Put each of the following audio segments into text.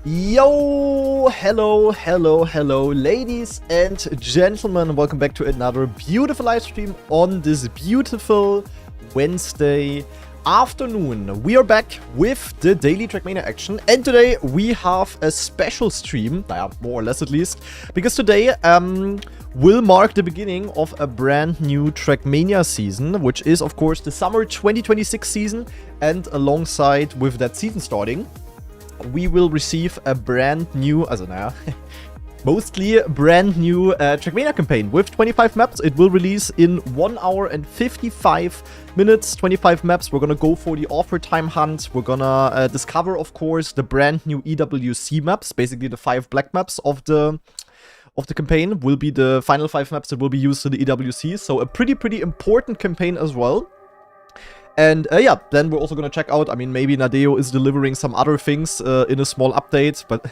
Yo, hello, ladies and gentlemen. Welcome back to another beautiful live stream on this beautiful Wednesday afternoon. We are back with the daily Trackmania action, and today we have a special stream, more or less at least, because today will mark the beginning of a brand new Trackmania season, which is of course the summer 2026 season, and alongside with that season starting, we will receive a brand new, mostly brand new Trackmania campaign with 25 maps. It will release in 1 hour and 55 minutes, 25 maps. We're gonna go for the offer time hunt. We're gonna discover, of course, the brand new EWC maps, basically the 5 black maps of the campaign will be the final 5 maps that will be used in the EWC. So a pretty important campaign as well. And yeah, then we're also gonna check out, maybe Nadeo is delivering some other things in a small update, but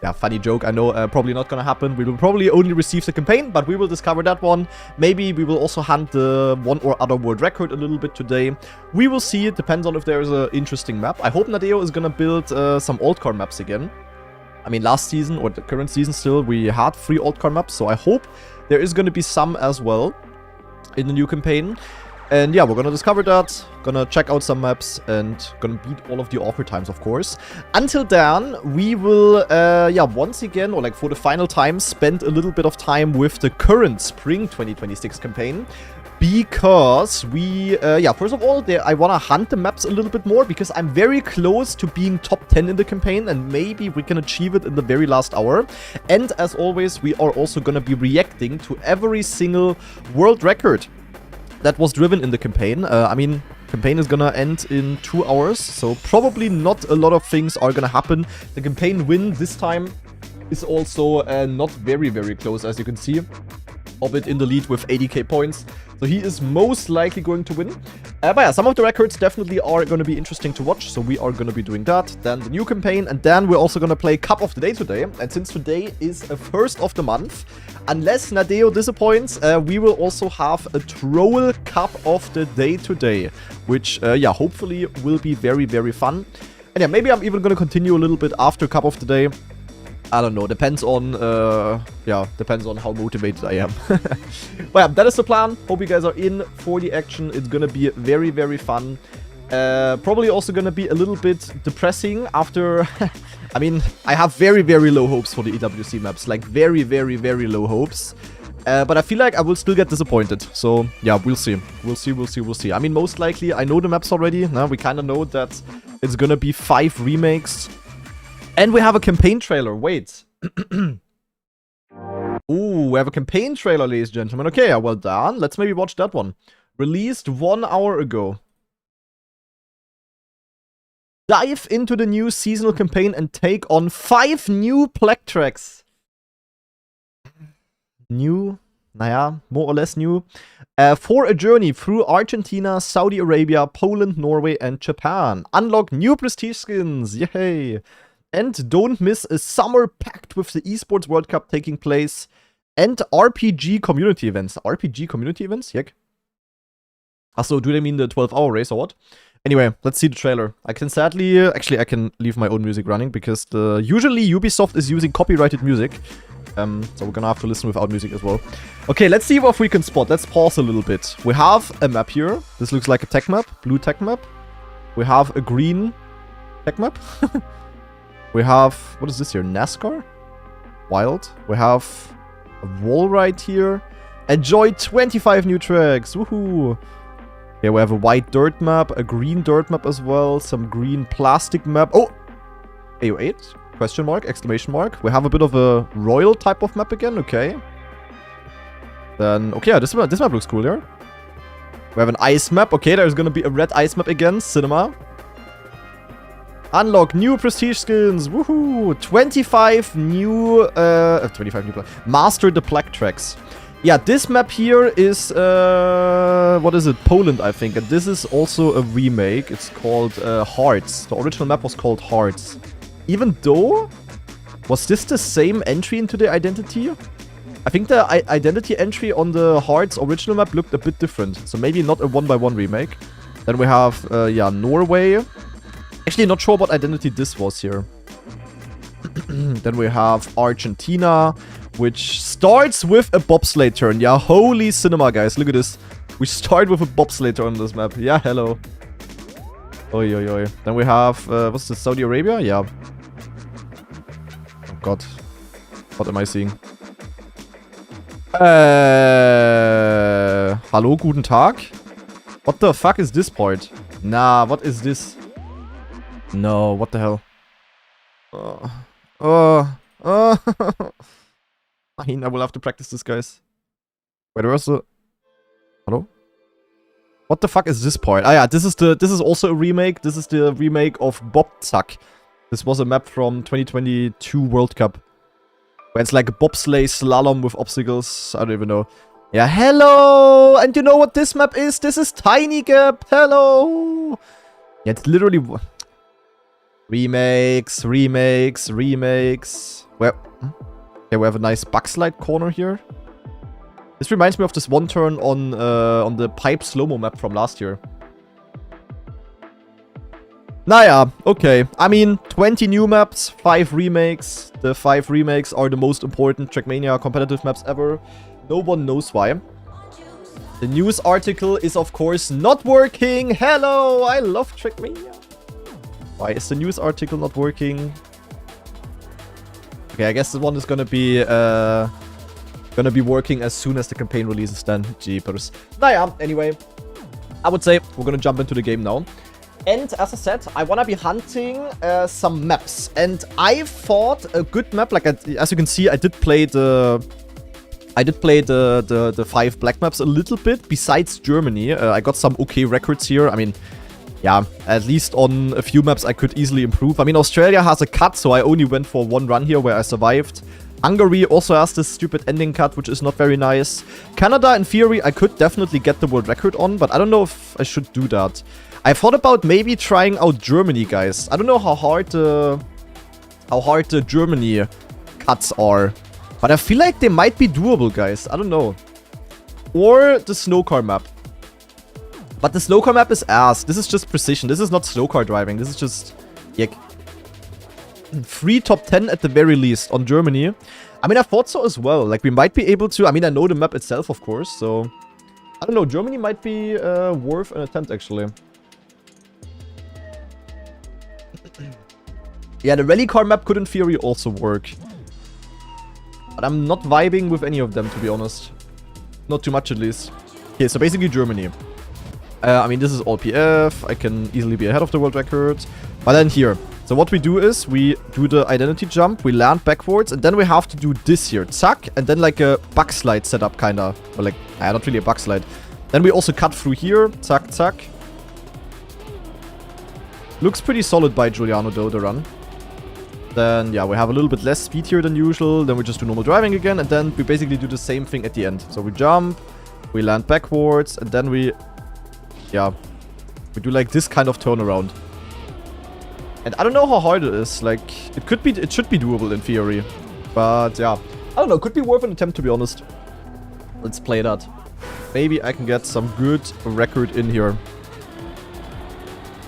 yeah, funny joke, I know, probably not gonna happen. We will probably only receive the campaign, but we will discover that one. Maybe we will also hunt the one or other world record a little bit today. We will see, it depends on if there's an interesting map. I hope Nadeo is gonna build some old car maps again. Last season, or the current season still, we had 3 old car maps, so I hope there is gonna be some as well in the new campaign. And yeah, we're gonna discover that, gonna check out some maps, and gonna beat all of the offer times, of course. Until then, we will, once again, or like for the final time, spend a little bit of time with the current Spring 2026 campaign. Because we, first of all, I wanna hunt the maps a little bit more, because I'm very close to being top 10 in the campaign, and maybe we can achieve it in the very last hour. And as always, we are also gonna be reacting to every single world record that was driven in the campaign. Campaign is gonna end in 2 hours, so probably not a lot of things are gonna happen. The campaign win this time is also not very close, as you can see. Orbit in the lead with 80k points, so he is most likely going to win. But yeah, some of the records definitely are going to be interesting to watch, so we are going to be doing that. Then the new campaign, and then we're also going to play Cup of the Day today. And since today is a first of the month, unless Nadeo disappoints, we will also have a Troll Cup of the Day today, which, hopefully will be very fun. And yeah, maybe I'm even going to continue a little bit after Cup of the Day. I don't know, depends on how motivated I am. But yeah, that is the plan. Hope you guys are in for the action. It's gonna be very fun. Probably also gonna be a little bit depressing after... I have very low hopes for the EWC maps. Like, very low hopes. But I feel like I will still get disappointed. So, yeah, we'll see. We'll see. Most likely, I know the maps already. Now, we kind of know that it's gonna be 5 remakes. And we have a campaign trailer. Wait. Ooh, we have a campaign trailer, ladies and gentlemen. Okay, well done. Let's maybe watch that one. Released 1 hour ago. Dive into the new seasonal campaign and take on 5 new plague tracks. New, more or less new. For a journey through Argentina, Saudi Arabia, Poland, Norway, and Japan. Unlock new prestige skins. Yay. And don't miss a summer packed with the Esports World Cup taking place and RPG community events. RPG community events? Yek. Achso, do they mean the 12-hour race or what? Anyway, let's see the trailer. I can sadly... actually, I can leave my own music running because usually Ubisoft is using copyrighted music. So we're gonna have to listen without music as well. Okay, let's see what we can spot. Let's pause a little bit. We have a map here. This looks like a tech map. Blue tech map. We have a green tech map. We have, what is this here? NASCAR? Wild. We have a wall right here. Enjoy 25 new tracks. Woohoo. Okay, we have a white dirt map, a green dirt map as well, some green plastic map. Oh! AO8? Question mark, exclamation mark. We have a bit of a royal type of map again, okay. Then, okay, yeah, this map looks cool here. We have an ice map. Okay, there's gonna be a red ice map again, cinema. Unlock new prestige skins. Woohoo! 25 new master the plague tracks. Yeah, this map here is what is it? Poland, I think. And this is also a remake. It's called Hearts. The original map was called Hearts. Even though, was this the same entry into the identity? I think the identity entry on the Hearts original map looked a bit different. So maybe not a 1x1 remake. Then we have, Norway. Actually, not sure what identity this was here. Then we have Argentina, which starts with a bobsleigh turn. Yeah, holy cinema, guys. Look at this. We start with a bobsleigh turn on this map. Yeah, hello. Oi, oi, oi. Then we have, what's this, Saudi Arabia? Yeah. Oh, God. What am I seeing? Hallo, guten Tag? What the fuck is this part? Nah, what is this? No, what the hell? I mean, I will have to practice this, guys. Wait, where's the... Hello? What the fuck is this part? Ah, yeah, this is also a remake. This is the remake of Bobzack. This was a map from 2022 World Cup. Where it's like a bobsleigh slalom with obstacles. I don't even know. Yeah, hello! And you know what this map is? This is Tiny Gap. Hello! Yeah, it's literally... Remakes. Where... Okay, we have a nice backslide corner here. This reminds me of this one turn on the pipe slow-mo map from last year. Naja, okay. I mean, 20 new maps, 5 remakes. The 5 remakes are the most important Trackmania competitive maps ever. No one knows why. The news article is, of course, not working. Hello, I love Trackmania. Why is the news article not working? Okay, I guess this one is gonna be working as soon as the campaign releases then. Jeepers. Naja, anyway. I would say we're gonna jump into the game now. And as I said, I wanna be hunting some maps. And I thought a good map, like as you can see, I did play the 5 black maps a little bit. Besides Germany, I got some okay records here. I mean, yeah, at least on a few maps I could easily improve. I mean, Australia has a cut, so I only went for one run here where I survived. Hungary also has this stupid ending cut, which is not very nice. Canada, in theory, I could definitely get the world record on, but I don't know if I should do that. I thought about maybe trying out Germany, guys. I don't know how hard the Germany cuts are, but I feel like they might be doable, guys. I don't know. Or the snowcar map. But the snowcar map is ass. This is just precision. This is not snowcar driving. This is just... Yuck. 3 top 10 at the very least on Germany. I mean, I thought so as well. Like, we might be able to... I mean, I know the map itself, of course, so... I don't know. Germany might be worth an attempt, actually. Yeah, the rally car map could, in theory, also work. But I'm not vibing with any of them, to be honest. Not too much, at least. Okay, so basically Germany. I mean, this is all PF. I can easily be ahead of the world record. But then here. So what we do is, we do the identity jump, we land backwards, and then we have to do this here. Zack, and then like a backslide setup, kinda. Or like, not really a backslide. Then we also cut through here. Zack, zack. Looks pretty solid by Giuliano, though, the run. Then, yeah, we have a little bit less speed here than usual. Then we just do normal driving again, and then we basically do the same thing at the end. So we jump, we land backwards, and then we... Yeah, we do like this kind of turnaround. And I don't know how hard it is. Like, it should be doable in theory. But yeah, I don't know. Could be worth an attempt, to be honest. Let's play that. Maybe I can get some good record in here.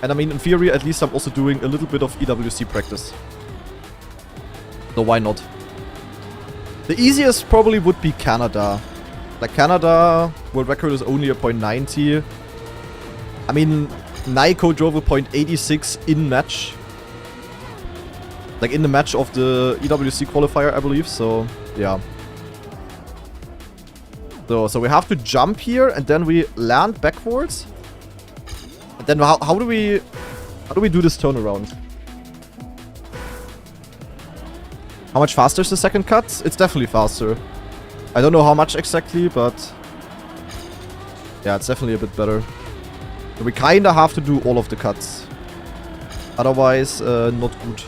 And I mean, in theory, at least I'm also doing a little bit of EWC practice. So why not? The easiest probably would be Canada. Like, Canada, world record is only a .90. I mean, Naiko drove a .86 in match. Like, in the match of the EWC qualifier, I believe. So, yeah. So we have to jump here, and then we land backwards. And then how do we do this turnaround? How much faster is the second cut? It's definitely faster. I don't know how much exactly, but... Yeah, it's definitely a bit better. So we kinda have to do all of the cuts. Otherwise, not good.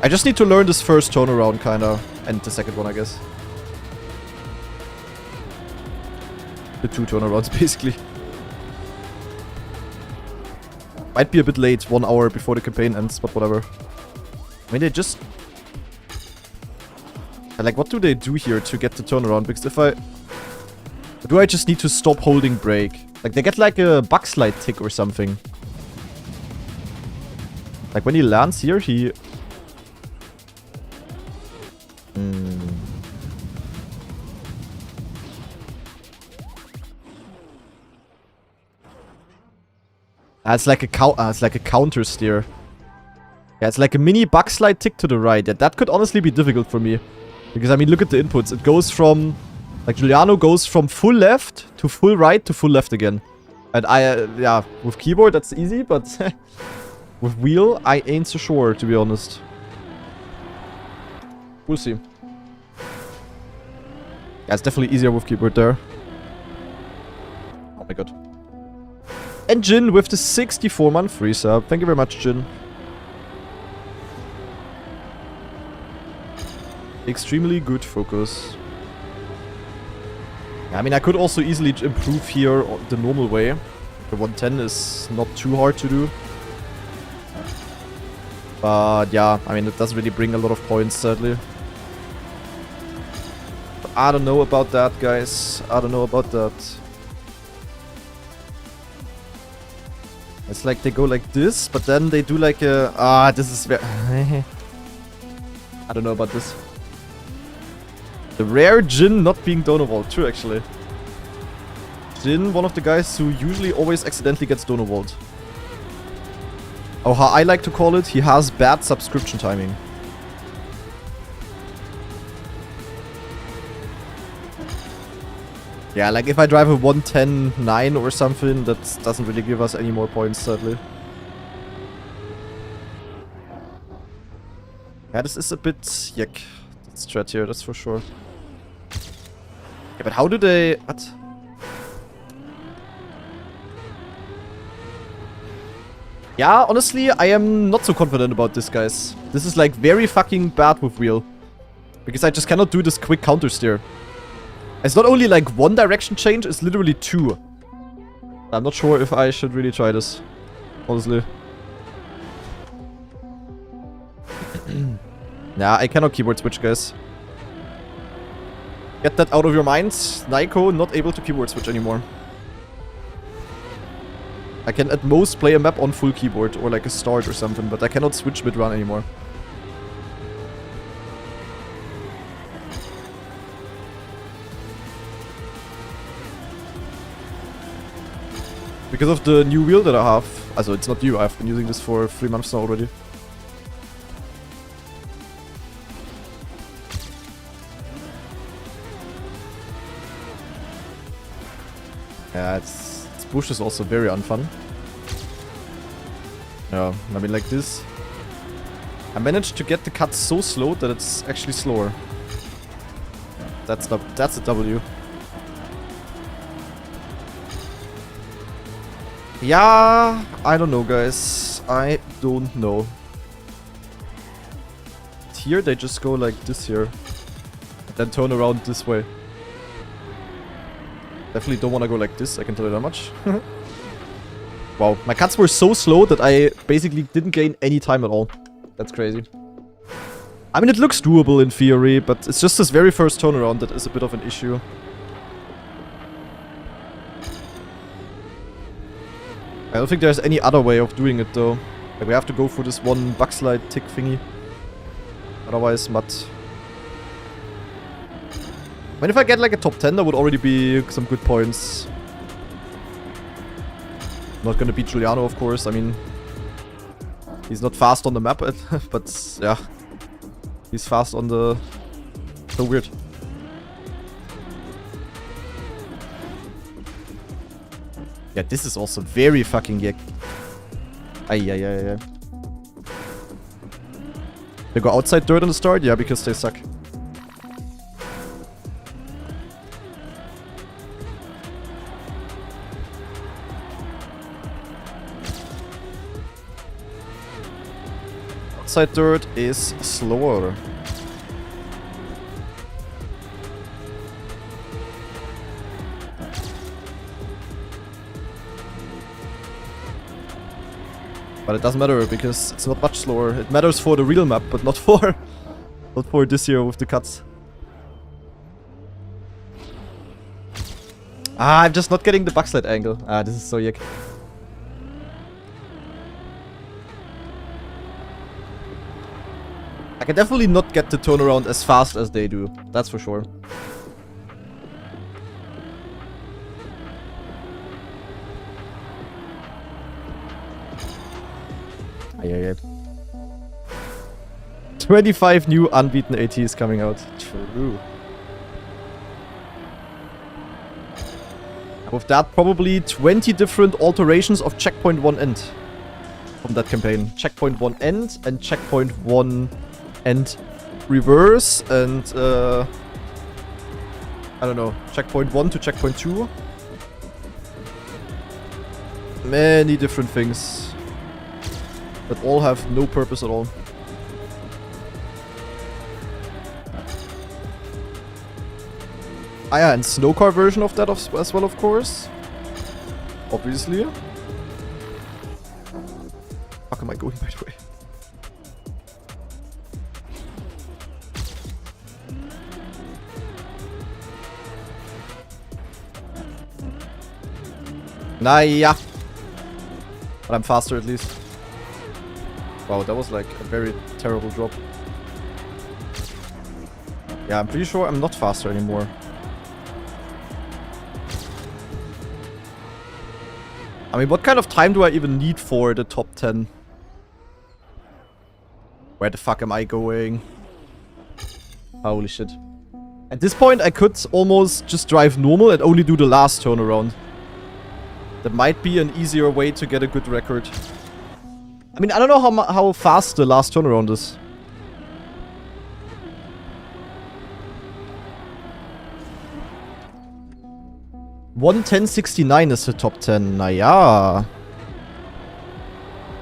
I just need to learn this first turnaround, kinda. And the second one, I guess. The 2 turnarounds, basically. Might be a bit late, 1 hour before the campaign ends, but whatever. I mean, they just... Like, what do they do here to get the turnaround? Because if I... Do I just need to stop holding brake? Like, they get like a backslide tick or something. Like, when he lands here, he It's like a counter steer. Yeah, it's like a mini backslide tick to the right. Yeah, that could honestly be difficult for me. Because, I mean, look at the inputs. It goes from... Like, Giuliano goes from full left to full right to full left again. And yeah, with keyboard, that's easy, but... with wheel, I ain't so sure, to be honest. We'll see. Yeah, it's definitely easier with keyboard there. Oh my god. And Jin with the 64-month free sub. Thank you very much, Jin. Extremely good focus. Yeah, I mean, I could also easily improve here the normal way. The 110 is not too hard to do. But yeah, I mean, it doesn't really bring a lot of points, sadly. But I don't know about that, guys. I don't know about that. It's like they go like this, but then they do like a... this is very... I don't know about this. The rare Jin not being Donowald. True, actually. Jin, one of the guys who usually always accidentally gets Donowald. Or how I like to call it, he has bad subscription timing. Yeah, like if I drive a 110.9 or something, that doesn't really give us any more points, sadly. Yeah, this is a bit yuck. That strat here, that's for sure. Yeah, but how do they... What? Yeah, honestly, I am not so confident about this, guys. This is like very fucking bad with wheel. Because I just cannot do this quick counter steer. It's not only like one direction change, it's literally two. I'm not sure if I should really try this. Honestly. Nah, I cannot keyboard switch, guys. Get that out of your minds. Naiko not able to keyboard switch anymore. I can at most play a map on full keyboard or like a start or something, but I cannot switch mid-run anymore. Because of the new wheel that I have. Also, it's not new, I've been using this for 3 months now already. Yeah, this bush is also very unfun. Yeah, I mean like this. I managed to get the cut so slow that it's actually slower. That's a W. Yeah, I don't know, guys. I don't know. Here they just go like this here. Then turn around this way. Definitely don't want to go like this, I can tell you that much. Wow, my cuts were so slow that I basically didn't gain any time at all. That's crazy. I mean, it looks doable in theory, but it's just this very first turnaround that is a bit of an issue. I don't think there's any other way of doing it though. Like, we have to go for this one backslide tick thingy. Otherwise, mud. I mean, if I get like a top 10, that would already be some good points. Not gonna beat Giuliano, of course. I mean, he's not fast on the map, but yeah. He's fast on the... So weird. Yeah, this is also very fucking yuck. Ay. They go outside dirt on the start? Yeah, because they suck. Outside dirt is slower. But it doesn't matter because it's not much slower. It matters for the real map, but not for this here with the cuts. I'm just not getting the backslide angle. This is so yuck. I can definitely not get the turnaround as fast as they do. That's for sure. Ay. 25 new unbeaten ATs coming out. True. With that, probably 20 different alterations of checkpoint 1 end from that campaign. Checkpoint 1 end and checkpoint 1 end reverse and I don't know, checkpoint 1 to checkpoint 2. Many different things that all have no purpose at all. Ah yeah, and snowcar version of that as well, of course. Obviously. Fuck am I going, by the way? Naja. But I'm faster at least. Wow, that was like a very terrible drop. Yeah, I'm pretty sure I'm not faster anymore. I mean, what kind of time do I even need for the top 10? Where the fuck am I going? Holy shit. At this point, I could almost just drive normal and only do the last turnaround. That might be an easier way to get a good record. I mean, I don't know how fast the last turnaround is. $1:10.69 is the top 10. Naja.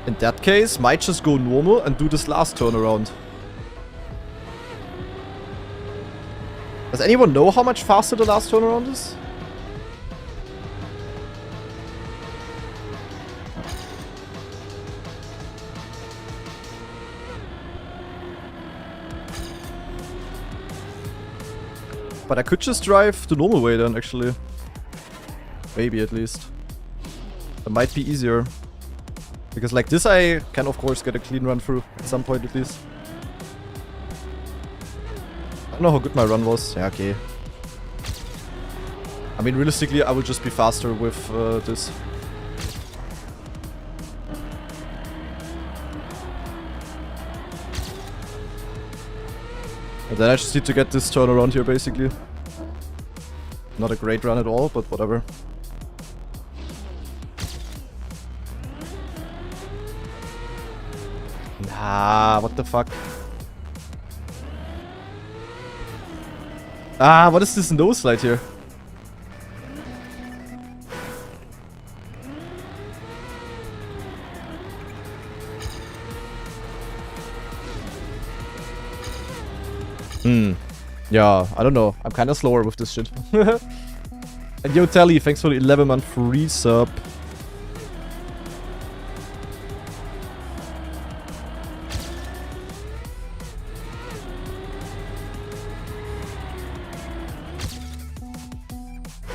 In that case, might just go normal and do this last turnaround. Does anyone know how much faster the last turnaround is? But I could just drive the normal way then, actually. Maybe, at least. That might be easier. Because like this I can, of course, get a clean run through. At some point, at least. I don't know how good my run was. Yeah, okay. I mean, realistically, I will just be faster with this. And then I just need to get this turnaround here, basically. Not a great run at all, but whatever. Nah, what the fuck? Ah, what is this nose slide here? Yeah, I don't know. I'm kind of slower with this shit. And yo, Tally, thanks for the 11-month free sub.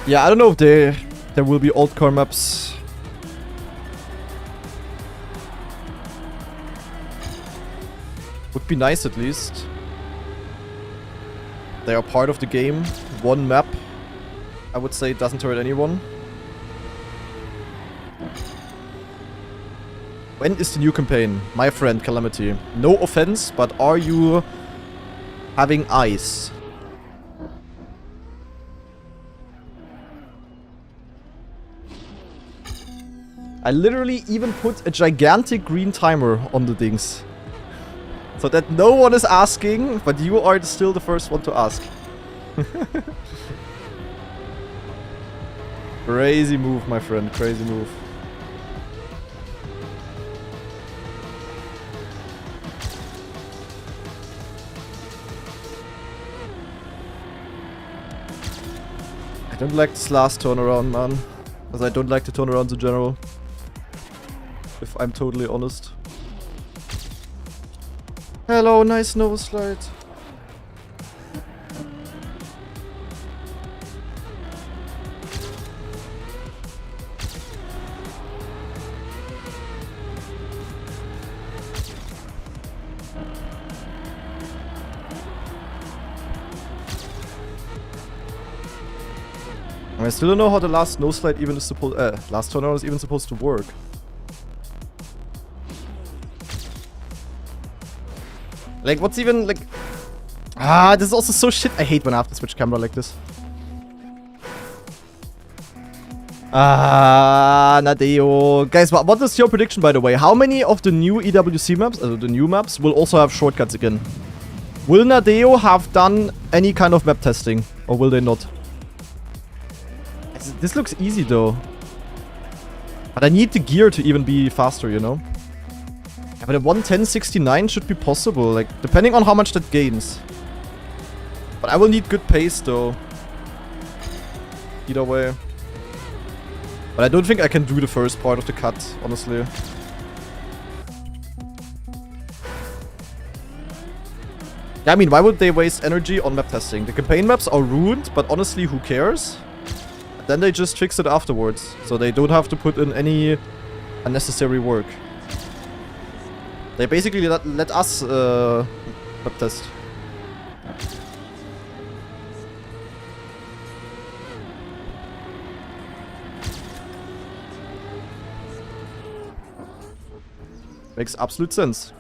Yeah, I don't know if there will be old car maps. Would be nice at least. They are part of the game. One map, I would say, doesn't hurt anyone. When is the new campaign? My friend Calamity. No offense, but are you having eyes? I literally even put a gigantic green timer on the things. So that no one is asking, but you are still the first one to ask. Crazy move, my friend. Crazy move. I don't like this last turnaround, man. Because I don't like the turnarounds in general. If I'm totally honest. Hello, nice nose slide. I still don't know how the last nose slide even is supposed last turnaround is even supposed to work. Like, what's even, like... Ah, this is also so shit. I hate when I have to switch camera like this. Ah, Nadeo. Guys, what is your prediction, by the way? How many of the new EWC maps, the new maps, will also have shortcuts again? Will Nadeo have done any kind of map testing? Or will they not? This looks easy, though. But I need the gear to even be faster, you know? Yeah, but a 110.69 should be possible, like, depending on how much that gains. But I will need good pace, though. Either way. But I don't think I can do the first part of the cut, honestly. Yeah, I mean, why would they waste energy on map testing? The campaign maps are ruined, but honestly, who cares? Then they just fix it afterwards, so they don't have to put in any unnecessary work. They basically let us map test. Makes absolute sense.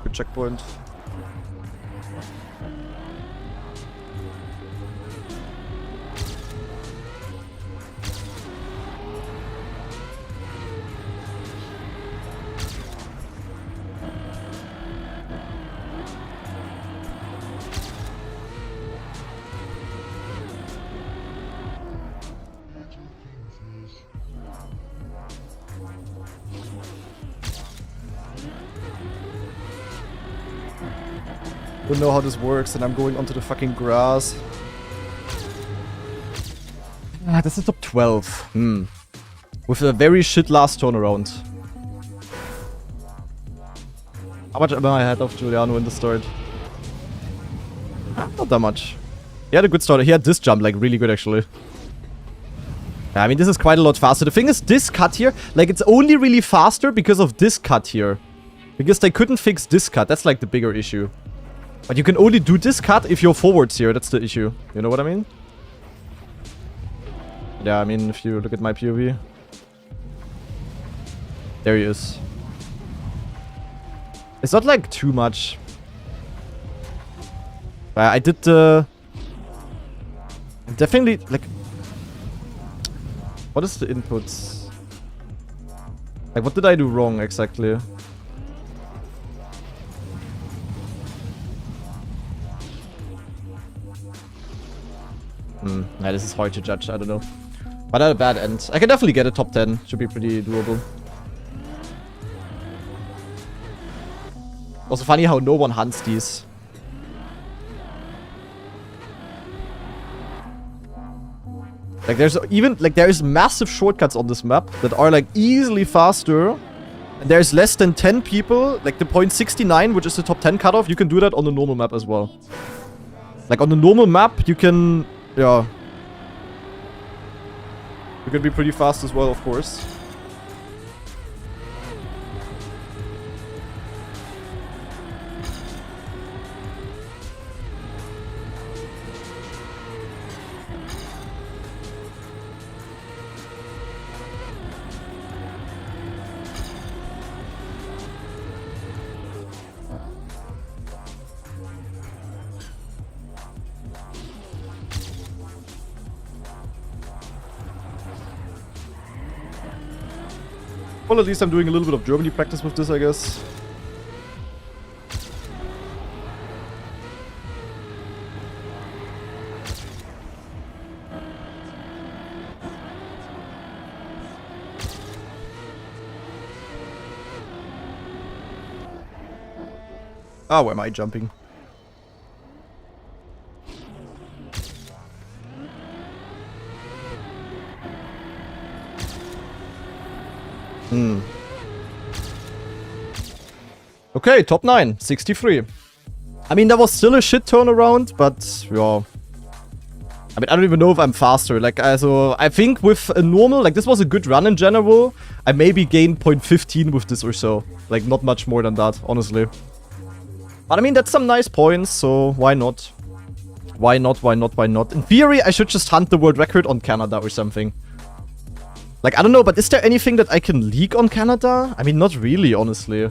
Good checkpoint. Don't know how this works, and I'm going onto the fucking grass. Ah, this is top 12. With a very shit last turnaround. How much am I ahead of Giuliano in the start? Not that much. He had a good start. He had this jump, like, really good, actually. Yeah, I mean, this is quite a lot faster. The thing is, this cut here, like, it's only really faster because of this cut here. Because they couldn't fix this cut. That's, like, the bigger issue. But you can only do this cut if you're forwards here. That's the issue. You know what I mean? Yeah, I mean, if you look at my POV. There he is. It's not, like, too much. I did the... Definitely, like... What is the inputs? Like, what did I do wrong, exactly? Yeah, this is hard to judge, I don't know. But not a bad end. I can definitely get a top 10. Should be pretty doable. Also funny how no one hunts these. Like there's even, like there is massive shortcuts on this map that are like easily faster. And there's less than 10 people, like the point 69, which is the top 10 cutoff, you can do that on the normal map as well. Like on the normal map, you can... Yeah. You can be pretty fast as well, of course. Well, at least I'm doing a little bit of Germany practice with this, I guess. Ah, where am I jumping? Okay, top 9, 63. I mean, that was still a shit turnaround, but yeah. I mean, I don't even know if I'm faster. Like, also, I think with a normal, like, this was a good run in general. I maybe gained 0.15 with this or so. Like, not much more than that, honestly. But I mean, that's some nice points, so why not? Why not, why not, why not? In theory, I should just hunt the world record on Canada or something. Like, I don't know, but is there anything that I can leak on Canada? I mean, not really, honestly.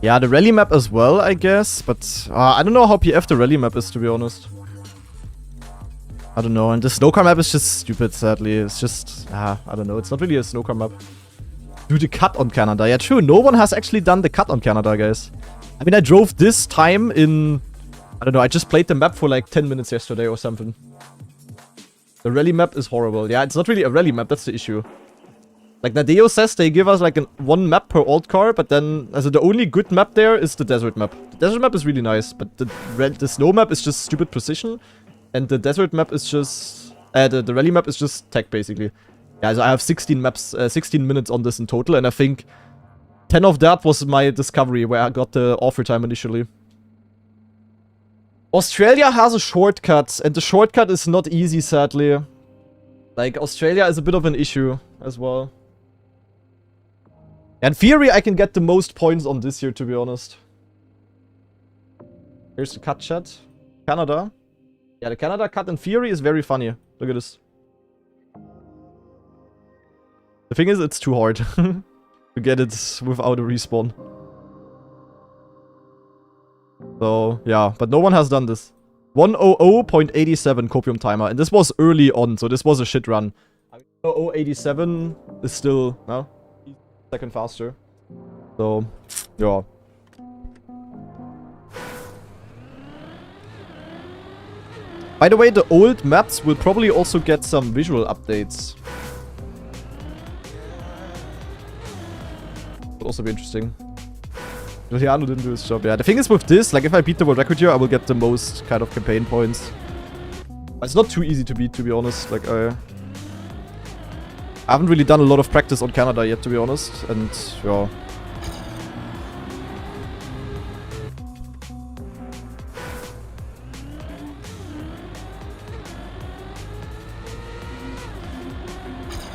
Yeah, the rally map as well, I guess. But I don't know how PF the rally map is, to be honest. I don't know. And the snowcar map is just stupid, sadly. It's just, I don't know. It's not really a snowcar map. Do the cut on Canada. Yeah, true. No one has actually done the cut on Canada, guys. I mean, I drove this time in... I don't know. I just played the map for like 10 minutes yesterday or something. The rally map is horrible. Yeah, it's not really a rally map. That's the issue. Like, Nadeo says they give us like one map per old car, but then the only good map there is the desert map. The desert map is really nice, but the snow map is just stupid precision, and the desert map is just the rally map is just tech basically. Yeah, so I have 16 maps, 16 minutes on this in total, and I think 10 of that was my discovery where I got the offer time initially. Australia has a shortcut, and the shortcut is not easy, sadly. Like, Australia is a bit of an issue as well. In theory, I can get the most points on this year, to be honest. Here's the cut chat. Canada. Yeah, the Canada cut in theory is very funny. Look at this. The thing is, it's too hard to get it without a respawn. So, yeah. But no one has done this. 100.87 copium timer. And this was early on, so this was a shit run. 100.87 is still, no? Second faster. So, yeah. By the way, the old maps will probably also get some visual updates. Will also be interesting. Giuliano didn't do his job. Yeah, the thing is with this, like if I beat the world record here, I will get the most kind of campaign points. It's not too easy to beat, to be honest. Like I haven't really done a lot of practice on Canada yet, to be honest. And yeah.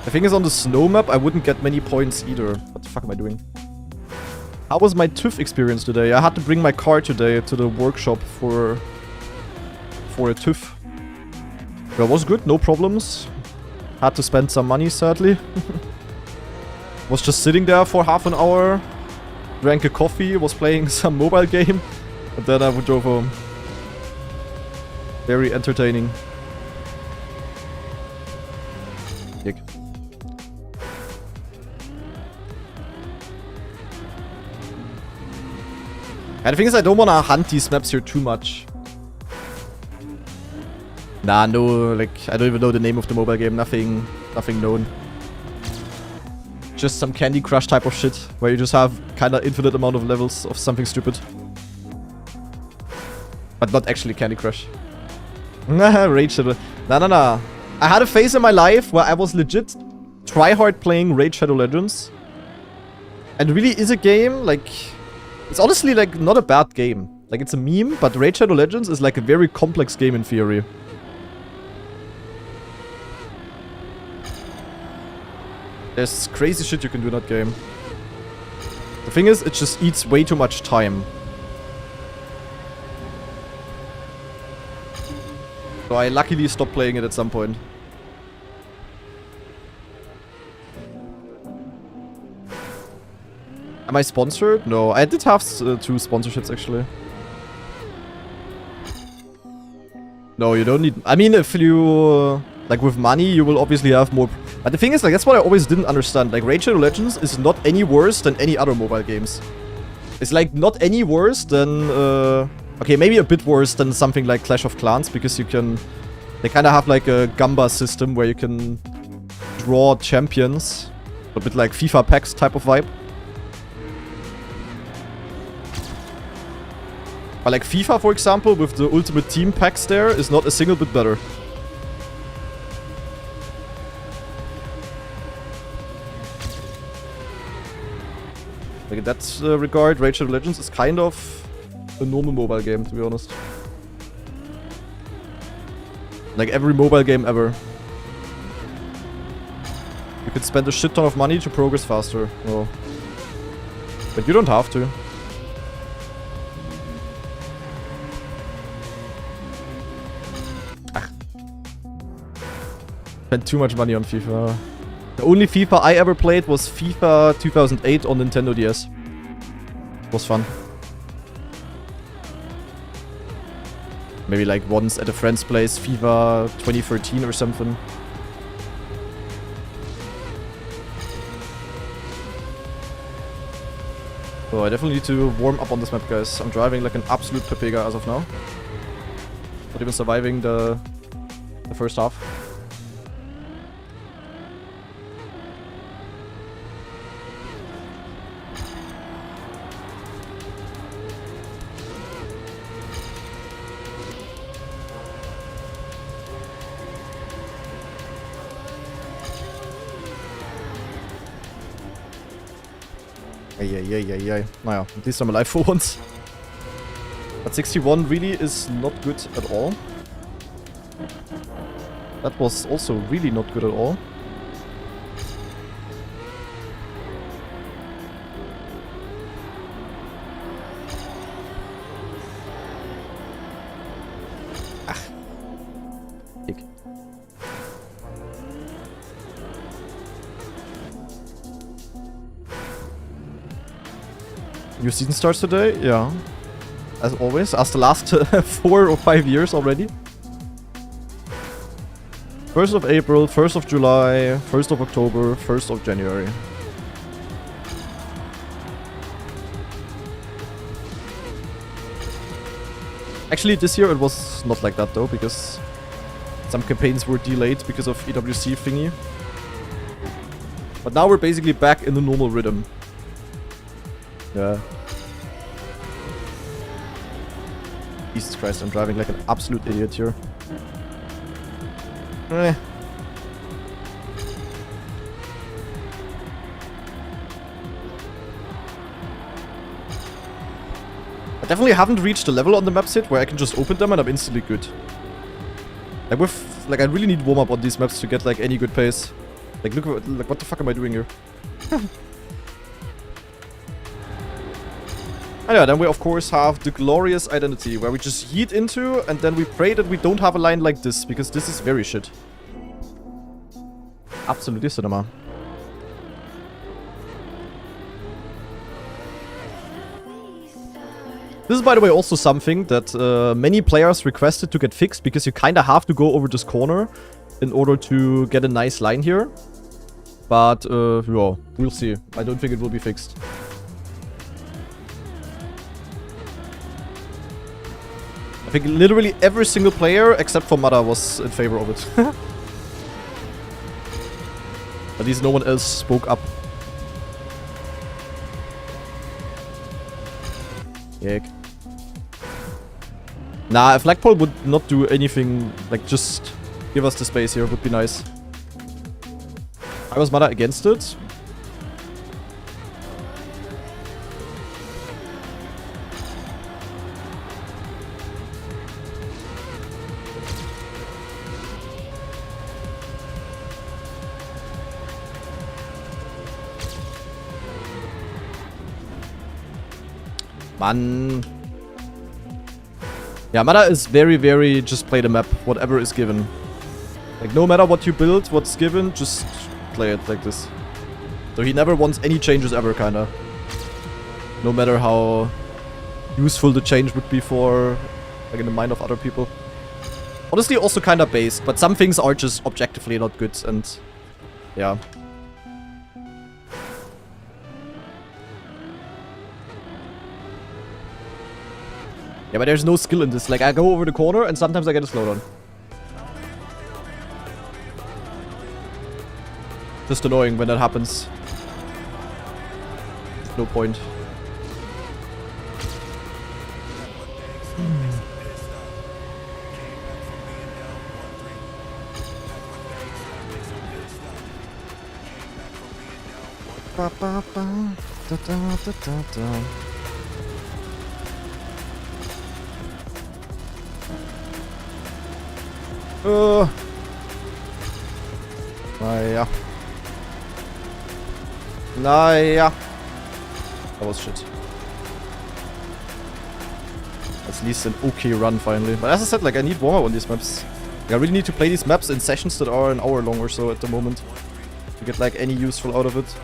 The thing is, on the snow map, I wouldn't get many points either. What the fuck am I doing? How was my TÜV experience today? I had to bring my car today to the workshop for a TÜV. That was good, no problems. Had to spend some money, sadly. Was just sitting there for half an hour. Drank a coffee, was playing some mobile game. And then I drove home. Very entertaining. Dick. And the thing is, I don't want to hunt these maps here too much. Nah, no, like, I don't even know the name of the mobile game. Nothing known. Just some Candy Crush type of shit, where you just have kind of infinite amount of levels of something stupid. But not actually Candy Crush. Raid Shadow. Nah. I had a phase in my life where I was legit tryhard playing Raid Shadow Legends. And it really is a game, like... It's honestly, like, not a bad game. Like, it's a meme, but Raid Shadow Legends is, like, a very complex game in theory. There's crazy shit you can do in that game. The thing is, it just eats way too much time. So I luckily stopped playing it at some point. Am I sponsored? No, I did have 2 sponsorships actually. No, you don't need... I mean, if you... like, with money, you will obviously have more... But the thing is, like, that's what I always didn't understand. Like, Raid Shadow Legends is not any worse than any other mobile games. It's, like, not any worse than... okay, maybe a bit worse than something like Clash of Clans, because you can... They kind of have, like, a Gamba system where you can draw champions. A bit like FIFA packs type of vibe. But like FIFA, for example, with the Ultimate Team packs there, is not a single bit better. Like in that regard, Raid Shadow Legends is kind of a normal mobile game, to be honest. Like every mobile game ever. You could spend a shit ton of money to progress faster. No. But you don't have to. Spend too much money on FIFA. The only FIFA I ever played was FIFA 2008 on Nintendo DS. It was fun. Maybe like once at a friend's place, FIFA 2013 or something. So I definitely need to warm up on this map, guys. I'm driving like an absolute pepega as of now. Not even surviving the first half. Eieieiei. Naja, at least I'm alive for once. But 61 really is not good at all. That was also really not good at all. Ach. Dick. New season starts today? Yeah. As always, as the last 4 or 5 years already. 1st of April, 1st of July, 1st of October, 1st of January. Actually, this year it was not like that though, because some campaigns were delayed because of EWC thingy. But now we're basically back in the normal rhythm. Yeah. Jesus Christ, I'm driving like an absolute idiot here. Eh. I definitely haven't reached the level on the maps yet where I can just open them and I'm instantly good. Like I really need warm up on these maps to get like any good pace. Like look, like what the fuck am I doing here? And yeah, then we of course have the glorious identity where we just yeet into and then we pray that we don't have a line like this because this is very shit. Absolutely cinema. This is by the way also something that many players requested to get fixed because you kinda have to go over this corner in order to get a nice line here. But yeah, we'll see. I don't think it will be fixed. I think literally every single player, except for Mada, was in favor of it. At least no one else spoke up. Yuck. Nah, a flagpole would not do anything, like just give us the space here, would be nice. I was Mada against it. Man. Yeah, Mada is very, very just play the map, whatever is given. Like, no matter what you build, what's given, just play it like this. So he never wants any changes ever, kinda. No matter how useful the change would be for, like, in the mind of other people. Honestly, also kinda based, but some things are just objectively not good, and yeah. Yeah, but there's no skill in this. Like, I go over the corner and sometimes I get a slowdown. Just annoying when that happens. No point. Ba ba ba da da da da da. Naja. Naja. That was shit. At least an okay run finally. But as I said, like, I need warm up on these maps. Like, I really need to play these maps in sessions that are an hour long or so at the moment. to get like any useful out of it.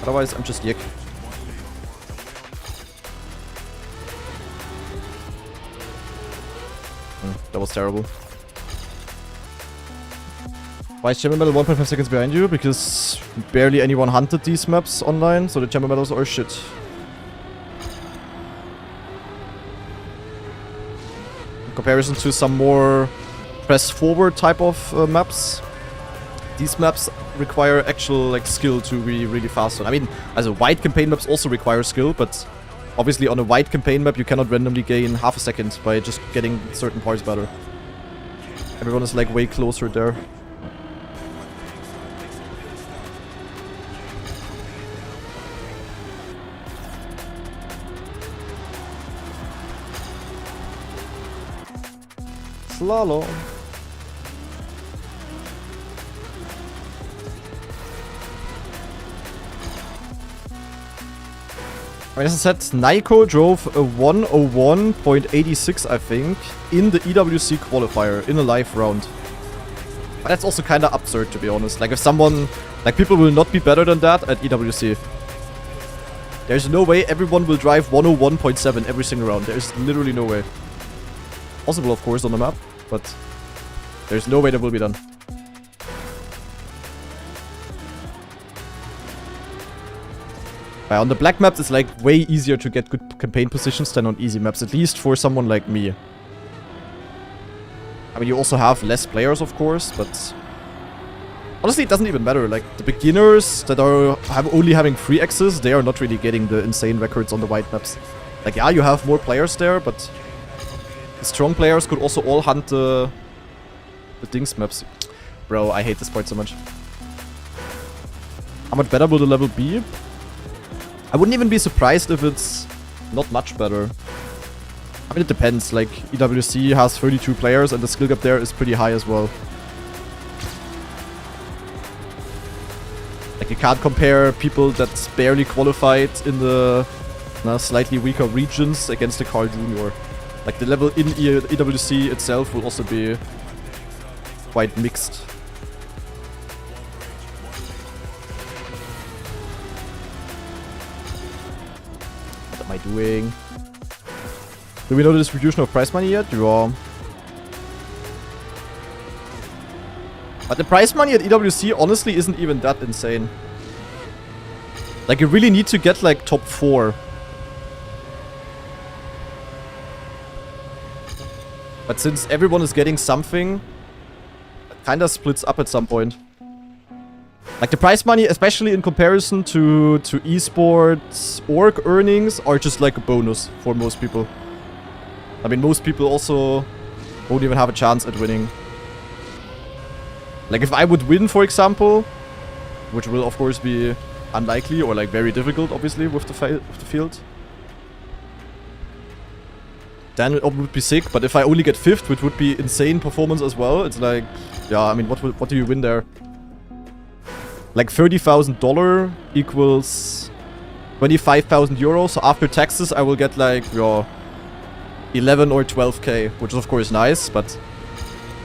Otherwise, I'm just yick. That was terrible. Why is Chamber Medal 1.5 seconds behind you? Because barely anyone hunted these maps online, so the Chamber Medals are shit. In comparison to some more press forward type of maps, these maps require actual like skill to be really fast on. I mean, as a wide campaign maps also require skill, but obviously on a wide campaign map you cannot randomly gain half a second by just getting certain parts better. Everyone is like way closer there. Slalom. I mean, as I said, Naiko drove a 101.86, I think, in the EWC qualifier in a live round. But that's also kind of absurd, to be honest. Like, if someone... Like, people will not be better than that at EWC. There's no way everyone will drive 101.7 every single round. There's literally no way. Possible, of course, on the map, but there's no way that will be done. On the black maps, it's like way easier to get good campaign positions than on easy maps, at least for someone like me. I mean, you also have less players, of course, but honestly, it doesn't even matter. Like, the beginners that are only having free access, they are not really getting the insane records on the white maps. Like, yeah, you have more players there, but the strong players could also all hunt the Dings maps. Bro, I hate this part so much. How much better will the level be? I wouldn't even be surprised if it's not much better. I mean, it depends. Like, EWC has 32 players and the skill gap there is pretty high as well. Like, you can't compare people that's barely qualified in the slightly weaker regions against the Carl Jr. Like, the level in EWC itself will also be quite mixed. What am I doing? Do we know the distribution of prize money yet? Yeah. But the prize money at EWC honestly isn't even that insane. Like, you really need to get like top 4. But since everyone is getting something, it kinda splits up at some point. Like, the prize money, especially in comparison to esports org earnings, are just like a bonus for most people. I mean, most people also won't even have a chance at winning. Like, if I would win, for example, which will of course be unlikely or like very difficult, obviously, with the field, then it would be sick. But if I only get 5th, which would be insane performance as well, it's like, yeah, I mean, what do you win there? Like $30,000 equals 25,000 euros. So after taxes, I will get like 11 or 12k, which is of course nice, but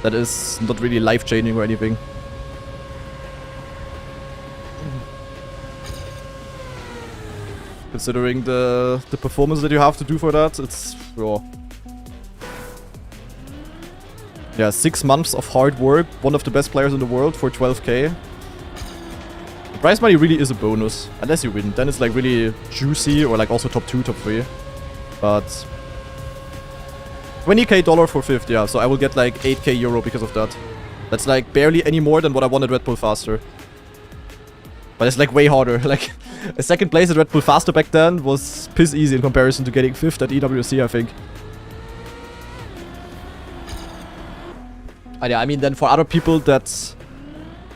that is not really life-changing or anything. Considering the performance that you have to do for that, it's yeah, 6 months of hard work, one of the best players in the world for 12k. The prize money really is a bonus, unless you win. Then it's like really juicy, or like also top 2, top 3. But 20k dollar for 5th, yeah, so I will get like 8k euro because of that. That's like barely any more than what I won at Red Bull Faster. But it's like way harder. Like, a 2nd place at Red Bull Faster back then was piss easy in comparison to getting 5th at EWC, I think. And yeah, I mean, then for other people that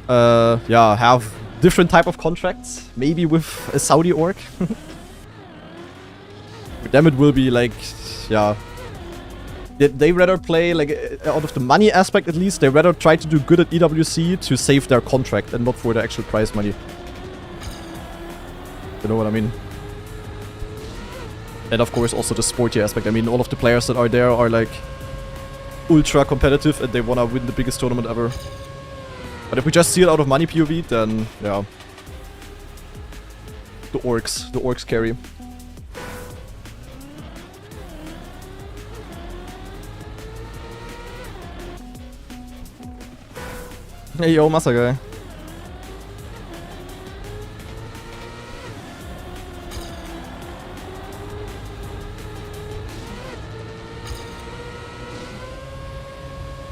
yeah, have different type of contracts, maybe with a Saudi org. For them it will be like, yeah, they rather play, like, out of the money aspect at least, they rather try to do good at EWC to save their contract and not for the actual prize money. You know what I mean? And of course also the sporty aspect. I mean, all of the players that are there are like ultra competitive and they wanna win the biggest tournament ever. But if we just see it out of money POV, then yeah. The orcs carry. Hey yo, Massa guy.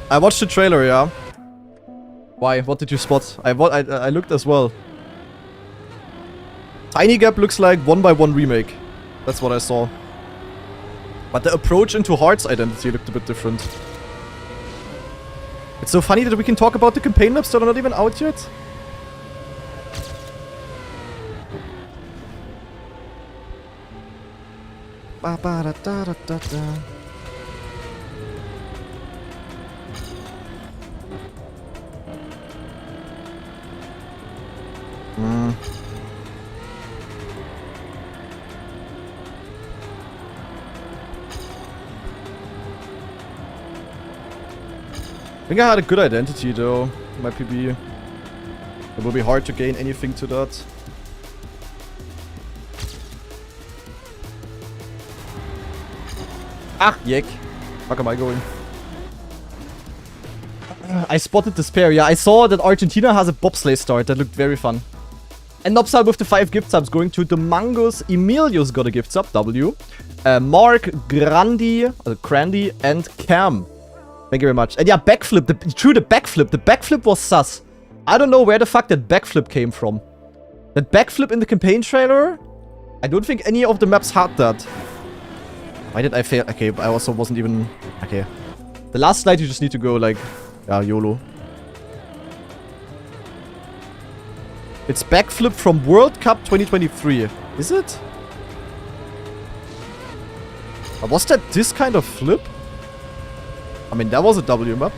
I watched the trailer, yeah. Why? What did you spot? I looked as well. Tiny Gap looks like 1x1 remake. That's what I saw. But the approach into Heart's identity looked a bit different. It's so funny that we can talk about the campaign maps that are not even out yet. Ba ba da da da da da. I think I had a good identity though, my PB. It will be hard to gain anything to that. Ah, yek. Fuck am I going? I spotted despair. Yeah, I saw that Argentina has a bobsleigh start. That looked very fun. And Nopsal with the 5 gift subs going to Domangos. Emilio's got a gift sub, W. Mark, Grandi, and Cam. Thank you very much. And yeah, backflip. The backflip. The backflip was sus. I don't know where the fuck that backflip came from. That backflip in the campaign trailer? I don't think any of the maps had that. Why did I fail? Okay, I also wasn't even... Okay. The last slide you just need to go like... Yeah, YOLO. It's backflip from World Cup 2023. Is it? Was that this kind of flip? I mean, that was a W map.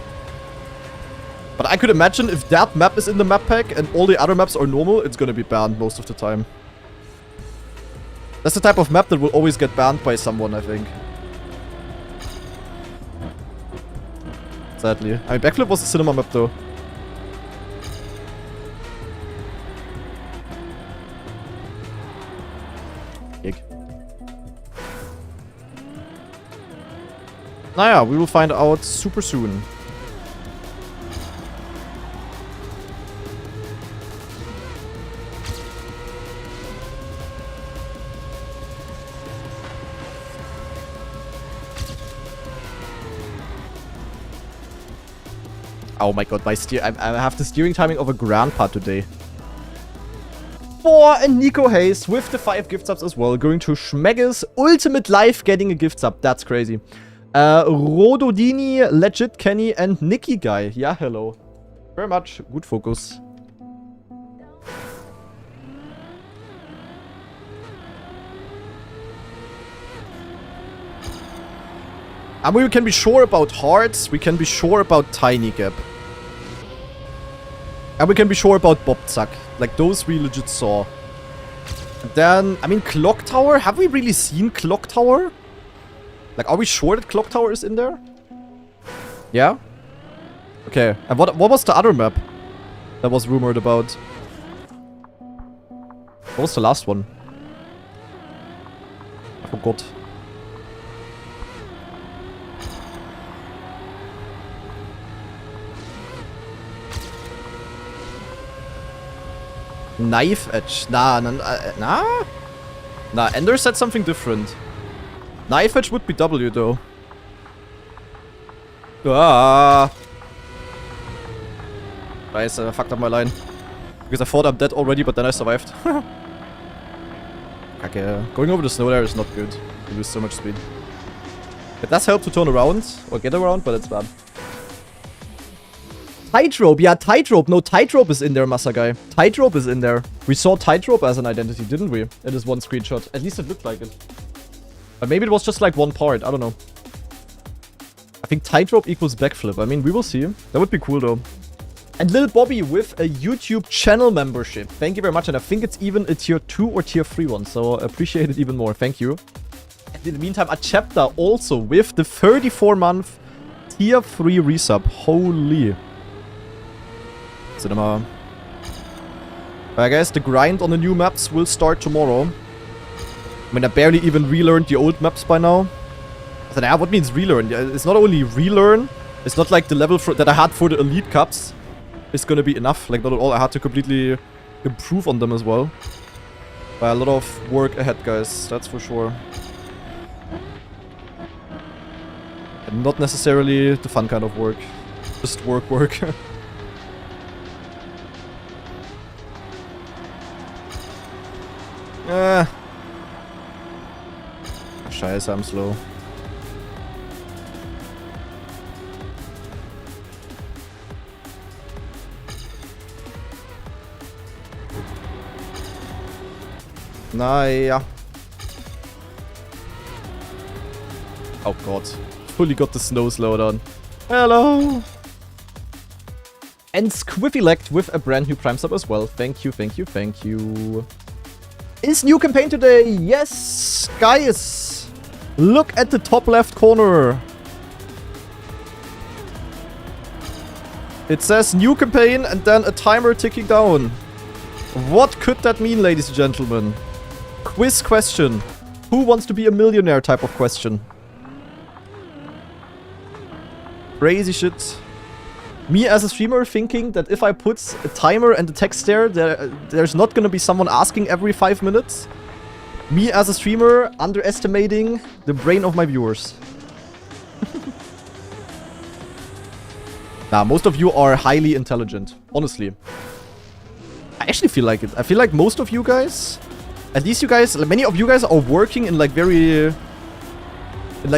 But I could imagine if that map is in the map pack and all the other maps are normal, it's gonna be banned most of the time. That's the type of map that will always get banned by someone, I think. Sadly. I mean, backflip was a cinema map though. Gig. Naja, we will find out super soon. Oh my god, I have the steering timing of a grandpa today. For Nico Hayes with the 5 gift subs as well. Going to Schmegges. Ultimate Life getting a gift sub. That's crazy. Rododini, Legit Kenny, and Nicky Guy. Yeah, hello. Very much. Good focus. And we can be sure about Hearts. We can be sure about Tiny Gap. And we can be sure about Bobzak. Like, those we legit saw. And then, I mean, Clock Tower? Have we really seen Clock Tower? Like, are we sure that Clock Tower is in there? Yeah? Okay. And what was the other map that was rumored about? What was the last one? I forgot. Knife Edge. Nah, Ender said something different. Knife Edge would be W though. Ah. Nice, I fucked up my line. Because I thought I'm dead already, but then I survived. Okay, going over the snow there is not good. You lose so much speed. It does help to turn around, or get around, but it's bad. Tightrope, yeah, Tightrope. No, Tightrope is in there, Masagai. Tightrope is in there. We saw Tightrope as an identity, didn't we? In this one screenshot. At least it looked like it. But maybe it was just like one part. I don't know. I think Tightrope equals backflip. I mean, we will see. That would be cool, though. And Lil Bobby with a YouTube channel membership. Thank you very much. And I think it's even a tier 2 or tier 3 one. So appreciate it even more. Thank you. And in the meantime, a chapter also with the 34-month tier 3 resub. Holy. Cinema. But I guess the grind on the new maps will start tomorrow. I mean, I barely even relearned the old maps by now. I said, what means relearn? It's not only relearn, it's not like the level that I had for the Elite Cups is gonna be enough. Like, not at all. I had to completely improve on them as well. By a lot of work ahead, guys. That's for sure. And not necessarily the fun kind of work. Just work. Scheiße, I'm slow. Naja. Oh god. Fully got the snow slowdown. Hello! And Squiffylect with a brand new Prime sub as well. Thank you. Is new campaign today? Yes, guys! Look at the top left corner. It says new campaign and then a timer ticking down. What could that mean, ladies and gentlemen? Quiz question. Who wants to be a millionaire type of question? Crazy shit. Me as a streamer thinking that if I put a timer and a text there's not gonna be someone asking every 5 minutes. Me as a streamer underestimating the brain of my viewers. Nah, most of you are highly intelligent. Honestly. I actually feel like it. I feel like most of you guys, at least you guys, many of you guys are working in like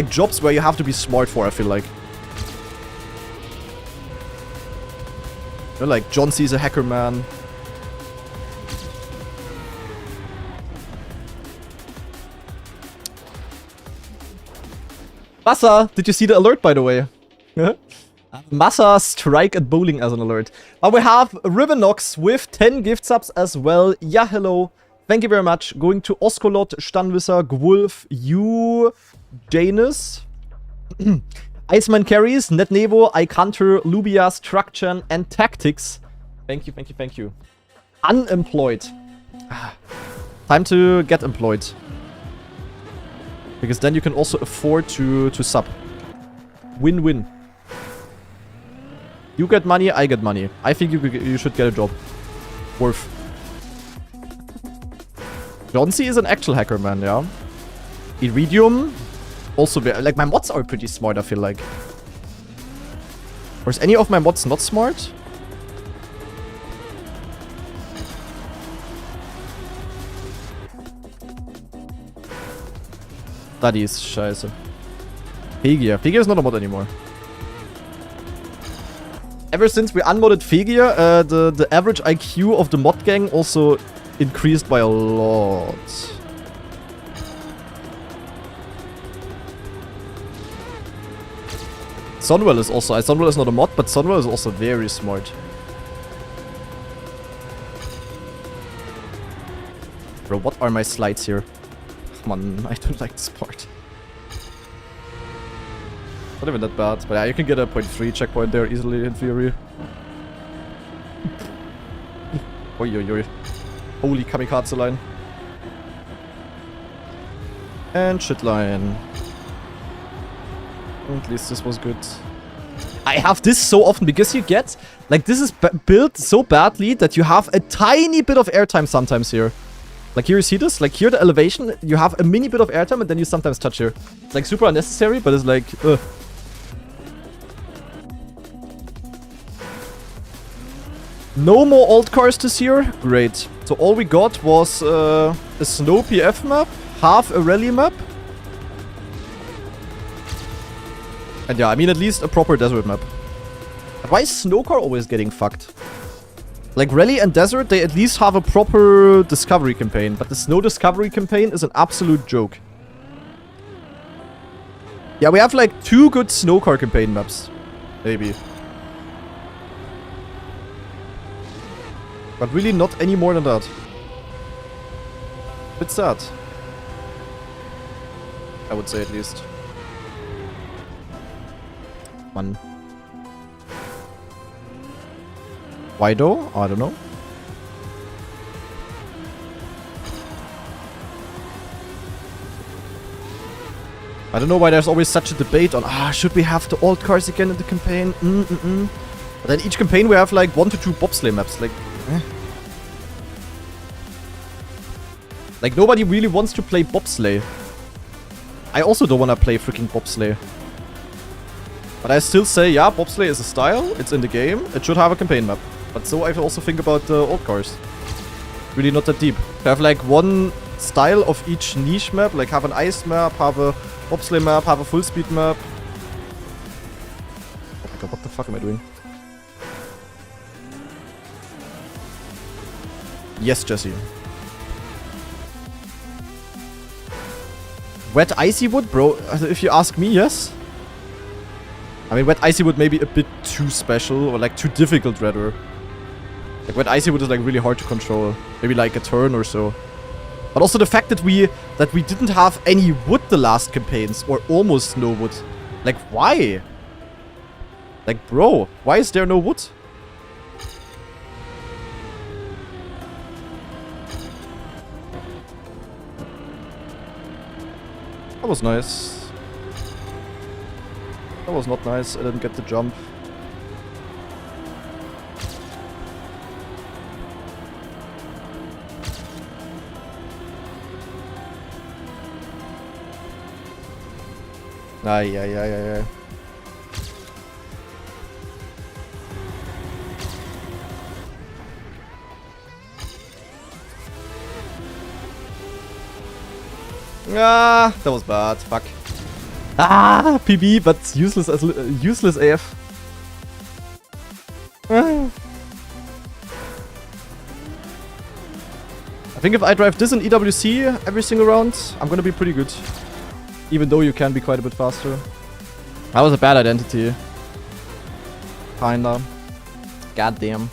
jobs where you have to be smart for, I feel like. You know, like John C's a hacker man. Massa, did you see the alert by the way? Massa strike at bowling as an alert. But we have Ribbenox with 10 gift subs as well. Yeah, hello. Thank you very much. Going to Oskolot, Stanwisser, Gwulf, you, Janus. Iceman Carries, NetNevo, Icanter, Lubias, Truckchan, and Tactics. Thank you. Unemployed. Time to get employed. Because then you can also afford to sub. Win-win. You get money, I get money. I think you should get a job. Worth. John C is an actual hacker, man, yeah. Iridium. Also, like, my mods are pretty smart, I feel like. Or is any of my mods not smart? Studies, scheiße. Fegia. Fegia is not a mod anymore. Ever since we unmodded Fegia, the average IQ of the mod gang also increased by a lot. Sunwell is also... Sunwell is not a mod, but Sunwell is also very smart. Bro, what are my slides here? Come on, I don't like this part. Not even that bad, but yeah, you can get a 0.3 checkpoint there easily in theory. Oi. Holy kamikaze line. And shit line. At least this was good. I have this so often because you get... Like, this is built so badly that you have a tiny bit of airtime sometimes here. Like, here you see this? Like, here the elevation, you have a mini bit of airtime and then you sometimes touch here. It's like super unnecessary, but it's like... No more alt cars this year? Great. So all we got was a snow PF map, half a rally map. And yeah, I mean at least a proper desert map. Why is Snowcar always getting fucked? Like Rally and Desert, they at least have a proper discovery campaign. But the Snow discovery campaign is an absolute joke. Yeah, we have like 2 good Snowcar campaign maps. Maybe. But really not any more than that. Bit sad. I would say at least. Man. Why though? I don't know. I don't know why there's always such a debate on, should we have the alt cars again in the campaign? But then each campaign we have like 1 to 2 bobsleigh maps, like, Like, nobody really wants to play bobsleigh. I also don't want to play freaking bobsleigh. But I still say, yeah, bobsleigh is a style, it's in the game, it should have a campaign map. But so I also think about the alt cars. Really not that deep. To have like one style of each niche map, like have an ice map, have a bobsleigh map, have a full speed map. Oh my god, what the fuck am I doing? Yes, Jesse. Wet icy wood, bro? If you ask me, yes. I mean, wet icy wood may be a bit too special, or like too difficult rather. Like wet icy wood is like really hard to control. Maybe like a turn or so. But also the fact that we didn't have any wood the last campaigns, or almost no wood. Like, why? Like, bro, why is there no wood? That was nice. That was not nice. I didn't get the jump. Ay. Ah, that was bad. Fuck. Ah, PB, but useless as useless AF. I think if I drive this in EWC every single round, I'm gonna be pretty good. Even though you can be quite a bit faster. That was a bad identity. Kinda. Goddamn.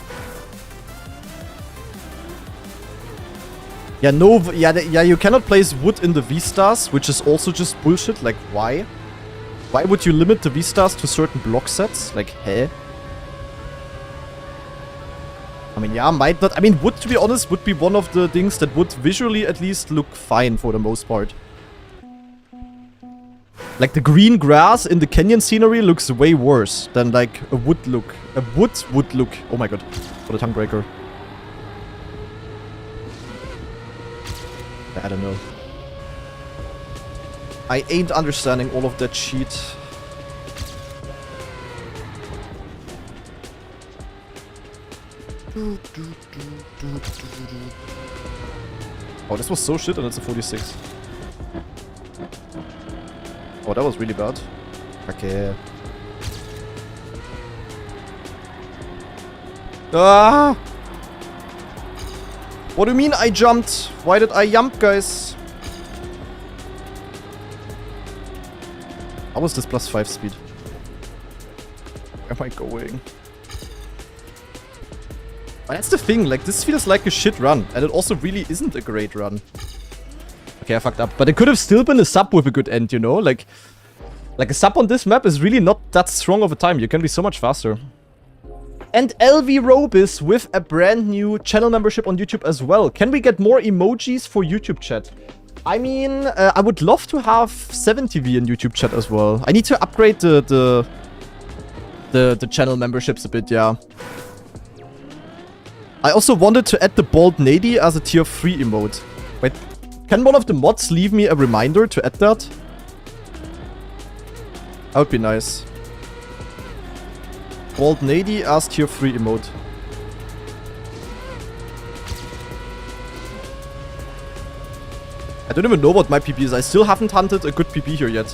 Yeah, no, yeah, you cannot place wood in the V-Stars, which is also just bullshit. Like, why? Why would you limit the V-Stars to certain block sets? Like, heh? I mean, yeah, might not. I mean, wood, to be honest, would be one of the things that would visually at least look fine for the most part. Like, the green grass in the canyon scenery looks way worse than, like, a wood look. A wood look. Oh my god. What a tongue breaker. I don't know. I ain't understanding all of that shit. Oh, this was so shit and it's a 46. Oh, that was really bad. Okay. Ah! What do you mean I jumped? Why did I jump, guys? How was this +5 speed? Where am I going? But that's the thing, like, this feels like a shit run. And it also really isn't a great run. Okay, I fucked up. But it could have still been a sub with a good end, you know? Like a sub on this map is really not that strong of a time. You can be so much faster. And LV Robis with a brand new channel membership on YouTube as well. Can we get more emojis for YouTube chat? I mean, I would love to have 7TV in YouTube chat as well. I need to upgrade the channel memberships a bit, yeah. I also wanted to add the Bald Nady as a tier 3 emote. Wait, can one of the mods leave me a reminder to add that? That would be nice. Bald Nady as tier 3 emote. I don't even know what my PB is. I still haven't hunted a good PB here yet.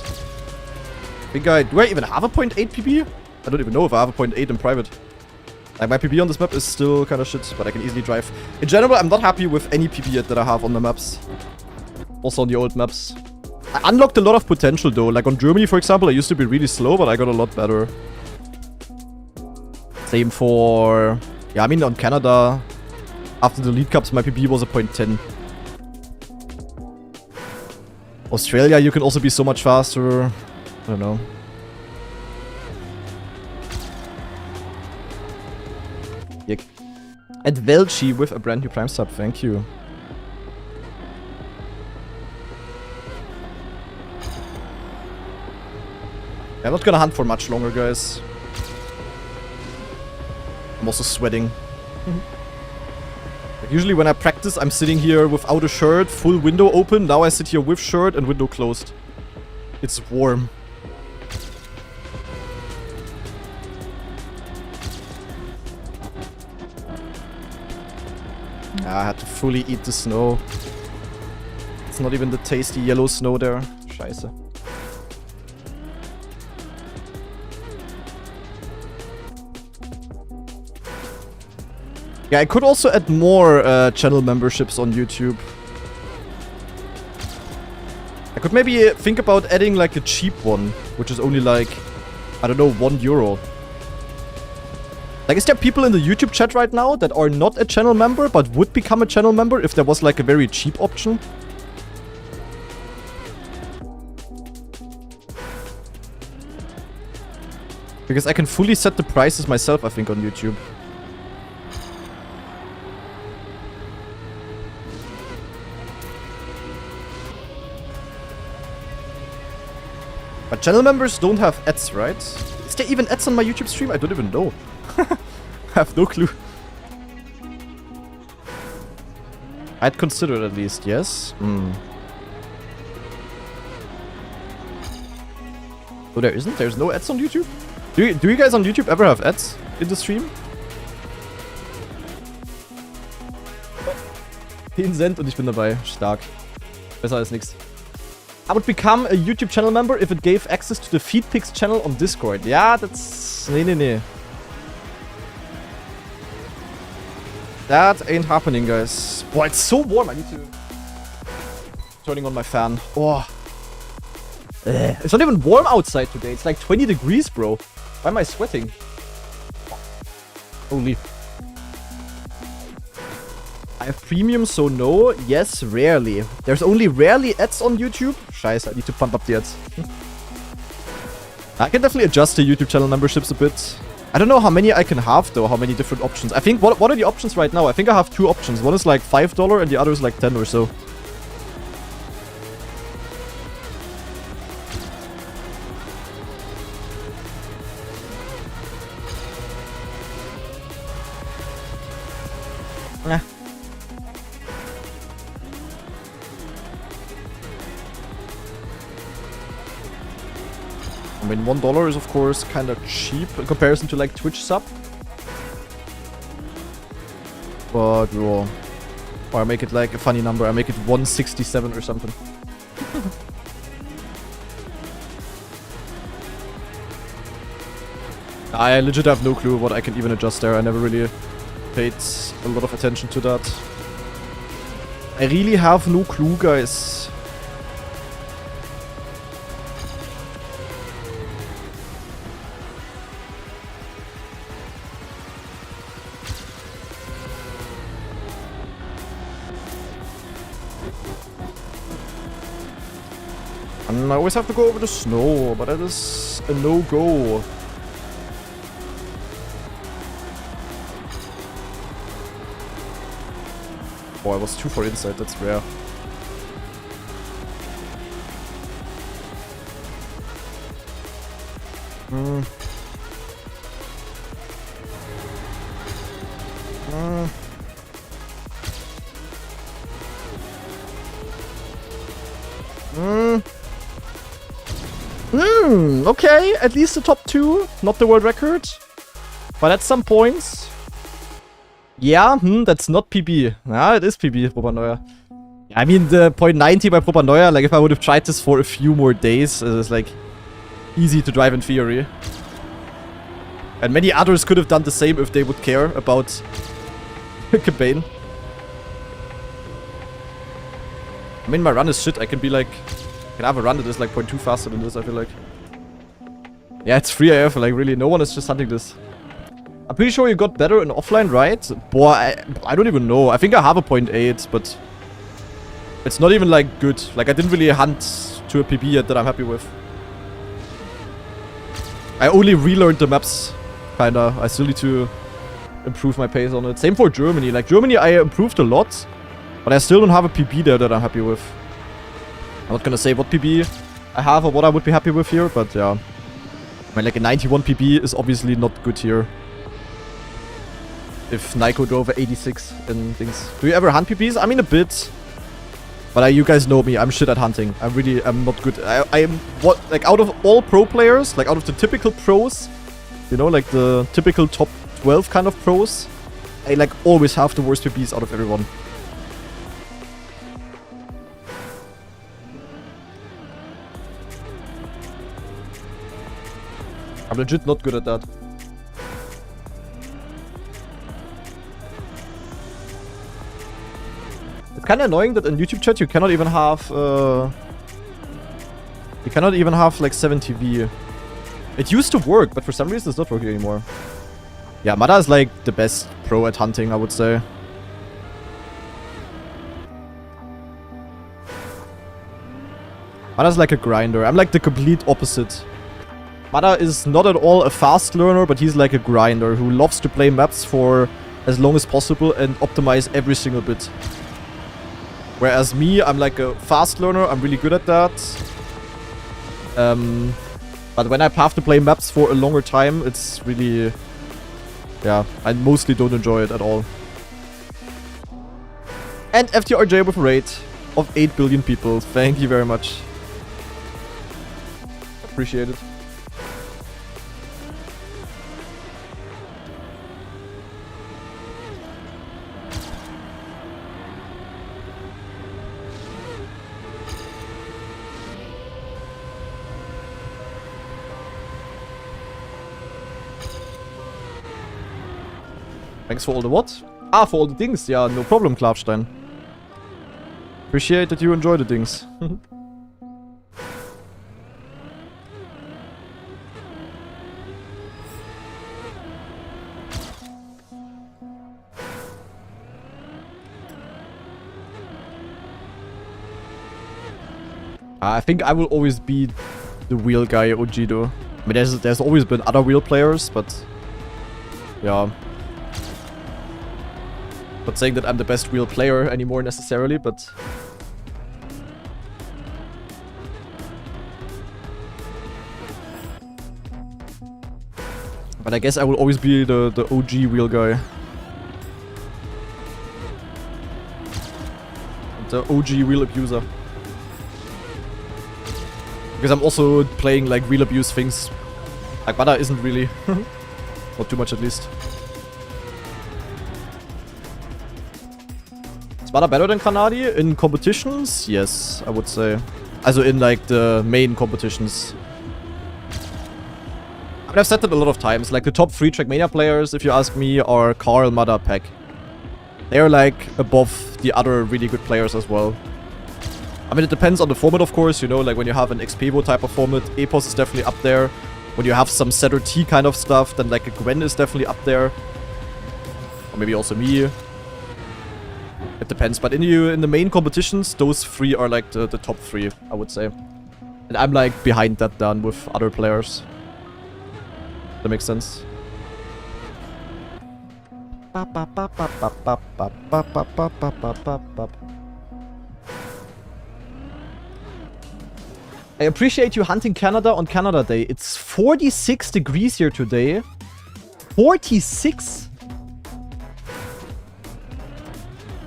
Do I even have a 0.8 PB? I don't even know if I have a 0.8 in private. Like, my PB on this map is still kind of shit, but I can easily drive. In general, I'm not happy with any PB yet that I have on the maps. Also on the old maps. I unlocked a lot of potential though. Like on Germany, for example, I used to be really slow, but I got a lot better. Same for... Yeah, I mean on Canada, after the lead cups, my PB was a 0.10. Australia, you can also be so much faster. I don't know. And Velchi with a brand new Prime sub. Thank you. Yeah, I'm not gonna hunt for much longer, guys. I'm also sweating. Like usually when I practice, I'm sitting here without a shirt, full window open. Now I sit here with shirt and window closed. It's warm. I had to fully eat the snow. It's not even the tasty yellow snow there. Scheiße. Yeah, I could also add more channel memberships on YouTube. I could maybe think about adding like a cheap one, which is only like, I don't know, €1. Like, is there people in the YouTube chat right now that are not a channel member but would become a channel member if there was like a very cheap option? Because I can fully set the prices myself, I think, on YouTube. But channel members don't have ads, right? Is there even ads on my YouTube stream? I don't even know. I have no clue. I'd consider it at least, yes. Oh, there isn't? There's no ads on YouTube? Do you guys on YouTube ever have ads in the stream? 10 Cent und ich bin dabei. Stark. Besser als nix. I would become a YouTube channel member if it gave access to the Feedpics channel on Discord. Yeah, that's... Nee. That ain't happening, guys. Boah, it's so warm. I need to... Turning on my fan. Oh. It's not even warm outside today. It's like 20 degrees, bro. Why am I sweating? Holy. I have premium, so no. Yes, rarely. There's only rarely ads on YouTube. Scheiße, I need to pump up the ads. I can definitely adjust the YouTube channel memberships a bit. I don't know how many I can have, though. How many different options. I think, what are the options right now? I think I have 2 options. One is like $5 and the other is like 10 or so. I mean, $1 is of course kind of cheap in comparison to like Twitch sub. But, oh, or I make it like a funny number. I make it 167 or something. I legit have no clue what I can even adjust there. I never really paid a lot of attention to that. I really have no clue, guys. I always have to go over the snow, but that is a no-go. Oh, I was 2 for inside, that's rare. Okay, at least the top 2, not the world record. But at some points... Yeah, that's not PB. Yeah, it is PB, Probanoia. I mean, the .90 by Probanoia, like if I would have tried this for a few more days, it's like easy to drive in theory. And many others could have done the same if they would care about the campaign. I mean, my run is shit. I can be like... I can have a run that is like 0.2 faster than this, I feel like. Yeah, it's free AF, like really, no one is just hunting this. I'm pretty sure you got better in offline, right? Boy, I don't even know. I think I have a 0.8, but... It's not even like good. Like, I didn't really hunt to a PB yet that I'm happy with. I only relearned the maps, kinda. I still need to improve my pace on it. Same for Germany. Like, Germany, I improved a lot, but I still don't have a PB there that I'm happy with. I'm not gonna say what PB I have or what I would be happy with here, but yeah. I mean, like, a 91 PB is obviously not good here. If Nico drove a 86 and things. Do you ever hunt PBs? I mean, a bit. But you guys know me, I'm shit at hunting. I'm not good. Like, out of all pro players, like, out of the typical pros, you know, like, the typical top 12 kind of pros, I, like, always have the worst PBs out of everyone. I'm legit not good at that. It's kind of annoying that in YouTube chat you cannot even have like 7TV. It used to work, but for some reason it's not working anymore. Yeah, Mada is like the best pro at hunting, I would say. Mada's like a grinder. I'm like the complete opposite. Mada is not at all a fast learner, but he's like a grinder who loves to play maps for as long as possible and optimize every single bit. Whereas me, I'm like a fast learner, I'm really good at that. But when I have to play maps for a longer time, it's really... yeah, I mostly don't enjoy it at all. And FTRJ with a rate of 8 billion people. Thank you very much. Appreciate it. Thanks for all the what? Ah, for all the things. Yeah, no problem, Klavstein. Appreciate that you enjoy the things. I think I will always be the wheel guy, OG though. I mean, there's always been other wheel players, but... yeah. Not saying that I'm the best wheel player anymore necessarily, but... but I guess I will always be the OG wheel guy. The OG wheel abuser. Because I'm also playing like wheel abuse things. Like Bada isn't really. Not too much at least. Is Bada better than Kanadi in competitions? Yes, I would say. Also in like the main competitions. I mean, I've said that a lot of times. Like the top 3 trackmania players, if you ask me, are Carl, Mada, Peck. They're like above the other really good players as well. I mean, it depends on the format, of course, you know, like when you have an XPevo type of format, Epos is definitely up there. When you have some Setter T kind of stuff, then like a Gwen is definitely up there. Or maybe also me. It depends, but in the main competitions, those 3 are like the top 3, I would say. And I'm like behind that down with other players. That makes sense. I appreciate you hunting Canada on Canada Day. It's 46 degrees here today. 46?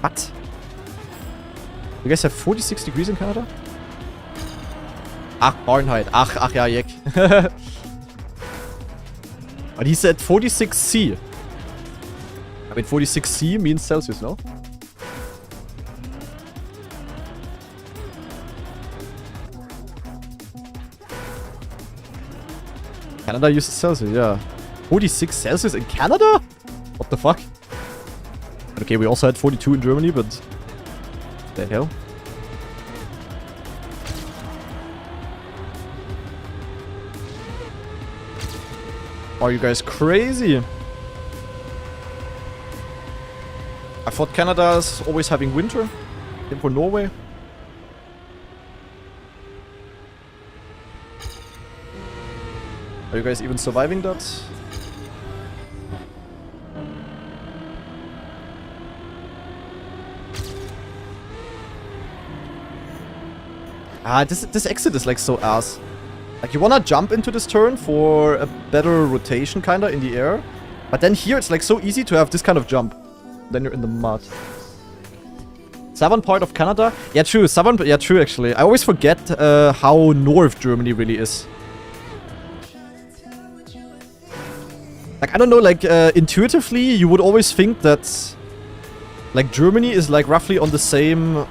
What? You guys have 46 degrees in Canada? Ach, Fahrenheit. Ach ja, Jek. But he said 46C. I mean, 46C means Celsius, no? Canada uses Celsius, yeah. 46 Celsius in Canada? What the fuck? Okay, we also had 42 in Germany, but... the hell? Are you guys crazy? I thought Canada is always having winter. Same for Norway. Are you guys even surviving that? This exit is like so ass. Like you wanna jump into this turn for a better rotation kinda in the air. But then here it's like so easy to have this kind of jump. Then you're in the mud. Southern part of Canada? Yeah, true. Yeah, true actually. I always forget how north Germany really is. Like, I don't know, like, intuitively, you would always think that, like, Germany is, like, roughly on the same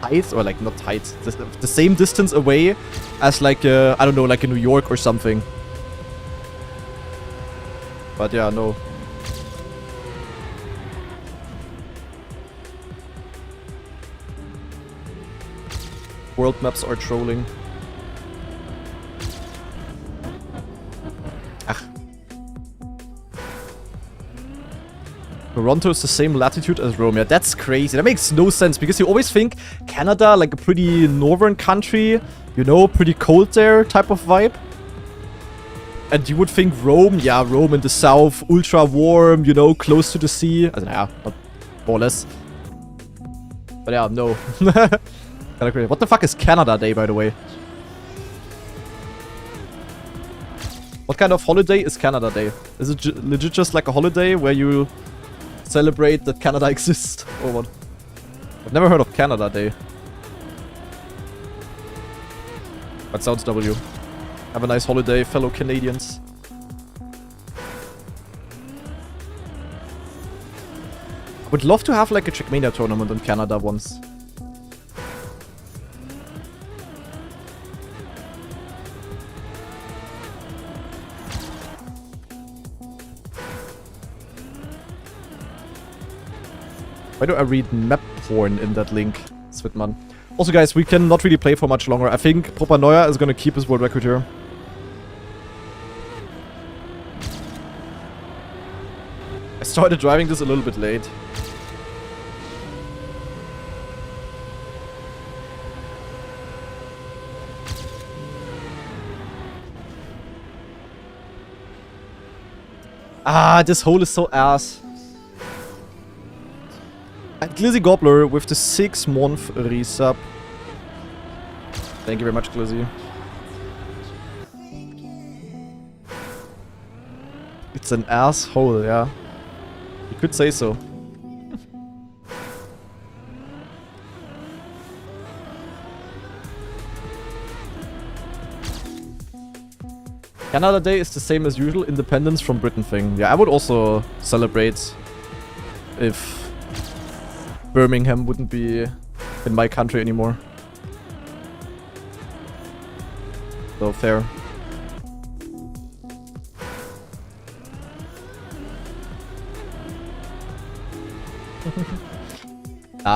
height, or, like, not height, the same distance away as, like, I don't know, like, New York or something. But, yeah, no. World maps are trolling. Toronto is the same latitude as Rome. Yeah, that's crazy. That makes no sense because you always think Canada, like a pretty northern country, you know, pretty cold there type of vibe. And you would think Rome, yeah, Rome in the south, ultra warm, you know, close to the sea. Also, yeah, not more or less. But yeah, no. Kinda crazy. What the fuck is Canada Day, by the way? What kind of holiday is Canada Day? Is it legit just like a holiday where you celebrate that Canada exists, or what? I've never heard of Canada Day. That sounds W. Have a nice holiday, fellow Canadians. I would love to have like a trackmania tournament in Canada once. Why do I read map porn in that link, Svitman? Also, guys, we cannot really play for much longer. I think Propanoia is gonna keep his world record here. I started driving this a little bit late. Ah, this hole is so ass. And Glizzy Gobbler with the 6-month resub. Thank you very much, Glizzy. It's an asshole, yeah. You could say so. Canada Day is the same as usual, independence from Britain thing. Yeah, I would also celebrate if Birmingham wouldn't be in my country anymore. So fair.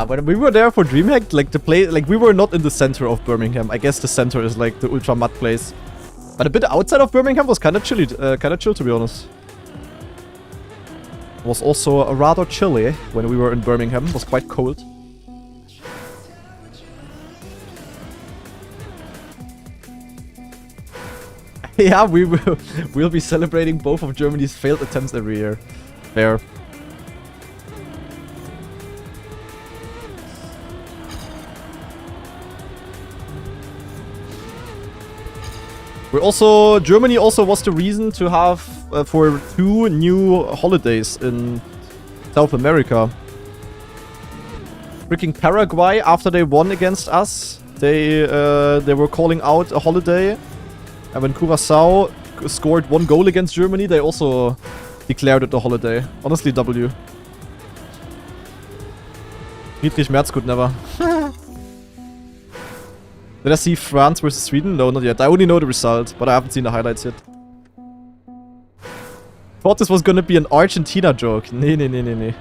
When we were there for DreamHack, like the play, like we were not in the center of Birmingham. I guess the center is like the ultra mud place, but a bit outside of Birmingham was kind of chilly, kind of chill to be honest. It was also rather chilly when we were in Birmingham. It was quite cold. Yeah, we'll be celebrating both of Germany's failed attempts every year. Fair. Germany also was the reason to have for 2 new holidays in South America. Freaking Paraguay, after they won against us, they were calling out a holiday. And when Curaçao scored 1 goal against Germany, they also declared it a holiday. Honestly, W. Friedrich Merz could never. Did I see France versus Sweden? No, not yet. I only know the result, but I haven't seen the highlights yet. Thought this was gonna be an Argentina joke. Nee, nee, nee, nee, nee.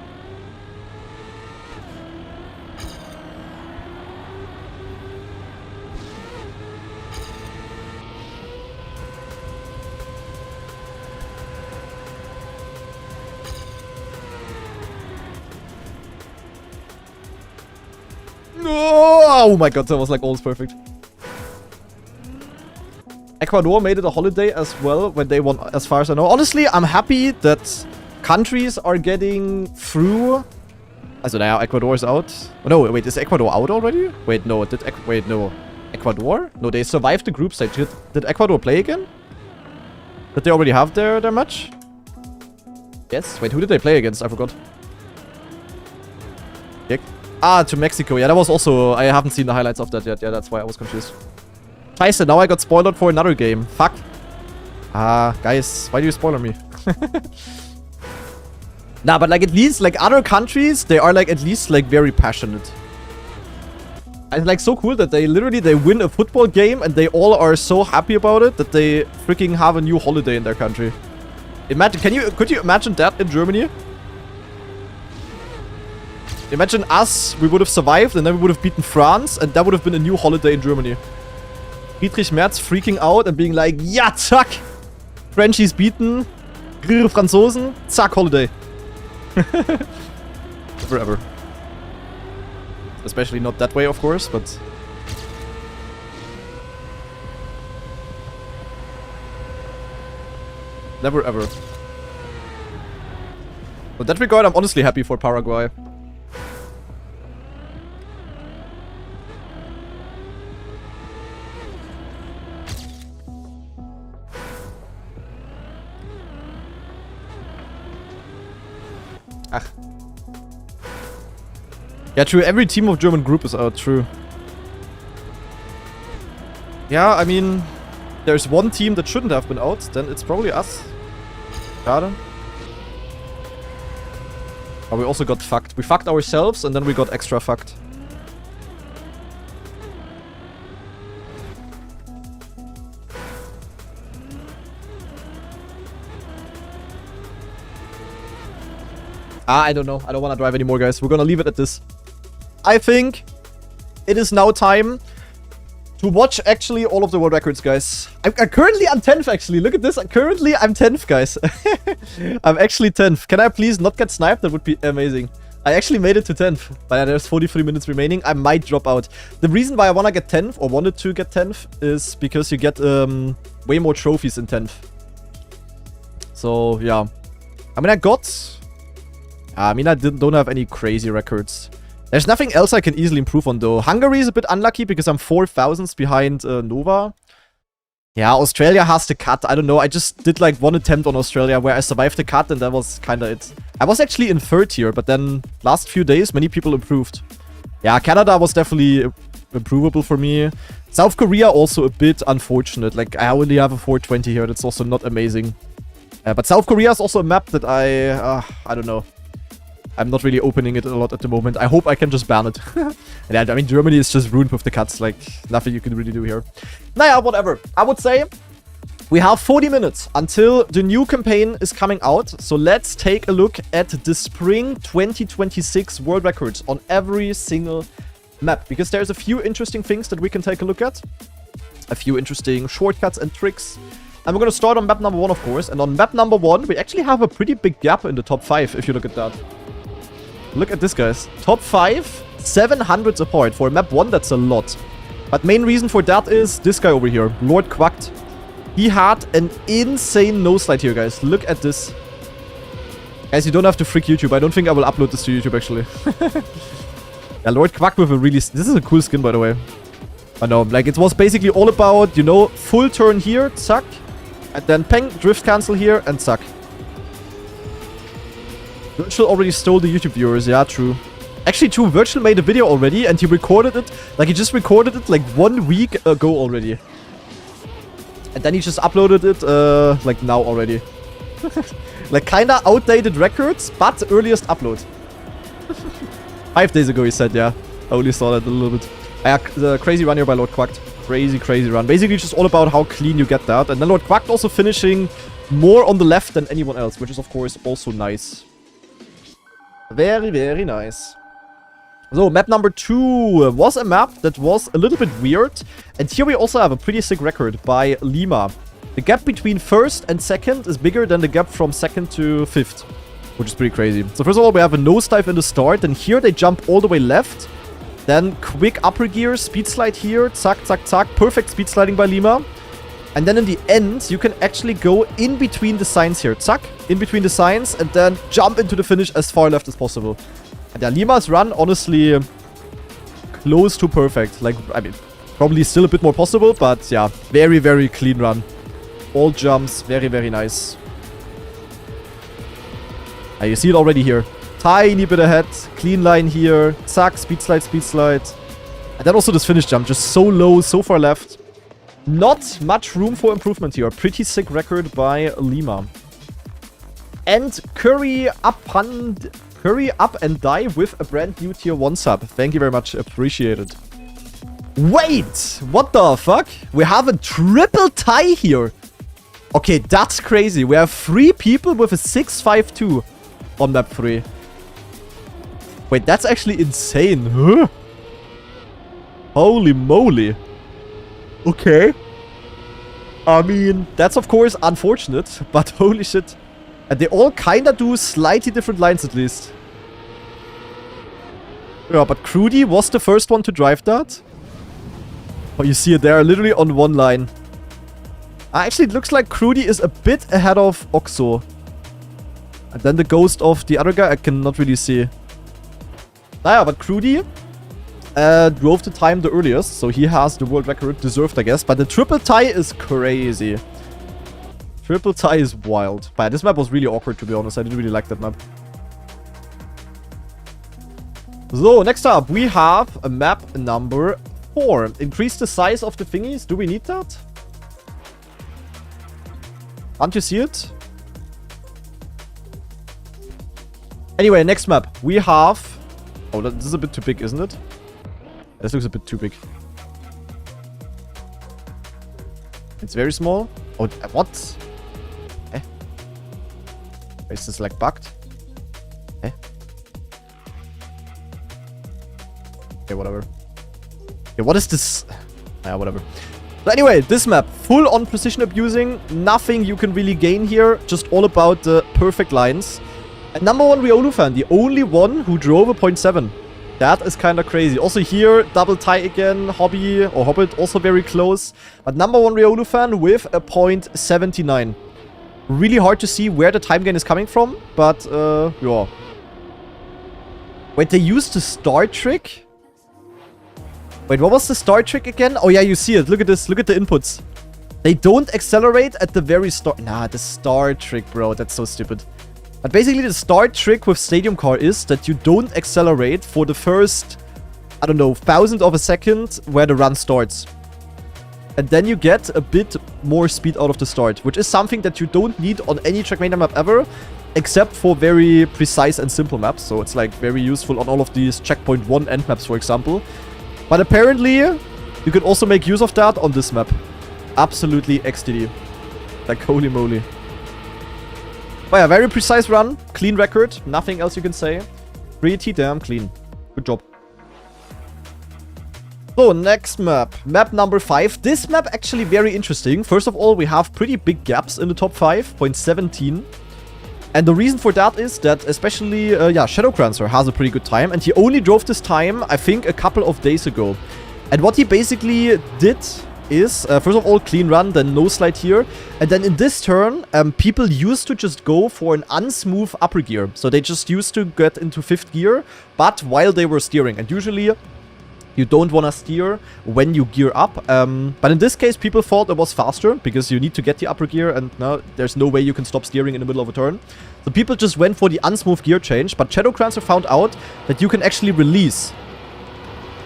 Oh my god, that was like almost perfect. Ecuador made it a holiday as well when they won, as far as I know. Honestly, I'm happy that countries are getting through. Also, now Ecuador is out. Oh, no, wait, is Ecuador out already? Wait, no, wait, no. Ecuador? No, they survived the group stage. Did Ecuador play again? Did they already have their match? Yes. Wait, who did they play against? I forgot. Ah, to Mexico. Yeah, that was also... I haven't seen the highlights of that yet. Yeah, that's why I was confused. Scheiße, now I got spoiled for another game. Fuck. Ah, guys, why do you spoiler me? Nah, but like at least like other countries, they are like at least like very passionate. It's like so cool that they win a football game and they all are so happy about it that they freaking have a new holiday in their country. Imagine, could you imagine that in Germany? Imagine us, we would have survived and then we would have beaten France and that would have been a new holiday in Germany. Friedrich Merz freaking out and being like, ja, zack! Frenchies beaten, Grrr, Franzosen, zack, holiday. Forever. Especially not that way, of course, but... Never ever. In that regard, I'm honestly happy for Paraguay. Ach. Yeah, true. Every team of German group is out. True. Yeah, I mean, there's one team that shouldn't have been out. Then it's probably us. Schade. But we also got fucked. We fucked ourselves and then we got extra fucked. I don't know. I don't want to drive anymore, guys. We're gonna leave it at this. I think it is now time to watch actually all of the world records, guys. I'm currently on 10th, actually. Look at this. Currently, I'm 10th, guys. I'm actually 10th. Can I please not get sniped? That would be amazing. I actually made it to 10th. But there's 43 minutes remaining. I might drop out. The reason why I want to get 10th, or wanted to get 10th, is because you get way more trophies in 10th. So, yeah. I mean, I don't have any crazy records. There's nothing else I can easily improve on, though. Hungary is a bit unlucky because I'm 4,000s behind Nova. Yeah, Australia has the cut. I don't know. I just did like one attempt on Australia where I survived the cut and that was kind of it. I was actually in 3rd here, but then last few days, many people improved. Yeah, Canada was definitely improvable for me. South Korea also a bit unfortunate. Like, I only have a 420 here. That's also not amazing. But South Korea is also a map that I don't know. I'm not really opening it a lot at the moment. I hope I can just ban it. Yeah, I mean, Germany is just ruined with the cuts. Like, nothing you can really do here. Naja, whatever. I would say we have 40 minutes until the new campaign is coming out. So let's take a look at the Spring 2026 world records on every single map. Because there's a few interesting things that we can take a look at. A few interesting shortcuts and tricks. And we're going to start on map number 1, of course. And on map number 1, we actually have a pretty big gap in the top 5, if you look at that. Look at this, guys. Top 5, 700s apart. For map 1, that's a lot. But main reason for that is this guy over here, Lord Quacked. He had an insane no-slide here, guys. Look at this. Guys, you don't have to freak YouTube. I don't think I will upload this to YouTube, actually. Yeah, Lord Quack with a really... This is a cool skin, by the way. I know, like, it was basically all about, you know, full turn here, zack. And then peng, drift cancel here, and zack. Virtual already stole the YouTube viewers. Yeah, true. Actually, true. Virtual made a video already, and he recorded it. Like, he just recorded it, like, 1 week ago already. And then he just uploaded it, like, now already. Like, kinda outdated records, but earliest upload. 5 days ago, he said, yeah. I only saw that a little bit. The crazy run here by Lord Quacked. Crazy, crazy run. Basically, just all about how clean you get that. And then Lord Quacked also finishing more on the left than anyone else, which is, of course, also nice. Very, very nice. So, map number 2 was a map that was a little bit weird. And here we also have a pretty sick record by Lima. The gap between 1st and 2nd is bigger than the gap from 2nd to 5th. Which is pretty crazy. So, first of all, we have a nosedive in the start. And here they jump all the way left. Then, quick upper gear, speed slide here. Zack, zack, zack. Perfect speed sliding by Lima. And then in the end, you can actually go in between the signs here. Zack, in between the signs, and then jump into the finish as far left as possible. And yeah, Lima's run, honestly, close to perfect. Like, I mean, Probably still a bit more possible, but yeah, very, very clean run. All jumps, very, very nice. You see it already here. Tiny bit ahead, clean line here. Zack, speed slide, speed slide. And then also this finish jump, just so low, so far left. Not much room for improvement here. Pretty sick record by Lima. And Curry up and die with a brand new tier 1 sub. Thank you very much. Appreciate it. Wait! What the fuck? We have a triple tie here. Okay, that's crazy. We have 3 people with a 652 on map 3. Wait, that's actually insane. Huh? Holy moly. Okay. I mean, that's of course unfortunate, but holy shit. And they all kinda do slightly different lines at least. Yeah, but Crudy was the first one to drive that. Oh, you see it there, literally on one line. Actually, it looks like Crudy is a bit ahead of Oxo. And then the ghost of the other guy, I cannot really see. Naja, but Crudy drove the time the earliest, so he has the world record, deserved, I guess. But the triple tie is crazy. Triple tie is wild. But this map was really awkward, to be honest. I didn't really like that map. So, next up, we have a map number 4. Increase the size of the thingies. Do we need that? Can't you see it? Anyway, next map. We have... Oh, this is a bit too big, isn't it? This looks a bit too big. It's very small. Oh, what? Eh? Is this like bugged? Eh? Okay, whatever. Okay, what is this? Yeah, whatever. But anyway, this map, full on precision abusing. Nothing you can really gain here. Just all about the perfect lines. And number 1 Riolu fan, the only one who drove a 0.7. That is kind of crazy. Also here, double tie again. Hobby or Hobbit also very close. But number 1 Riolu fan with a 0.79. Really hard to see where the time gain is coming from. But, yeah. Wait, they used the start trick? Wait, what was the start trick again? Oh yeah, you see it. Look at this. Look at the inputs. They don't accelerate at the very start. Nah, the start trick, bro. That's so stupid. But basically, the start trick with Stadium Car is that you don't accelerate for the first, I don't know, 1,000th of a second where the run starts. And then you get a bit more speed out of the start, which is something that you don't need on any Trackmania map ever, except for very precise and simple maps. So it's like very useful on all of these checkpoint 1 end maps, for example. But apparently, you can also make use of that on this map. Absolutely XTD. Like, holy moly. But yeah, very precise run. Clean record. Nothing else you can say. Pretty damn clean. Good job. So, next map. Map number 5. This map actually very interesting. First of all, we have pretty big gaps in the top 5. 0.17. And the reason for that is that especially, Shadowcrancer has a pretty good time. And he only drove this time, I think, a couple of days ago. And what he basically did is, first of all, clean run, then no slide here. And then in this turn, people used to just go for an unsmooth upper gear. So they just used to get into 5th gear, but while they were steering. And usually, you don't want to steer when you gear up. But in this case, people thought it was faster because you need to get the upper gear and now there's no way you can stop steering in the middle of a turn. So people just went for the unsmooth gear change, but Shadowcrancer found out that you can actually release.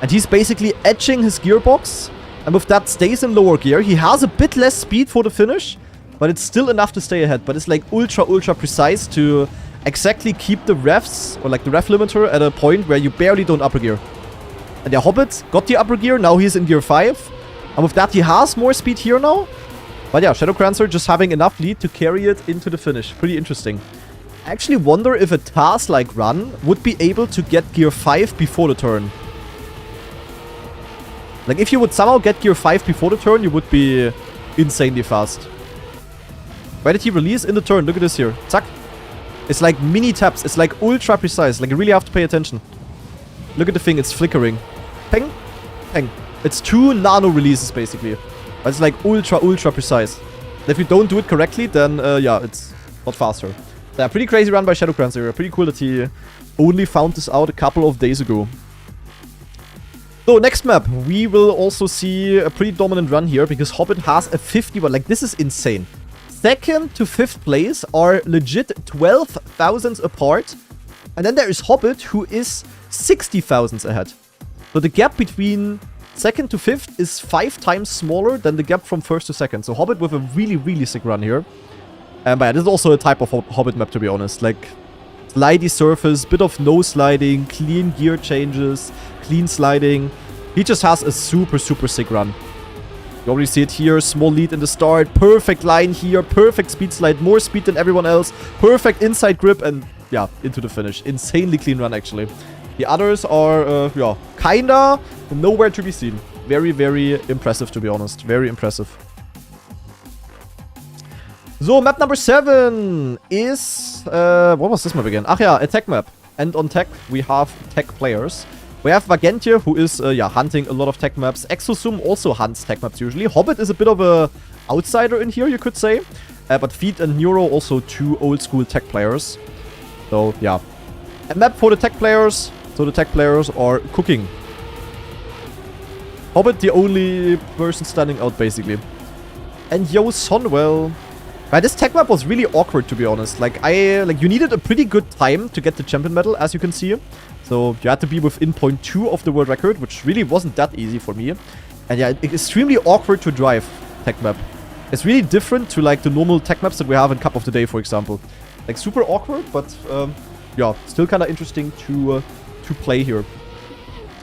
And he's basically edging his gearbox, and with that stays in lower gear. He has a bit less speed for the finish, but it's still enough to stay ahead. But it's like ultra precise to exactly keep the revs, or like the ref limiter at a point where you barely don't upper gear. And the Hobbit got the upper gear, now he's in gear 5. And with that, he has more speed here now. But yeah, Shadowcrancer just having enough lead to carry it into the finish. Pretty interesting. I actually wonder if a Taz-like run would be able to get gear 5 before the turn. Like, if you would somehow get gear 5 before the turn, you would be insanely fast. Where did he release? In the turn. Look at this here. Zack. It's like mini taps. It's like ultra precise. Like, you really have to pay attention. Look at the thing. It's flickering. Ping. Ping. It's 2 nano releases, basically. But it's like ultra precise. If you don't do it correctly, then, yeah, it's not faster. Yeah, pretty crazy run by Shadowcrancer. Pretty cool that he only found this out a couple of days ago. So, next map, we will also see a pretty dominant run here because Hobbit has a 51. Like, this is insane. Second to 5th place are legit 12,000 apart. And then there is Hobbit, who is 60,000 ahead. So, the gap between 2nd to 5th is 5 times smaller than the gap from 1st to 2nd. So, Hobbit with a really, really sick run here. But yeah, this is also a type of Hobbit map, to be honest. Like, slidey surface, bit of no sliding, clean gear changes, clean sliding. He just has a super, super sick run. You already see it here. Small lead in the start. Perfect line here. Perfect speed slide. More speed than everyone else. Perfect inside grip. And yeah, into the finish. Insanely clean run, actually. The others are, yeah, kinda nowhere to be seen. Very, very impressive, to be honest. Very impressive. So, map number 7 is... what was this map again? Ach yeah, a tech map. And on tech, we have tech players. We have Vagentia, who is, yeah, hunting a lot of tech maps. Exosum also hunts tech maps usually. Hobbit is a bit of a outsider in here, you could say. But Feed and Neuro also 2 old-school tech players. So, yeah. A map for the tech players. So, the tech players are cooking. Hobbit, the only person standing out, basically. And Yo Sonwell... Right, this tech map was really awkward, to be honest. Like, you needed a pretty good time to get the champion medal, as you can see. So, you had to be within 0.2 of the world record, which really wasn't that easy for me. And yeah, it's extremely awkward to drive tech map. It's really different to, like, the normal tech maps that we have in Cup of the Day, for example. Like, super awkward, but, yeah, still kind of interesting to play here.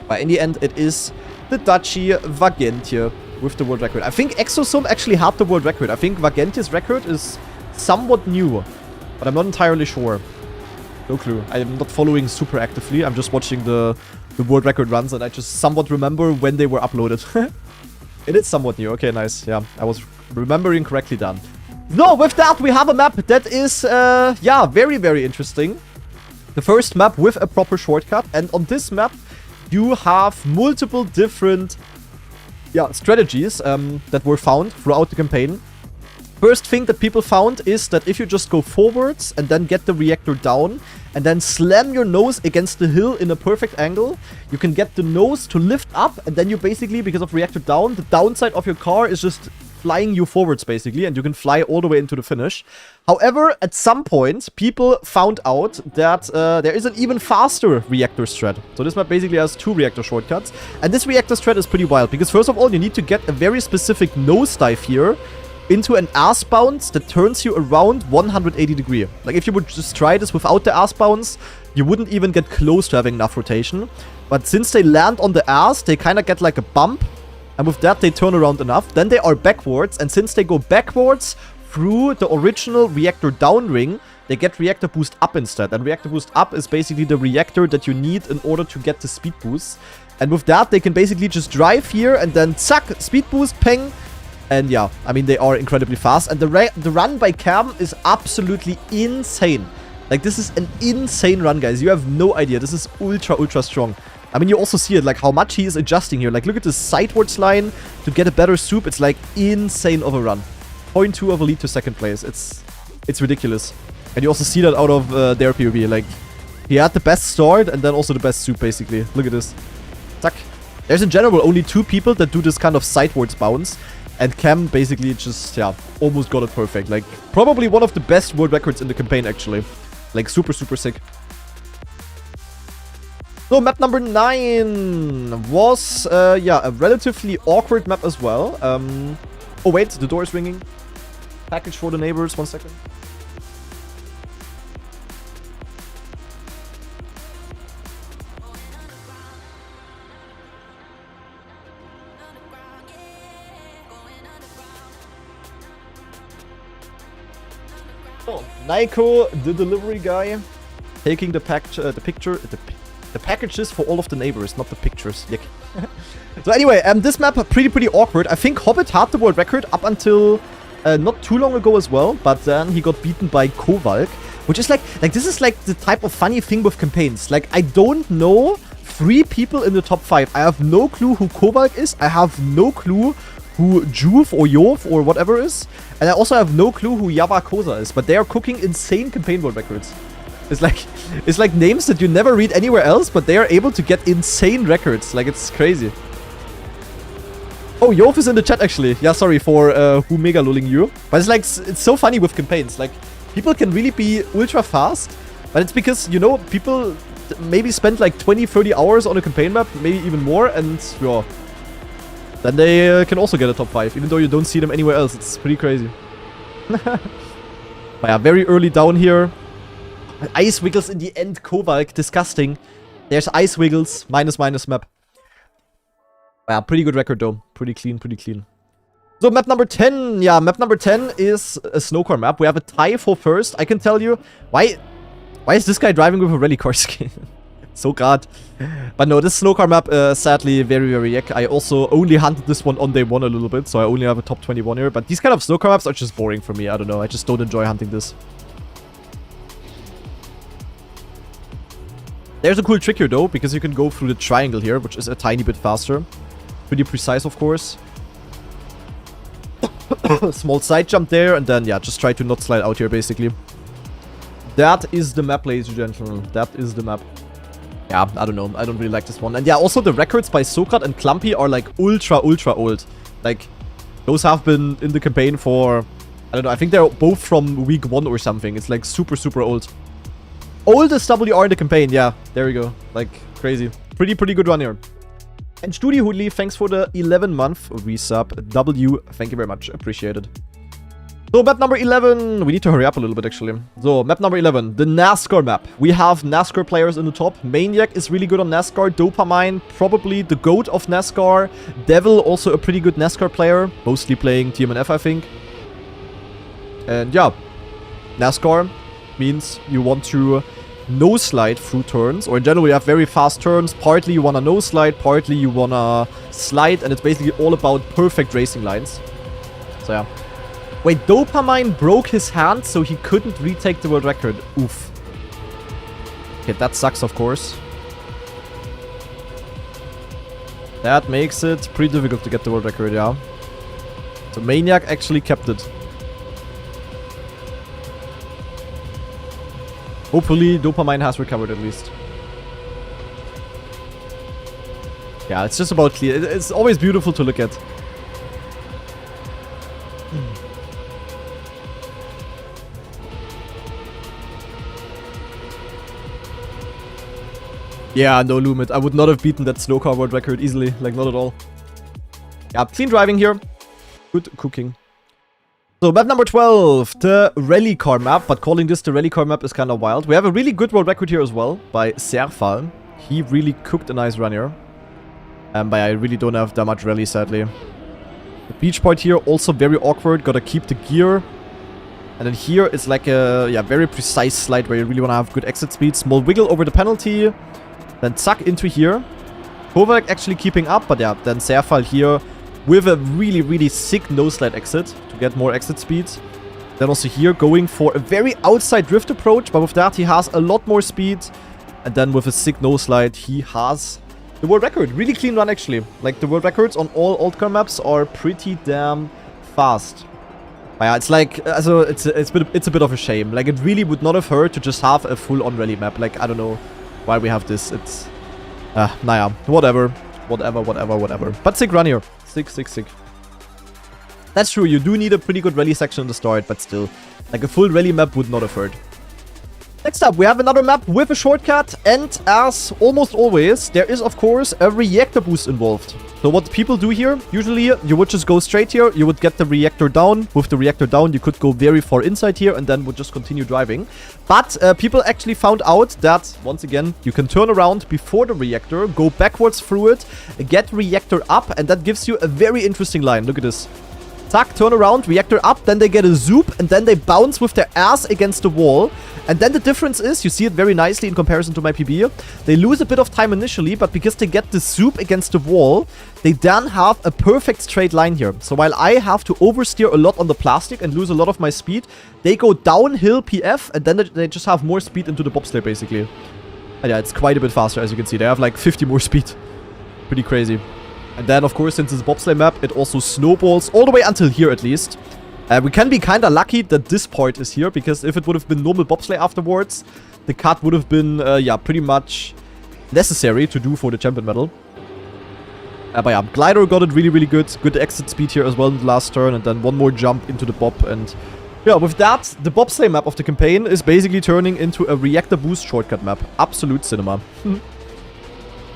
But in the end, it is the Duchy Vagentia with the world record. I think Exosum actually had the world record. I think Vagentia's record is somewhat new, but I'm not entirely sure. No clue. I'm not following super actively. I'm just watching the world record runs, and I just somewhat remember when they were uploaded. It is somewhat new. Okay, nice. Yeah, I was remembering correctly done. No, with that, we have a map that is, yeah, very, very interesting. The first map with a proper shortcut. And on this map, you have multiple different, yeah, strategies that were found throughout the campaign. First thing that people found is that if you just go forwards and then get the reactor down and then slam your nose against the hill in a perfect angle, you can get the nose to lift up, and then you basically, because of reactor down, the downside of your car is just flying you forwards basically, and you can fly all the way into the finish. However, at some point, people found out that there is an even faster reactor strat. So this map basically has 2 reactor shortcuts, and this reactor strat is pretty wild, because first of all, you need to get a very specific nosedive here into an ass bounce that turns you around 180 degrees. Like, if you would just try this without the ass bounce, you wouldn't even get close to having enough rotation. But since they land on the ass, they kind of get like a bump, and with that, they turn around enough. Then they are backwards, and since they go backwards through the original reactor down ring, they get reactor boost up instead. And reactor boost up is basically the reactor that you need in order to get the speed boost. And with that, they can basically just drive here, and then zack, speed boost, ping. And yeah, I mean, they are incredibly fast. And the run by Cam is absolutely insane. Like, this is an insane run, guys. You have no idea. This is ultra, ultra strong. I mean, you also see it, like, how much he is adjusting here. Like, look at this sidewards line to get a better soup. It's, like, insane of a run. 0.2 of a lead to second place. It's ridiculous. And you also see that out of their POV. Like, he had the best start and then also the best soup, basically. Look at this. Zack. There's, in general, only 2 people that do this kind of sidewards bounce. And Cam basically just, yeah, almost got it perfect. Like, probably one of the best world records in the campaign, actually. Like, super, super sick. So, map number 9 was, yeah, a relatively awkward map as well. Oh, wait, the door is ringing. Package for the neighbors, 1 second. Oh, Naiko, the delivery guy, taking the packages for all of the neighbors, not the pictures. Yuck. So anyway, this map pretty awkward. I think Hobbit had the world record up until not too long ago as well, but then he got beaten by Kowalk, which is like this is like the type of funny thing with campaigns. Like, I don't know 3 people in the top 5. I have no clue who Kowalk is. I have no clue who Juve or Yov or whatever is. And I also have no clue who Yabakosa is. But they are cooking insane campaign world records. It's like names that you never read anywhere else, but they are able to get insane records. Like, it's crazy. Oh, Yof is in the chat, actually. Yeah, sorry for who mega lulling you. But it's like, it's so funny with campaigns. Like, people can really be ultra fast, but it's because, you know, people maybe spend like 20, 30 hours on a campaign map, maybe even more, and yeah, then they can also get a top 5, even though you don't see them anywhere else. It's pretty crazy. But yeah, very early down here. Ice Wiggles in the end, Kovalk, disgusting. There's Ice Wiggles, minus map. Yeah, pretty good record though. Pretty clean, pretty clean. So map number 10. Yeah, map number 10 is a snowcar map. We have a tie for first. I can tell you. Why is this guy driving with a rally car skin? So god. But no, this snowcar map, sadly, very, very yuck. I also only hunted this one on day 1 a little bit, so I only have a top 21 here. But these kind of snowcar maps are just boring for me. I don't know. I just don't enjoy hunting this. There's a cool trick here though, because you can go through the triangle here, which is a tiny bit faster. Pretty precise, of course. Small side jump there, and then, yeah, just try to not slide out here, basically. That is the map, ladies and gentlemen. That is the map. Yeah, I don't know. I don't really like this one. And yeah, also the records by Sokrat and Clumpy are like ultra old. Like, those have been in the campaign for, I don't know, I think they're both from week 1 or something. It's like super old. Oldest WR in the campaign, yeah. There we go. Like, crazy. Pretty good run here. And Studio Hoodly, thanks for the 11-month resub. W, thank you very much. Appreciate it. So, map number 11. We need to hurry up a little bit, actually. So, map number 11. The NASCAR map. We have NASCAR players in the top. Maniac is really good on NASCAR. Dopamine, probably the GOAT of NASCAR. Devil, also a pretty good NASCAR player. Mostly playing TMNF, I think. And yeah, NASCAR means you want to no slide through turns, or in general you have very fast turns. Partly you wanna no slide, partly you wanna slide, and it's basically all about perfect racing lines. So yeah. Wait, Dopamine broke his hand, so he couldn't retake the world record. Oof. Okay, that sucks, of course. That makes it pretty difficult to get the world record, yeah. So Maniac actually kept it. Hopefully, Dopamine has recovered at least. Yeah, it's just about clear. It's always beautiful to look at. Yeah, no Lumit. I would not have beaten that snowcar world record easily. Like, not at all. Yeah, clean driving here. Good cooking. So, map number 12, the rally car map, but calling this the rally car map is kind of wild. We have a really good world record here as well, by Serfal. He really cooked a nice run here. But I really don't have that much rally, sadly. The beach part here, also very awkward, gotta keep the gear. And then here, it's like a, yeah, very precise slide where you really wanna have good exit speed. Small wiggle over the penalty, then suck into here. Kovac actually keeping up, but yeah, then Serfal here with a really sick no-slide exit to get more exit speed. Then also here going for a very outside drift approach, but with that he has a lot more speed. And then with a sick no-slide he has the world record. Really clean run actually. Like the world records on all old car maps are pretty damn fast. But yeah, it's like, also it's a bit of a shame. Like it really would not have hurt to just have a full-on rally map. Like I don't know why we have this. It's, naja, whatever. But sick run here. Sick. That's true, you do need a pretty good rally section in the start, but still, like a full rally map would not have hurt. Next up, we have another map with a shortcut, and as almost always, there is of course a reactor boost involved. So what people do here, usually you would just go straight here, you would get the reactor down. With the reactor down, you could go very far inside here and then would just continue driving. But people actually found out that, once again, you can turn around before the reactor, go backwards through it, get reactor up, and that gives you a very interesting line. Look at this. Tack, turn around, reactor up, then they get a zoop, and then they bounce with their ass against the wall. And then the difference is, you see it very nicely in comparison to my PB, they lose a bit of time initially, but because they get the zoop against the wall, they then have a perfect straight line here. So while I have to oversteer a lot on the plastic and lose a lot of my speed, they go downhill PF, and then they just have more speed into the bobsleigh, basically. And yeah, it's quite a bit faster, as you can see. They have like 50 more speed. Pretty crazy. And then, of course, since it's a bobsleigh map, it also snowballs all the way until here, at least. We can be kind of lucky that this part is here, because if it would have been normal bobsleigh afterwards, the cut would have been, yeah, pretty much necessary to do for the champion medal. But yeah, glider got it really, really good. Good exit speed here as well in the last turn, and then one more jump into the bob. And yeah, with that, the bobsleigh map of the campaign is basically turning into a reactor boost shortcut map. Absolute cinema.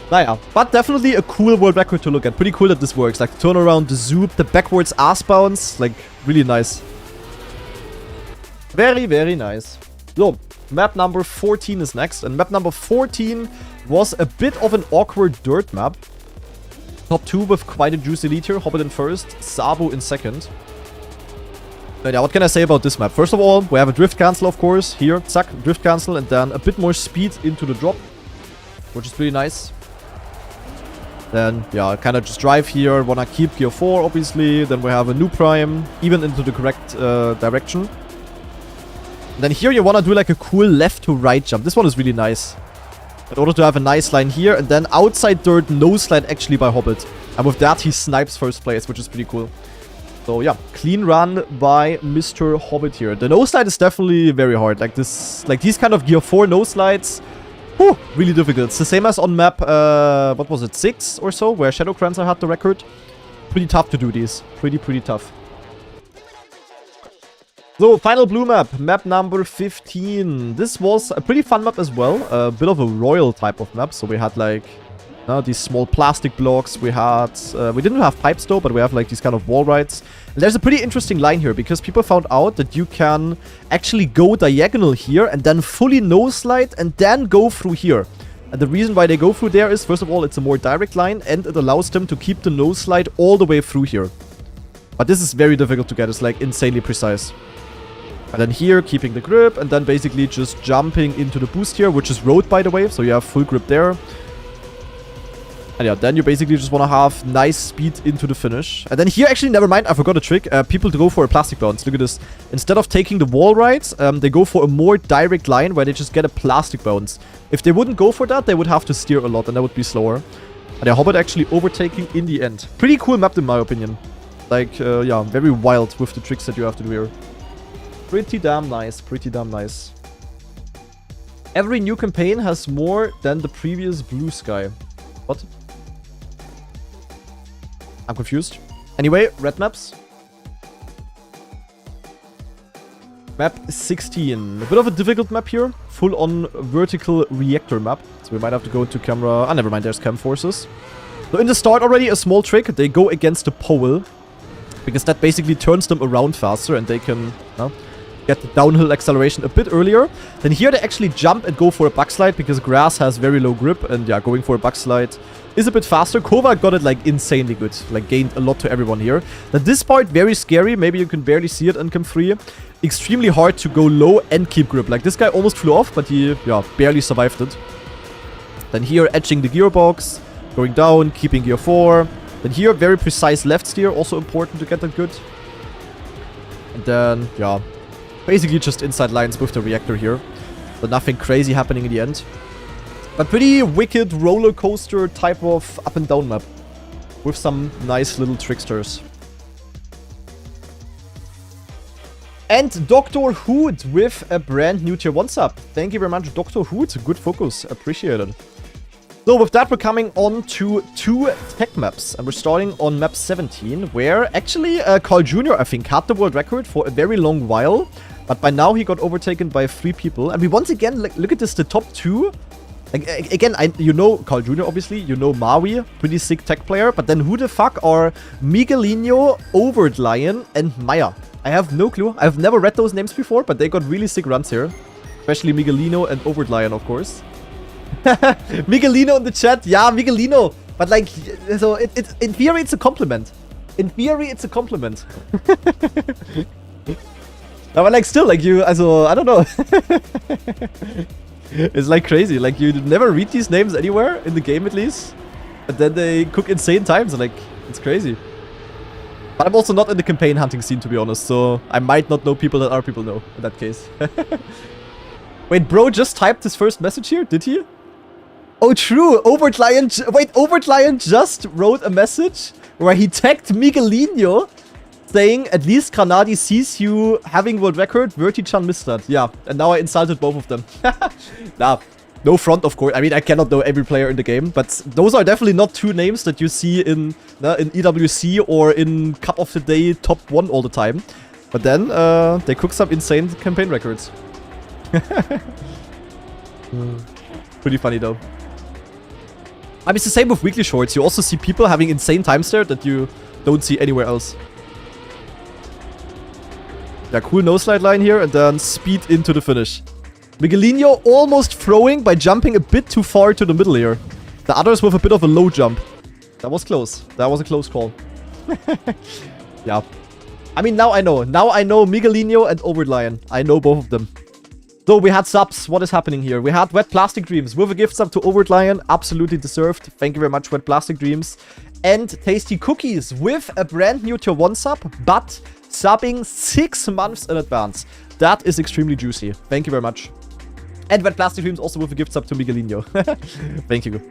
Naja, but definitely a cool world record to look at. Pretty cool that this works. Like, the turnaround, the zoop, the backwards ass bounce. Like, really nice. Very, very nice. So, map number 14 is next. And map number 14 was a bit of an awkward dirt map. Top 2 with quite a juicy lead here. Hobbit in first, Sabu in second. But yeah, what can I say about this map? First of all, we have a drift cancel, of course. Here, zack, drift cancel. And then a bit more speed into the drop, which is pretty nice. Then, yeah, kind of just drive here. Wanna keep gear 4, obviously. Then we have a new prime, even into the correct direction. Then here you wanna do like a cool left to right jump. This one is really nice. In order to have a nice line here. And then outside dirt, no slide actually by Hobbit. And with that, he snipes first place, which is pretty cool. So yeah, clean run by Mr. Hobbit here. The no slide is definitely very hard. Like this, like these kind of gear 4 no slides. Whew, really difficult. It's the same as on map, what was it, 6 or so, where Shadow Crancer had the record. Pretty tough to do these. Pretty tough. So, final blue map. Map number 15. This was a pretty fun map as well. A bit of a royal type of map. So we had like these small plastic blocks. We had, we didn't have pipes though, but we have like these kind of wall rides. And there's a pretty interesting line here, because people found out that you can actually go diagonal here and then fully no slide and then go through here. And the reason why they go through there is, first of all, it's a more direct line and it allows them to keep the no slide all the way through here. But this is very difficult to get. It's like insanely precise. And then here, keeping the grip, and then basically just jumping into the boost here, which is road, by the way, so you have full grip there. And yeah, then you basically just want to have nice speed into the finish. And then here, actually, never mind, I forgot a trick. People go for a plastic bounce. Look at this. Instead of taking the wall rides, they go for a more direct line where they just get a plastic bounce. If they wouldn't go for that, they would have to steer a lot, and that would be slower. And yeah, Hobbit actually overtaking in the end. Pretty cool map, in my opinion. Like, yeah, very wild with the tricks that you have to do here. Pretty damn nice, pretty damn nice. Every new campaign has more than the previous blue sky. What? I'm confused. Anyway, red maps. Map 16. A bit of a difficult map here. Full-on vertical reactor map. So we might have to go into camera. Ah, never mind, there's cam forces. So in the start already, a small trick. They go against the pole, because that basically turns them around faster and they can get the downhill acceleration a bit earlier. Then here they actually jump and go for a backslide, because grass has very low grip, and yeah, going for a backslide is a bit faster. Kova got it like insanely good, like gained a lot to everyone here. Then this part, very scary. Maybe you can barely see it in Cam 3. Extremely hard to go low and keep grip. Like this guy almost flew off, but he, yeah, barely survived it. Then here, edging the gearbox, going down, keeping gear 4. Then here, very precise left steer, also important to get that good. And then, yeah, basically just inside lines with the reactor here. So nothing crazy happening in the end. But pretty wicked roller coaster type of up and down map. With some nice little tricksters. And Dr. Hood with a brand new tier 1 sub. Thank you very much, Dr. Hood. Good focus. Appreciate it. So with that, we're coming on to 2 tech maps. And we're starting on map 17, where actually Carl Jr., I think, had the world record for a very long while. But by now, he got overtaken by 3 people. And we once again, like, look at this, the top 2. Like, again, you know Carl Jr., obviously. You know Maui, pretty sick tech player. But then who the fuck are Miguelinho, Overt Lion, and Maya? I have no clue. I've never read those names before, but they got really sick runs here. Especially Miguelino and Overt Lion, of course. Miguelino in the chat. Yeah, Miguelino. But like, so it's in theory, it's a compliment. In theory, it's a compliment. No, but like, still, like, you, also, I don't know. It's like crazy. Like, you never read these names anywhere in the game, at least. And then they cook insane times. Like, it's crazy. But I'm also not in the campaign hunting scene, to be honest. So I might not know people that other people know in that case. Wait, bro just typed his first message here? Did he? Oh, true. Overt Lion. Wait, Overt Lion just wrote a message where he tagged Miguelinho saying at least Granadi sees you having world record. Vertichan missed that. Yeah, and now I insulted both of them. Nah, no front, of course. I mean, I cannot know every player in the game, but those are definitely not two names that you see in EWC or in Cup of the Day top 1 all the time. But then they cook some insane campaign records. Pretty funny though. I mean, it's the same with weekly shorts. You also see people having insane times there that you don't see anywhere else. Yeah, cool no-slide line here, and then speed into the finish. Miguelinho almost throwing by jumping a bit too far to the middle here. The others with a bit of a low jump. That was close. That was a close call. Yeah. I mean, now I know. Now I know Miguelinho and Overt Lion. I know both of them. So we had subs. What is happening here? We had Wet Plastic Dreams with a gift sub to Overt Lion. Absolutely deserved. Thank you very much, Wet Plastic Dreams. And Tasty Cookies with a brand new tier 1 sub, but subbing 6 months in advance. That is extremely juicy. Thank you very much. And Wet Plastic Dreams also with a gift sub to Miguelinho. Thank you.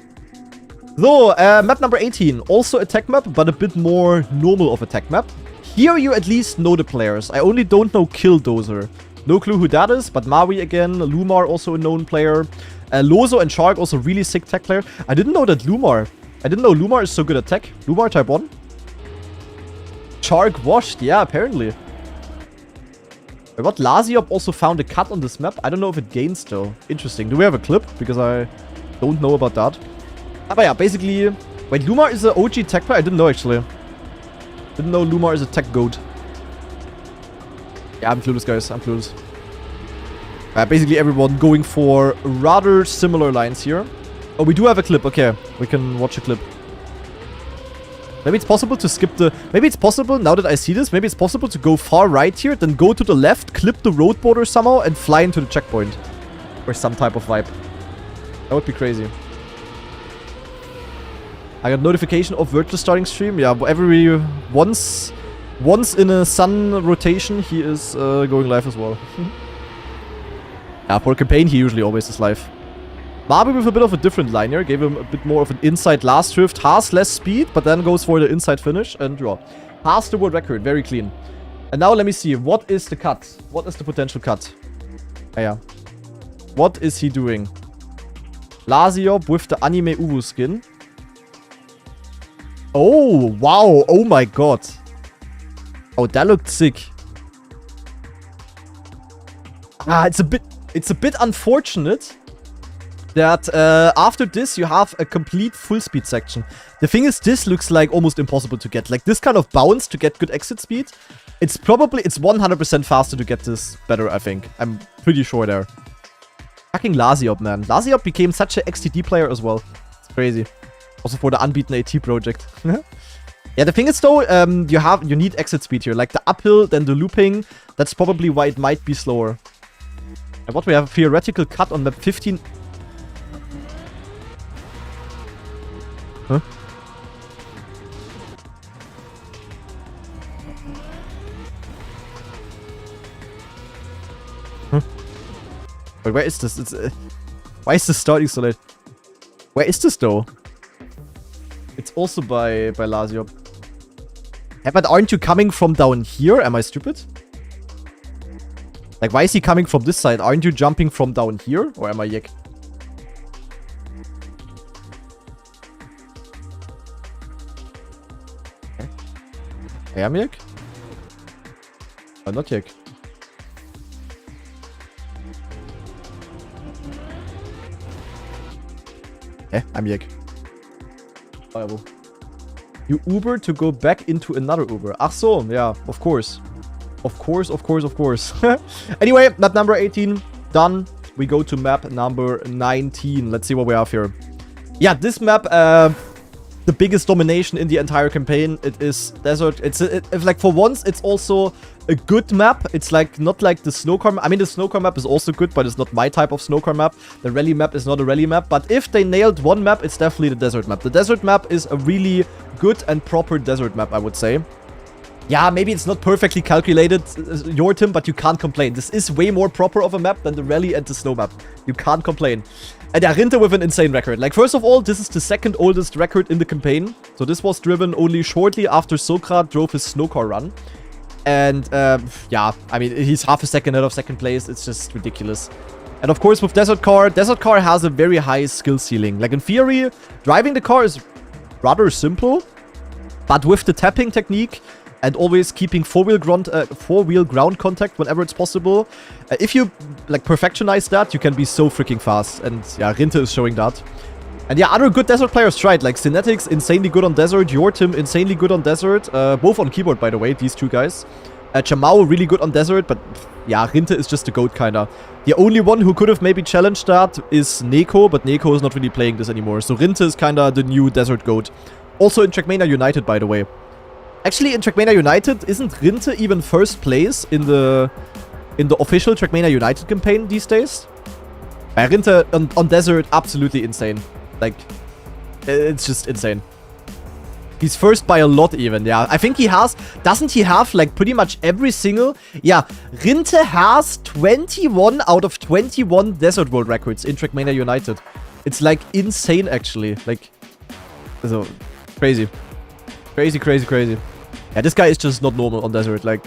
So, map number 18. Also a tech map, but a bit more normal of a tech map. Here you at least know the players. I only don't know Killdozer. No clue who that is, but Maui again. Lumar also a known player. Lozo and Shark also really sick tech player. I didn't know that Lumar. I didn't know Lumar is so good at tech. Lumar type 1. Shark washed. Yeah, apparently. What? Laziop also found a cut on this map. I don't know if it gains though. Interesting. Do we have a clip? Because I don't know about that. But yeah, basically... Wait, Lumar is an OG tech player? I didn't know actually. Didn't know Lumar is a tech goat. Yeah, I'm clueless, guys. I'm clueless. Basically everyone going for rather similar lines here. Oh, we do have a clip. Okay, we can watch a clip. Maybe it's possible to skip the... Maybe it's possible, now that I see this, maybe it's possible to go far right here, then go to the left, clip the road border somehow, and fly into the checkpoint. Or some type of vibe. That would be crazy. I got notification of Virtual starting stream. Yeah, every... Once in a sun rotation, he is going live as well. Yeah, for a campaign, he usually always is live. Mabi with a bit of a different line here. Gave him a bit more of an inside last drift. Has less speed, but then goes for the inside finish. And draw. Has the world record. Very clean. And now let me see. What is the cut? What is the potential cut? Yeah. What is he doing? Laziop with the anime Uwu skin. Oh, wow. Oh my god. Oh, that looked sick. It's a bit unfortunate that after this you have a complete full speed section. The thing is, this looks like almost impossible to get. Like this kind of bounce to get good exit speed. It's 100% faster to get this better, I think. I'm pretty sure there. Fucking Laziop, man. Laziop became such an XTD player as well. It's crazy. Also for the unbeaten AT project. Yeah, the thing is though, you need exit speed here. Like the uphill, then the looping. That's probably why it might be slower. And what we have a theoretical cut on map 15. Huh? Huh? Wait, where is this? Why is this starting so late? Where is this though? It's also by Laziop. Yeah, but aren't you coming from down here? Am I stupid? Like, why is he coming from this side? Aren't you jumping from down here? Or am I yek? Okay. I am yek? I'm not yek. I'm yek. Viable. You Uber to go back into another Uber. Ach so, yeah, of course. Of course. Anyway, map number 18, done. We go to map number 19. Let's see what we have here. Yeah, this map, the biggest domination in the entire campaign. It is desert. It's like for once, it's also a good map. It's like not like the snowcar map. I mean, the snowcar map is also good, but it's not my type of snowcar map. The rally map is not a rally map. But if they nailed one map, it's definitely the desert map. The desert map is a really good and proper desert map, I would say. Yeah, maybe it's not perfectly calculated, your team, but you can't complain. This is way more proper of a map than the rally and the snow map. You can't complain. And Rinte with an insane record. Like, first of all, this is the second oldest record in the campaign. So this was driven only shortly after Sokrat drove his snowcar run. And, yeah, I mean, he's half a second ahead of second place. It's just ridiculous. And of course, with Desert Car has a very high skill ceiling. Like, in theory, driving the car is rather simple. But with the tapping technique and always keeping four-wheel ground contact whenever it's possible, if you, like, perfectionize that, you can be so freaking fast. And, yeah, Rinte is showing that. And yeah, other good desert players tried, like Synetics, insanely good on desert, Yortim, insanely good on desert, both on keyboard, by the way, these two guys. Chamao, really good on desert, but yeah, Rinte is just a goat, kinda. The only one who could have maybe challenged that is Neko, but Neko is not really playing this anymore, so Rinte is kinda the new desert goat. Also in Trackmania United, by the way. Actually, in Trackmania United, isn't Rinte even first place in the official Trackmania United campaign these days? Rinte on desert, absolutely insane. Like, it's just insane. He's first by a lot even, yeah. I think he has... Doesn't he have, like, pretty much every single... Yeah, Rinte has 21 out of 21 Desert World records in Trackmania United. It's, like, insane, actually. Like, so, crazy. Crazy, crazy, crazy. Yeah, this guy is just not normal on Desert, like...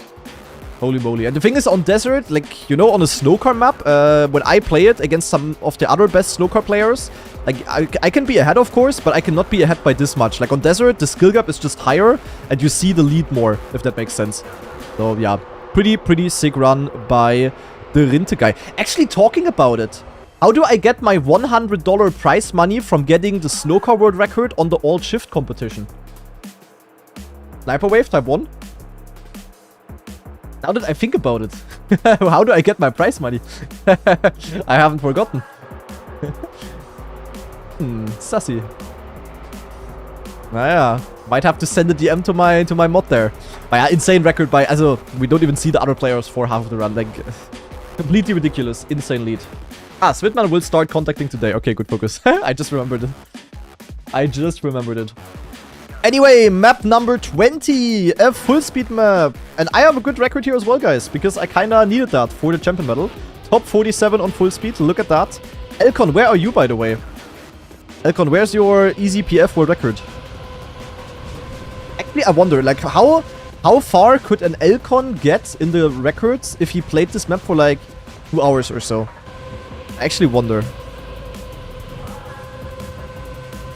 Holy moly. And the thing is, on Desert, like, you know, on a snowcar map, when I play it against some of the other best snowcar players, like, I can be ahead, of course, but I cannot be ahead by this much. Like, on Desert, the skill gap is just higher, and you see the lead more, if that makes sense. So, yeah, pretty sick run by the Rinte guy. Actually, talking about it, how do I get my $100 prize money from getting the snowcar world record on the all-shift competition? Sniper Wave, type 1? Now that I think about it, how do I get my prize money? I haven't forgotten. Sassy. Naja, might have to send a DM to my mod there. But yeah, insane record by, also, we don't even see the other players for half of the run. Like, completely ridiculous. Insane lead. Ah, Svitman will start contacting today. Okay, good focus. I just remembered it. Anyway, map number 20, a full speed map. And I have a good record here as well, guys, because I kinda needed that for the champion medal. Top 47 on full speed, look at that. Elcon, where are you, by the way? Elcon, where's your easy PF world record? Actually, I wonder, like, how far could an Elcon get in the records if he played this map for, like, 2 hours or so? I actually wonder.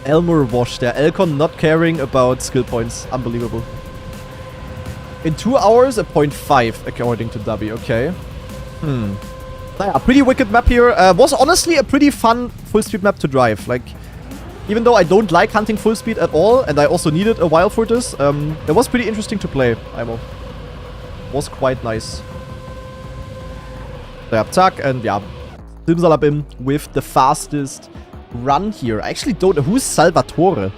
Elmer Wash there. Elcon not caring about skill points. Unbelievable. In 2 hours, a 0.5, according to W. Okay. Naja, pretty wicked map here. Was honestly a pretty fun full speed map to drive. Like, even though I don't like hunting full speed at all, and I also needed a while for this, it was pretty interesting to play, Imo. Was quite nice. There, Zack, and yeah, Simsalabim with the fastest run here. I actually don't know. Who's Salvatore?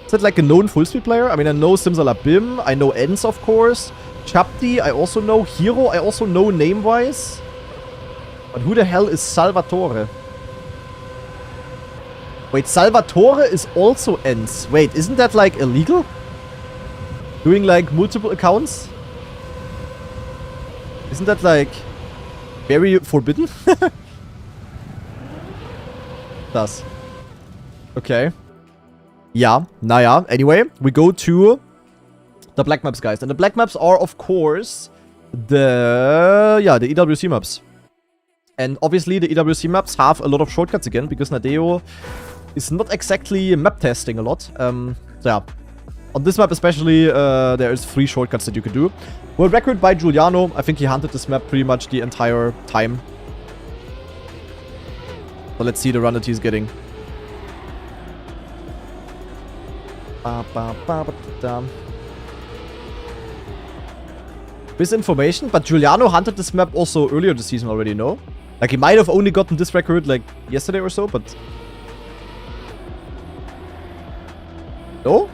Is that like a known full speed player? I mean, I know Simsalabim. I know Ens, of course. Chapti, I also know. Hero, I also know name-wise. But who the hell is Salvatore? Wait, Salvatore is also Ens. Wait, isn't that like illegal? Doing like multiple accounts? Isn't that like very forbidden? Das. Okay. Yeah, naja. Anyway, we go to the black maps, guys. And the black maps are, of course, the EWC maps. And obviously, the EWC maps have a lot of shortcuts again, because Nadeo is not exactly map testing a lot. So yeah. On this map especially, there is 3 shortcuts that you can do. World record by Giuliano. I think he hunted this map pretty much the entire time. So let's see the run that he's getting. With information, but Giuliano hunted this map also earlier this season already, no? Like, he might have only gotten this record, like, yesterday or so, but... No?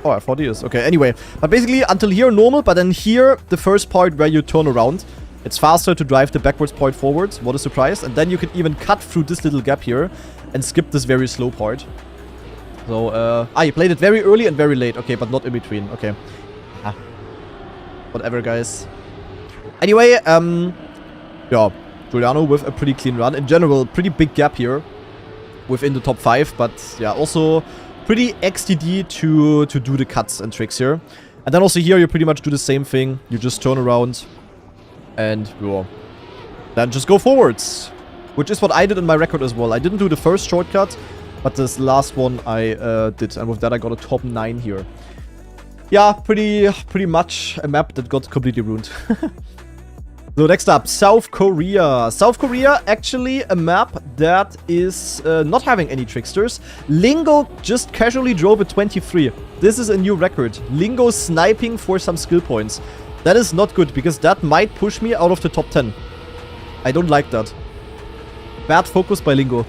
Oh, I thought he is. Okay, anyway. But basically, until here, normal, but then here, the first part where you turn around. It's faster to drive the backwards point forwards. What a surprise. And then you can even cut through this little gap here and skip this very slow part. So, you played it very early and very late. Okay, but not in between. Okay. Whatever, guys. Anyway, yeah, Giuliano with a pretty clean run. In general, pretty big gap here within the top 5. But, yeah, also pretty XTD to do the cuts and tricks here. And then also here, you pretty much do the same thing. You just turn around and then just go forwards. Which is what I did in my record as well. I didn't do the first shortcut, but this last one I did. And with that, I got a top 9 here. Yeah, pretty much a map that got completely ruined. So next up, South Korea. South Korea, actually a map that is not having any tricksters. Lingo just casually drove a 23. This is a new record. Lingo sniping for some skill points. That is not good, because that might push me out of the top 10. I don't like that. Bad focus by Lingo.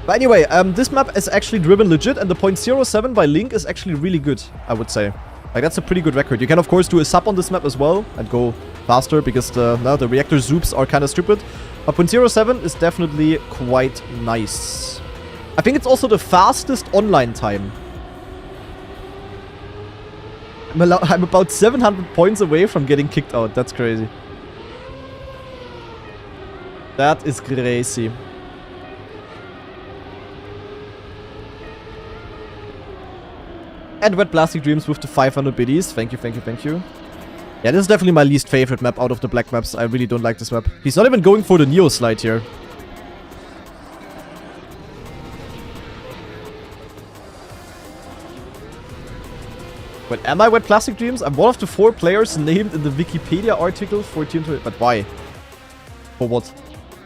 But anyway, this map is actually driven legit, and the .07 by Link is actually really good, I would say. Like, that's a pretty good record. You can, of course, do a sub on this map as well and go faster, because the reactor zoops are kind of stupid. But .07 is definitely quite nice. I think it's also the fastest online time. I'm about 700 points away from getting kicked out. That's crazy. That is crazy. And Wet Plastic Dreams with the 500 biddies. Thank you, thank you, thank you. Yeah, this is definitely my least favorite map out of the black maps. I really don't like this map. He's not even going for the Neo slide here. Wait, am I Wet Plastic Dreams? I'm one of the 4 players named in the Wikipedia article for Team 20. But why? For what?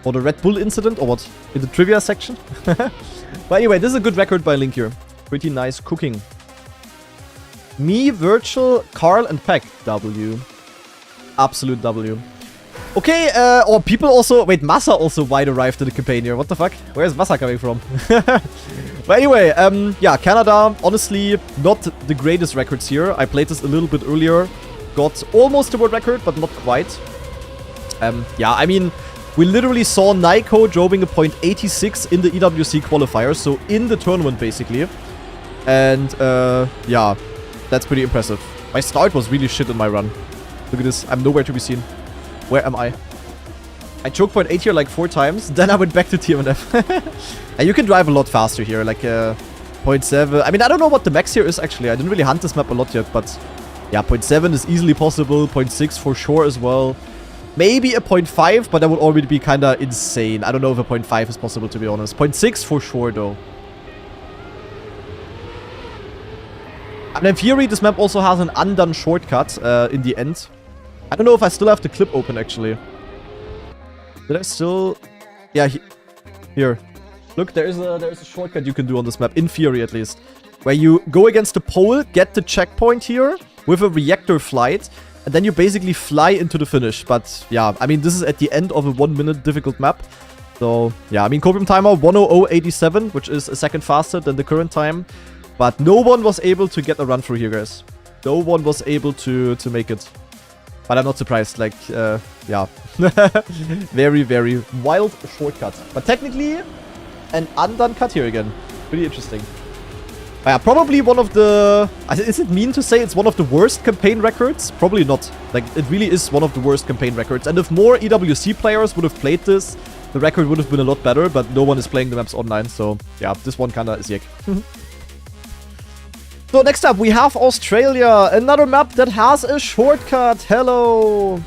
For the Red Bull incident or what? In the trivia section? But anyway, this is a good record by Link here. Pretty nice cooking. Me, Virtual, Carl, and Peck. W. Absolute W. Okay, or people also... Wait, Massa also wide arrived to the campaign here. What the fuck? Where is Massa coming from? But anyway, yeah, Canada, honestly, not the greatest records here. I played this a little bit earlier. Got almost the world record, but not quite. Yeah, I mean, we literally saw Naiko droving a .86 in the EWC qualifier. So in the tournament, basically. And, yeah... That's pretty impressive. My start was really shit in my run. Look at this. I'm nowhere to be seen. Where am I? I choked .8 here like 4 times. Then I went back to TMNF. And you can drive a lot faster here. Like .7. I mean, I don't know what the max here is actually. I didn't really hunt this map a lot yet. But yeah, .7 is easily possible. .6 for sure as well. Maybe a .5. But that would already be kind of insane. I don't know if a .5 is possible, to be honest. .6 for sure though. And in theory, this map also has an undone shortcut in the end. I don't know if I still have the clip open, actually. Did I still... Yeah, here. Look, there's a shortcut you can do on this map, in theory at least. Where you go against the pole, get the checkpoint here with a reactor flight, and then you basically fly into the finish. But yeah, I mean, this is at the end of a 1-minute difficult map. So yeah, I mean, Copium timer 1:00:87, which is a second faster than the current time. But no one was able to get a run through here, guys. No one was able to make it. But I'm not surprised. Like, yeah. Very, very wild shortcut. But technically, an undone cut here again. Pretty interesting. Yeah, probably one of the... Is it mean to say it's one of the worst campaign records? Probably not. Like, it really is one of the worst campaign records. And if more EWC players would have played this, the record would have been a lot better. But no one is playing the maps online. So, yeah, this one kind of is yuck. So next up, we have Australia. Another map that has a shortcut. Hello.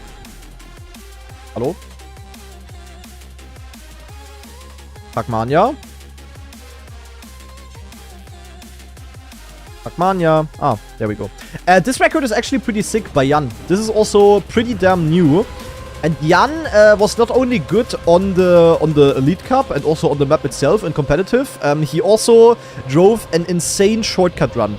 Hello? Trackmania. Trackmania. Ah, there we go. This record is actually pretty sick by Jan. This is also pretty damn new. And Jan was not only good on the Elite Cup and also on the map itself in competitive. He also drove an insane shortcut run.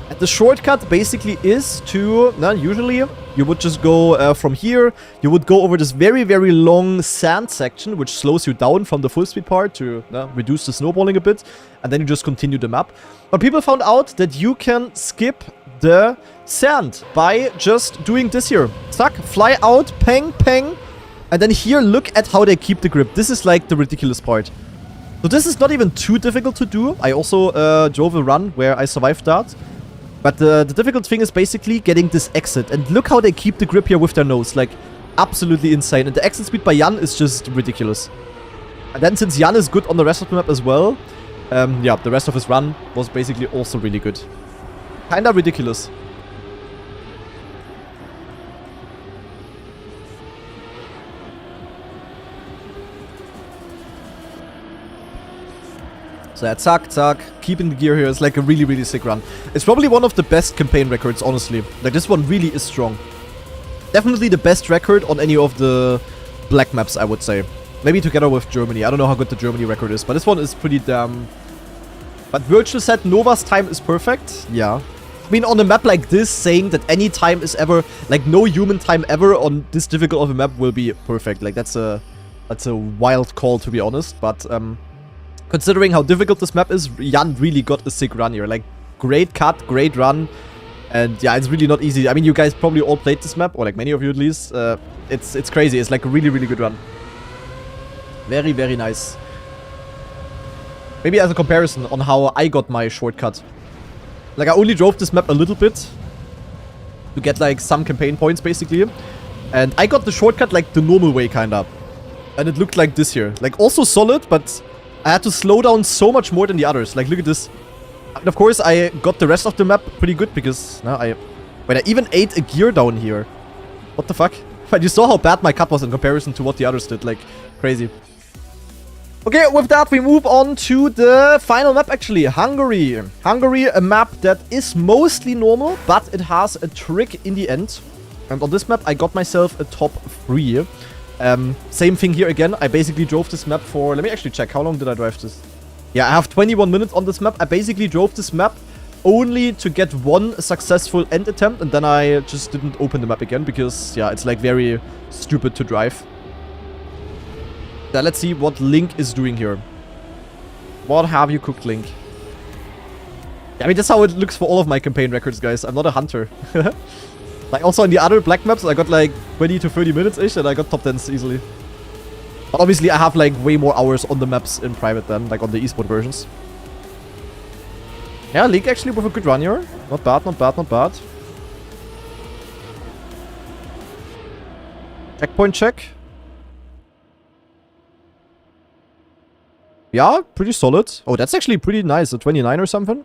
And the shortcut basically is to, usually you would just go from here, you would go over this very, very long sand section, which slows you down from the full speed part to reduce the snowballing a bit, and then you just continue the map. But people found out that you can skip the sand by just doing this here. Zack, fly out, pang, pang, and then here, look at how they keep the grip. This is like the ridiculous part. So this is not even too difficult to do. I also drove a run where I survived that. But the difficult thing is basically getting this exit. And look how they keep the grip here with their nose. Like, absolutely insane. And the exit speed by Jan is just ridiculous. And then since Jan is good on the rest of the map as well, Yeah, the rest of his run was basically also really good. Kinda ridiculous. So yeah, zack, keeping the gear here is like a really, really sick run. It's probably one of the best campaign records, honestly. Like, this one really is strong. Definitely the best record on any of the black maps, I would say. Maybe together with Germany. I don't know how good the Germany record is, but this one is pretty damn... But Virtual said Nova's time is perfect. Yeah. I mean, on a map like this, saying that any time is ever... Like, no human time ever on this difficult of a map will be perfect. Like, that's a wild call, to be honest. But, considering how difficult this map is, Jan really got a sick run here. Like, great cut, great run. And yeah, it's really not easy. I mean, you guys probably all played this map, or like many of you at least. It's crazy. It's like a really, really good run. Very, very nice. Maybe as a comparison on how I got my shortcut. Like, I only drove this map a little bit to get like some campaign points, basically. And I got the shortcut like the normal way, kind of. And it looked like this here. Like, also solid, but... I had to slow down so much more than the others. Like, look at this. And of course, I got the rest of the map pretty good because... No, Wait, I even ate a gear down here. What the fuck? But you saw how bad my cut was in comparison to what the others did. Like, crazy. Okay, with that, we move on to the final map, actually. Hungary. Hungary, a map that is mostly normal, but it has a trick in the end. And on this map, I got myself a top 3. Same thing here again. I basically drove this map for... Let me actually check. How long did I drive this? Yeah, I have 21 minutes on this map. I basically drove this map only to get one successful end attempt. And then I just didn't open the map again because, yeah, it's like very stupid to drive. Now, let's see what Link is doing here. What have you cooked, Link? Yeah, I mean, that's how it looks for all of my campaign records, guys. I'm not a hunter. Like, also in the other black maps, I got like 20 to 30 minutes-ish, and I got top 10s easily. But obviously, I have like way more hours on the maps in private than like on the esport versions. Yeah, Link actually with a good run here. Not bad, not bad, not bad. Checkpoint check. Yeah, pretty solid. Oh, that's actually pretty nice. A 29 or something.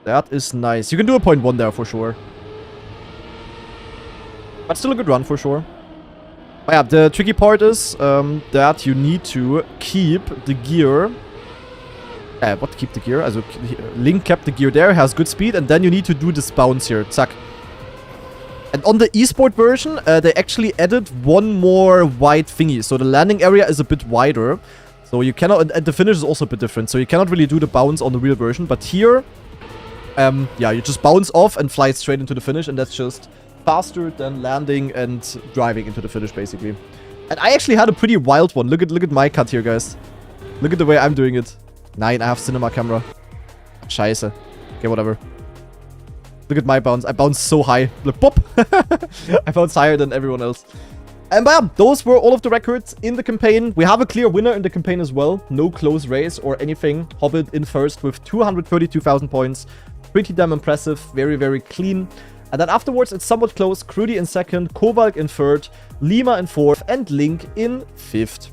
That is nice. You can do a 0.1 there for sure. But still a good run for sure. But yeah, the tricky part is that you need to keep the gear. What keep the gear? Also, Link kept the gear there, has good speed, and then you need to do this bounce here. Zack. And on the esport version, they actually added one more wide thingy. So the landing area is a bit wider. So you cannot, and the finish is also a bit different. So you cannot really do the bounce on the real version. But here, yeah, you just bounce off and fly straight into the finish, and that's just faster than landing and driving into the finish, basically. And I actually had a pretty wild one. Look at my cut here, guys. Look at the way I'm doing it. Nine, I have cinema camera. Scheiße. Okay, whatever. Look at my bounce. I bounced so high. Look, pop! I bounced higher than everyone else. And bam! Those were all of the records in the campaign. We have a clear winner in the campaign as well. No close race or anything. Hobbit in first with 232,000 points. Pretty damn impressive. Very, very clean. And then afterwards, it's somewhat close. Krudy in second, Kowalk in third, Lima in fourth, and Link in fifth.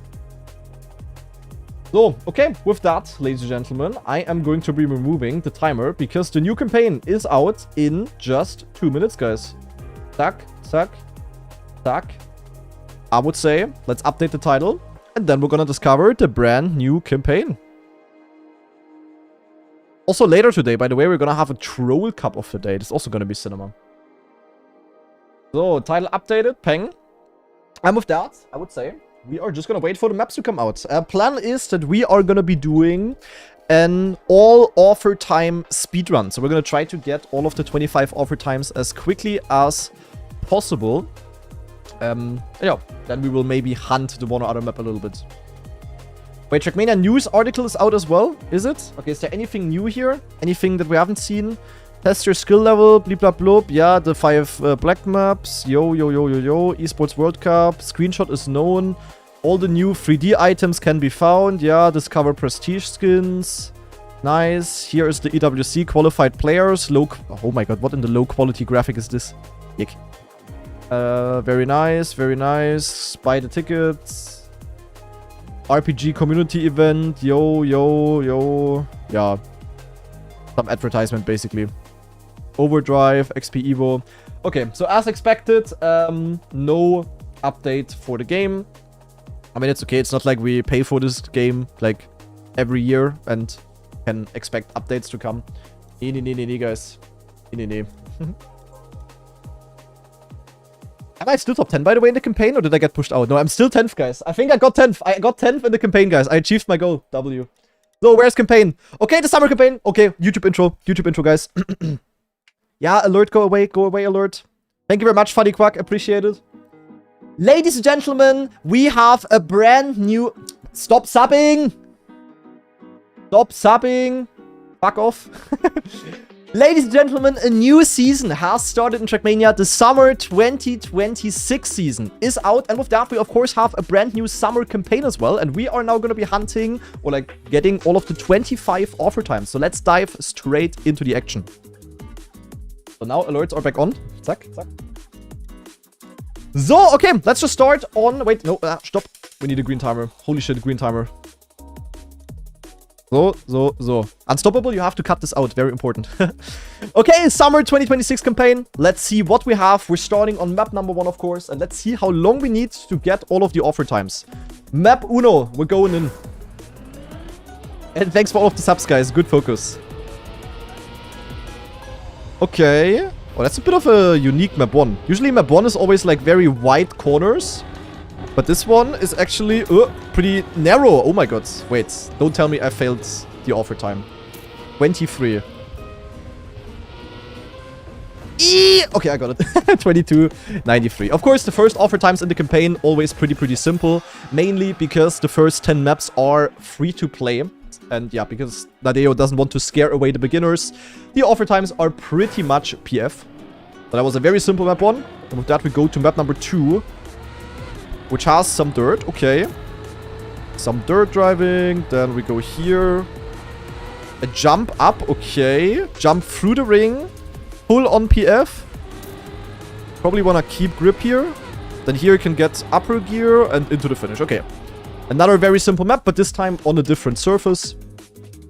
So, okay, with that, ladies and gentlemen, I am going to be removing the timer because the new campaign is out in just 2 minutes, guys. Zack, zack, zack. I would say, let's update the title, and then we're gonna discover the brand new campaign. Also, later today, by the way, we're gonna have a Troll Cup of the day. It's also gonna be cinema. So, title updated, peng. And with that, I would say, we are just gonna wait for the maps to come out. Plan is that we are gonna be doing an all offer time speedrun. So we're gonna try to get all of the 25 offer times as quickly as possible. Yeah, then we will maybe hunt the one or other map a little bit. Wait, Trackmania news article is out as well, is it? Okay, is there anything new here? Anything that we haven't seen? Test your skill level, bleep blop bloop. Yeah, the 5 black maps. Yo, yo, yo, yo, yo. Esports World Cup. Screenshot is known. All the new 3D items can be found. Yeah, discover prestige skins. Nice. Here is the EWC qualified players. Oh my god, what in the low quality graphic is this? Yick. Very nice, very nice. Buy the tickets. RPG community event. Yo, yo, yo. Yeah. Some advertisement, basically. Overdrive, XP Evo. Okay, so as expected, no update for the game. I mean, it's okay. It's not like we pay for this game, like, every year and can expect updates to come. Nee, guys. Nee. Am I still top 10, by the way, in the campaign, or did I get pushed out? No, I'm still 10th, guys. I think I got 10th. I got 10th in the campaign, guys. I achieved my goal. W. So, where's campaign? Okay, the summer campaign. Okay, YouTube intro, guys. Yeah, alert, go away, alert. Thank you very much, Funny Quack. Appreciate it. Ladies and gentlemen, we have a brand new... Stop subbing! Stop subbing! Fuck off. Ladies and gentlemen, a new season has started in Trackmania. The summer 2026 season is out. And with that, we of course have a brand new summer campaign as well. And we are now going to be hunting or like getting all of the 25 offer times. So let's dive straight into the action. So now alerts are back on. Zack. So, okay, let's just start on... Wait, no, stop. We need a green timer. Holy shit, green timer. So. Unstoppable, you have to cut this out. Very important. Okay, summer 2026 campaign. Let's see what we have. We're starting on map number 1, of course. And let's see how long we need to get all of the offer times. Map Uno, we're going in. And thanks for all of the subs, guys. Good focus. Okay. Oh, that's a bit of a unique map 1. Usually map 1 is always like very wide corners. But this one is actually pretty narrow. Oh my god. Wait, don't tell me I failed the offer time. 23. Okay, I got it. 22.93. Of course, the first offer times in the campaign always pretty simple. Mainly because the first 10 maps are free to play. And yeah, because Nadeo doesn't want to scare away the beginners, the offer times are pretty much PF. But that was a very simple map 1. And with that, we go to map number 2. Which has some dirt, okay. Some dirt driving, then we go here. A jump up, okay. Jump through the ring. Full on PF. Probably want to keep grip here. Then here you can get upper gear and into the finish, okay. Another very simple map, but this time on a different surface.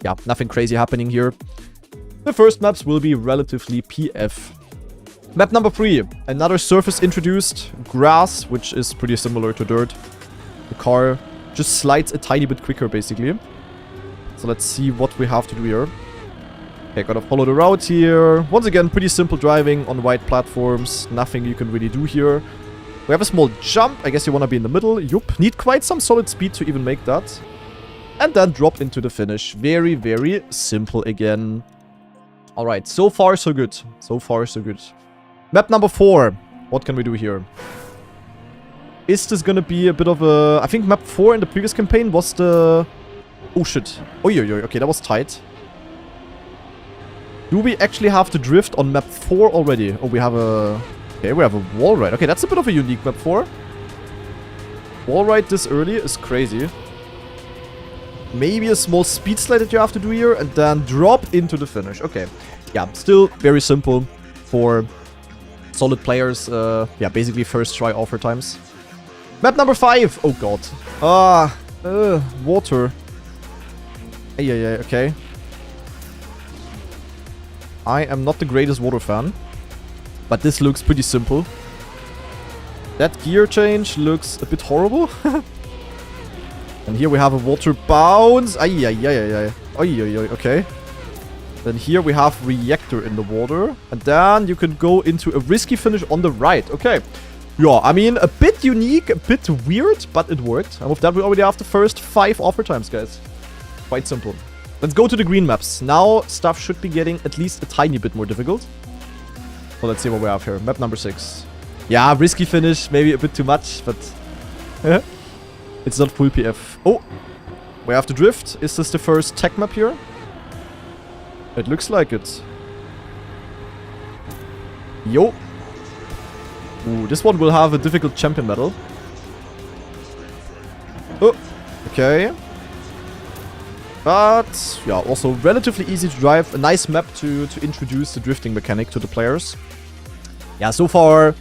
Yeah, nothing crazy happening here. The first maps will be relatively PF. Map number 3, another surface introduced, grass, which is pretty similar to dirt. The car just slides a tiny bit quicker, basically. So let's see what we have to do here. Okay, gotta follow the route here. Once again, pretty simple driving on wide platforms. Nothing you can really do here. We have a small jump. I guess you want to be in the middle. Yup. Need quite some solid speed to even make that. And then drop into the finish. Very simple again. Alright, so far so good. Map number 4. What can we do here? Is this gonna be a bit of a... I think map 4 in the previous campaign was the... Oh shit. Oh, okay, that was tight. Do we actually have to drift on map 4 already? Oh, we have a... Okay, we have a wall ride. Okay, that's a bit of a unique map 4. Wall ride this early is crazy. Maybe a small speed slide that you have to do here, and then drop into the finish. Okay. Yeah, still very simple for... solid players, yeah, basically first try offer times. Map number 5. Oh god. Water. Yeah, okay. I am not the greatest water fan, but this looks pretty simple. That gear change looks a bit horrible. And here we have a water bounce. Okay. Then here we have reactor in the water. And then you can go into a risky finish on the right. Okay. Yeah, I mean, a bit unique, a bit weird, but it worked. And with that, we already have the first 5 offer times, guys. Quite simple. Let's go to the green maps. Now, stuff should be getting at least a tiny bit more difficult. So let's see what we have here. Map number 6. Yeah, risky finish. Maybe a bit too much, but... it's not full PF. Oh! We have to drift. Is this the first tech map here? It looks like it. Yo. Ooh, this one will have a difficult champion medal. Oh, okay. But, yeah, also relatively easy to drive. A nice map to introduce the drifting mechanic to the players. Yeah, so far,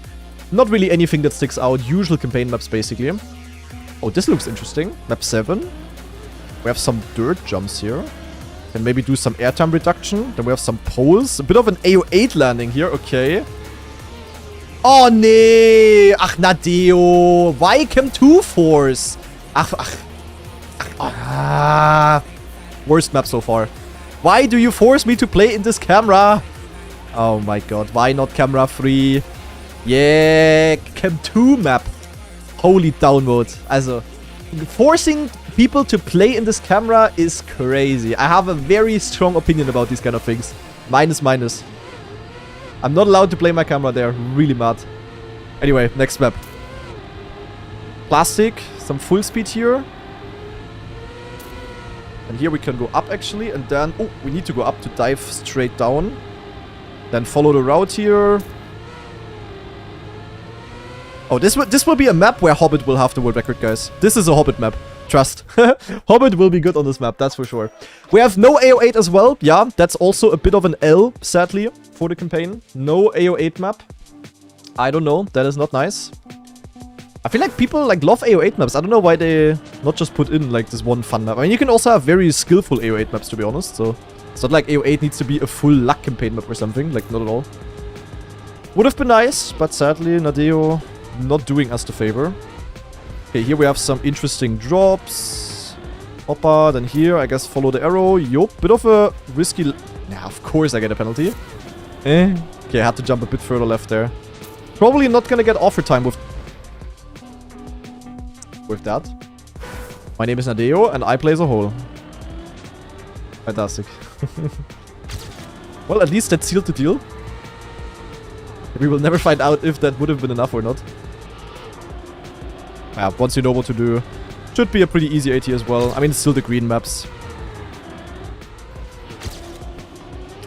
not really anything that sticks out. Usual campaign maps, basically. Oh, this looks interesting. Map 7. We have some dirt jumps here. Then maybe do some airtime reduction. Then we have some poles. A bit of an AO8 landing here. Okay. Oh, nee. Ach, Nadeo. Why Cam 2 Force? Worst map so far. Why do you force me to play in this camera? Oh my god. Why not camera 3? Yeah. Cam 2 map. Holy downvote. Also, forcing people to play in this camera is crazy. I have a very strong opinion about these kind of things. Minus, minus. I'm not allowed to play my camera there. Really mad. Anyway, next map. Plastic. Some full speed here. And here we can go up actually. And then, oh, we need to go up to dive straight down. Then follow the route here. Oh, this will be a map where Hobbit will have the world record, guys. This is a Hobbit map. Trust. Hobbit will be good on this map, that's for sure. We have no AO8 as well. Yeah, that's also a bit of an L, sadly, for the campaign. No AO8 map. I don't know. That is not nice. I feel like people like love AO8 maps. I don't know why they not just put in like this one fun map. I mean, you can also have very skillful AO8 maps, to be honest. So it's not like AO8 needs to be a full luck campaign map or something. Like, not at all. Would have been nice, but sadly, Nadeo not doing us the favor. Okay, here we have some interesting drops. Hoppa, then here, I guess follow the arrow. Yup, bit of a risky... Yeah, of course I get a penalty. Okay, I had to jump a bit further left there. Probably not gonna get offer time with that. My name is Nadeo, and I play as a whole. Fantastic. Well, at least that sealed the deal. We will never find out if that would have been enough or not. Yeah, once you know what to do, should be a pretty easy AT as well. I mean, it's still the green maps.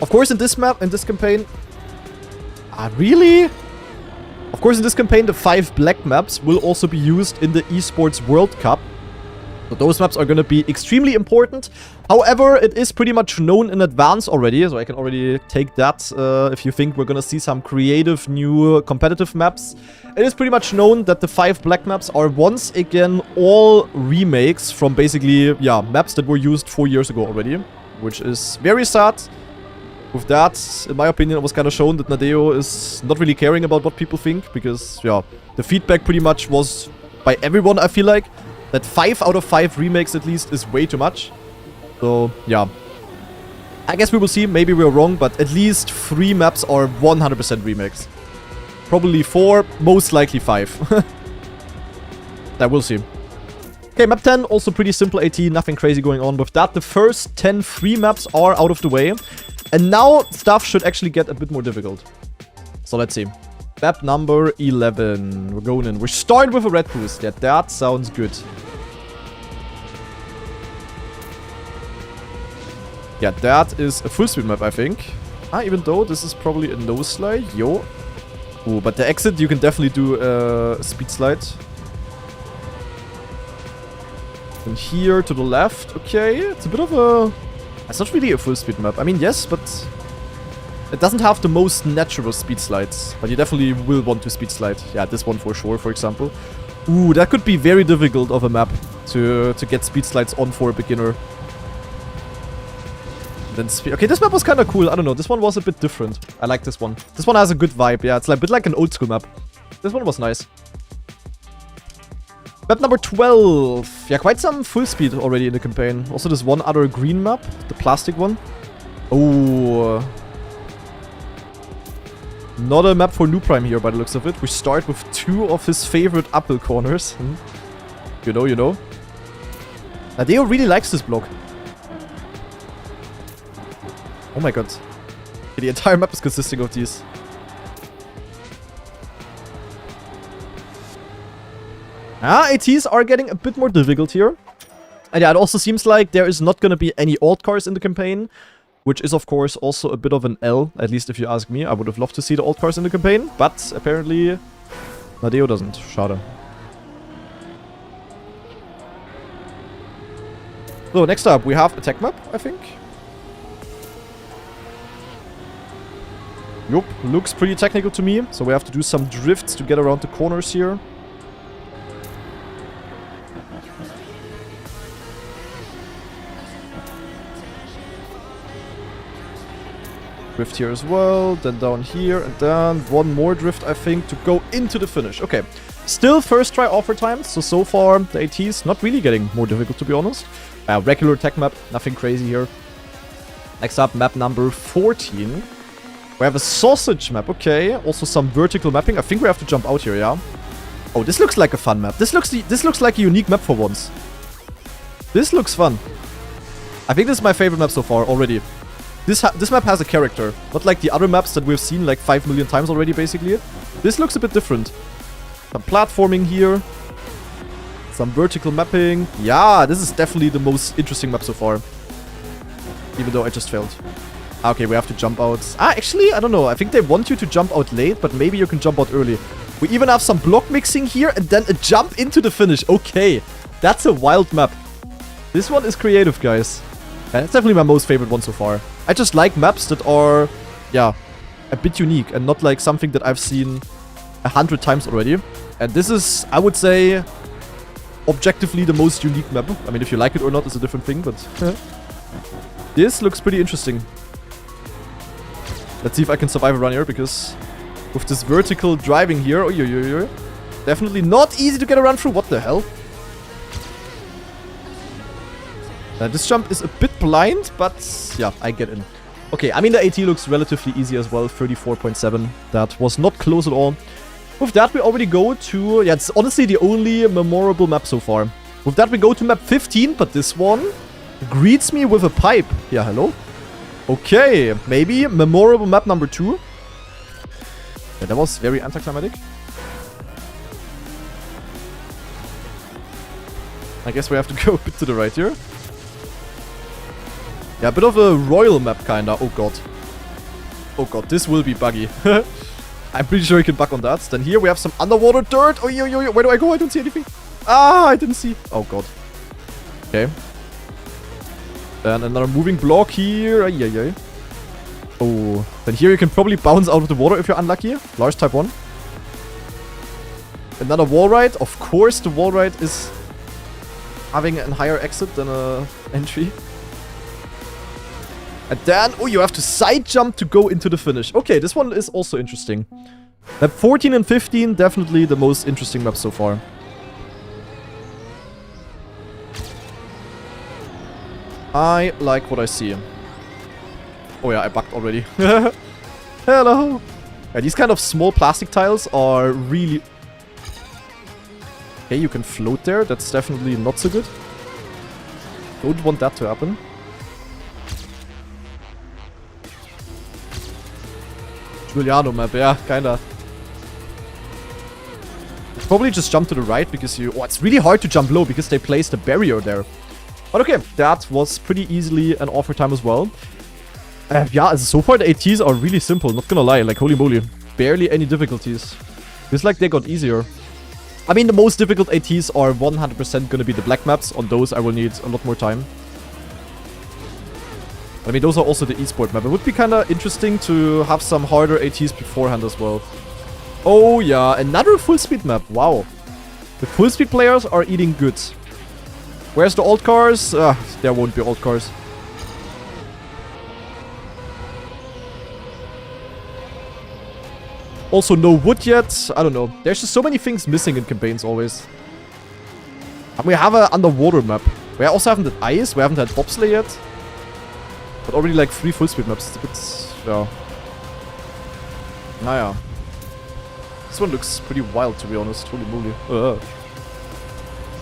Of course, in this map, in this campaign... really? Of course, in this campaign, the 5 black maps will also be used in the Esports World Cup. So those maps are going to be extremely important. However, it is pretty much known in advance already, so I can already take that if you think we're going to see some creative new competitive maps. It is pretty much known that the 5 black maps are once again all remakes from basically, yeah, maps that were used 4 years ago already, which is very sad. With that, in my opinion, it was kind of shown that Nadeo is not really caring about what people think, because, yeah, the feedback pretty much was by everyone, I feel like, that 5 out of 5 remakes at least is way too much. So, yeah. I guess we will see. Maybe we're wrong, but at least 3 maps are 100% remakes. Probably 4, most likely 5. That we'll see. Okay, map 10, also pretty simple AT, nothing crazy going on with that. The first 10 free maps are out of the way. And now stuff should actually get a bit more difficult. So let's see. Map number 11. We're going in. We start with a red boost. Yeah, that sounds good. Yeah, that is a full speed map, I think. Even though this is probably a no slide. Yo. Ooh, but the exit, you can definitely do a speed slide. And here to the left. Okay, it's a bit of a... It's not really a full speed map. I mean, yes, but... It doesn't have the most natural speed slides. But you definitely will want to speed slide. Yeah, this one for sure, for example. Ooh, that could be very difficult of a map to get speed slides on for a beginner. Then okay, this map was kind of cool. I don't know. This one was a bit different. I like this one. This one has a good vibe. Yeah, it's like a bit like an old school map. This one was nice. Map number 12. Yeah, quite some full speed already in the campaign. Also, this one other green map. The plastic one. Oh. Not a map for Noob Prime here by the looks of it. We start with 2 of his favorite apple corners. You know, you know. Nadeo really likes this block. Oh my god. The entire map is consisting of these. ATs are getting a bit more difficult here. And yeah, it also seems like there is not going to be any alt cars in the campaign. Which is, of course, also a bit of an L. At least if you ask me. I would have loved to see the alt cars in the campaign. But apparently, Nadeo doesn't. Schade. So, next up, we have a tech map, I think. Yup, looks pretty technical to me. So we have to do some drifts to get around the corners here. drift here as well. Then down here, and then one more drift, I think, to go into the finish. Okay. Still first try offer times, so far the AT is not really getting more difficult, to be honest. Regular tech map, nothing crazy here. Next up, map number 14. We have a sausage map, okay. Also some vertical mapping. I think we have to jump out here, yeah? Oh, this looks like a fun map. This looks like a unique map for once. This looks fun. I think this is my favorite map so far already. This map has a character. Not like the other maps that we've seen like 5 million times already, basically. This looks a bit different. Some platforming here. Some vertical mapping. Yeah, this is definitely the most interesting map so far. Even though I just failed. Okay, we have to jump out. Actually, I don't know. I think they want you to jump out late, but maybe you can jump out early. We even have some block mixing here and then a jump into the finish. Okay, that's a wild map. This one is creative, guys. That's definitely my most favorite one so far. I just like maps that are, yeah, a bit unique and not like something that I've seen 100 times already. And this is, I would say, objectively the most unique map. I mean, if you like it or not is a different thing, but this looks pretty interesting. Let's see if I can survive a run here, because with this vertical driving here, definitely not easy to get a run through. What the hell? This jump is a bit blind, but yeah, I get in. Okay, I mean, the AT looks relatively easy as well, 34.7. That was not close at all. With that, we already go to... Yeah, it's honestly the only memorable map so far. With that, we go to map 15, but this one greets me with a pipe. Yeah, hello? Okay, maybe memorable map number 2. Yeah, that was very anticlimactic. I guess we have to go a bit to the right here. Yeah, a bit of a royal map, kinda. Oh god. Oh god, this will be buggy. I'm pretty sure you can bug on that. Then here we have some underwater dirt. Oh, where do I go? I don't see anything. Ah, I didn't see. Oh, God. Okay. Then another moving block here. Oh. Then here you can probably bounce out of the water if you're unlucky. Large type 1. Another wall ride. Of course, the wall ride is having a higher exit than a entry. And then, oh, you have to side jump to go into the finish. Okay, this one is also interesting. Map 14 and 15, definitely the most interesting map so far. I like what I see. Oh yeah, I bugged already. Hello! Yeah, these kind of small plastic tiles are really... Okay, you can float there. That's definitely not so good. Don't want that to happen. Giuliano map, yeah, kinda. Probably just jump to the right because you... Oh, it's really hard to jump low because they placed a barrier there. But okay, that was pretty easily an offer time as well. Yeah, so far the ATs are really simple, not gonna lie. Like, holy moly. Barely any difficulties. Feels like they got easier. I mean, the most difficult ATs are 100% gonna be the black maps. On those, I will need a lot more time. I mean, those are also the esport map. It would be kind of interesting to have some harder ATs beforehand as well. Oh, yeah. Another full speed map. Wow. The full speed players are eating good. Where's the old cars? There won't be old cars. Also, no wood yet. I don't know. There's just so many things missing in campaigns always. And we have an underwater map. We also haven't had ice. We haven't had bobsleigh yet. But already like 3 full speed maps. It's a bit... Yeah. Naja. This one looks pretty wild, to be honest. Holy moly.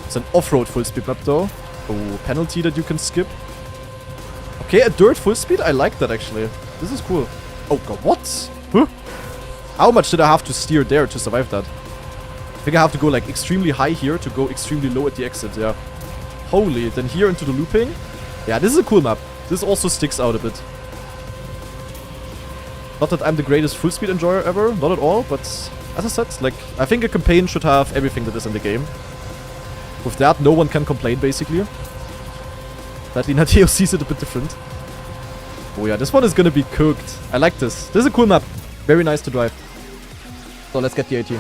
It's an off-road full speed map, though. Oh, penalty that you can skip. Okay, a dirt full speed? I like that, actually. This is cool. Oh, god, what? Huh? How much did I have to steer there to survive that? I think I have to go, like, extremely high here to go extremely low at the exit, yeah. Holy, then here into the looping. Yeah, this is a cool map. This also sticks out a bit. Not that I'm the greatest full speed enjoyer ever, not at all, but as I said, like, I think a campaign should have everything that is in the game. With that, no one can complain, basically. Sadly, Nateo sees it a bit different. Oh yeah, this one is gonna be cooked. I like this. This is a cool map. Very nice to drive. So let's get the AT.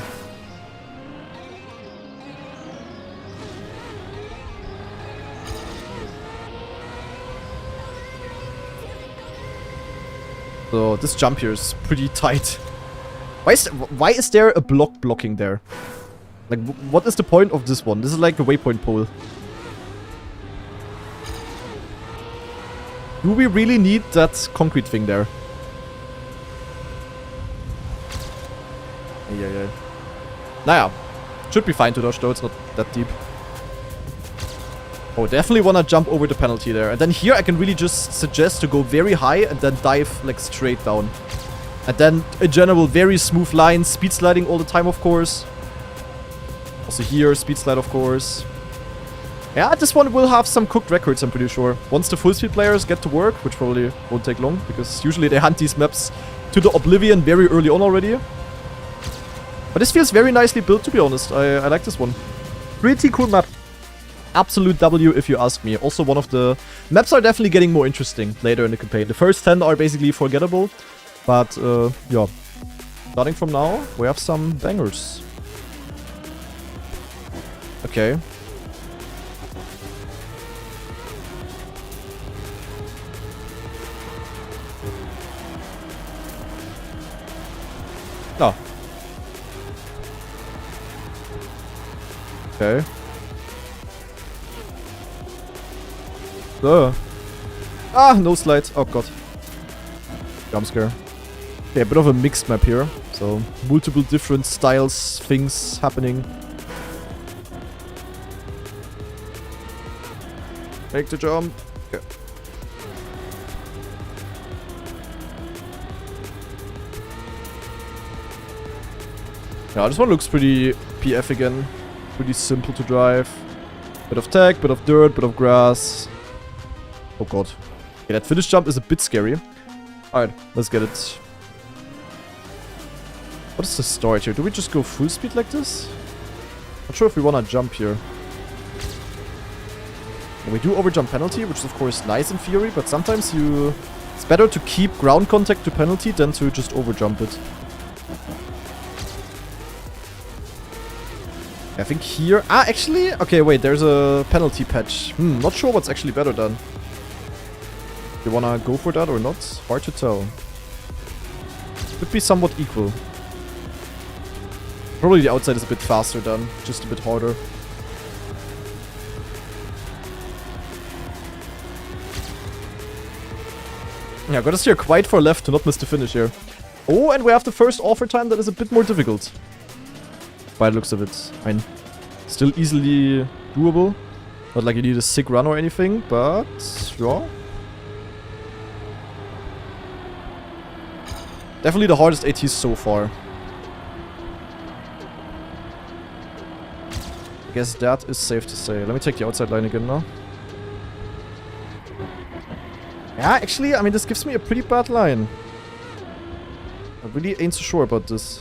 So this jump here is pretty tight. Why is there a block blocking there? Like, what is the point of this one? This is like a waypoint pole. Do we really need that concrete thing there? Yeah. Naja. Should be fine to dodge though, it's not that deep. Oh, definitely wanna jump over the penalty there. And then here I can really just suggest to go very high and then dive like straight down. And then in general, very smooth lines, speed sliding all the time of course. Also here, speed slide of course. Yeah, this one will have some cooked records, I'm pretty sure. Once the full speed players get to work, which probably won't take long, because usually they hunt these maps to the oblivion very early on already. But this feels very nicely built, to be honest. I like this one. Pretty cool map. Absolute W if you ask me. Also one of the... Maps are definitely getting more interesting later in the campaign. The first 10 are basically forgettable. But, yeah. Starting from now, we have some bangers. Okay. Oh. Okay. Ah, no slides. Oh god. Jump scare. Okay, a bit of a mixed map here. So, multiple different styles, things happening. Make the jump. Okay. Yeah, this one looks pretty PF again. Pretty simple to drive. Bit of tech, bit of dirt, bit of grass. Oh god. Okay, that finish jump is a bit scary. Alright, let's get it. What is the start here? Do we just go full speed like this? Not sure if we wanna jump here. And we do overjump penalty, which is of course nice in theory, but sometimes it's better to keep ground contact to penalty than to just overjump it. I think here... Ah, actually... Okay, wait, there's a penalty patch. Not sure what's actually better done. You wanna go for that or not? Hard to tell. Could be somewhat equal. Probably the outside is a bit faster done, just a bit harder. Yeah, gotta steer quite far left to not miss the finish here. Oh, and we have the first offer time that is a bit more difficult. By the looks of it. I mean, still easily doable. Not like you need a sick run or anything, but yeah. Definitely the hardest AT so far. I guess that is safe to say. Let me take the outside line again now. Yeah, actually, I mean, this gives me a pretty bad line. I really ain't so sure about this.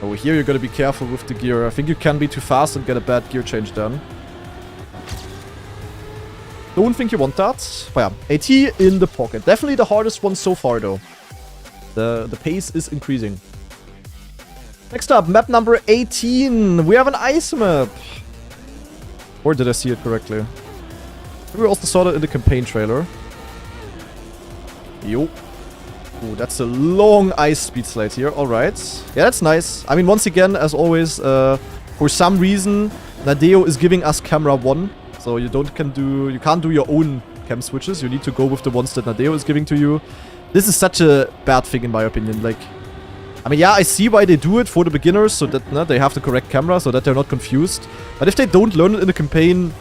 Oh, here you gotta be careful with the gear. I think you can be too fast and get a bad gear change done. Don't think you want that. But yeah, AT in the pocket. Definitely the hardest one so far, though. The pace is increasing. Next up, map number 18. We have an ice map. Or did I see it correctly? We also saw that in the campaign trailer. Yo. Ooh, that's a long ice speed slide here. Alright. Yeah, that's nice. I mean, once again, as always, for some reason, Nadeo is giving us camera 1. So you can't do your own cam switches. You need to go with the ones that Nadeo is giving to you. This is such a bad thing in my opinion. Like, I mean, yeah, I see why they do it for the beginners, so that they have the correct camera, so that they're not confused. But if they don't learn it in the campaign,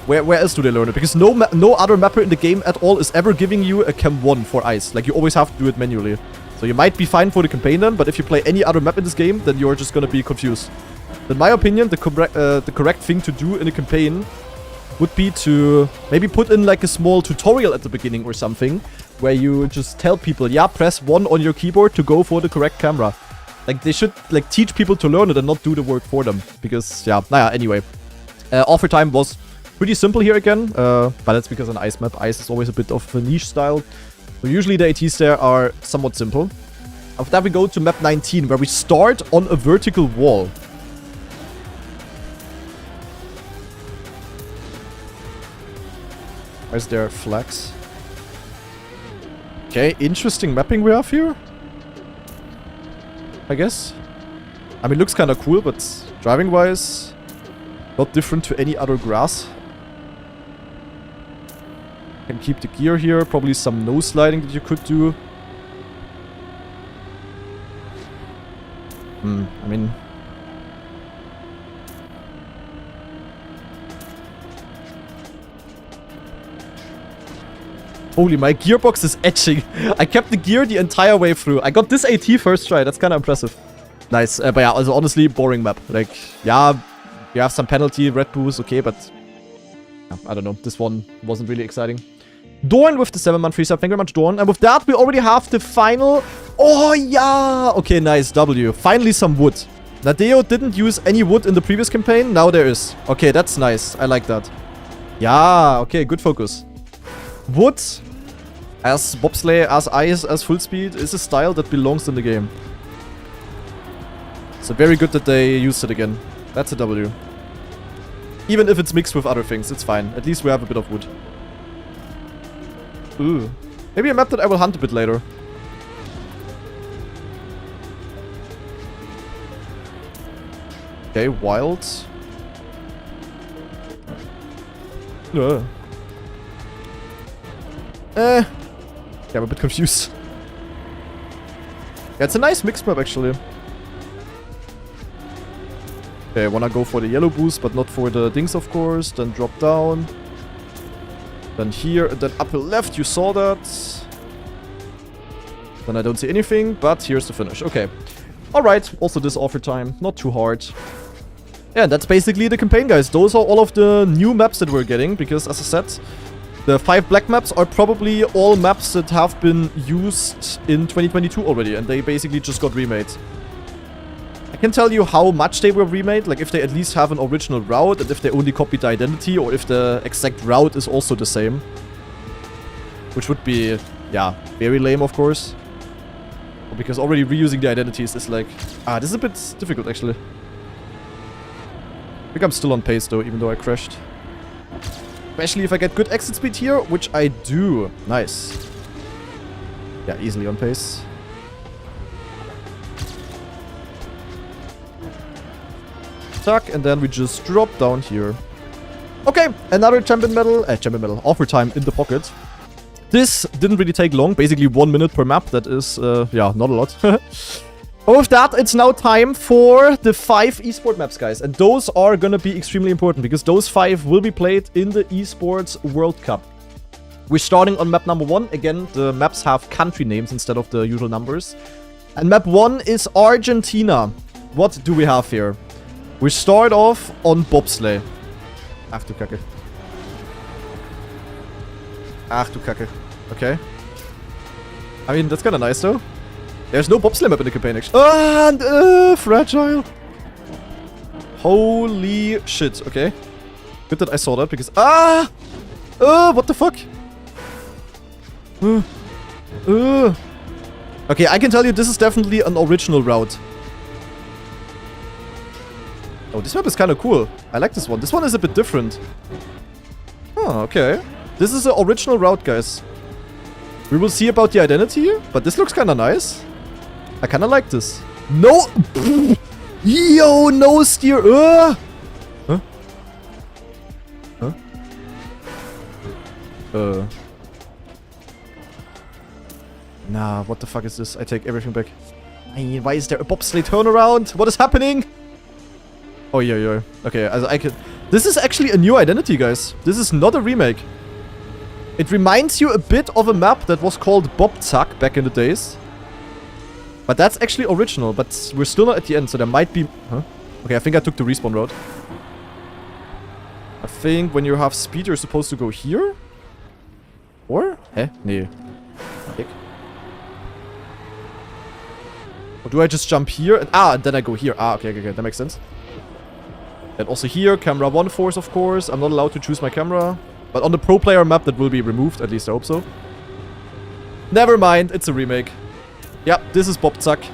where else do they learn it? Because no other mapper in the game at all is ever giving you a cam 1 for ice. Like, you always have to do it manually. So you might be fine for the campaign then, but if you play any other map in this game, then you're just gonna be confused. In my opinion, the correct thing to do in a campaign would be to maybe put in like a small tutorial at the beginning or something, where you just tell people, yeah, press 1 on your keyboard to go for the correct camera. Like, they should like teach people to learn it and not do the work for them. Because, yeah, anyway. Offer time was pretty simple here again, but that's because an ice map. Ice is always a bit of a niche style. So usually the ATs there are somewhat simple. After that we go to map 19, where we start on a vertical wall. Why is there flags? Okay, interesting mapping we have here. I guess. I mean, looks kind of cool, but driving-wise, not different to any other grass. Can keep the gear here. Probably some nose sliding that you could do. I mean... Holy, my gearbox is etching. I kept the gear the entire way through. I got this AT first try. That's kind of impressive. Nice. But yeah, also honestly, boring map. Like, yeah, you have some penalty, red boost, okay, but... Yeah, I don't know. This one wasn't really exciting. Dorn with the 7-month free sub. Thank you very much, Dorn. And with that, we already have the final... Oh, yeah! Okay, nice. W. Finally some wood. Nadeo didn't use any wood in the previous campaign. Now there is. Okay, that's nice. I like that. Yeah, okay, good focus. Wood, as bobsleigh, as ice, as full speed, is a style that belongs in the game. So very good that they used it again. That's a W. Even if it's mixed with other things, it's fine. At least we have a bit of wood. Ooh. Maybe a map that I will hunt a bit later. Okay, wild. Yeah, I'm a bit confused. Yeah, it's a nice mixed map, actually. Okay, I wanna go for the yellow boost, but not for the dings, of course. Then drop down. Then here, and then upper left, you saw that. Then I don't see anything, but here's the finish. Okay. Alright, also this offer time, not too hard. Yeah, that's basically the campaign, guys. Those are all of the new maps that we're getting, because as I said, the 5 black maps are probably all maps that have been used in 2022 already, and they basically just got remade. I can tell you how much they were remade, like if they at least have an original route, and if they only copied the identity, or if the exact route is also the same. Which would be, yeah, very lame, of course. Because already reusing the identities is like... this is a bit difficult, actually. I think I'm still on pace, though, even though I crashed. Especially if I get good exit speed here, which I do. Nice. Yeah, easily on pace. Tuck, and then we just drop down here. Okay, another champion medal. Offer time in the pocket. This didn't really take long, basically 1 minute per map. That is, yeah, not a lot. But with that, it's now time for the 5 esports maps, guys. And those are gonna be extremely important, because those 5 will be played in the Esports World Cup. We're starting on map number 1. Again, the maps have country names instead of the usual numbers. And map 1 is Argentina. What do we have here? We start off on bobsleigh. Ach du Kacke. Ach du Kacke. Okay. I mean, that's kind of nice, though. There's no bobsleigh map in the campaign, actually. And, fragile. Holy shit. Okay. Good that I saw that, because... what the fuck? Okay, I can tell you this is definitely an original route. Oh, this map is kind of cool. I like this one. This one is a bit different. Oh, okay. This is an original route, guys. We will see about the identity, but this looks kind of nice. I kind of like this. No! Yo, no steer! Huh? Huh? Nah, what the fuck is this? I take everything back. Why is there a bobsleigh turnaround? What is happening? Oh, yeah. Okay, I can... This is actually a new identity, guys. This is not a remake. It reminds you a bit of a map that was called Bobzack back in the days. But that's actually original, but we're still not at the end, so there might be... Huh? Okay, I think I took the respawn route. I think when you have speed, you're supposed to go here? Or? Nee. Kick. Or do I just jump here? And then I go here. Okay, that makes sense. And also here, camera 1 force, of course. I'm not allowed to choose my camera. But on the pro player map, that will be removed. At least I hope so. Never mind, it's a remake. Yep, this is Bobzack.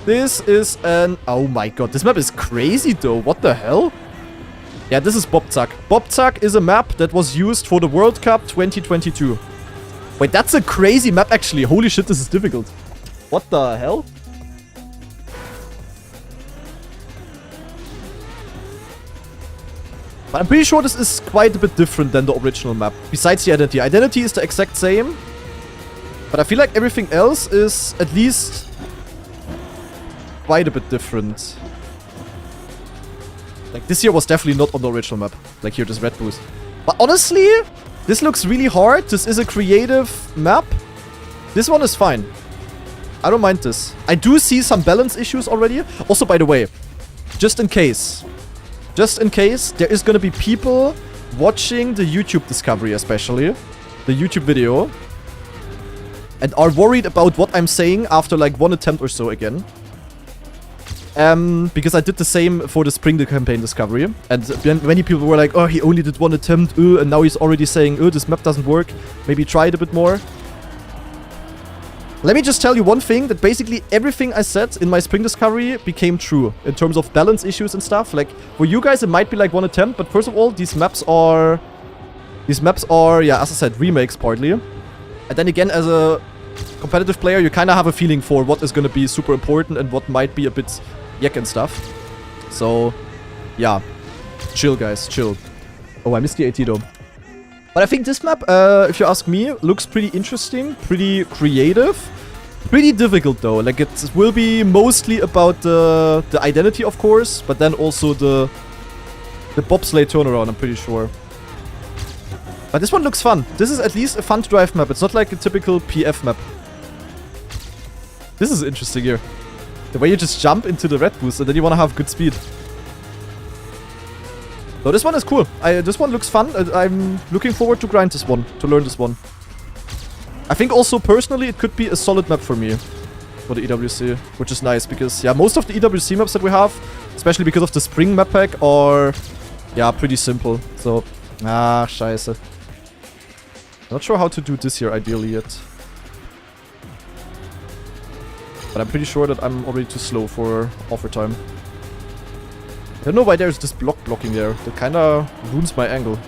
This is an... Oh my god, this map is crazy though. What the hell? Yeah, this is Bobzak. Bobzak is a map that was used for the World Cup 2022. Wait, that's a crazy map actually. Holy shit, this is difficult. What the hell? But I'm pretty sure this is quite a bit different than the original map. Besides the identity. Identity is the exact same. But I feel like everything else is at least quite a bit different. Like, this here was definitely not on the original map. Like, here, this red boost. But honestly, this looks really hard. This is a creative map. This one is fine. I don't mind this. I do see some balance issues already. Also, by the way, just in case, there is gonna be people watching the YouTube discovery, especially, the YouTube video, and are worried about what I'm saying after, like, one attempt or so again. Because I did the same for the Spring campaign discovery. And many people were like, oh, he only did one attempt, and now he's already saying, oh, this map doesn't work. Maybe try it a bit more. Let me just tell you one thing, that basically everything I said in my Spring discovery became true. In terms of balance issues and stuff. Like, for you guys, it might be like one attempt, but first of all, these maps are, yeah, as I said, remakes partly. And then again, as a competitive player, you kind of have a feeling for what is going to be super important and what might be a bit yak and stuff. So, yeah. Chill, guys. Chill. Oh, I missed the AT though. But I think this map, if you ask me, looks pretty interesting, pretty creative. Pretty difficult though. Like, it will be mostly about the identity, of course, but then also the bobsleigh turnaround, I'm pretty sure. But this one looks fun. This is at least a fun to drive map. It's not like a typical PF map. This is interesting here. The way you just jump into the red boost and then you want to have good speed. So this one is cool. This one looks fun. I'm looking forward to grind this one, to learn this one. I think also personally it could be a solid map for me. For the EWC, which is nice because, yeah, most of the EWC maps that we have, especially because of the Spring map pack, are, yeah, pretty simple. So, scheiße. Not sure how to do this here ideally yet. But I'm pretty sure that I'm already too slow for offer time. I don't know why there's this block blocking there. That kinda ruins my angle.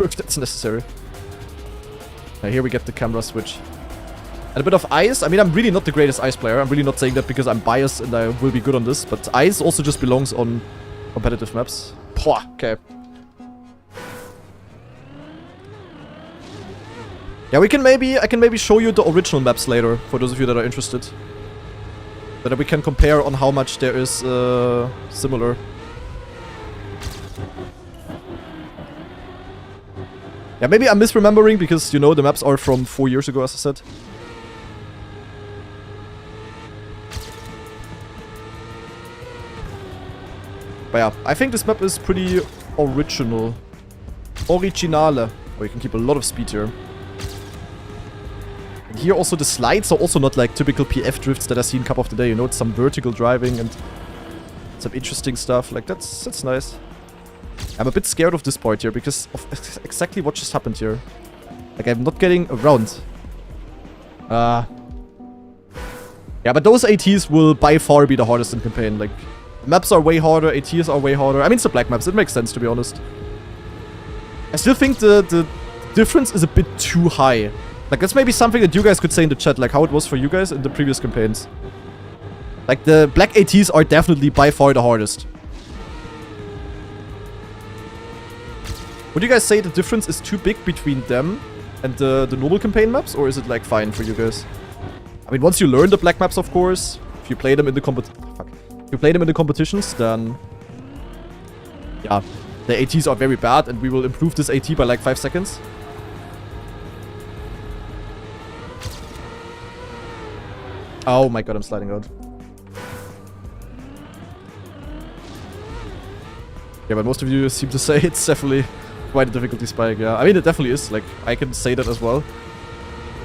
If that's necessary. Now here we get the camera switch. And a bit of ice. I mean, I'm really not the greatest ice player. I'm really not saying that because I'm biased and I will be good on this. But ice also just belongs on competitive maps. Pwah, okay. Yeah, I can maybe show you the original maps later, for those of you that are interested. So that we can compare on how much there is similar. Yeah, maybe I'm misremembering because, you know, the maps are from 4 years ago, as I said. But yeah, I think this map is pretty original. Originale. Oh, you can keep a lot of speed here. Here also the slides are also not like typical PF drifts that I see in Cup of the Day, you know, it's some vertical driving and some interesting stuff. Like, that's nice. I'm a bit scared of this part here because of exactly what just happened here. Like, I'm not getting around. Yeah, but those ATs will by far be the hardest in campaign. Like, maps are way harder, ATs are way harder. I mean, it's the black maps, it makes sense, to be honest. I still think the difference is a bit too high. Like, that's maybe something that you guys could say in the chat, like how it was for you guys in the previous campaigns. Like, the black ATs are definitely by far the hardest. Would you guys say the difference is too big between them and the normal campaign maps? Or is it, like, fine for you guys? I mean, once you learn the black maps, of course, if you play them in the competitions, then... yeah, the ATs are very bad and we will improve this AT by, like, 5 seconds. Oh my god, I'm sliding out. Yeah, but most of you seem to say it's definitely quite a difficulty spike, yeah. I mean, it definitely is, like, I can say that as well.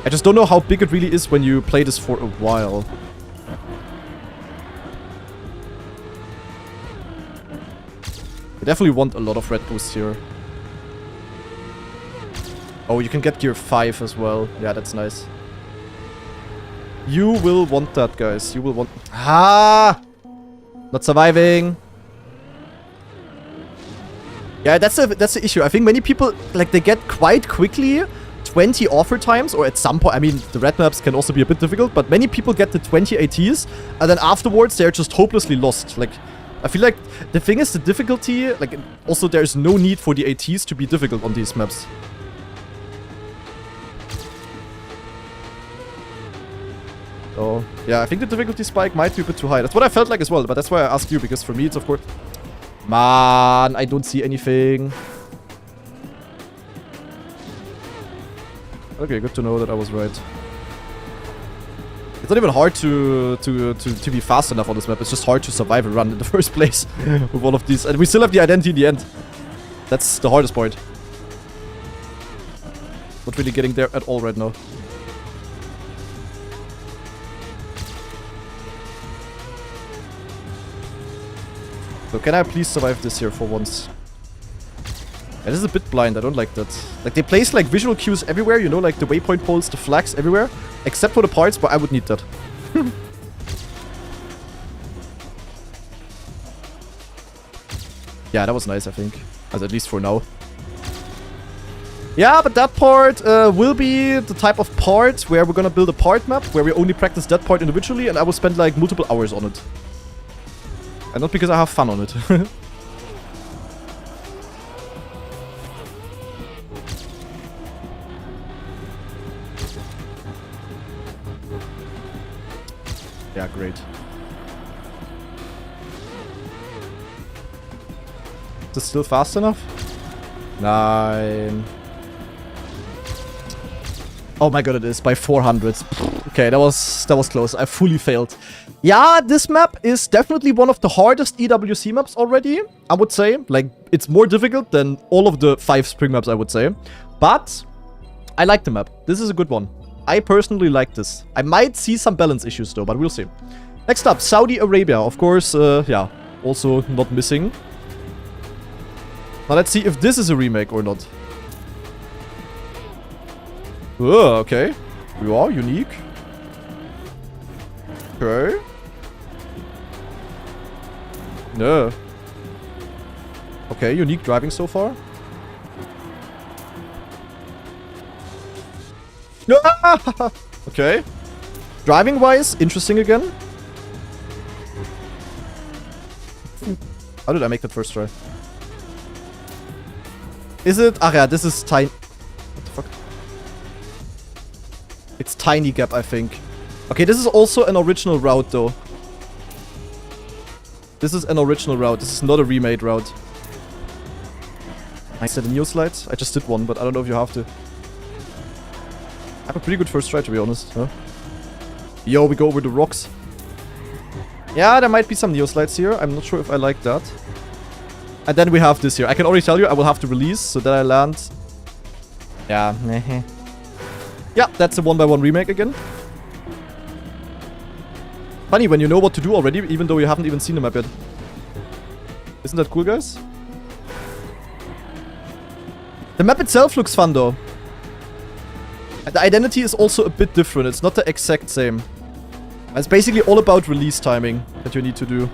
I just don't know how big it really is when you play this for a while. You definitely want a lot of red boosts here. Oh, you can get gear 5 as well. Yeah, that's nice. You will want that, guys. You will want... Ah! Not surviving. Yeah, that's the issue. I think many people, like, they get quite quickly 20 offer times, or at some point, I mean, the red maps can also be a bit difficult, but many people get the 20 ATs, and then afterwards, they're just hopelessly lost. Like, I feel like the thing is the difficulty, like, also there's no need for the ATs to be difficult on these maps. So, yeah, I think the difficulty spike might be a bit too high. That's what I felt like as well, but that's why I asked you, because for me, it's of course... Man, I don't see anything. Okay, good to know that I was right. It's not even hard to be fast enough on this map. It's just hard to survive a run in the first place with all of these. And we still have the identity in the end. That's the hardest part. Not really getting there at all right now. So can I please survive this here for once? Yeah, this is a bit blind. I don't like that. Like, they place, like, visual cues everywhere, you know, like the waypoint poles, the flags everywhere. Except for the parts, but I would need that. Yeah, that was nice, I think. As at least for now. Yeah, but that part will be the type of part where we're gonna build a part map, where we only practice that part individually, and I will spend, like, multiple hours on it. And not because I have fun on it. Yeah, great. Is this still fast enough? 9. Oh my god, it is by 400. Okay, that was close. I fully failed. Yeah, this map is definitely one of the hardest EWC maps already, I would say. Like, it's more difficult than all of the 5 spring maps, I would say. But I like the map. This is a good one. I personally like this. I might see some balance issues though, but we'll see. Next up, Saudi Arabia. Of course, yeah, also not missing. Now let's see if this is a remake or not. Oh, okay. You are unique. Okay. No. Okay, unique driving so far. Okay. Driving wise, interesting again. How did I make that first try? Is it? Ah, yeah, this is tiny. What the fuck? It's tiny gap, I think. Okay, this is also an original route, though. This is an original route. This is not a remade route. I said a neo slide. I just did one, but I don't know if you have to. I have a pretty good first try, to be honest. Huh? Yo, we go over the rocks. Yeah, there might be some neo slides here. I'm not sure if I like that. And then we have this here. I can already tell you I will have to release so that I land. Yeah. Yeah, that's a 1x1 remake again. Funny when you know what to do already, even though you haven't even seen the map yet. Isn't that cool, guys? The map itself looks fun, though. The identity is also a bit different. It's not the exact same. It's basically all about release timing that you need to do.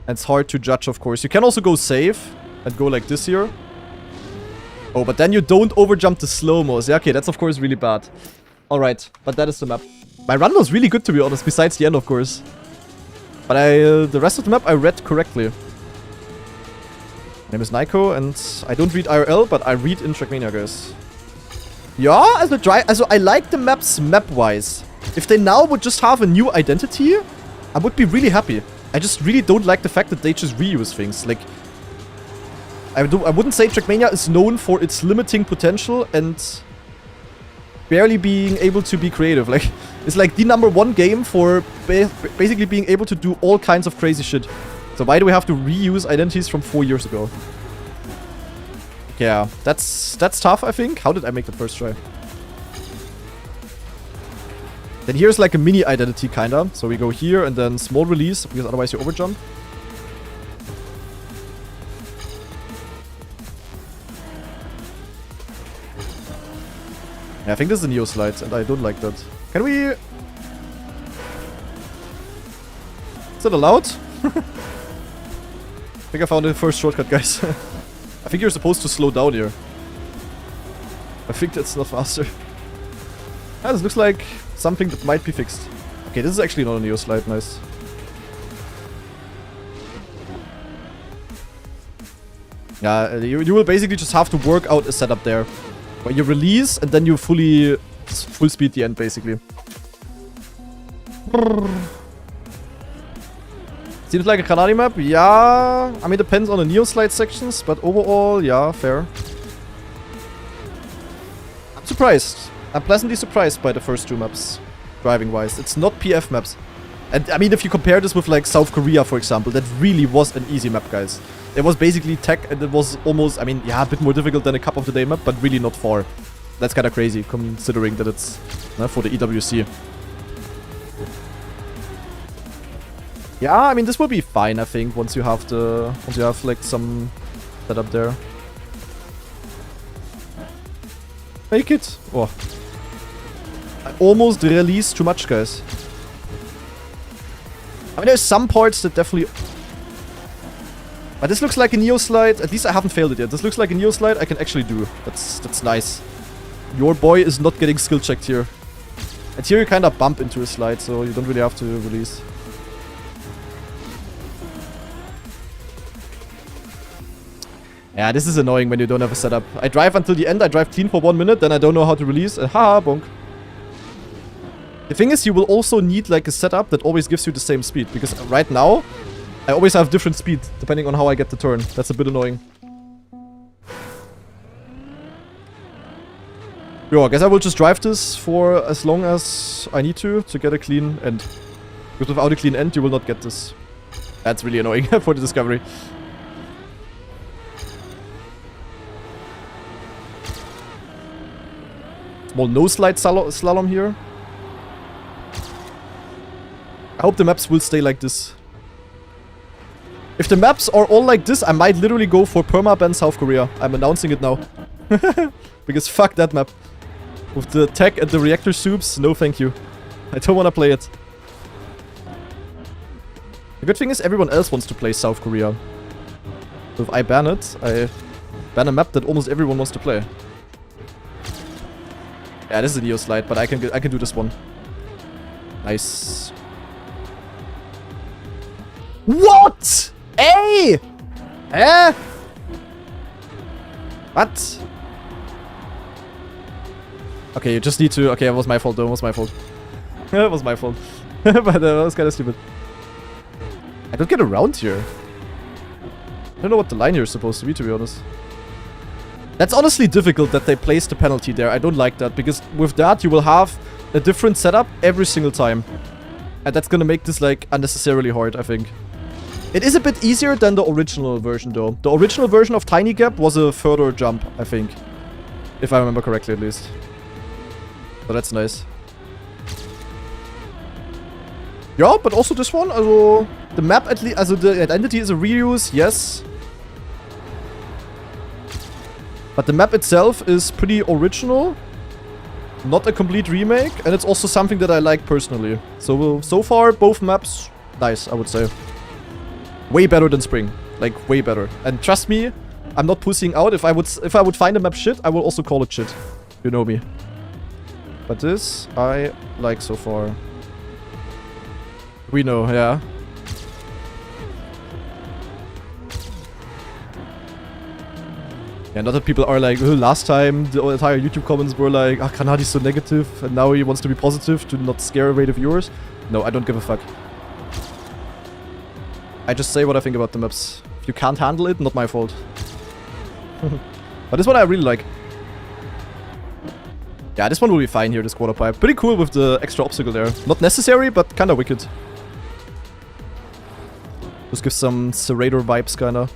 And it's hard to judge, of course. You can also go safe and go like this here. Oh, but then you don't overjump the slow-mos. Yeah, okay, that's of course really bad. Alright, but that is the map. My run was really good, to be honest, besides the end, of course. But the rest of the map I read correctly. My name is Nico, and I don't read IRL, but I read in Trackmania, guys. Yeah, also I like the maps map-wise. If they now would just have a new identity, I would be really happy. I just really don't like the fact that they just reuse things. Like, I wouldn't say Trackmania is known for its limiting potential and barely being able to be creative. Like, it's like the #1 game for basically being able to do all kinds of crazy shit. So why do we have to reuse identities from 4 years ago? Yeah, that's tough, I think. How did I make the first try? Then here's like a mini identity, kinda. So we go here and then small release, because otherwise you overjump. Yeah, I think this is a neo slide, and I don't like that. Can we... Is that allowed? I think I found the first shortcut, guys. I think you're supposed to slow down here. I think that's not faster. Ah, this looks like something that might be fixed. Okay, this is actually not a Neo slide, nice. Yeah, you will basically just have to work out a setup there. Where you release and then you full speed the end, basically. Seems like a Kanadi map, yeah. I mean, depends on the Neo slide sections, but overall, yeah, fair. I'm surprised. I'm pleasantly surprised by the first two maps, driving-wise. It's not PF maps. And I mean, if you compare this with like South Korea, for example, that really was an easy map, guys. It was basically tech, and it was almost, I mean, yeah, a bit more difficult than a Cup of the Day map, but really not far. That's kind of crazy, considering that it's for the EWC. Yeah, I mean, this will be fine, I think, once you have like some setup there. Make it. Oh. I almost released too much, guys. I mean, there's some parts that definitely... But this looks like a Neo slide. At least I haven't failed it yet. This looks like a Neo slide I can actually do. That's nice. Your boy is not getting skill checked here. And here you kind of bump into a slide, so you don't really have to release. Yeah, this is annoying when you don't have a setup. I drive until the end, I drive clean for 1 minute, then I don't know how to release, and haha, bonk. The thing is, you will also need like a setup that always gives you the same speed, because right now, I always have different speed, depending on how I get the turn. That's a bit annoying. Yo, I guess I will just drive this for as long as I need to get a clean end. Because without a clean end, you will not get this. That's really annoying for the discovery. Small no-slide slalom here. I hope the maps will stay like this. If the maps are all like this, I might literally go for perma-ban South Korea. I'm announcing it now. Because fuck that map. With the tech and the reactor soups, no thank you. I don't want to play it. The good thing is everyone else wants to play South Korea. So if I ban it, I ban a map that almost everyone wants to play. Yeah, this is a Neo slide, but I can do this one. Nice. What? Hey! Eh? What? Okay, you just need to... Okay, it was my fault though, it was my fault. It was my fault. But that was kind of stupid. I don't get around here. I don't know what the line here is supposed to be honest. That's honestly difficult that they placed the penalty there. I don't like that, because with that you will have a different setup every single time. And that's gonna make this like unnecessarily hard, I think. It is a bit easier than the original version though. The original version of Tiny Gap was a further jump, I think. If I remember correctly at least. So that's nice. Yeah, but also this one, also the map at least, also the identity is a reuse, yes. But the map itself is pretty original. Not a complete remake, and it's also something that I like personally. So far, both maps, nice, I would say. Way better than Spring. Like, way better. And trust me, I'm not pussing out. If I would find a map shit, I will also call it shit. You know me. But this, I like so far. We know, yeah. And other people are like, oh, last time the entire YouTube comments were like, ah, Kanadi's so negative, and now he wants to be positive to not scare away the viewers. No, I don't give a fuck. I just say what I think about the maps. If you can't handle it, not my fault. But this one I really like. Yeah, this one will be fine here, this quarter pipe. Pretty cool with the extra obstacle there. Not necessary, but kinda wicked. Just gives some Serrator vibes, kinda.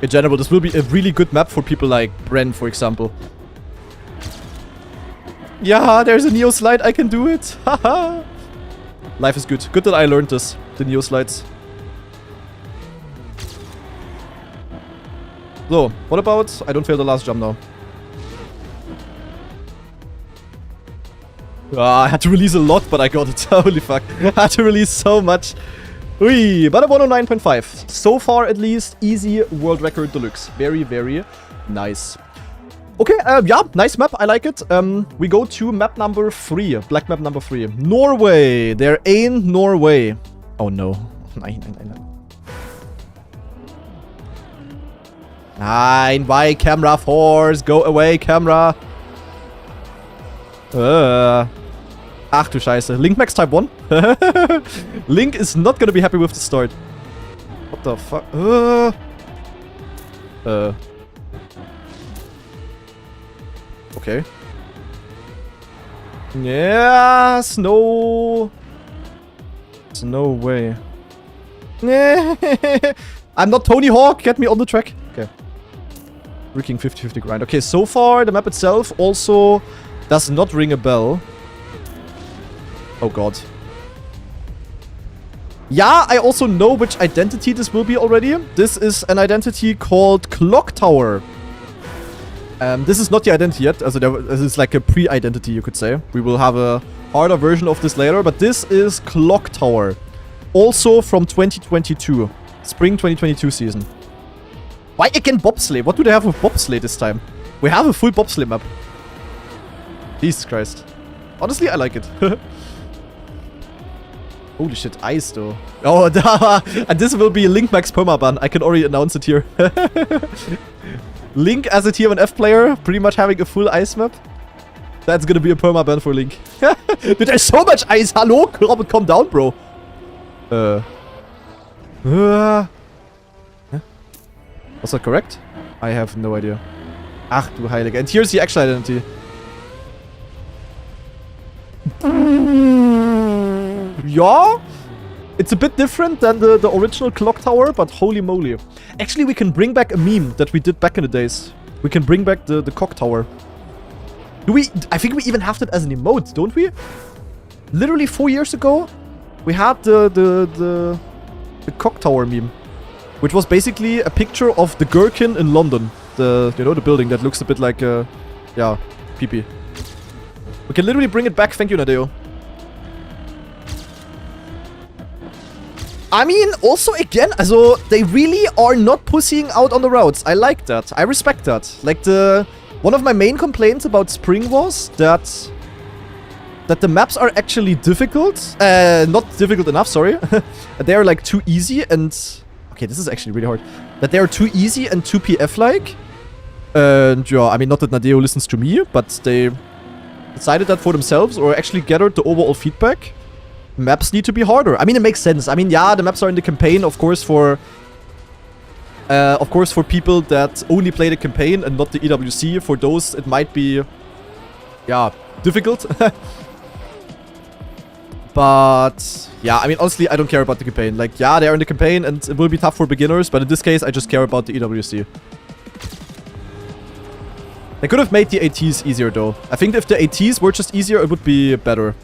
In general, this will be a really good map for people like Bren, for example. Yeah, there's a Neo slide, I can do it. Haha. Life is good. Good that I learned this, the Neo slides. So, what about... I don't fail the last jump now. I had to release a lot, but I got it. Holy fuck. I had to release so much. Ui, but a 109.5. So far, at least, easy world record deluxe. Very, very nice. Okay, yeah, nice map. I like it. We go to map number 3. Black map number 3. Norway. There ain't Norway. Oh, no. Nein, why camera force? Go away, camera. Ach du Scheiße. Link Max Type 1? Link is not gonna be happy with the start. What the fuck? Okay. Yeah, snow. There's no way. I'm not Tony Hawk. Get me on the track. Okay. Freaking 50-50 grind. Okay, so far the map itself also does not ring a bell. Oh god. Yeah, I also know which identity this will be already. This is an identity called Clock Tower. This is not the identity yet. Also, this is like a pre-identity, you could say. We will have a harder version of this later. But this is Clock Tower. Also from 2022. Spring 2022 season. Why again bobsleigh? What do they have with bobsleigh this time? We have a full bobsleigh map. Jesus Christ. Honestly, I like it. Holy shit, ice though. Oh, and this will be Link Max permaban. I can already announce it here. Link as a tier 1F player, pretty much having a full ice map. That's gonna be a permaban for Link. Dude, there's so much ice. Hello? Robin, calm down, bro. Was that correct? I have no idea. Ach du Heilige. And here's the actual identity. Yeah, it's a bit different than the original Clock Tower, but holy moly. Actually, we can bring back a meme that we did back in the days. We can bring back the Cock Tower. Do we? I think we even have that as an emote, don't we? Literally 4 years ago, we had the Cock Tower meme, which was basically a picture of the Gherkin in London. The, you know, the building that looks a bit like, yeah, pee-pee. We can literally bring it back. Thank you, Nadeo. I mean, also again, also, they really are not pussying out on the routes. I like that. I respect that. Like, one of my main complaints about Spring was that the maps are actually difficult. Not difficult enough, sorry. They are, like, too easy and... Okay, this is actually really hard. That they are too easy and too PF-like. And, yeah, I mean, not that Nadeo listens to me, but they decided that for themselves or actually gathered the overall feedback. Maps need to be harder. I mean, it makes sense. I mean, yeah, the maps are in the campaign, of course, for people that only play the campaign and not the EWC. For those, it might be, yeah, difficult. But, yeah, I mean, honestly, I don't care about the campaign. Like, yeah, they are in the campaign and it will be tough for beginners, but in this case, I just care about the EWC. They could have made the ATs easier, though. I think if the ATs were just easier, it would be better.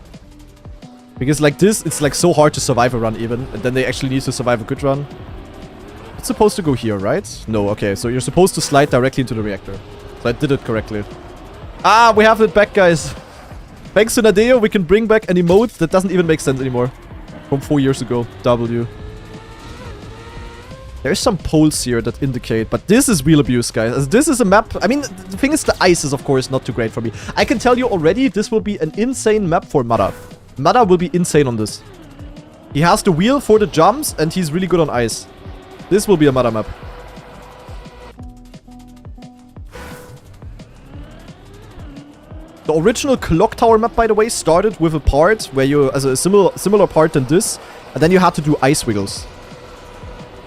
Because like this, it's like so hard to survive a run even. And then they actually need to survive a good run. It's supposed to go here, right? No, okay. So you're supposed to slide directly into the reactor. So I did it correctly. Ah, we have it back, guys. Thanks to Nadeo, we can bring back an emote that doesn't even make sense anymore. From 4 years ago. W. There's some polls here that indicate, but this is real abuse, guys. As this is a map. I mean, the thing is, the ice is, of course, not too great for me. I can tell you already, this will be an insane map for Mada. Mada will be insane on this. He has the wheel for the jumps, and he's really good on ice. This will be a Mada map. The original Clock Tower map, by the way, started with a part where you, as a similar part than this, and then you had to do ice wiggles.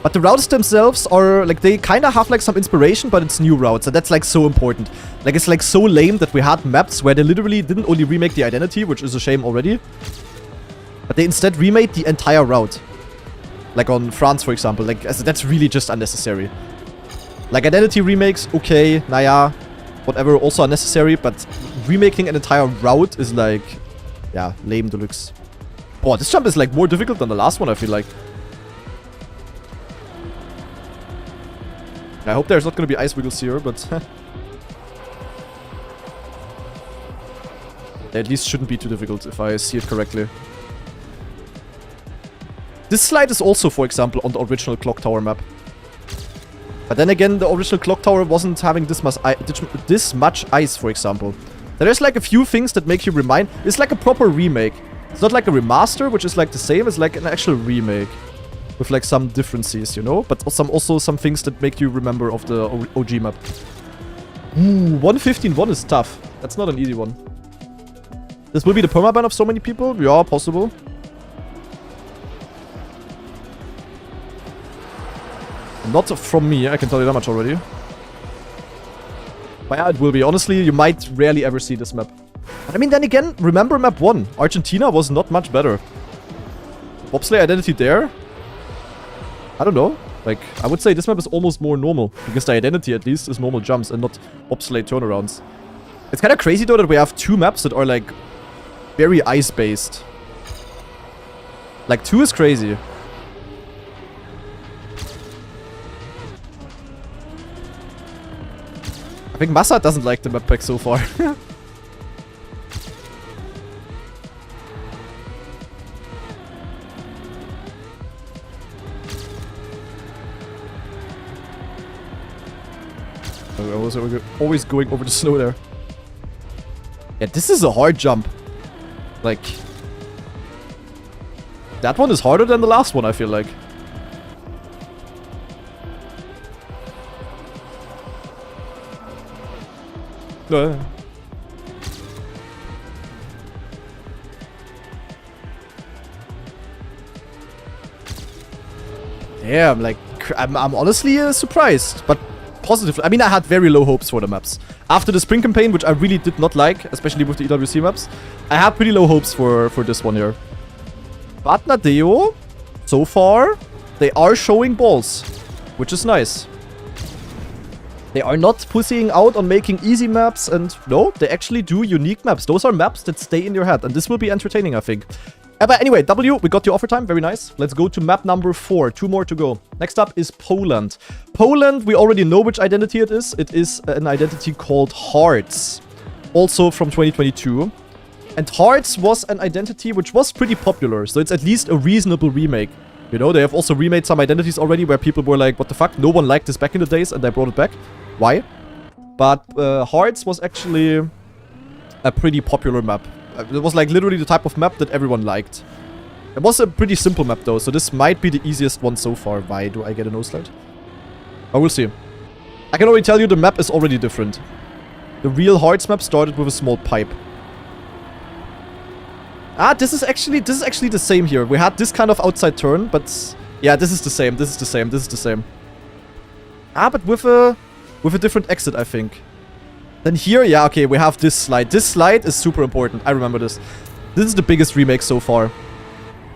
But the routes themselves are, like, they kind of have, like, some inspiration, but it's new routes, and that's, like, so important. Like, it's, like, so lame that we had maps where they literally didn't only remake the identity, which is a shame already, but they instead remade the entire route. Like on France, for example. Like, that's really just unnecessary. Like, identity remakes, okay, naja, whatever, also unnecessary, but remaking an entire route is, like, yeah, lame deluxe. Boah, this jump is, like, more difficult than the last one, I feel like. I hope there's not going to be ice wiggles here, but... They at least shouldn't be too difficult if I see it correctly. This slide is also, for example, on the original Clock Tower map. But then again, the original Clock Tower wasn't having this much ice, for example. There's like a few things that make you remind. It's like a proper remake. It's not like a remaster, which is like the same. It's like an actual remake. With like some differences, you know? But also some things that make you remember of the OG map. Ooh, 115-1 is tough. That's not an easy one. This will be the permaban of so many people? Yeah, possible. Not from me, I can tell you that much already. But yeah, it will be. Honestly, you might rarely ever see this map. But I mean, then again, remember map 1. Argentina was not much better. Bobsleigh identity there? I don't know. Like, I would say this map is almost more normal. Because the identity, at least, is normal jumps and not bobsleigh turnarounds. It's kind of crazy, though, that we have 2 maps that are, like, very ice-based. Like, 2 is crazy. I think Massa doesn't like the map pack so far. We're always going over the snow there. Yeah, this is a hard jump. Like... that one is harder than the last one, I feel like. Yeah, I'm honestly surprised, but positive. I mean, I had very low hopes for the maps. After the spring campaign, which I really did not like, especially with the EWC maps, I had pretty low hopes for this one here. But Nadeo, so far, they are showing balls, which is nice. They are not pussying out on making easy maps, and no, they actually do unique maps. Those are maps that stay in your head, and this will be entertaining, I think. But anyway, W, we got your offer time. Very nice. Let's go to map number 4. 2 more to go. Next up is Poland. Poland, we already know which identity it is. It is an identity called Hearts. Also from 2022. And Hearts was an identity which was pretty popular. So it's at least a reasonable remake. You know, they have also remade some identities already where people were like, what the fuck? No one liked this back in the days, and they brought it back. Why? But Hearts was actually a pretty popular map. It was like literally the type of map that everyone liked. It was a pretty simple map though, so this might be the easiest one so far. Why do I get a no slide? I will see. I can already tell you the map is already different. The real Hearts map started with a small pipe. Ah, this is actually the same here. We had this kind of outside turn, but yeah, this is the same. This is the same. This is the same. Ah, but with a different exit, I think. Then here, yeah, okay, we have this slide. This slide is super important. I remember this. This is the biggest remake so far.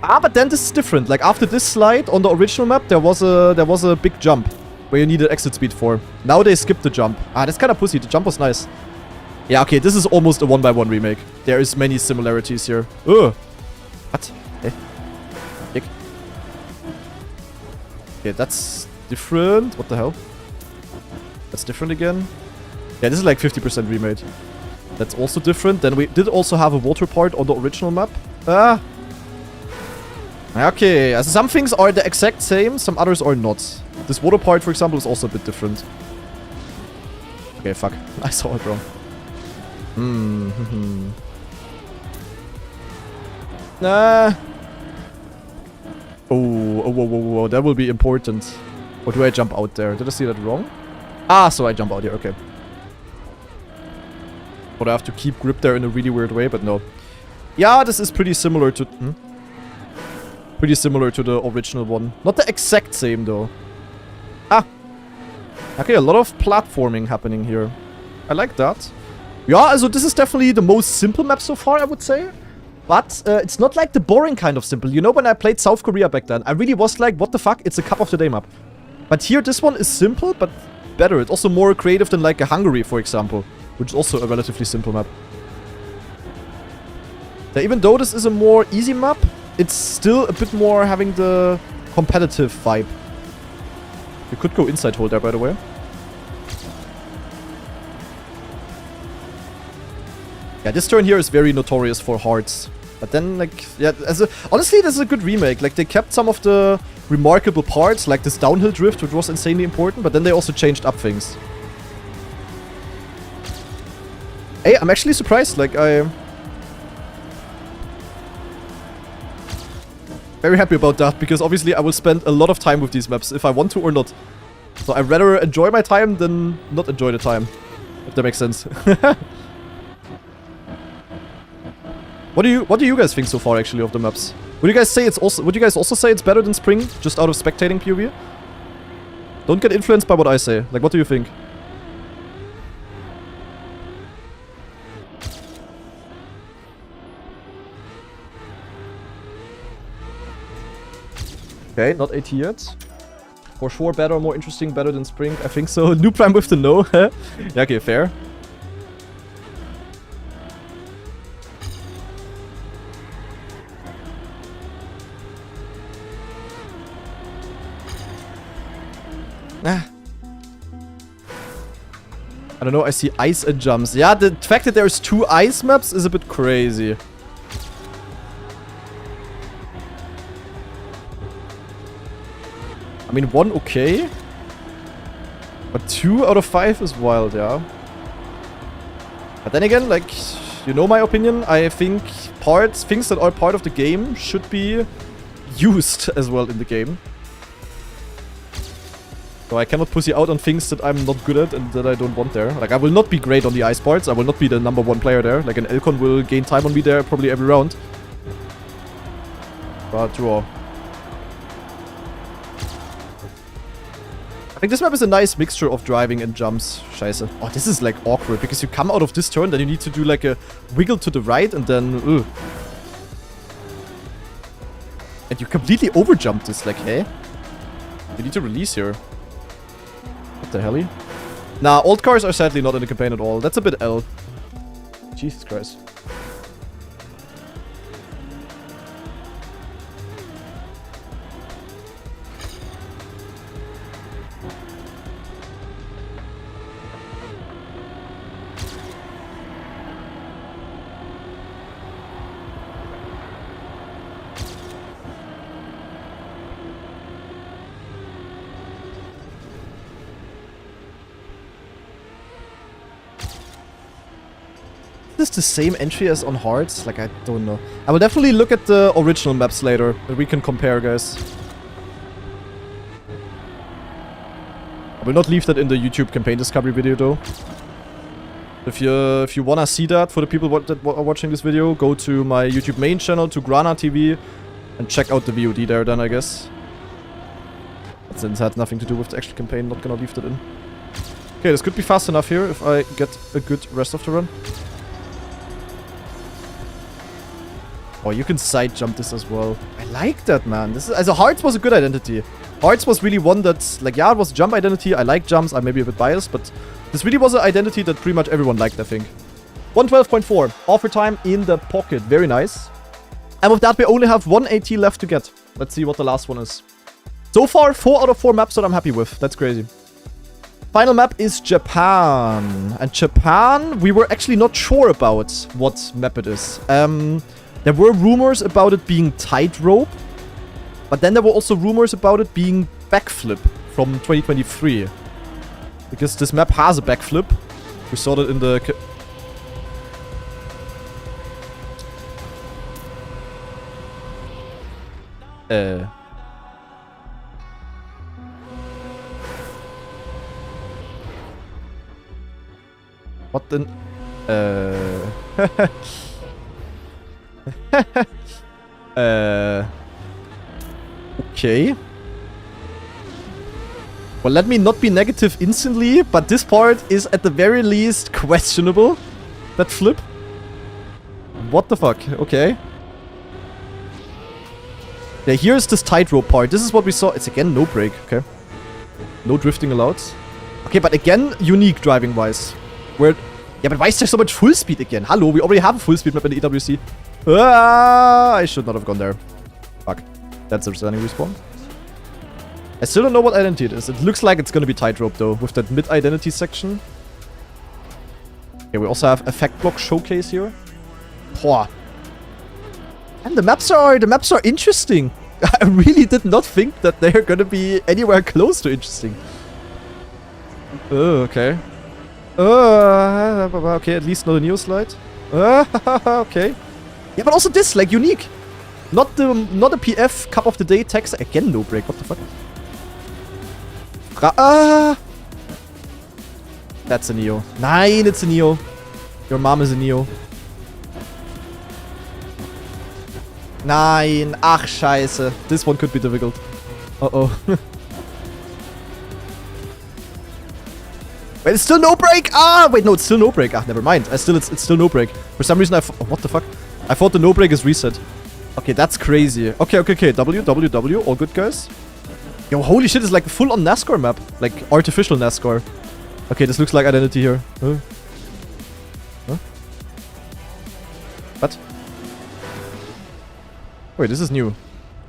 Ah, but then this is different. Like, after this slide on the original map, there was a big jump where you needed exit speed for. Now they skipped the jump. Ah, that's kind of pussy. The jump was nice. Yeah, okay, this is almost a 1x1 remake. There is many similarities here. Ugh. What? Eh? Dick. Okay, that's different. What the hell? That's different again. Yeah, this is like 50% remade. That's also different. Then we did also have a water part on the original map. Ah. Okay, so some things are the exact same, some others are not. This water part, for example, is also a bit different. Okay, fuck. I saw it wrong. Oh, whoa. That will be important. Or do I jump out there? Did I see that wrong? Ah, so I jump out here. Okay. But I have to keep grip there in a really weird way, but no. Yeah, this is pretty similar to... Pretty similar to the original one. Not the exact same, though. Ah! Okay, a lot of platforming happening here. I like that. Yeah, so this is definitely the most simple map so far, I would say. But it's not like the boring kind of simple. You know, when I played South Korea back then, I really was like, what the fuck? It's a cup of the day map. But here, this one is simple, but better. It's also more creative than like a Hungary, for example. Which is also a relatively simple map. Now, even though this is a more easy map, it's still a bit more having the competitive vibe. You could go inside hold there, by the way. Yeah, this turn here is very notorious for hearts. But then, like, yeah, honestly, this is a good remake. Like, they kept some of the remarkable parts, like this downhill drift, which was insanely important, but then they also changed up things. Hey, I'm actually surprised. Like, very happy about that, because obviously I will spend a lot of time with these maps, if I want to or not. So I'd rather enjoy my time than not enjoy the time, if that makes sense. What do you guys think so far, actually, of the maps? Would you guys also say it's better than Spring, just out of spectating POV? Don't get influenced by what I say. Like, what do you think? Okay, not AT yet. For sure, better, more interesting, better than Spring. I think so. New Prime with the no. Yeah, okay, fair. I don't know, I see ice and jumps. Yeah, the fact that there's 2 ice maps is a bit crazy. I mean, 1 okay. But 2 out of 5 is wild, yeah. But then again, like, you know my opinion. I think things that are part of the game should be used as well in the game. So I cannot pussy out on things that I'm not good at and that I don't want there. Like, I will not be great on the ice parts. I will not be the #1 player there. Like, an Elcon will gain time on me there probably every round. But draw. I think this map is a nice mixture of driving and jumps. Scheiße. Oh, this is like awkward because you come out of this turn, then you need to do like a wiggle to the right and then... And you completely overjumped this. Like, hey? You need to release here. What the hell? Nah, old cars are sadly not in the campaign at all. That's a bit L. Jesus Christ. Is this the same entry as on Hearts? Like, I don't know. I will definitely look at the original maps later, and we can compare, guys. I will not leave that in the YouTube campaign discovery video, though. If you wanna see that, for the people that are watching this video, go to my YouTube main channel, to Grana TV, and check out the VOD there then, I guess. But since it had nothing to do with the actual campaign, not gonna leave that in. Okay, this could be fast enough here if I get a good rest of the run. Oh, you can side jump this as well. I like that, man. This is, also, Hearts was a good identity. Hearts was really one that's like, yeah, it was a jump identity. I like jumps. I may be a bit biased, but this really was an identity that pretty much everyone liked, I think. 112.4. Offer time in the pocket. Very nice. And with that, we only have 1 AT left to get. Let's see what the last one is. So far, 4 out of 4 maps that I'm happy with. That's crazy. Final map is Japan. And Japan, we were actually not sure about what map it is. There were rumors about it being tightrope, but then there were also rumors about it being backflip from 2023. Because this map has a backflip. We saw that in the... What the... Okay. Well, let me not be negative instantly, but this part is at the very least questionable. That flip. What the fuck? Okay. Yeah, here's this tightrope part. This is what we saw. It's again no brake. Okay. No drifting allowed. Okay, but again, unique driving-wise. Where... Yeah, but why is there so much full speed again? Hello, we already have a full speed map in the EWC. I should not have gone there. Fuck. That's a standing respawn. I still don't know what identity it is. It looks like it's gonna be tightrope though, with that mid-identity section. Okay, we also have Effect Block Showcase here. Boah. And the maps are interesting. I really did not think that they're gonna be anywhere close to interesting. Oh, okay. Okay, at least not a Neo slide. Okay. Yeah, but also this, like, unique. Not a PF Cup of the Day text. Again, no break. What the fuck? That's a Neo. Nein, it's a Neo. Your mom is a Neo. Nein. Ach, scheiße. This one could be difficult. Uh-oh. Wait, it's still no break! Ah! Wait, no, it's still no break. Ah, never mind. It's still no break. For some reason, what the fuck? I thought the no break is reset. Okay, that's crazy. Okay. W. All good, guys. Yo, holy shit, it's like a full-on NASCAR map. Like, artificial NASCAR. Okay, this looks like Identity here. Huh? What? Wait, this is new.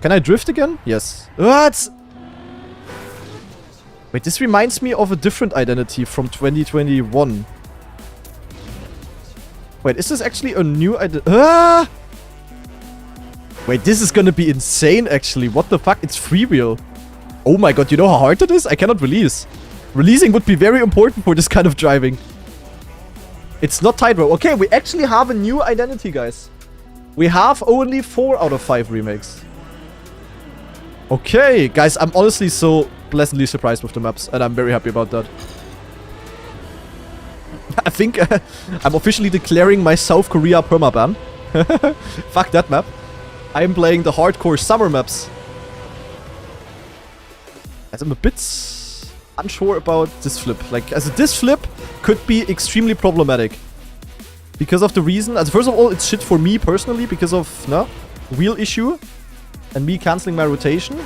Can I drift again? Yes. What? Wait, this reminds me of a different Identity from 2021. Wait, is this actually a new Identity? Wait, this is gonna be insane, actually. What the fuck? It's freewheel. Oh my god, you know how hard it is? I cannot release. Releasing would be very important for this kind of driving. It's not tightrope. Okay, we actually have a new Identity, guys. We have only 4 out of 5 remakes. Okay, guys, I'm honestly so pleasantly surprised with the maps, and I'm very happy about that. I think I'm officially declaring my South Korea permaban. Fuck that map. I'm playing the hardcore summer maps. As I'm a bit unsure about this flip. Like, as this flip could be extremely problematic. Because of the reason, as first of all, it's shit for me personally because of, wheel issue. And me cancelling my rotation.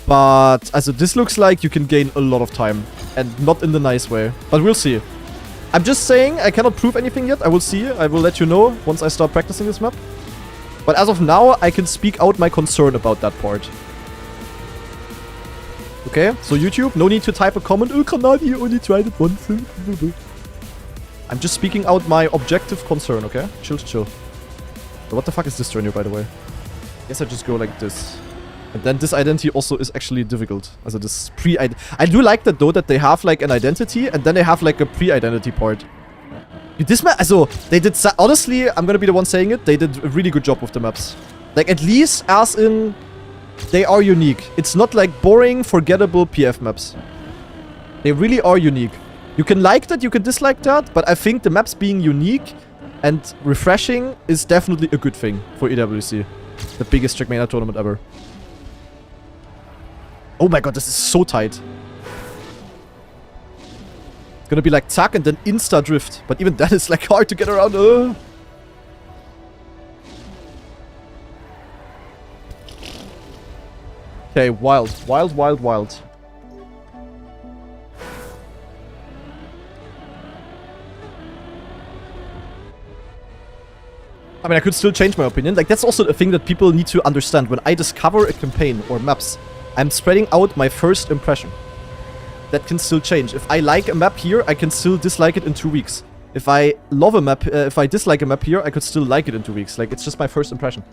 But, also, this looks like you can gain a lot of time. And not in the nice way. But we'll see. I'm just saying, I cannot prove anything yet. I will see. I will let you know once I start practicing this map. But as of now, I can speak out my concern about that part. Okay, so YouTube, no need to type a comment. Oh, Kanadi, you only tried it once. I'm just speaking out my objective concern, okay? Chill. So what the fuck is this turn here, by the way? I guess I just go like this. And then this identity also is actually difficult. Also this I do like that though, that they have like an identity and then they have like a pre-identity part. Dude, this map, also, they did, honestly, I'm gonna be the one saying it, they did a really good job with the maps. Like, at least as in, they are unique. It's not like boring, forgettable PF maps. They really are unique. You can like that, you can dislike that, but I think the maps being unique and refreshing is definitely a good thing for EWC. The biggest trackmania tournament ever. Oh my god, this is so tight. It's gonna be like tack and then insta drift. But even that is like hard to get around. Okay, wild. Wild. I mean, I could still change my opinion. Like, that's also a thing that people need to understand. When I discover a campaign or maps, I'm spreading out my first impression. That can still change. If I like a map here, I can still dislike it in 2 weeks. If I love a map, if I dislike a map here, I could still like it in 2 weeks. Like, it's just my first impression.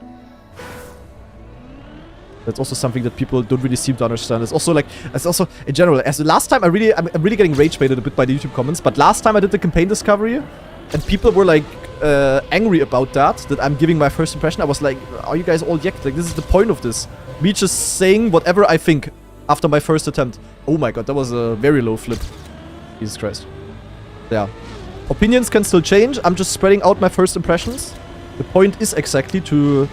That's also something that people don't really seem to understand. It's also like, it's also, in general, as the last time I'm really getting rage baited a bit by the YouTube comments, but last time I did the campaign discovery, and people were like, angry about that I'm giving my first impression. I was like, are you guys all yacked? Like, this is the point of this. Me just saying whatever I think after my first attempt. Oh my god, that was a very low flip. Jesus Christ. Yeah. Opinions can still change. I'm just spreading out my first impressions. The point is exactly to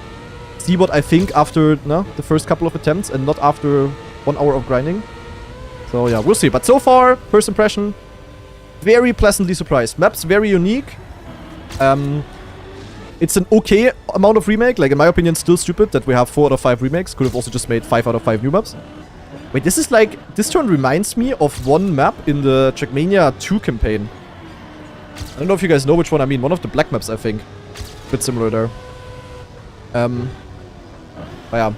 see what I think after the first couple of attempts and not after 1 hour of grinding. So yeah, we'll see. But so far, first impression, very pleasantly surprised. Maps very unique. It's an okay amount of remake. Like, in my opinion, still stupid that we have 4 out of 5 remakes. Could have also just made 5 out of 5 new maps. Wait, this is like... This turn reminds me of one map in the Trackmania 2 campaign. I don't know if you guys know which one I mean. One of the black maps, I think. A bit similar there. But yeah.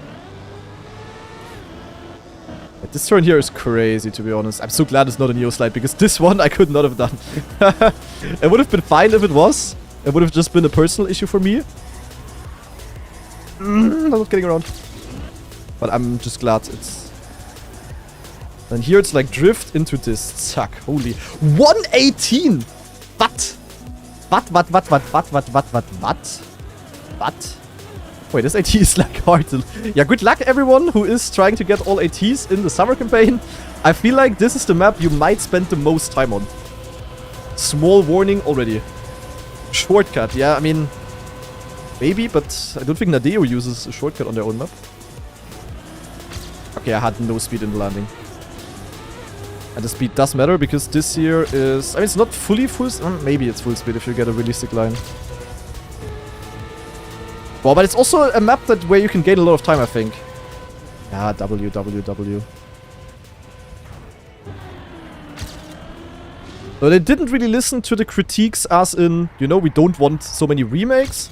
This turn here is crazy, to be honest. I'm so glad it's not a Neo Slide, because this one I could not have done. It would have been fine if it was. It would have just been a personal issue for me. I'm not getting around. But I'm just glad it's... And here it's like drift into this. Suck. Holy... 118! What? What? Wait, this AT is like hard to... Yeah, good luck everyone who is trying to get all ATs in the summer campaign. I feel like this is the map you might spend the most time on. Small warning already. Shortcut, yeah, I mean... Maybe, but I don't think Nadeo uses a shortcut on their own map. Okay, I had no speed in the landing. And the speed does matter because this here is... I mean, it's not fully full... maybe it's full speed if you get a realistic line. Well, but it's also a map that where you can gain a lot of time, I think. Yeah, W. So they didn't really listen to the critiques as in, you know, we don't want so many remakes.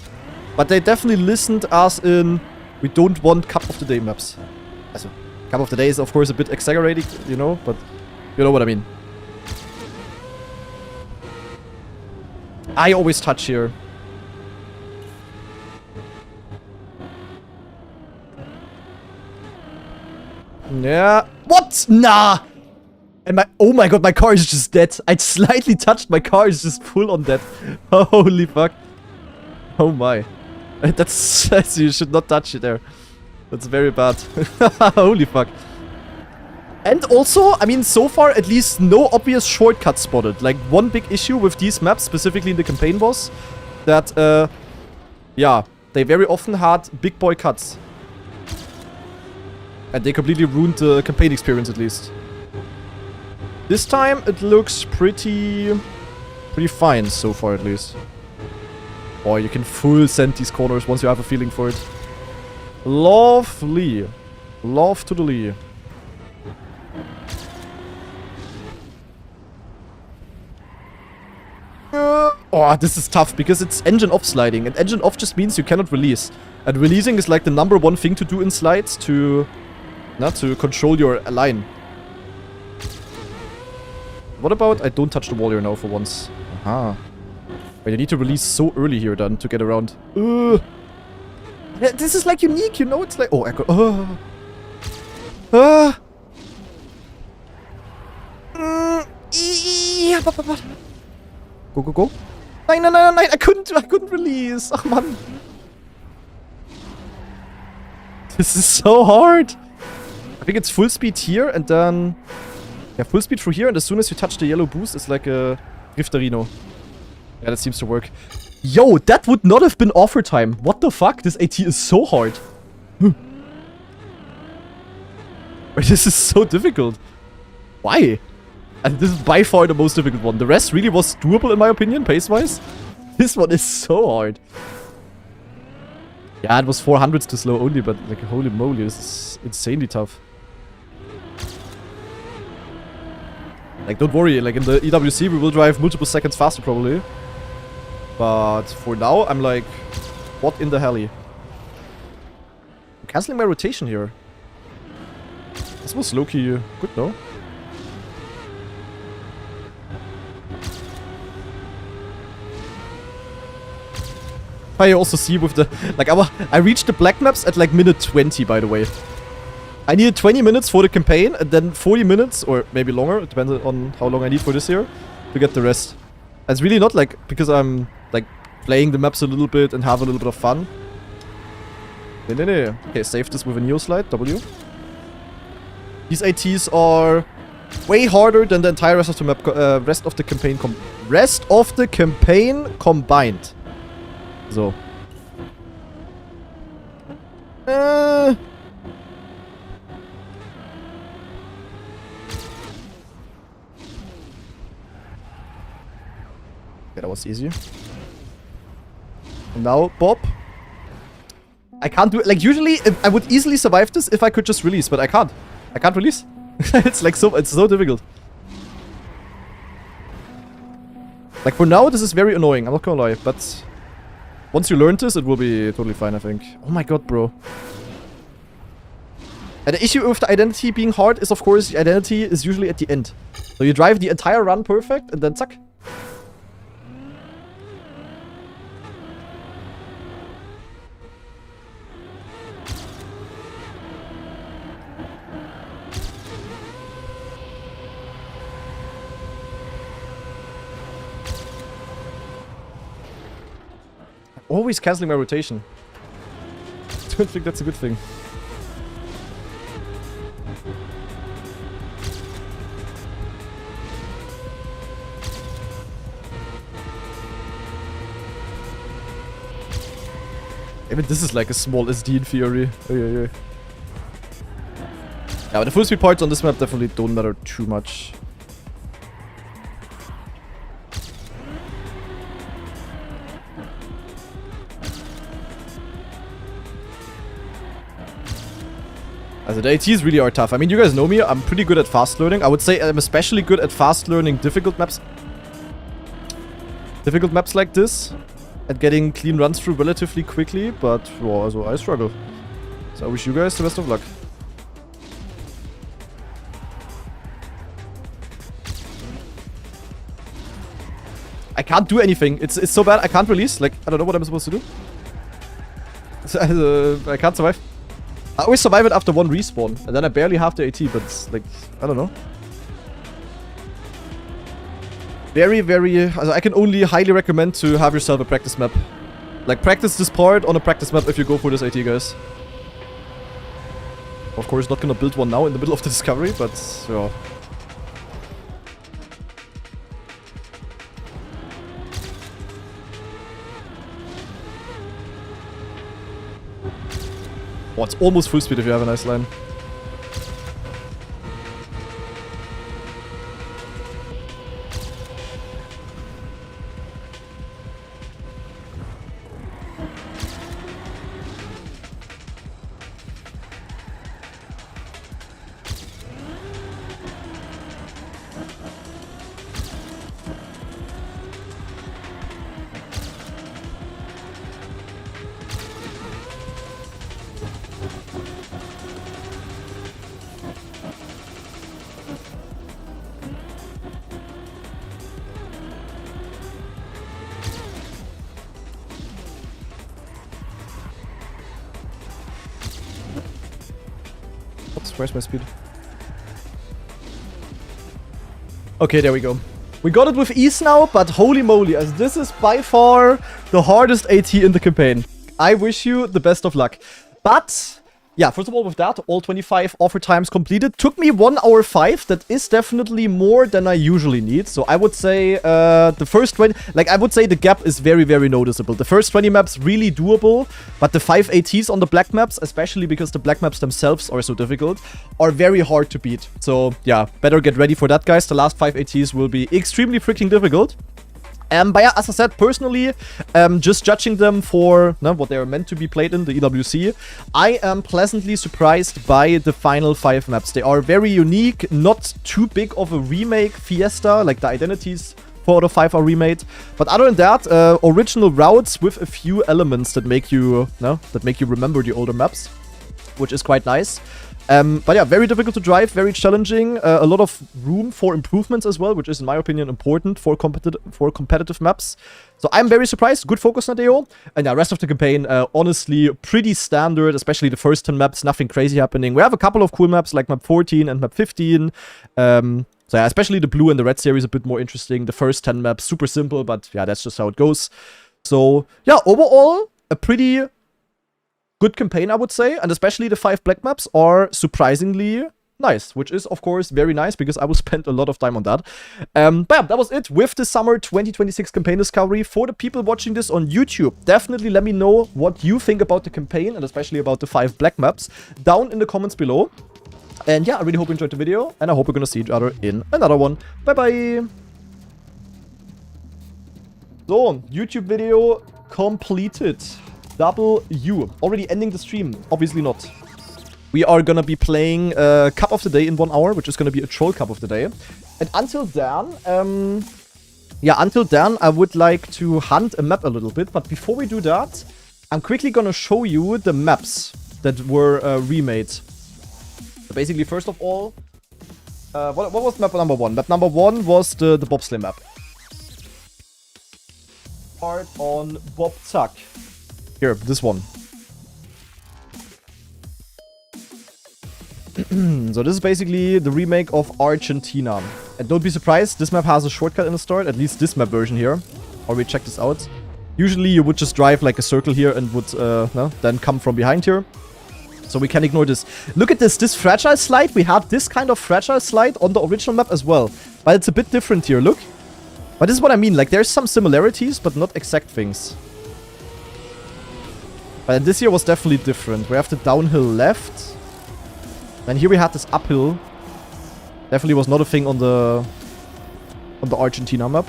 But they definitely listened as in, we don't want Cup of the Day maps. Also, Cup of the Day is of course a bit exaggerated, you know, but you know what I mean. I always touch here. Yeah. What? Nah! And my... Oh my god, my car is just dead. I slightly touched, my car is just full on dead. Holy fuck. Oh my. That's... you should not touch it there. That's very bad. Holy fuck. And also, I mean, so far at least no obvious shortcut spotted. Like, one big issue with these maps, specifically in the campaign was that, yeah, they very often had big boy cuts. And they completely ruined the campaign experience, at least. This time, it looks pretty fine so far, at least. Or you can full send these corners once you have a feeling for it. Lovely. Love to the Lee. Oh, this is tough, because it's engine off sliding. And engine off just means you cannot release. And releasing is like the #1 thing to do in slides to control your line. What about I don't touch the wall here now for once? Aha. But you need to release so early here then to get around. Yeah, this is like unique, you know? It's like... Oh, I got... Go. Nein, I couldn't release. Ach, man. This is so hard. I think it's full speed here and then... Yeah, full speed through here, and as soon as you touch the yellow boost, it's like a Drifterino. Yeah, that seems to work. Yo, that would not have been offer time. What the fuck? This AT is so hard. Wait, this is so difficult. Why? And this is by far the most difficult one. The rest really was doable in my opinion, pace-wise. This one is so hard. Yeah, it was 400s to slow only, but like, holy moly, this is insanely tough. Like, don't worry, like in the EWC we will drive multiple seconds faster probably. But for now, I'm like, what in the hell? I'm cancelling my rotation here. This was low-key good, no? I also see with the... Like, I reached the black maps at like minute 20, by the way. I needed 20 minutes for the campaign, and then 40 minutes, or maybe longer, it depends on how long I need for this here, to get the rest. And it's really not like, because I'm, like, playing the maps a little bit and have a little bit of fun. No. Okay, save this with a Neo Slide, W. These ATs are way harder than the entire rest of the map, rest of the campaign combined. So. Okay, that was easy. And now, Bob. I can't do it. Like, usually, I would easily survive this if I could just release, but I can't. I can't release. It's like it's so difficult. Like, for now, this is very annoying. I'm not gonna lie, but once you learn this, it will be totally fine, I think. Oh my god, bro. And the issue with the identity being hard is, of course, the identity is usually at the end. So you drive the entire run perfect, and then suck. Always canceling my rotation. I don't think that's a good thing. Even this is like a small SD in theory. Yeah, but the full speed parts on this map definitely don't matter too much. Also the ATs really are tough. I mean, you guys know me, I'm pretty good at fast learning. I would say I'm especially good at fast learning difficult maps. Difficult maps like this. At getting clean runs through relatively quickly, but well, also I struggle. So I wish you guys the best of luck. I can't do anything. It's so bad I can't release. Like, I don't know what I'm supposed to do. I can't survive. I always survive it after one respawn, and then I barely have the AT, but it's like, I don't know. Very, also I can only highly recommend to have yourself a practice map. Like, practice this part on a practice map if you go for this AT, guys. Of course, not gonna build one now in the middle of the discovery, but, yeah. Oh, it's almost full speed if you have a nice line. Oops, where's my speed? Okay, there we go. We got it with ease now, but holy moly, as this is by far the hardest AT in the campaign. I wish you the best of luck. But yeah, first of all, with that, all 25 offer times completed. Took me 1 hour 5. That is definitely more than I usually need. So I would say the first 20... Like, I would say the gap is very, very noticeable. The first 20 maps really doable. But the 5 ATs on the black maps, especially because the black maps themselves are so difficult, are very hard to beat. So yeah, better get ready for that, guys. The last 5 ATs will be extremely freaking difficult. But yeah, as I said, personally, just judging them for what they are meant to be played in, the EWC, I am pleasantly surprised by the final 5 maps. They are very unique, not too big of a remake fiesta, like the identities 4 out of 5 are remade. But other than that, original routes with a few elements that make you, remember the older maps, which is quite nice. But yeah, very difficult to drive, very challenging, a lot of room for improvements as well, which is, in my opinion, important for competitive maps. So I'm very surprised, good focus on AO. And yeah, rest of the campaign, honestly, pretty standard, especially the first 10 maps, nothing crazy happening. We have a couple of cool maps like map 14 and map 15. So yeah, especially the blue and the red series a bit more interesting. The first 10 maps, super simple, but yeah, that's just how it goes. So yeah, overall, a pretty good campaign, I would say, and especially the 5 black maps are surprisingly nice, which is, of course, very nice, because I will spend a lot of time on that. But yeah, that was it with the summer 2026 campaign discovery. For the people watching this on YouTube, definitely let me know what you think about the campaign, and especially about the 5 black maps, down in the comments below. And yeah, I really hope you enjoyed the video, and I hope we're gonna see each other in another one. Bye-bye! So, YouTube video completed. W. Already ending the stream? Obviously not. We are gonna be playing Cup of the Day in 1 hour, which is gonna be a Troll Cup of the Day. And until then, I would like to hunt a map a little bit. But before we do that, I'm quickly gonna show you the maps that were remade. Basically, first of all, what was map number 1? Map number 1 was the bobsleigh map. Part on Bob Tuck. Here, this one. So this is basically the remake of Argentina. And don't be surprised, this map has a shortcut in the start, at least this map version here. Already check this out. Usually you would just drive like a circle here and would then come from behind here. So we can ignore this. Look at this fragile slide. We had this kind of fragile slide on the original map as well. But it's a bit different here, look. But this is what I mean, like there's some similarities, but not exact things. But this here was definitely different. We have the downhill left. And here we had this uphill. Definitely was not a thing on the Argentina map.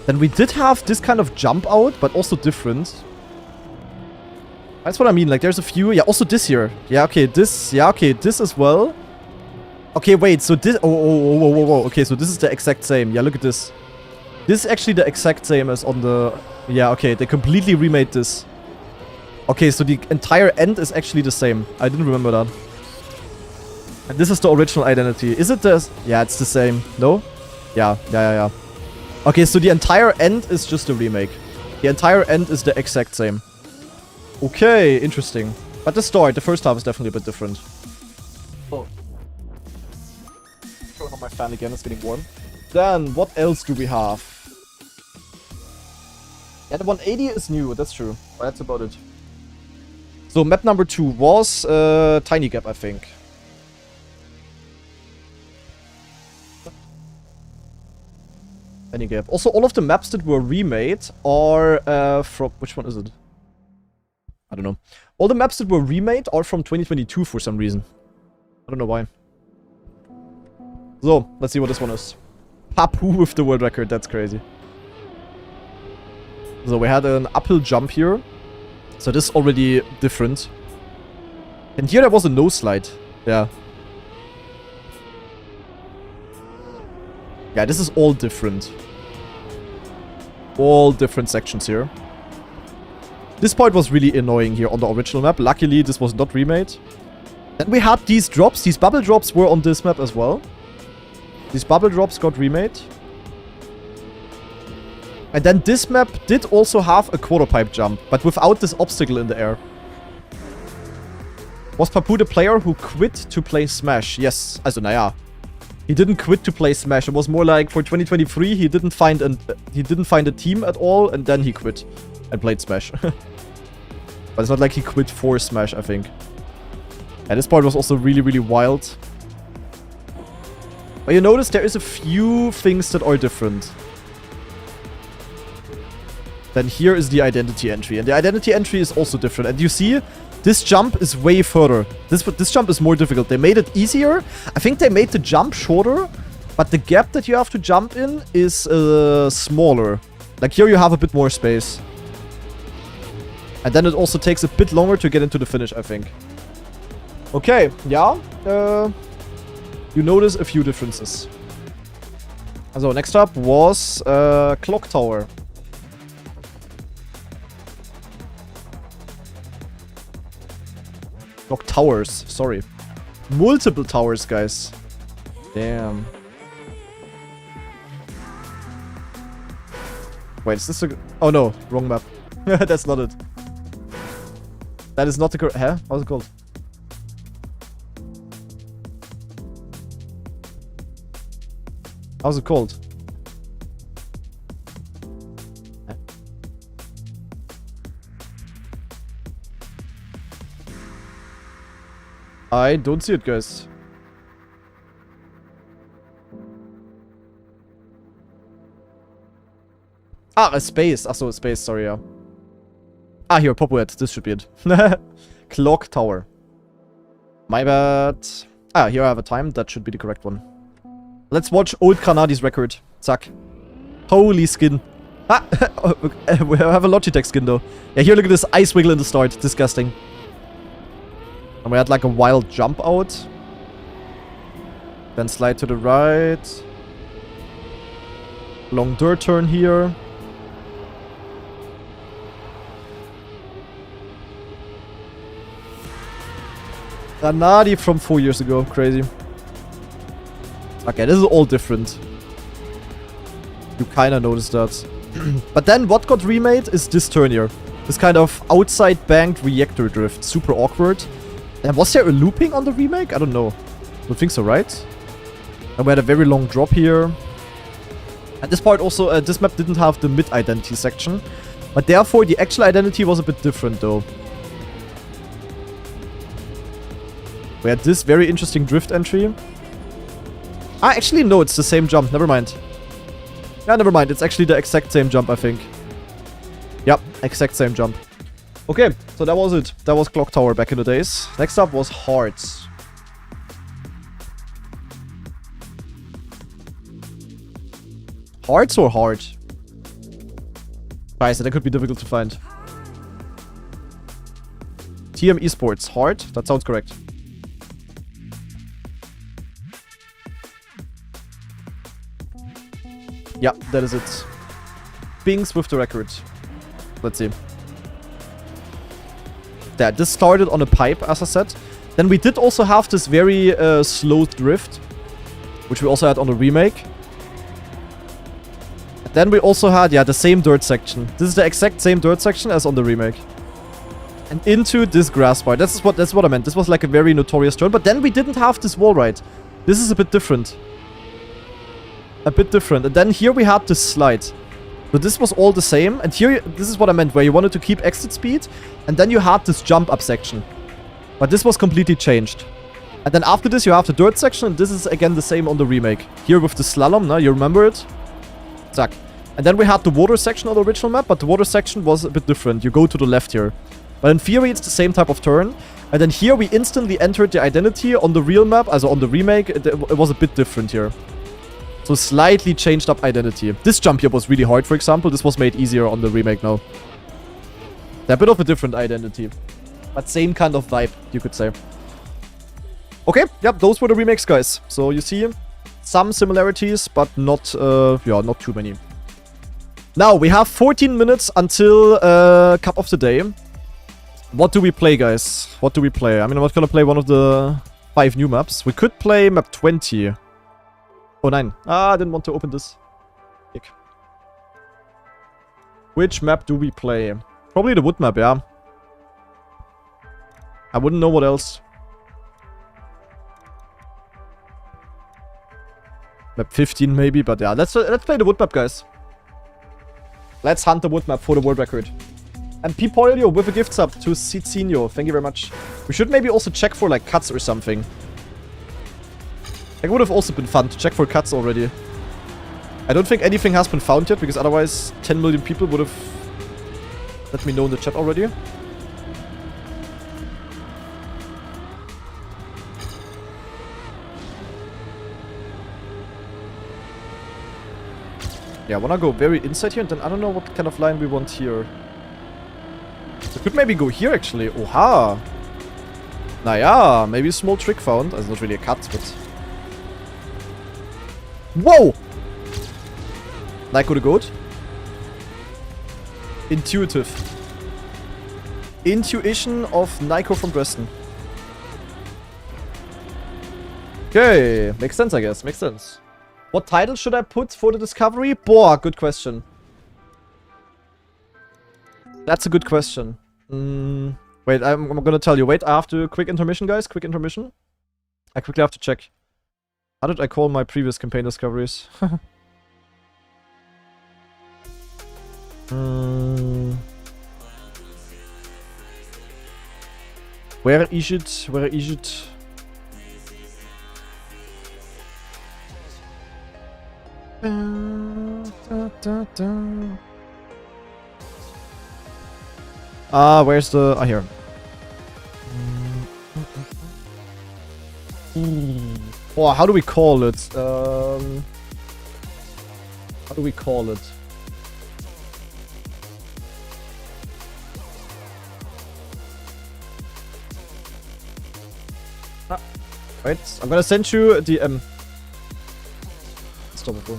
Then we did have this kind of jump out, but also different. That's what I mean, like there's a few. Yeah, also this here. Yeah, okay, this. Yeah, okay, this as well. Okay, wait, so this. Oh. Okay, so this is the exact same. Yeah, look at this. This is actually the exact same as on the... Yeah, okay, they completely remade this. Okay, so the entire end is actually the same. I didn't remember that. And this is the original identity. Is it the... Yeah, it's the same. No? Yeah. Okay, so the entire end is just a remake. The entire end is the exact same. Okay, interesting. But the start, the first half is definitely a bit different. Oh. Turn on my fan again, it's getting warm. Then, what else do we have? Yeah, the 180 is new, that's true. But that's about it. So, map number 2 was Tiny Gap, I think. Tiny Gap. Also, all of the maps that were remade are from... Which one is it? I don't know. All the maps that were remade are from 2022 for some reason. I don't know why. So, let's see what this one is. Papu with the world record, that's crazy. So we had an uphill jump here. So this is already different. And here there was a no slide. Yeah. Yeah, this is all different. All different sections here. This part was really annoying here on the original map. Luckily, this was not remade. Then we had these drops. These bubble drops were on this map as well. These bubble drops got remade. And then this map did also have a quarter pipe jump, but without this obstacle in the air. Was Papu the player who quit to play Smash? Yes. Also, naja. He didn't quit to play Smash. It was more like for 2023, he didn't find a team at all, and then he quit and played Smash. But it's not like he quit for Smash, I think. And this part was also really, really wild. But you notice there is a few things that are different. Then here is the identity entry. And the identity entry is also different. And you see, this jump is way further. This jump is more difficult. They made it easier. I think they made the jump shorter. But the gap that you have to jump in is smaller. Like here you have a bit more space. And then it also takes a bit longer to get into the finish, I think. Okay, yeah. You notice a few differences. So next up was Clock Tower. Clock Towers, sorry. Multiple towers, guys. Damn. Wait, is this a... Oh no, wrong map. That's not it. That is not the correct... Huh? How's it called? How's it called? I don't see it, guys. Ah, a space. Achso, a space, sorry, yeah. Ah, here, Popwet. This should be it. Clock Tower. My bad. Ah, here I have a time. That should be the correct one. Let's watch Old Granadi's record. Zack. Holy skin. Ah! We have a Logitech skin, though. Yeah, here, look at this ice wiggle in the start. Disgusting. And we had like a wild jump out. Then slide to the right. Long dirt turn here. Granadi from 4 years ago. Crazy. Okay, this is all different. You kinda noticed that. But then what got remade is this turn here. This kind of outside banked reactor drift. Super awkward. And was there a looping on the remake? I don't know. I don't think so, right? And we had a very long drop here. And this part also, this map didn't have the mid-identity section. But therefore, the actual identity was a bit different, though. We had this very interesting drift entry. Ah, actually, no, it's the same jump. Never mind. Yeah, never mind. It's actually the exact same jump, I think. Yep, exact same jump. Okay, so that was it. That was Clock Tower back in the days. Next up was Hearts. Hearts or Heart? Guys, that could be difficult to find. TM Esports. Heart? That sounds correct. Yeah, that is it. Bings with the record. Let's see. There, this started on a pipe, as I said. Then we did also have this very slow drift, which we also had on the remake. Then we also had, yeah, the same dirt section. This is the exact same dirt section as on the remake. And into this grass bar. That's what I meant. This was like a very notorious turn. But then we didn't have this wall ride. This is a bit different. A bit different. And then here we had this slide. So this was all the same. And here, this is what I meant, where you wanted to keep exit speed. And then you had this jump up section. But this was completely changed. And then after this, you have the dirt section. And this is again the same on the remake. Here with the slalom, no? You remember it? Zack. And then we had the water section on the original map. But the water section was a bit different. You go to the left here. But in theory, it's the same type of turn. And then here, we instantly entered the identity on the real map. Also on the remake, it was a bit different here. So slightly changed up identity. This jump here was really hard, for example. This was made easier on the remake now. They're a bit of a different identity. But same kind of vibe, you could say. Okay, yep, those were the remakes, guys. So you see some similarities, but not, yeah, not too many. Now, we have 14 minutes until Cup of the Day. What do we play, guys? What do we play? I mean, I'm not gonna play one of the 5 new maps. We could play map 20. Oh, nein. Ah, I didn't want to open this. Ick. Which map do we play? Probably the wood map, yeah. I wouldn't know what else. Map 15 maybe, but yeah. Let's play the wood map, guys. Let's hunt the wood map for the world record. And Pipolio with a gift sub to Cicinho. Thank you very much. We should maybe also check for like cuts or something. It would have also been fun to check for cuts already. I don't think anything has been found yet, because otherwise 10 million people would have let me know in the chat already. Yeah, I wanna go very inside here, and then I don't know what kind of line we want here. We could maybe go here, actually. Oha! Naja, maybe a small trick found. It's not really a cut, but... Whoa! Nico the Goat. Intuitive. Intuition of Nico from Dresden. Okay, makes sense, I guess. Makes sense. What title should I put for the discovery? Boah, good question. That's a good question. Wait, I'm gonna tell you. Wait, I have to... Quick intermission, guys. Quick intermission. I quickly have to check. How did I call my previous campaign discoveries? Where is it? Where is it? Where's the... Ah, here. Oh, how do we call it? How do we call it? Ah, wait, I'm gonna send you the Stop it, bro.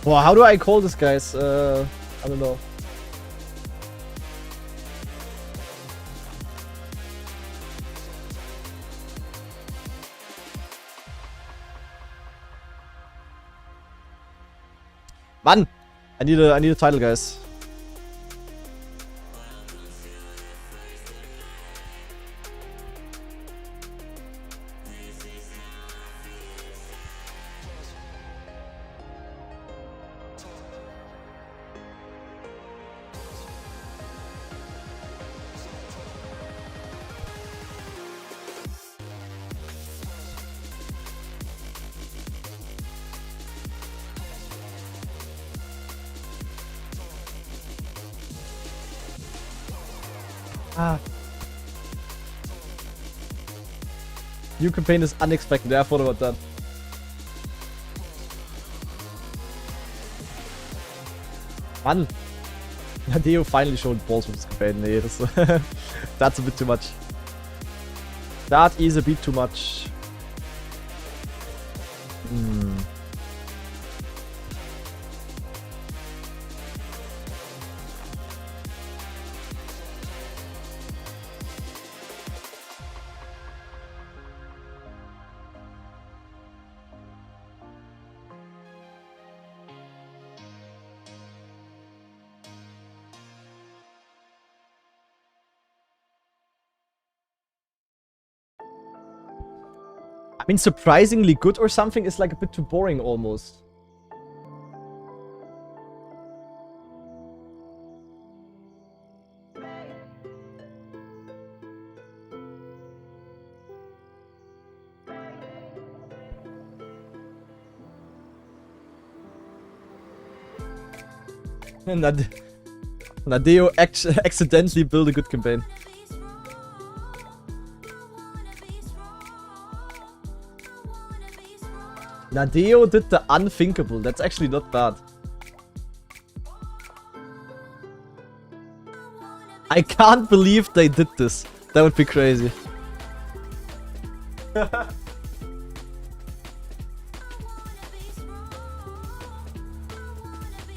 Wow, how do I call this, guys? I don't know. Man, I need a title, guys. Ah. New campaign is unexpected. Yeah, I thought about that. Man. Nadeo finally showed balls with this campaign. Nee, that's a bit too much. That is a bit too much. I mean, surprisingly good or something is like a bit too boring almost. Nadeo accidentally built a good campaign. Nadeo did the unthinkable. That's actually not bad. I can't believe they did this. That would be crazy.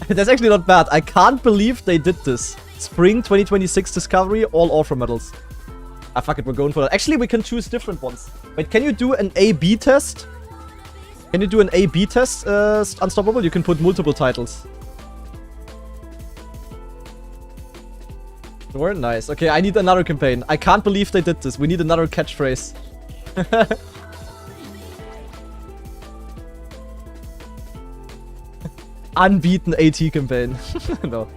That's actually not bad. I can't believe they did this. Spring 2026 Discovery, all offer medals. Ah, fuck it, we're going for that. Actually, we can choose different ones. Wait, can you do an A-B test? Can you do an A-B test, Unstoppable? You can put multiple titles. Sure, nice. Okay, I need another campaign. I can't believe they did this. We need another catchphrase. Unbeaten AT campaign. No.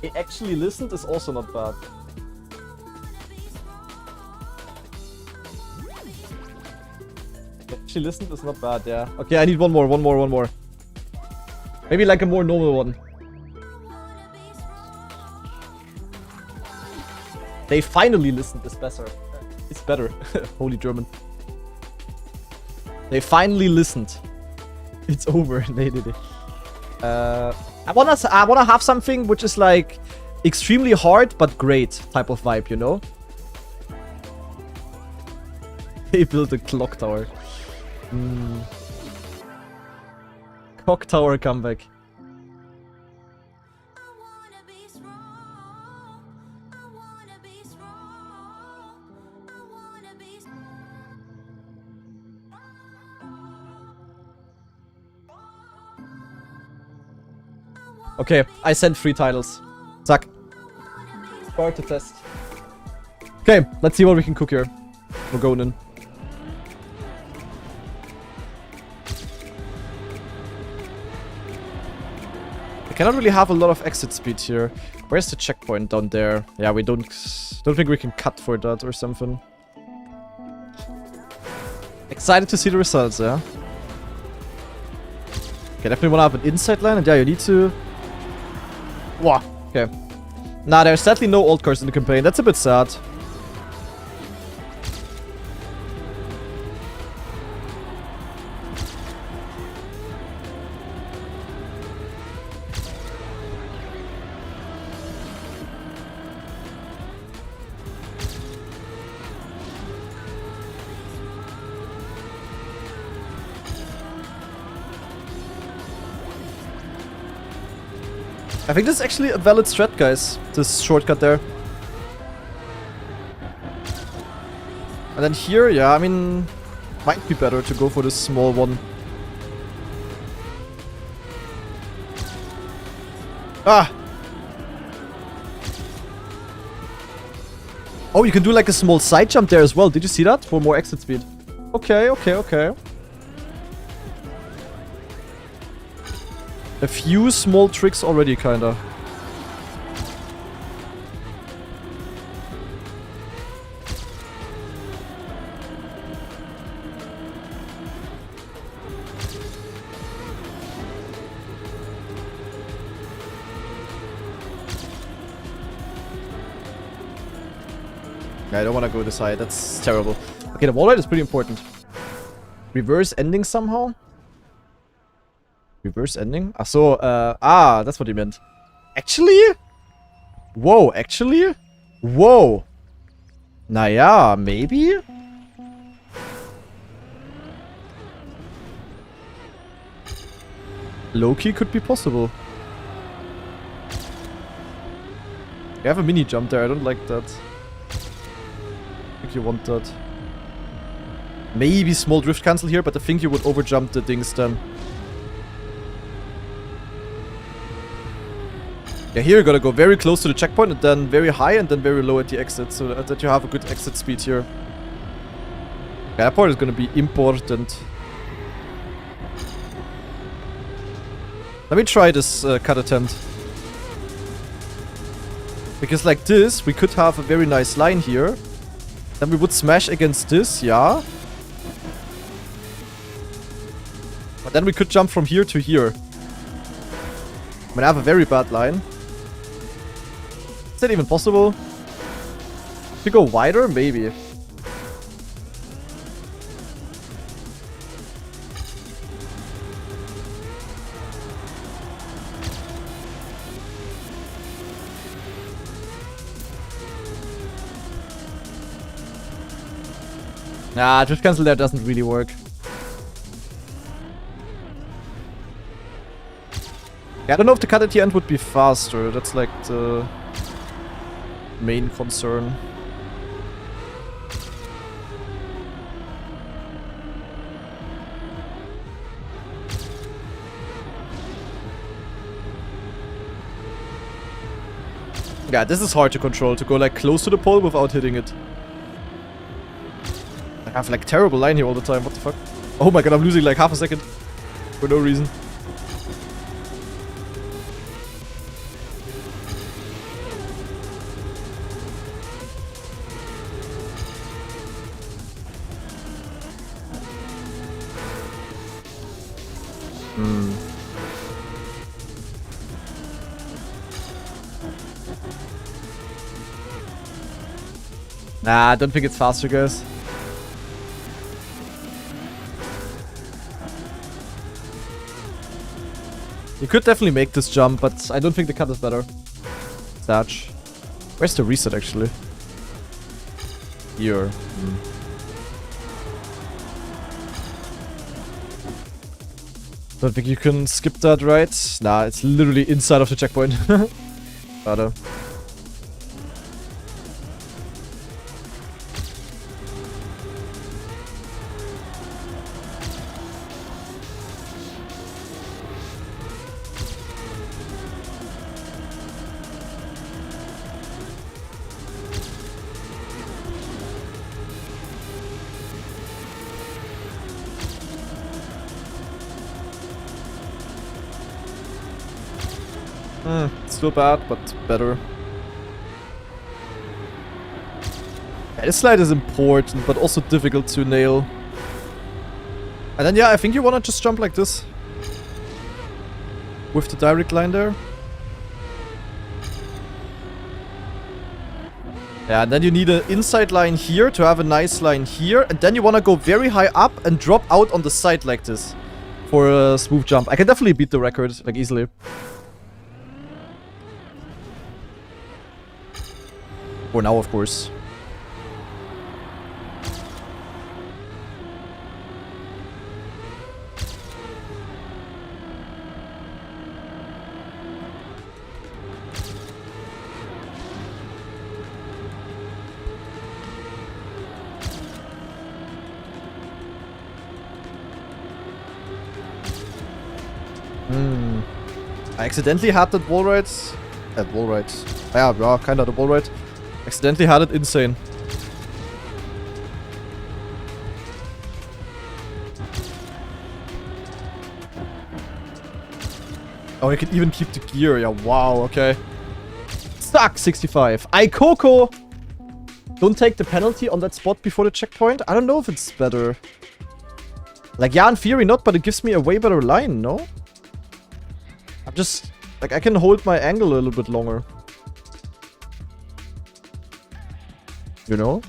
He actually listened is also not bad. Actually listened is not bad, yeah. Okay, I need one more. Maybe like a more normal one. They finally listened is better. It's better. Holy German. They finally listened. It's over. Nee. I wanna have something which is like extremely hard but great type of vibe, you know? They built a clock tower. Clock tower comeback. Okay, I sent 3 titles. Zack. Start to test. Okay, let's see what we can cook here. We're going in. I cannot really have a lot of exit speed here. Where's the checkpoint down there? Yeah, we don't think we can cut for that or something. Excited to see the results, yeah? Okay, definitely wanna have an inside line, and yeah, you need to... Wow, okay. Nah, there's sadly no old cards in the campaign. That's a bit sad. I think this is actually a valid strat, guys. This shortcut there. And then here, yeah, I mean, might be better to go for this small one. Ah! Oh, you can do like a small side jump there as well. Did you see that? For more exit speed. Okay, okay, okay. A few small tricks already, kinda. Yeah, I don't want to go this high. That's terrible. Okay, the wall ride is pretty important. Reverse ending somehow? Reverse ending? So, that's what you meant. Actually? Whoa, actually? Whoa. Naja, maybe? Low-key could be possible. You have a mini jump there, I don't like that. I think you want that. Maybe small drift cancel here, but I think you would overjump the things then. Yeah, here you gotta go very close to the checkpoint and then very high and then very low at the exit, so that you have a good exit speed here. Yeah, that part is gonna be important. Let me try this cut attempt. Because like this, we could have a very nice line here. Then we would smash against this, yeah. But then we could jump from here to here. I mean, I have a very bad line. Is that even possible? To go wider? Maybe. Nah, drift cancel there doesn't really work. Yeah, I don't know if the cut at the end would be faster. That's like the main concern. Yeah, this is hard to control, to go like close to the pole without hitting it. I have like terrible line here all the time, what the fuck? Oh my god, I'm losing like half a second. For no reason. Nah, I don't think it's faster, guys. You could definitely make this jump, but I don't think the cut is better. Thatch. Where's the reset, actually? Here. Don't think you can skip that, right? Nah, it's literally inside of the checkpoint. Warte. Still bad, but better. Yeah, this slide is important, but also difficult to nail. And then, yeah, I think you wanna just jump like this. With the direct line there. Yeah, and then you need an inside line here to have a nice line here. And then you wanna go very high up and drop out on the side like this. For a smooth jump. I can definitely beat the record, like, easily. For now, of course. Hmm. I accidentally had that wall right. Wall right. Yeah, kinda the wall right. Accidentally had it insane. Oh, you can even keep the gear. Yeah, wow, okay. Stuck 65. Coco! Don't take the penalty on that spot before the checkpoint. I don't know if it's better. Like, yeah, in theory not, but it gives me a way better line, no? I'm just... Like, I can hold my angle a little bit longer. You know?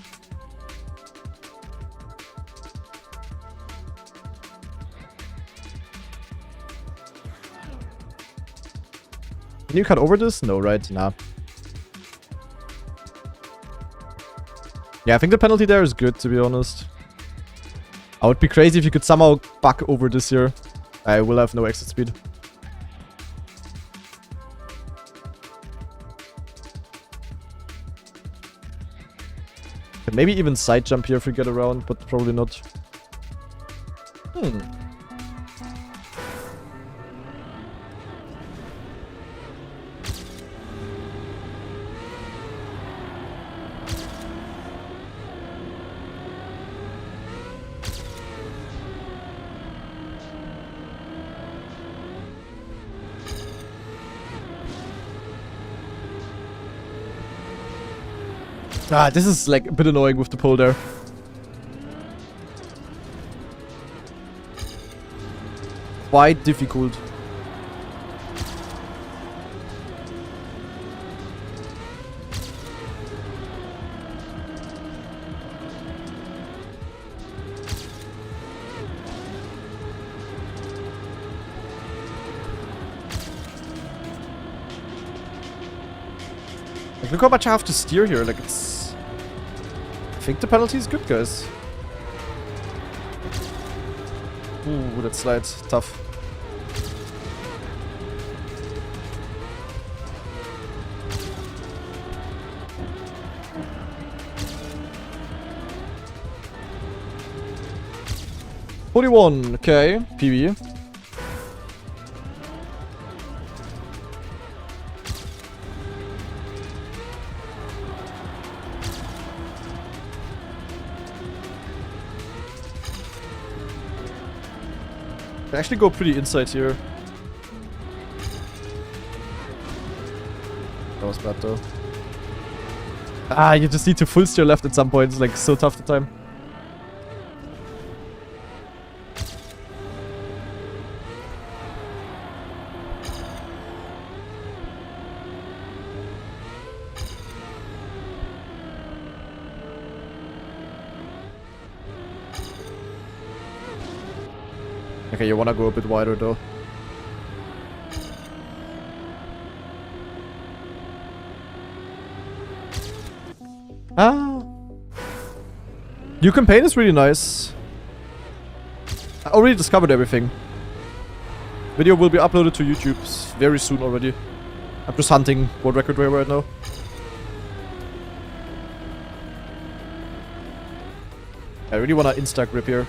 Can you cut over this? No, right? Nah. Yeah, I think the penalty there is good, to be honest. I would be crazy if you could somehow buck over this here. I will have no exit speed. Maybe even side jump here if we get around, but probably not. Ah, this is like a bit annoying with the pole there. Quite difficult. Like, look how much I have to steer here. Like, it's... I think the penalty is good, guys. Ooh, that slide. Tough. $41, okay. PB. I actually go pretty inside here. That was bad though. Ah, you just need to full steer left at some point. It's like so tough to time. Okay, you wanna go a bit wider though. Ah. New campaign is really nice. I already discovered everything. Video will be uploaded to YouTube very soon already. I'm just hunting world record way right now. I really wanna insta grip here.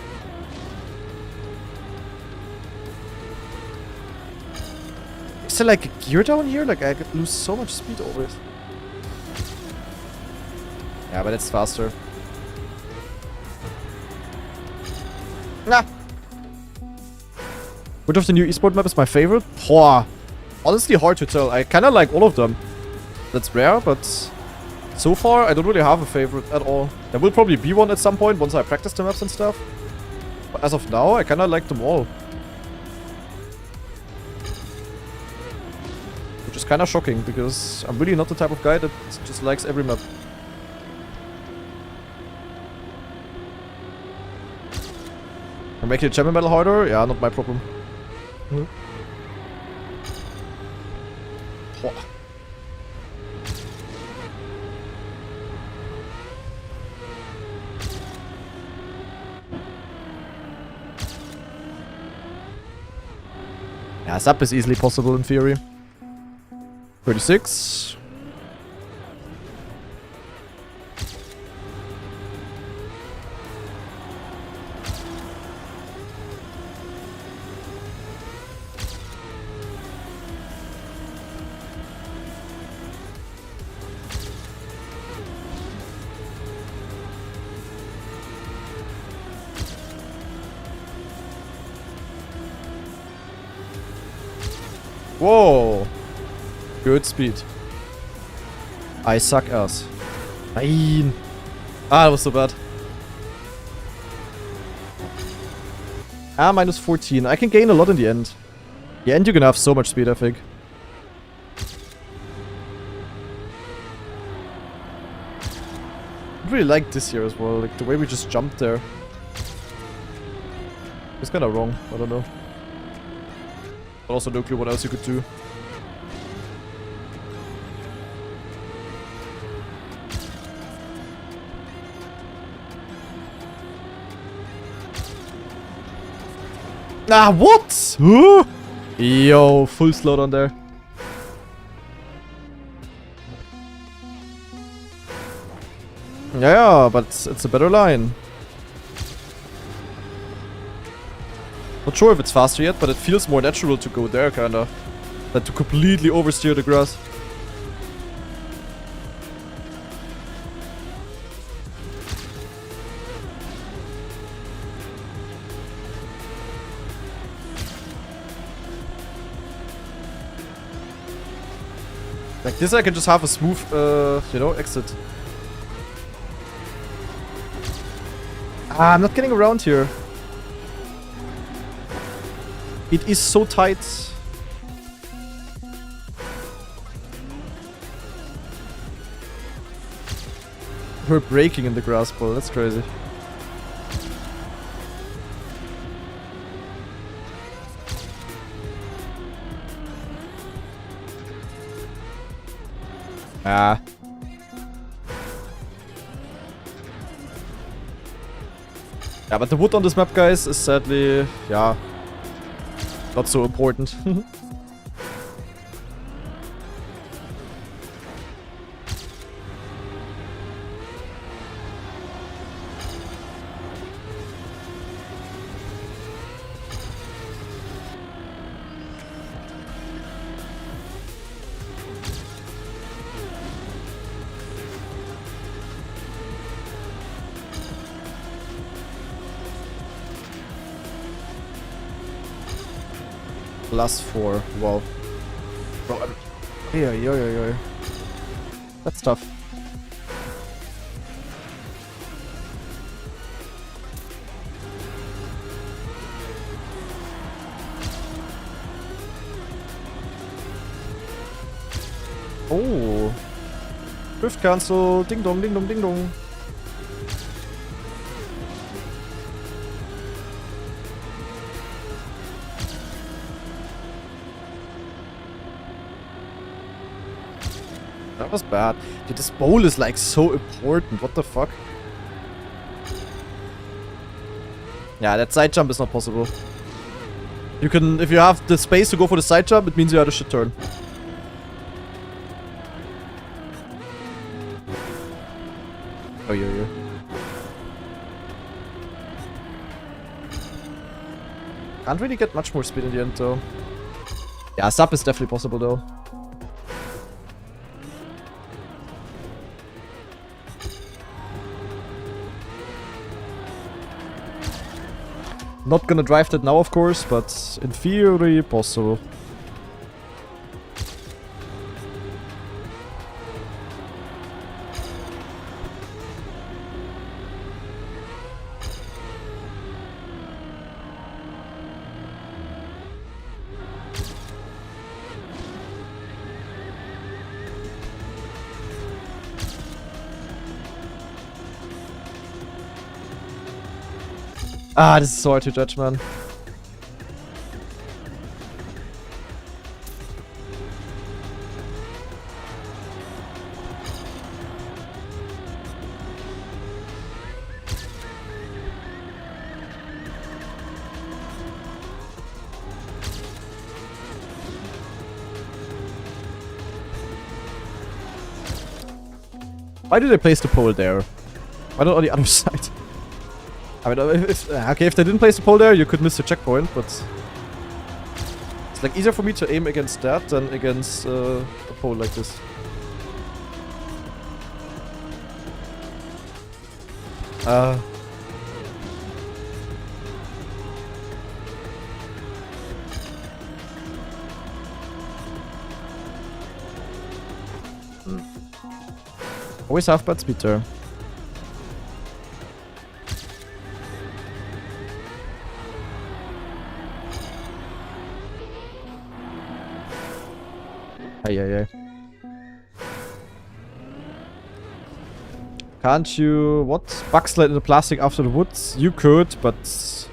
Is there like a gear down here? Like I could lose so much speed over it. Yeah, but it's faster. Nah. Which of the new esport map is my favorite? Poor. Honestly, hard to tell. I kind of like all of them. That's rare, but so far I don't really have a favorite at all. There will probably be one at some point once I practice the maps and stuff. But as of now, I kind of like them all. Which is kind of shocking because I'm really not the type of guy that just likes every map. Can make the champion battle harder? Yeah, not my problem. Yeah, sub is easily possible in theory. 36. Whoa. Good speed. I suck ass. Nein. Ah, that was so bad. Ah, minus 14. I can gain a lot in the end. The end, you're gonna have so much speed, I think. I really like this here as well. Like, the way we just jumped there. It's kinda wrong. I don't know. But also no clue what else you could do. Ah, what? Yo, full slowdown there. Yeah, but it's a better line. Not sure if it's faster yet, but it feels more natural to go there, kinda. Than to completely oversteer the grass. Like this I can just have a smooth, you know, exit. Ah, I'm not getting around here. It is so tight. We're breaking in the grass ball, that's crazy. Ah. Yeah, but the wood on this map, guys, is sadly, yeah, not so important. +4. Wow. Bro, yeah. That's tough. Oh. Drift cancel. Ding dong, ding dong, ding dong. That was bad. Dude, this bowl is like so important. What the fuck? Yeah, that side jump is not possible. You can, if you have the space to go for the side jump, it means you had a shit turn. Oh, yeah. Can't really get much more speed in the end, though. Yeah, sub is definitely possible, though. Not gonna drive that now, of course, but in theory, possible. Ah, this is so hard to judge, man. Why did they place the pole there? Why not on the other side? I mean, okay, if they didn't place the pole there, you could miss the checkpoint, but it's like easier for me to aim against that than against a pole like this. Always have bad speed there. Ay. Can't you... what? Backslide in the plastic after the woods? You could, but...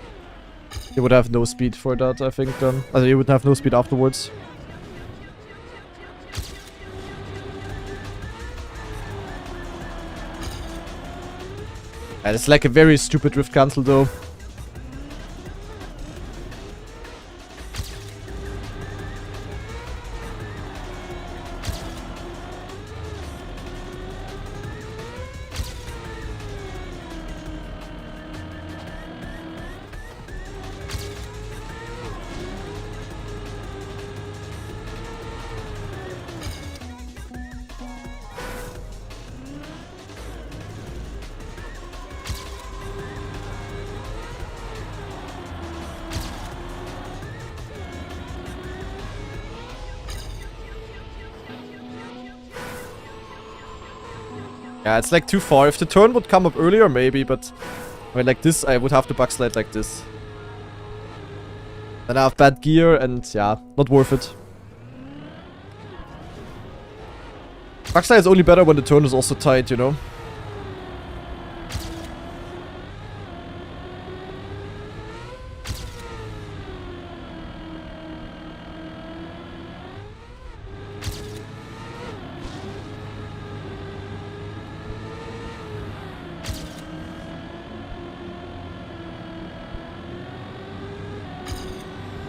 you would have no speed for that, I think, then. Also, you would have no speed afterwards. And it's like a very stupid drift cancel, though. Yeah, it's like too far. If the turn would come up earlier, maybe, but... I mean, like this, I would have to backslide like this. Then I have bad gear, and yeah, not worth it. Backslide is only better when the turn is also tight, you know?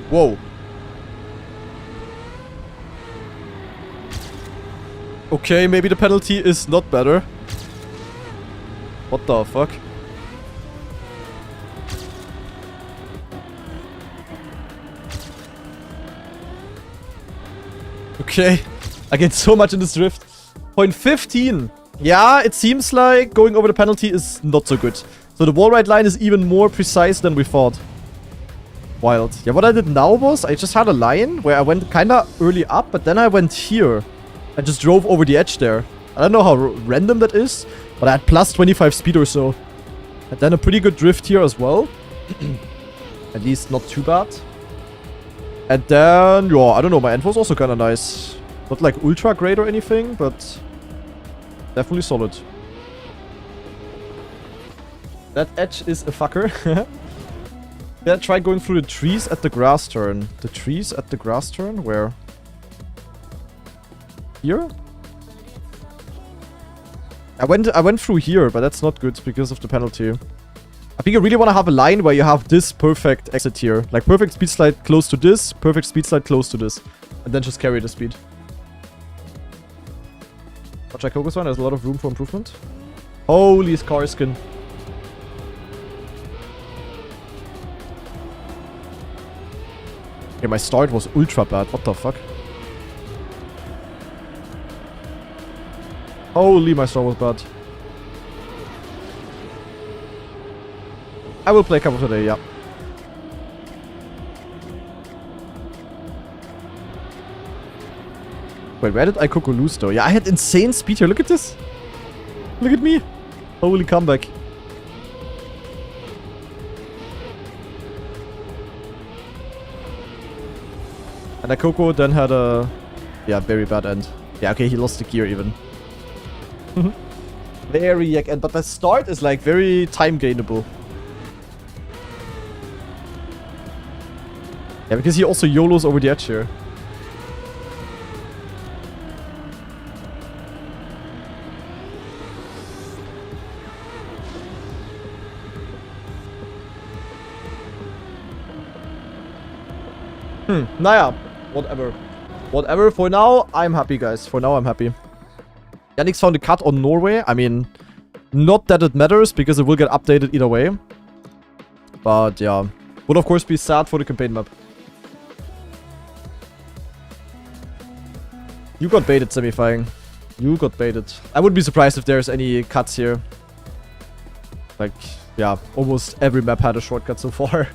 Whoa. Okay, maybe the penalty is not better. What the fuck? Okay. I get so much in this drift. Point 15. Yeah, it seems like going over the penalty is not so good. So the wall ride line is even more precise than we thought. Wild. Yeah, what I did now was I just had a line where I went kinda early up, but then I went here. I just drove over the edge there. I don't know how random that is, but I had plus 25 speed or so. And then a pretty good drift here as well. At least not too bad. And then, yeah, I don't know, my end was also kinda nice. Not like ultra great or anything, but definitely solid. That edge is a fucker. Yeah, try going through the trees at the grass turn. The trees at the grass turn? Where? Here? I went through here, but that's not good because of the penalty. I think you really want to have a line where you have this perfect exit here. Like perfect speed slide close to this, perfect speed slide close to this. And then just carry the speed. Watch like Focus one, there's a lot of room for improvement. Holy car skin. Okay, my start was ultra bad. What the fuck? Holy, my start was bad. I will play Cup of the Day, yeah. Wait, where did I Coco lose though? Yeah, I had insane speed here. Look at this. Look at me. Holy comeback. And Akoko then had a... yeah, very bad end. Yeah, okay, he lost the gear even. Very yak end, but the start is like very time gainable. Yeah, because he also YOLOs over the edge here. Naja. Whatever. Whatever. For now, I'm happy, guys. For now, I'm happy. Yannick's found a cut on Norway. I mean, not that it matters, because it will get updated either way. But, yeah. Would, of course, be sad for the campaign map. You got baited, Semifying. You got baited. I wouldn't be surprised if there's any cuts here. Like, yeah, almost every map had a shortcut so far.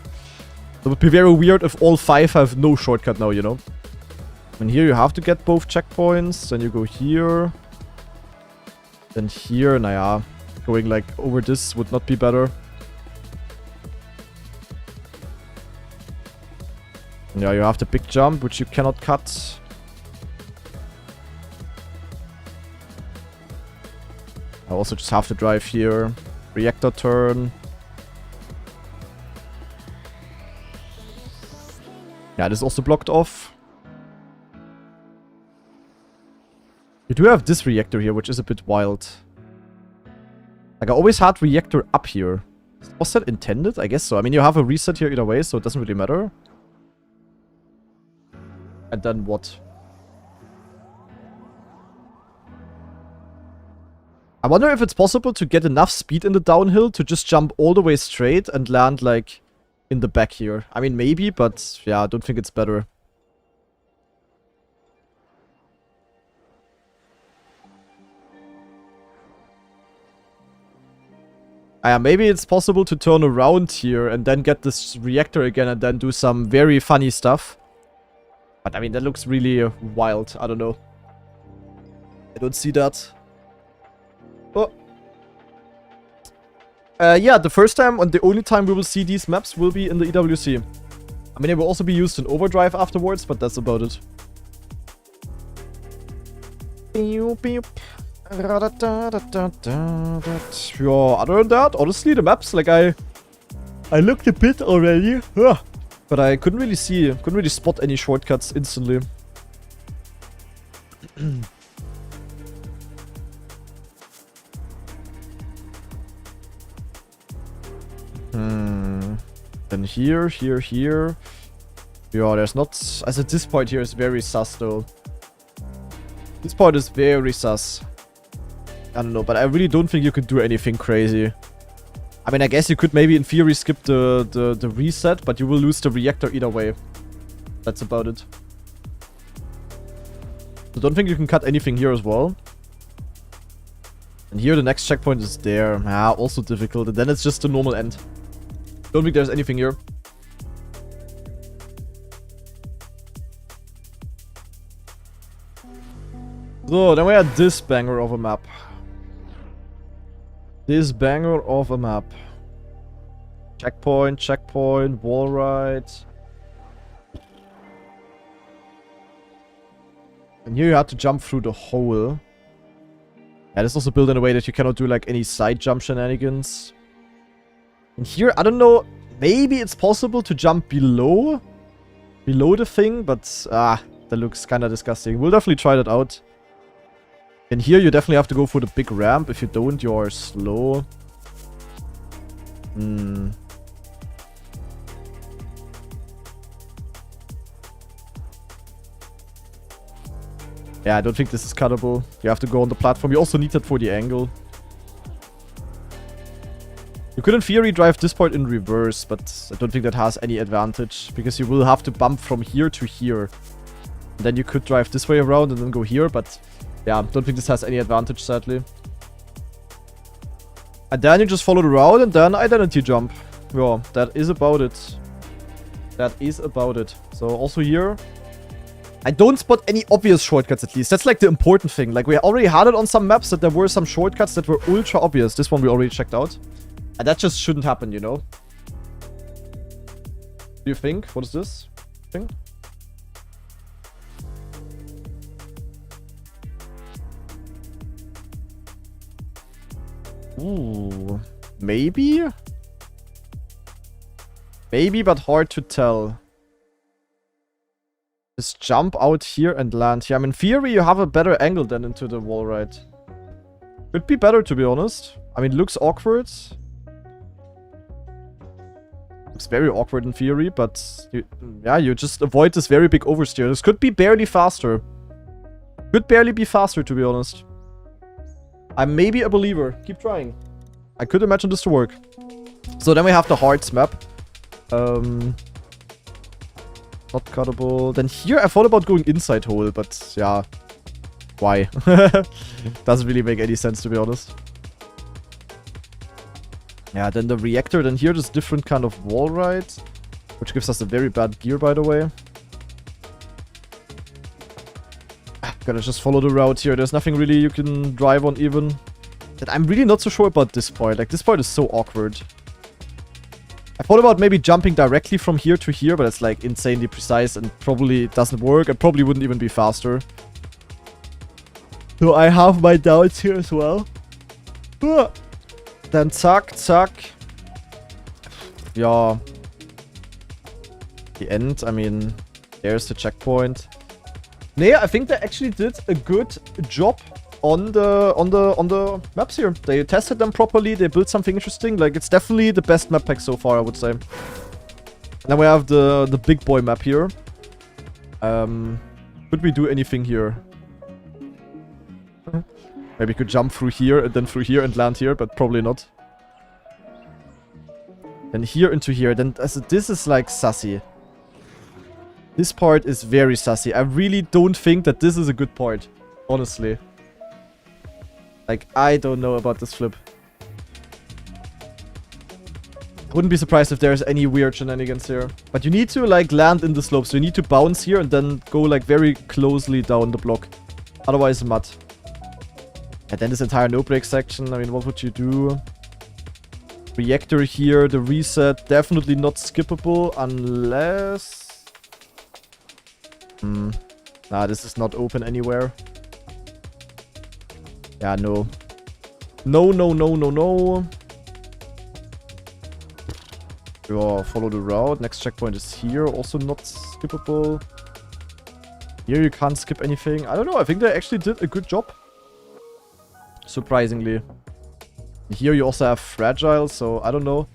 It would be very weird if all 5 have no shortcut now, you know? And here you have to get both checkpoints. Then you go here. Then here, naja, going like over this would not be better. Yeah, you have the big jump, which you cannot cut. I also just have to drive here. Reactor turn. Yeah, this is also blocked off. You do have this reactor here, which is a bit wild. Like, I always had reactor up here. Was that intended? I guess so. I mean, you have a reset here either way, so it doesn't really matter. And then what? I wonder if it's possible to get enough speed in the downhill to just jump all the way straight and land, like, in the back here. I mean, maybe, but yeah, I don't think it's better. Maybe it's possible to turn around here and then get this reactor again and then do some very funny stuff. But I mean, that looks really wild. I don't know. I don't see that. Oh. Yeah, the first time and the only time we will see these maps will be in the EWC. I mean, they will also be used in Overdrive afterwards, but that's about it. Yeah, other than that, honestly, the maps, like, I looked a bit already, but I couldn't really spot any shortcuts instantly. Then here. Yeah, there's not... Also, this point here is very sus, though. This point is very sus. I don't know, but I really don't think you could do anything crazy. I mean, I guess you could maybe in theory skip the reset, but you will lose the reactor either way. That's about it. So don't think you can cut anything here as well. And here the next checkpoint is there. Ah, also difficult. And then it's just a normal end. Don't think there's anything here. So, then we had this banger of a map. This banger of a map. Checkpoint, wall ride. And here you have to jump through the hole. Yeah, this is also built in a way that you cannot do like any side jump shenanigans. And here, I don't know, maybe it's possible to jump below the thing, but that looks kind of disgusting. We'll definitely try that out. And here you definitely have to go for the big ramp. If you don't, you're slow. Yeah, I don't think this is cuttable. You have to go on the platform. You also need that for the angle. You could in theory drive this part in reverse, but I don't think that has any advantage. Because you will have to bump from here to here. And then you could drive this way around and then go here, but... yeah, don't think this has any advantage, sadly. And then you just follow the route and then identity jump. Yeah, that is about it. That is about it. So also here, I don't spot any obvious shortcuts at least. That's like the important thing. Like we already had it on some maps that there were some shortcuts that were ultra obvious. This one we already checked out. And that just shouldn't happen, you know? Do you think? What is this thing? Ooh, maybe? Maybe, but hard to tell. Just jump out here and land here. I mean, in theory, you have a better angle than into the wall ride. Could be better, to be honest. I mean, looks awkward. Looks very awkward in theory, but... you just avoid this very big oversteer. This could be barely faster. Could barely be faster, to be honest. I'm maybe a believer. Keep trying. I could imagine this to work. So then we have the hearts map. Not cuttable. Then here I thought about going inside hole, but yeah. Why? Doesn't really make any sense, to be honest. Yeah, then the reactor. Then here there's different kind of wall ride. Which gives us a very bad gear, by the way. Gotta just follow the route here. There's nothing really you can drive on even. that I'm really not so sure about this part. Like, this part is so awkward. I thought about maybe jumping directly from here to here, but it's like insanely precise and probably doesn't work. It probably wouldn't even be faster. So I have my doubts here as well. Then zack, zack. Yeah. The end, I mean, there's the checkpoint. Nee, I think they actually did a good job on the maps here. They tested them properly, they built something interesting. Like, it's definitely the best map pack so far, I would say. Then we have the big boy map here. Could we do anything here? Maybe we could jump through here and then through here and land here, but probably not. Then here into here. Then this is like sassy. This part is very sassy. I really don't think that this is a good part. Honestly. Like, I don't know about this flip. I wouldn't be surprised if there's any weird shenanigans here. But you need to, like, land in the slope. So you need to bounce here and then go, like, very closely down the block. Otherwise, mud. And then this entire no-break section. I mean, what would you do? Reactor here. The reset. Definitely not skippable unless... Nah, this is not open anywhere. Yeah, no. No, no, no, no, no. Oh, follow the route. Next checkpoint is here. Also not skippable. Here you can't skip anything. I don't know. I think they actually did a good job. Surprisingly. Here you also have fragile, so I don't know.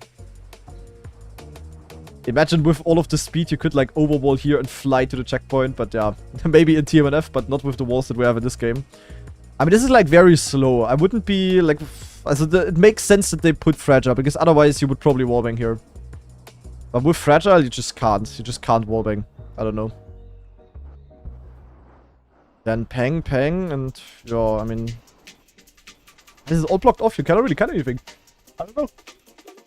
Imagine with all of the speed you could like overwall here and fly to the checkpoint. But yeah, maybe in TMNF, but not with the walls that we have in this game. I mean, this is like very slow. I wouldn't be like... Also, it makes sense that they put fragile, because otherwise you would probably wallbang here. But with fragile, you just can't. You just can't wallbang. I don't know. Then pang, pang, and... Yeah, I mean... This is all blocked off. You cannot really cut anything. I don't know.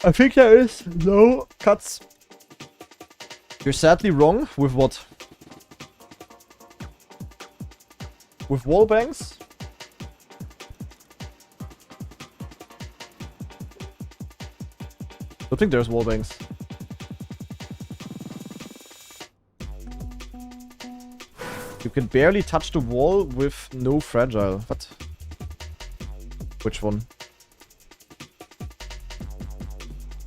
I think there is no cuts. You're sadly wrong. With what? With wallbangs? I don't think there's wallbangs. You can barely touch the wall with no fragile. What? Which one?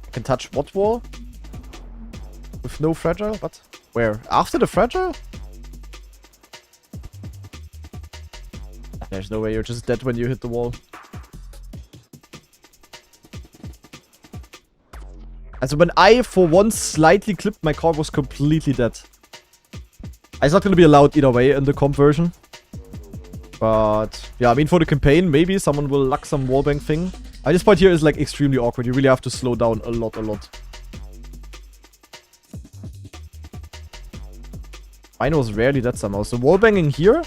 I can touch what wall? With no fragile? What? Where? After the fragile? There's no way, you're just dead when you hit the wall. Also when I for once slightly clipped, my car was completely dead. It's not gonna be allowed either way in the comp version. But yeah, I mean for the campaign, maybe someone will luck some wallbang thing. This part here is like extremely awkward. You really have to slow down a lot, Mine was rarely dead somehow. So wallbanging here?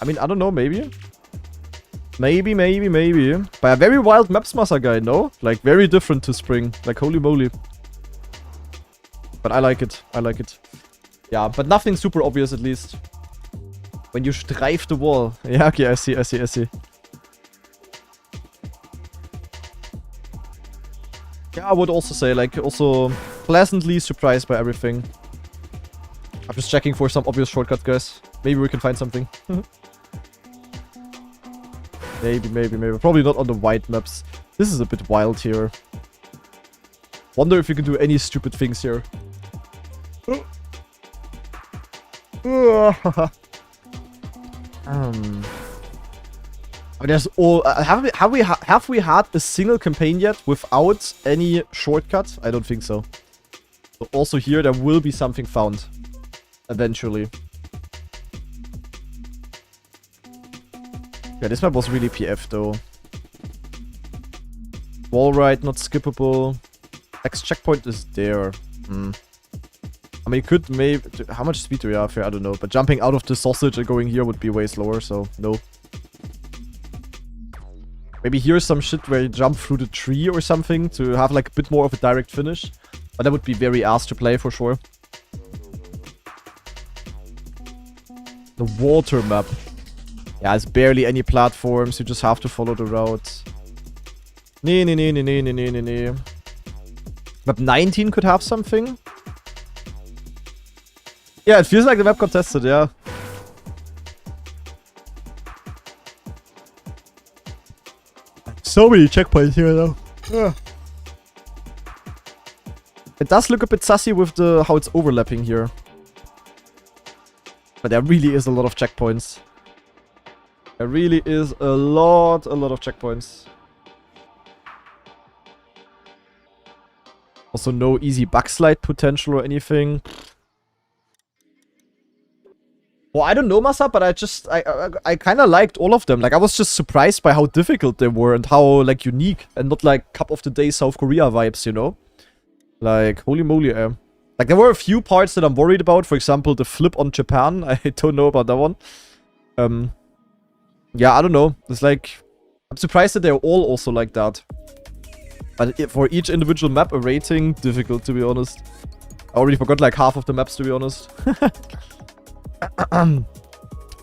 I mean, I don't know, maybe. Maybe. By a very wild Mapsmaster guy, no? Like, very different to Spring. Like, holy moly. But I like it. Yeah, but nothing super obvious at least. When you strive the wall. Yeah, okay, I see. Yeah, I would also say, like, also pleasantly surprised by everything. I'm just checking for some obvious shortcuts, guys. Maybe we can find something. Maybe. Probably not on the white maps. This is a bit wild here. Wonder if you can do any stupid things here. There's all. Have we had a single campaign yet without any shortcut? I don't think so. So also here there will be something found eventually. Yeah, this map was really PF though. Wall ride not skippable. Next checkpoint is there. I mean, you could maybe... How much speed do we have here? I don't know. But jumping out of the sausage and going here would be way slower, so no. Maybe here's some shit where you jump through the tree or something to have like a bit more of a direct finish. But that would be very ass to play for sure. The water map. Yeah, it's barely any platforms. You just have to follow the route. Nee. Map 19 could have something. Yeah, it feels like the map got tested, yeah. So many checkpoints here, though. Yeah. It does look a bit sussy with the how it's overlapping here. But there really is a lot of checkpoints. There really is a lot of checkpoints. Also no easy backslide potential or anything. Well, I don't know, Masa, but I kind of liked all of them. Like, I was just surprised by how difficult they were and how, like, unique. And not, like, Cup of the Day South Korea vibes, you know? Like, holy moly, Like, there were a few parts that I'm worried about. For example, the flip on Japan. I don't know about that one. Yeah, I don't know. It's like... I'm surprised that they're all also like that. But for each individual map, a rating, difficult, to be honest. I already forgot, like, half of the maps, to be honest.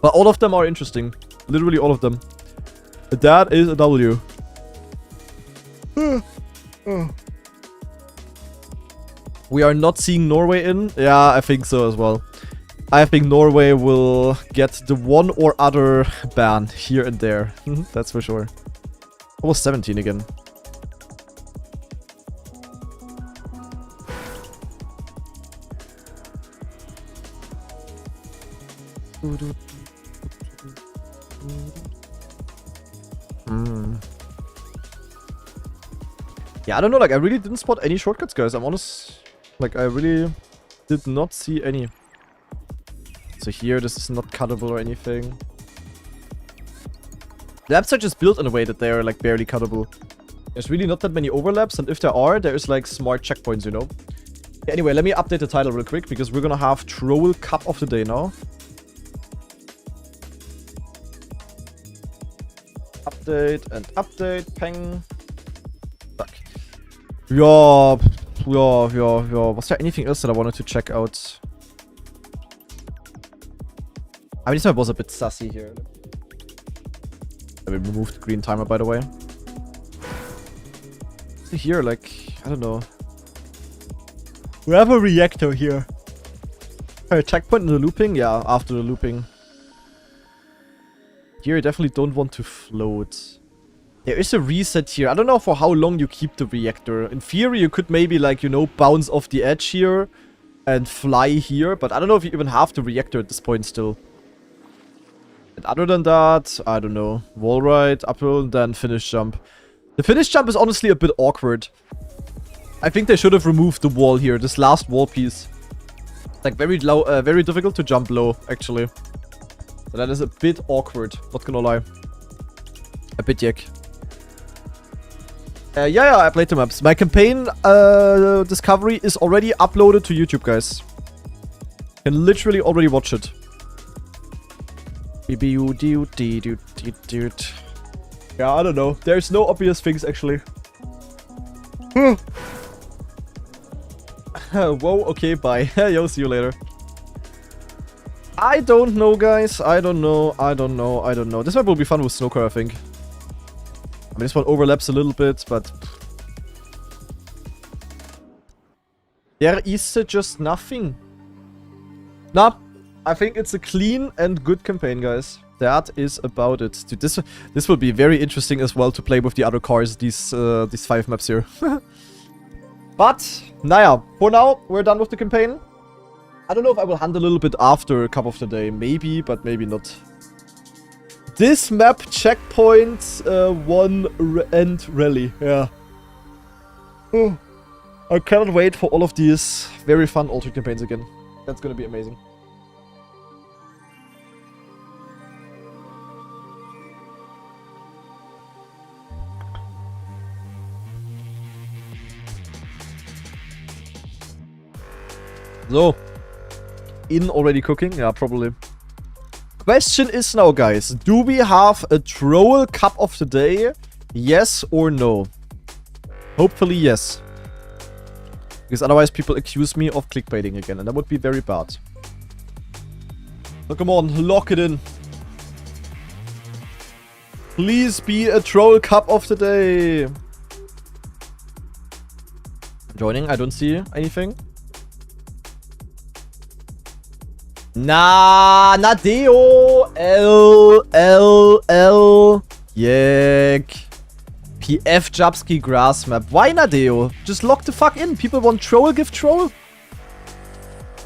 But all of them are interesting. Literally all of them. That is a W. We are not seeing Norway in? Yeah, I think so as well. I think Norway will get the one or other ban here and there. That's for sure. Almost 17 again. Yeah, I don't know, like, I really didn't spot any shortcuts, guys. I'm honest. Like, I really did not see any. So here, this is not cuttable or anything. The maps are just built in a way that they're, like, barely cuttable. There's really not that many overlaps, and if there are, there's, like, smart checkpoints, you know? Anyway, let me update the title real quick, because we're gonna have Troll Cup of the Day now. Update and update, peng. Fuck. Yeah. Was there anything else that I wanted to check out? I mean, this map was a bit sassy here. Let me remove the green timer, by the way. Here, like, I don't know. We have a reactor here. A checkpoint in the looping? Yeah, after the looping. Here, I definitely don't want to float. There is a reset here. I don't know for how long you keep the reactor. In theory, you could maybe, like, you know, bounce off the edge here and fly here. But I don't know if you even have the reactor at this point still. And other than that, I don't know. Wall ride, uphill, and then finish jump. The finish jump is honestly a bit awkward. I think they should have removed the wall here, this last wall piece. Like, very low, very difficult to jump low, actually. So that is a bit awkward, not gonna lie. A bit yuck. Yeah, I played the maps. My campaign discovery is already uploaded to YouTube, guys. You can literally already watch it. Yeah, I don't know. There's no obvious things, actually. Whoa, okay, bye. Yo, see you later. I don't know, guys. I don't know. This map will be fun with snowcar, I think. I mean, this one overlaps a little bit, but... There is just nothing. Nah, I think it's a clean and good campaign, guys. That is about it. Dude, this will be very interesting as well to play with the other cars, these 5 maps here. But, naja, for now, we're done with the campaign. I don't know if I will hunt a little bit after Cup of the Day. Maybe, but maybe not. This map, checkpoint, end rally. Yeah. I cannot wait for all of these very fun alternate campaigns again. That's gonna be amazing. So. In already cooking? Yeah, probably. Question is now, guys. Do we have a Troll Cup of the Day? Yes or no? Hopefully yes. Because otherwise people accuse me of clickbaiting again. And that would be very bad. So come on, lock it in. Please be a troll cup of the day. Joining, I don't see anything. Nah, Nadeo. L. Yek. PF Jabski grass map. Why Nadeo? Just lock the fuck in. People want troll, give troll.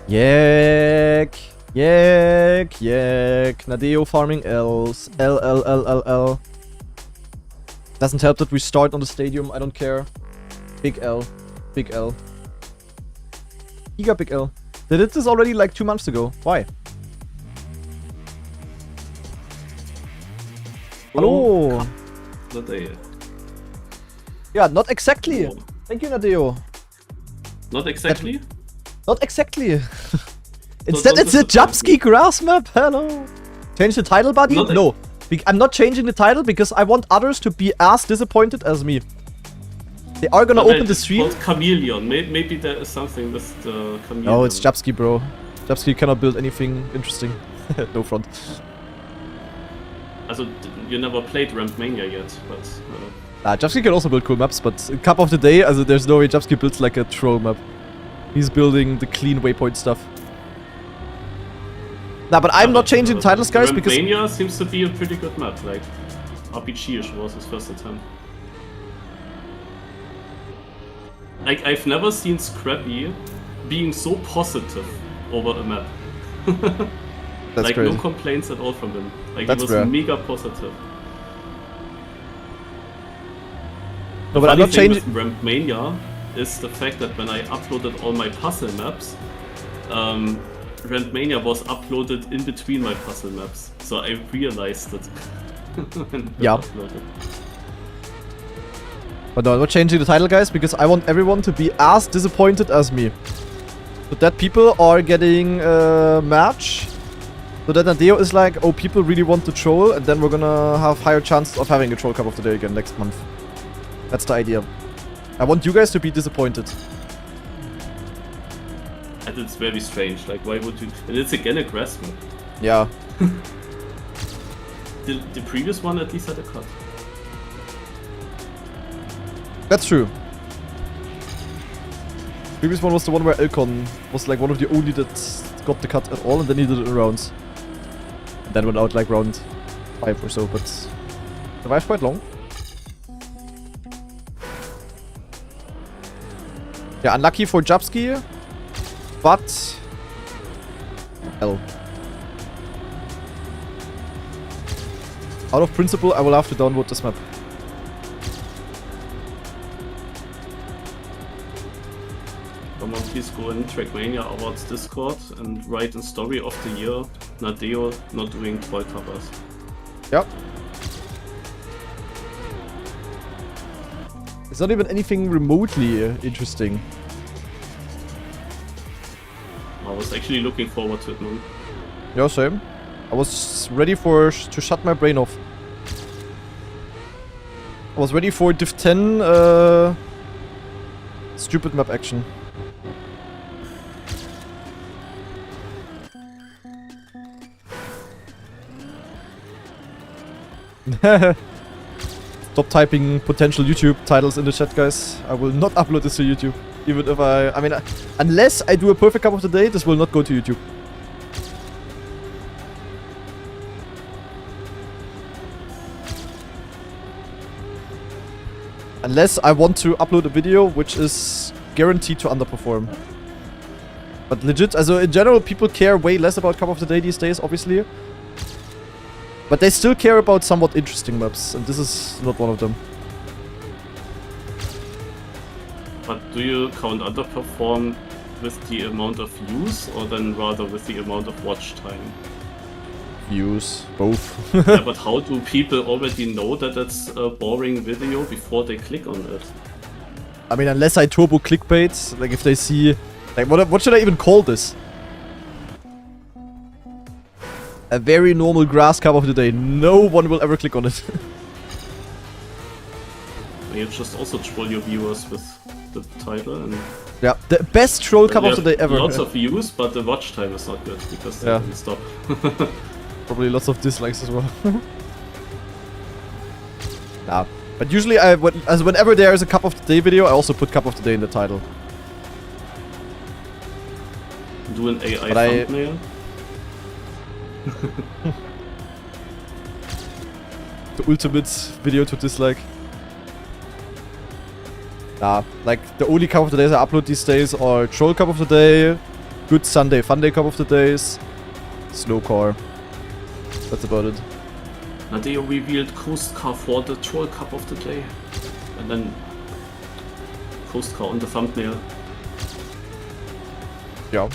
Yek. Nadeo farming L's. L. Doesn't help that we start on the stadium. I don't care. Big L. Giga big L. They did this already like 2 months ago. Why? Hello. Nadeo. Yeah, not exactly. Oh. Thank you, Nadeo. Not exactly? Not exactly. Instead, it's a Jabski grass map. Hello. Change the title, buddy? No. I'm not changing the title because I want others to be as disappointed as me. They are gonna open the stream. It's called Chameleon. Maybe there is something with the Chameleon. No, it's Jabski, bro. Jabski cannot build anything interesting. No front. Also, you never played Trackmania yet, but... Jabski can also build cool maps, but in Cup of the Day, also there's no way Jabski builds like a troll map. He's building the clean waypoint stuff. Nah, but I'm not changing the titles, guys, because... Trackmania seems to be a pretty good map, like... RPG-ish was his first attempt. Like, I've never seen Scrappy being so positive over a map. That's like, crazy. no complaints at all from him. Like, That's he was rare. mega positive. No, but I'm not changing... with Trackmania is the fact that when I uploaded all my puzzle maps, Trackmania was uploaded in between my puzzle maps. So I realized it. Yeah. Uploaded. But no, I'm not changing the title, guys, because I want everyone to be as disappointed as me. So that people are getting a match. So that Nadeo is like, oh, people really want to troll, and then we're gonna have higher chances of having a troll cup of the day again next month. That's the idea. I want you guys to be disappointed. And it's very strange, like why would you... And it's again a grass map. Yeah. The previous one at least had a cut. That's true. Previous one was the one where Elcon was like one of the only that got the cut at all, and then he did it in rounds. And then went out like round 5 or so, but survived quite long. Yeah, unlucky for Jabski, but L. Out of principle, I will have to downvote this map. Someone please go in Trackmania Awards Discord and write in story of the year Nadeo not doing troll covers. Yep. It's not even anything remotely interesting. I was actually looking forward to it, man. Yeah, same. I was ready to shut my brain off. I was ready for Div 10 stupid map action. Stop typing potential YouTube titles in the chat, guys. I will not upload this to YouTube. Even if I mean, unless I do a perfect cup of the day, this will not go to YouTube. Unless I want to upload a video which is guaranteed to underperform. But legit, also in general, people care way less about cup of the day these days, obviously. But they still care about somewhat interesting maps, and this is not one of them. But do you count underperform with the amount of views or then rather with the amount of watch time? Views, both. Yeah, but how do people already know that it's a boring video before they click on it? I mean, unless I turbo clickbait, like if they see... Like, what should I even call this? A very normal grass cup of the day. No one will ever click on it. You just also troll your viewers with the title and... Yeah, the best troll cup of the day ever. Lots of views, but the watch time is not good because they didn't stop. Probably lots of dislikes as well. Nah. But usually, whenever there is a Cup of the Day video, I also put Cup of the Day in the title. Do an AI But thumbnail. The ultimate video to dislike. Nah, like the only Cup of the Days I upload these days are Troll Cup of the Day, Good Sunday Fun Day Cup of the Days, Slow Car. That's about it. Nadeo revealed Coast Car for the Troll Cup of the Day. And then Coast Car on the thumbnail. Yeah.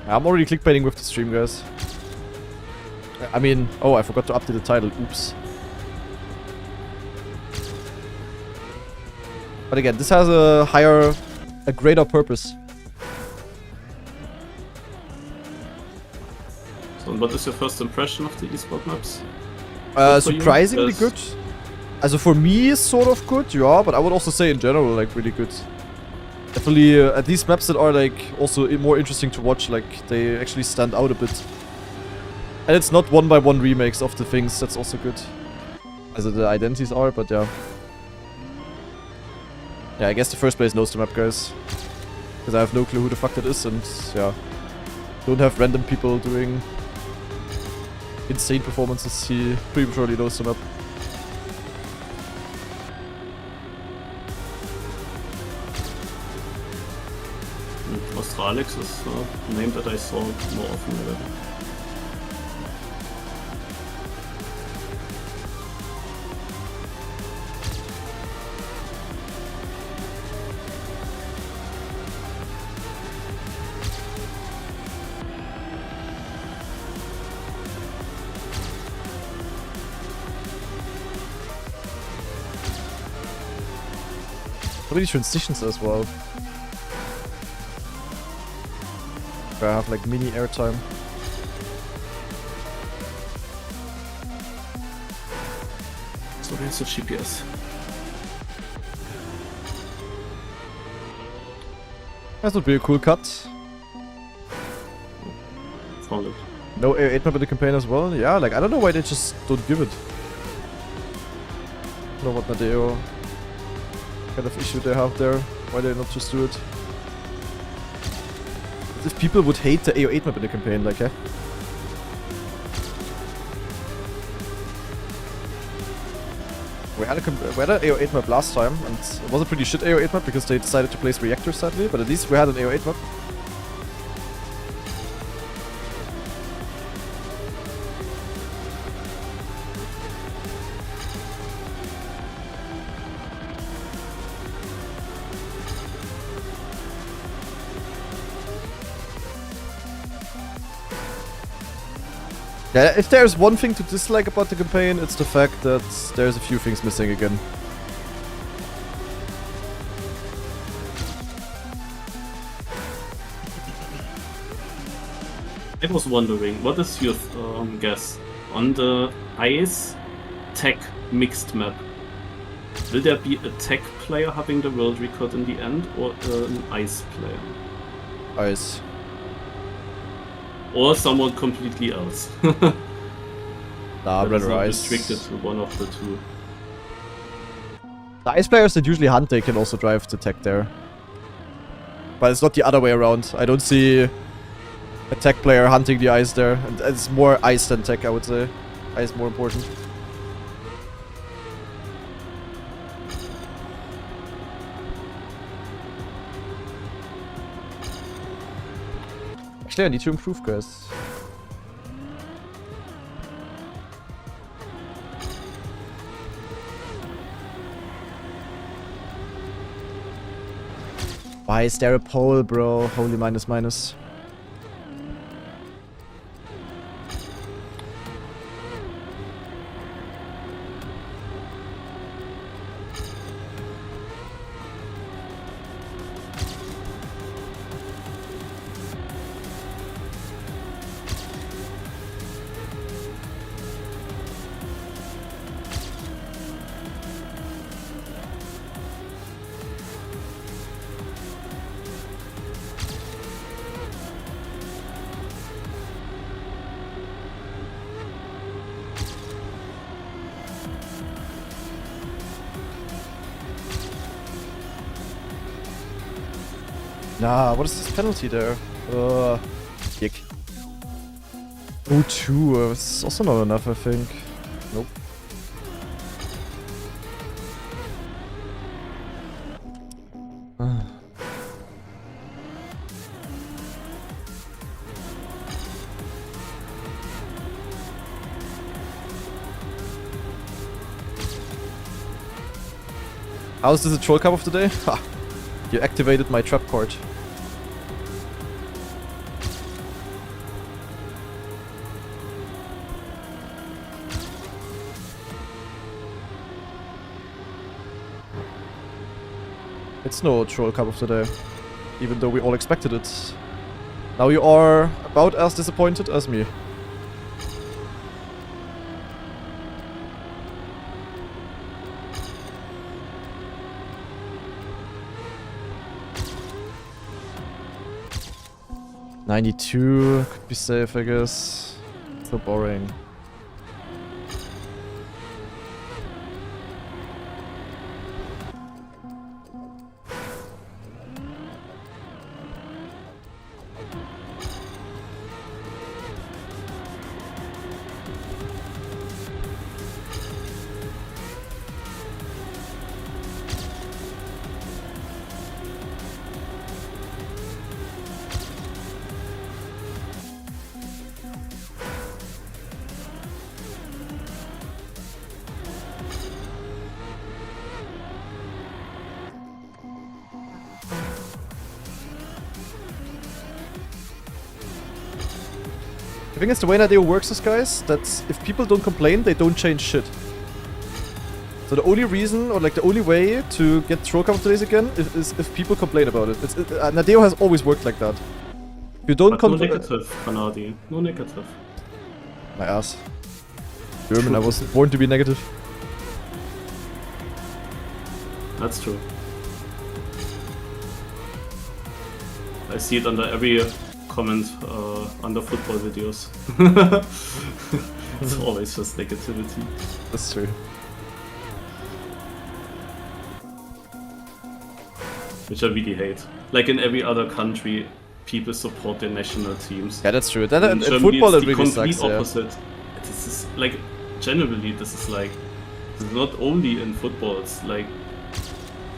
I'm already clickbaiting with the stream, guys. I mean, oh, I forgot to update the title. Oops. But again, this has a greater purpose. So, what is your first impression of the esport maps? Surprisingly good. Also for me, sort of good, yeah, but I would also say in general, like, really good. Definitely, at least maps that are, like, also more interesting to watch, like, they actually stand out a bit. And it's not one-by-one remakes of the things, that's also good. As the identities are, but yeah. Yeah, I guess the first place knows the map, guys. Because I have no clue who the fuck that is, and, yeah. Don't have random people doing insane performances, he pretty surely knows the map. Australix is a name that I saw more often already. So many transitions as well. I have like mini airtime. So there's the GPS. That would be a cool cut. Found it. No 8 map in the campaign as well. Yeah, like I don't know why they just don't give it. I don't know what Nadeo kind of issue they have there. Why they not just do it? As if people would hate the AO8 map in the campaign, like, eh? We had an AO8 map last time, and it was a pretty shit AO8 map because they decided to place reactors sadly, but at least we had an AO8 map. Yeah, if there's one thing to dislike about the campaign, it's the fact that there's a few things missing again. I was wondering, what is your guess on the ice tech mixed map? Will there be a tech player having the world record in the end, or an ice player? Ice. Or someone completely else? Nah, rather ice. Restricted to one of the two. The ice players that usually hunt, they can also drive the tech there. But it's not the other way around. I don't see a tech player hunting the ice there. And it's more ice than tech, I would say. Ice more important. Actually, I need to improve, guys. Why is there a pole, bro? Holy minus. Nah, what is this penalty there? Kick. 0-2, it's also not enough, I think. Nope. How is this a troll cup of the day? Ha! You activated my trap card. It's no troll cup of the day, even though we all expected it. Now you are about as disappointed as me. $92 could be safe, I guess. So boring. I think it's the way Nadeo works this, guys, that if people don't complain, they don't change shit. So the only reason, or like the only way to get troll counter days again is if people complain about it. Nadeo has always worked like that. If you don't complain... No negative, Kanadi. No negative. My ass. German, I was born to be negative. That's true. I see it under every comment under football videos. It's always just negativity. That's true. Which I really hate. Like in every other country, people support their national teams. Yeah, that's true. That, in football, it really sucks. The complete opposite. This is like, generally, this is like, it's not only in football. It's like,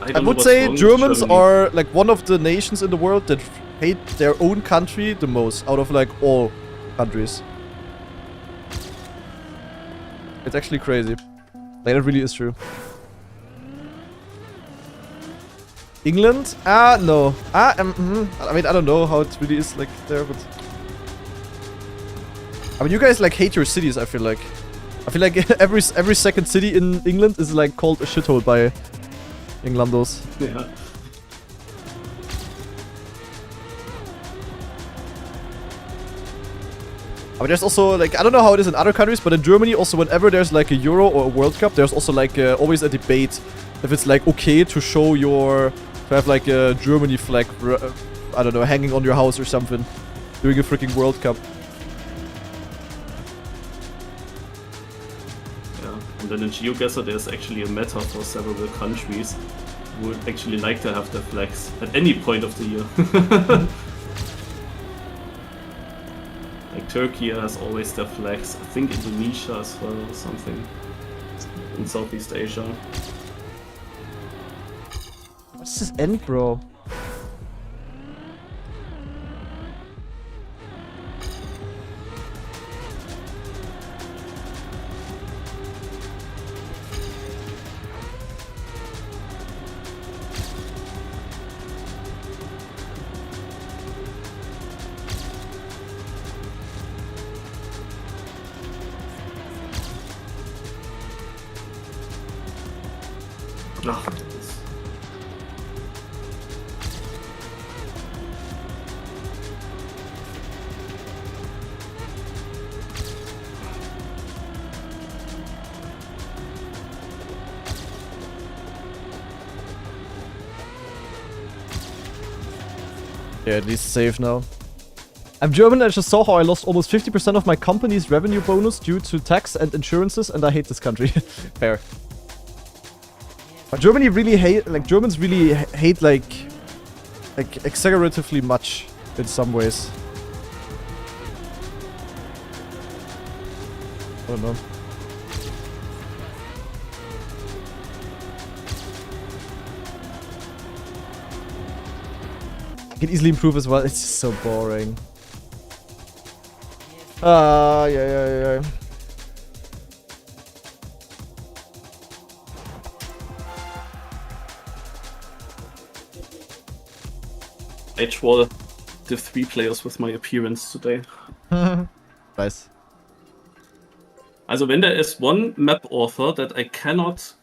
I would say Germans are like one of the nations in the world that hate their own country the most out of like all countries. It's actually crazy. Like, that really is true. England? No. I mean, I don't know how it really is like there, but I mean, you guys like hate your cities. I feel like every second city in England is like called a shithole by Englandos. Yeah. But there's also like, I don't know how it is in other countries, but in Germany also whenever there's like a Euro or a World Cup, there's also like always a debate if it's like okay to show to have like a Germany flag, I don't know, hanging on your house or something during a freaking World Cup. Yeah, and then in GeoGuessr there's actually a meta for several countries who would actually like to have their flags at any point of the year. Like Turkey has always their flags. I think Indonesia as well or something in Southeast Asia. What's this end, bro? Yeah, at least safe now. I'm German and I just saw how I lost almost 50% of my company's revenue bonus due to tax and insurances, and I hate this country. Fair. But Germany really hate, like, Germans really hate, like, like exaggeratively much in some ways. I don't know. Can easily improve as well. It's just so boring. Yeah. I troll the 3 players with my appearance today. Nice. Also wenn there is one map author that I cannot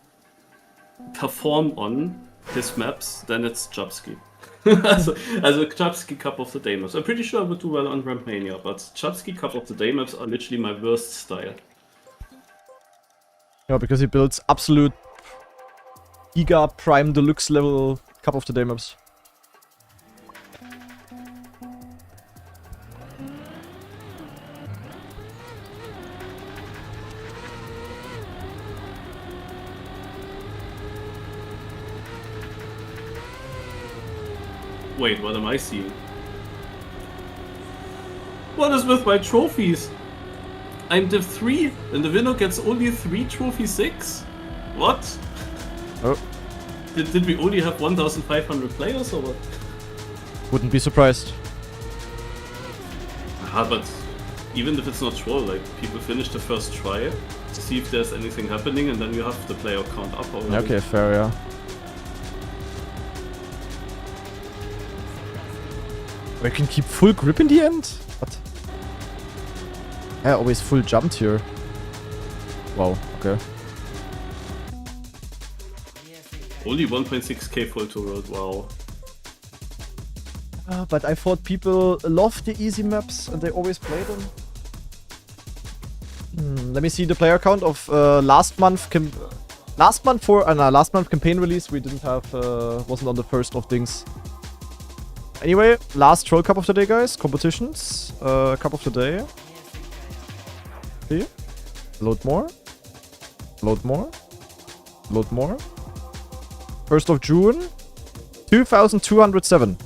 perform on his maps, then it's Chubsky. also Chubsky Cup of the Day maps. I'm pretty sure I would do well on Trackmania, but Chubsky Cup of the Day maps are literally my worst style. Yeah, because he builds absolute Giga Prime Deluxe level Cup of the Day maps. Wait, what am I seeing? What is with my trophies? I'm Div 3 and the winner gets only 3 trophy 6? What? Oh. Did we only have 1,500 players or what? Wouldn't be surprised. But even if it's not troll, like people finish the first try, see if there's anything happening, and then you have the player count up already. Okay, fair, yeah. We can keep full grip in the end? What? I always full jumped here. Wow, okay. Only 1.6k full to road, wow. But I thought people love the easy maps and they always play them. Let me see the player count of last month campaign release. We didn't have wasn't on the first of things. Anyway, last Troll Cup of the Day, guys. Competitions. Cup of the Day. See? Load more. Load more. Load more. 1st of June. 2,207.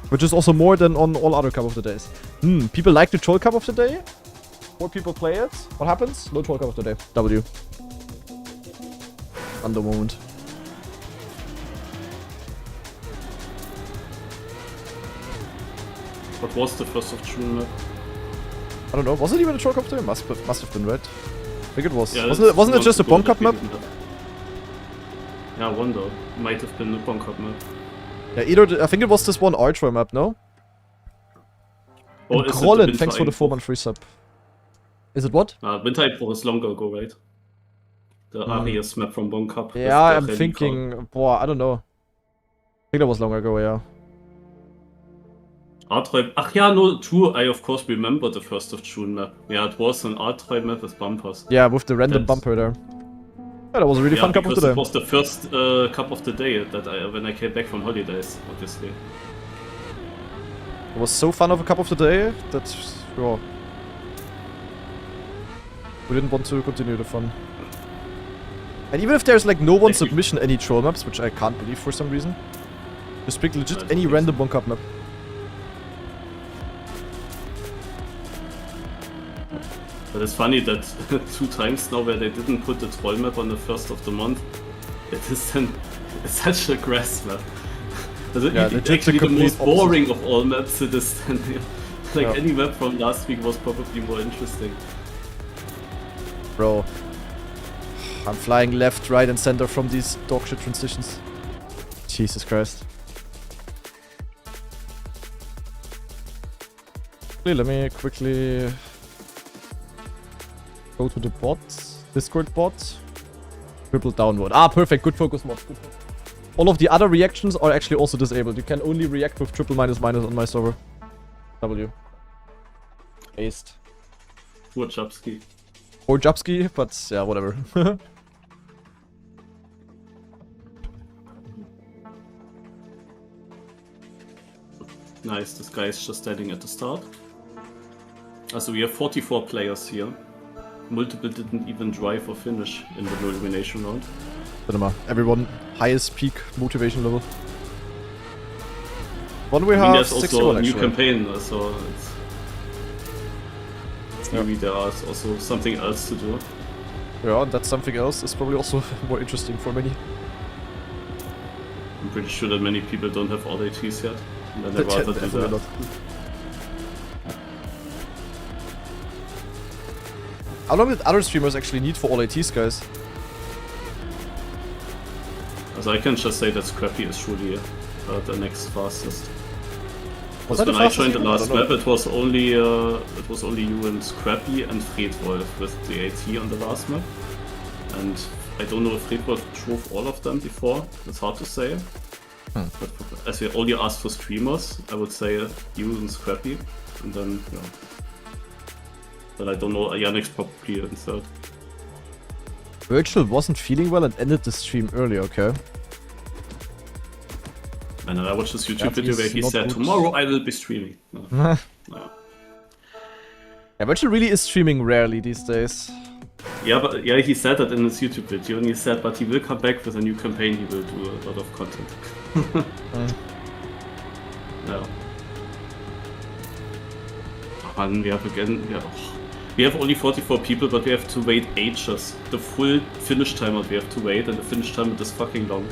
Which is also more than on all other Cup of the Days. People like the Troll Cup of the Day. 4 people play it. What happens? No Troll Cup of the Day. W. Under moment. What was the 1st of June map? I don't know. Was it even a Troll Cup of the Day? Must have been, right? I think it was. Yeah, wasn't it just a Bomb Cup map? Yeah, I wonder. Might have been a Bomb Cup map. Yeah, I think it was this one Archway map, no? Or Grollen, thanks for the 4-month free sub. Is it what? Winter Einbruch is longer ago, right? The Arias map from Bomb Cup. Yeah, I'm thinking... Boah, I don't know. I think that was long ago, yeah. R3... Ach yeah, no, true. I of course remember the 1st of June map. Yeah, it was an R3 map with bumpers. Yeah, with the random bumper there. Yeah, that was a really fun Cup of the Day. It was the first Cup of the Day that when I came back from holidays, obviously. It was so fun of a Cup of the Day that... Oh, we didn't want to continue the fun. And even if there's like no one submission any troll maps, which I can't believe for some reason, just pick legit any random Bomb Cup map. But it's funny that 2 times now where they didn't put the troll map on the 1st of the month, it is then such a grass map. Yeah, it's actually the most boring of all maps. It is then, like any map from last week was probably more interesting. Bro, I'm flying left, right and center from these dogshit transitions. Jesus Christ. Let me quickly go to the bot, Discord bot. Triple downward. Ah, perfect. Good focus mod. Good focus. All of the other reactions are actually also disabled. You can only react with triple minus minus on my server. W. Aced. Poor Chubsky. Or Jubsky, but yeah, whatever. Nice, this guy is just standing at the start. Also we have 44 players here. Multiple didn't even drive or finish in the elimination round. Warte mal, everyone highest peak motivation level. One we I have mean, there's 61 also a new actually. campaign, so maybe there is also something else to do. Yeah, and that's something else is probably also more interesting for many. I'm pretty sure that many people don't have all ATs yet, and then they rather do Definitely that. not. How long did other streamers actually need for all ATs, guys? So I can just say that Scrappy is surely the next fastest. Was Because that the when I fastest joined the even? I last don't know. map, it was only you and Scrappy and Fredwolf with the AT on the last map. And I don't know if Fredwolf drove all of them before. It's hard to say. But as we only asked for streamers, I would say you and Scrappy, and then yeah. But I don't know. Yannick's probably in third. Virtual wasn't feeling well and ended the stream early, okay? And then I watched this YouTube That video where is he not said, good. "Tomorrow I will be streaming." No. No. Yeah, Virtual really is streaming rarely these days. Yeah, but yeah, he said that in his YouTube video, and he said, but he will come back with a new campaign. He will do a lot of content. Yeah. And we have again, yeah. We have only 44 people, but we have to wait ages. The full finish time we have to wait, and the finish time is fucking long.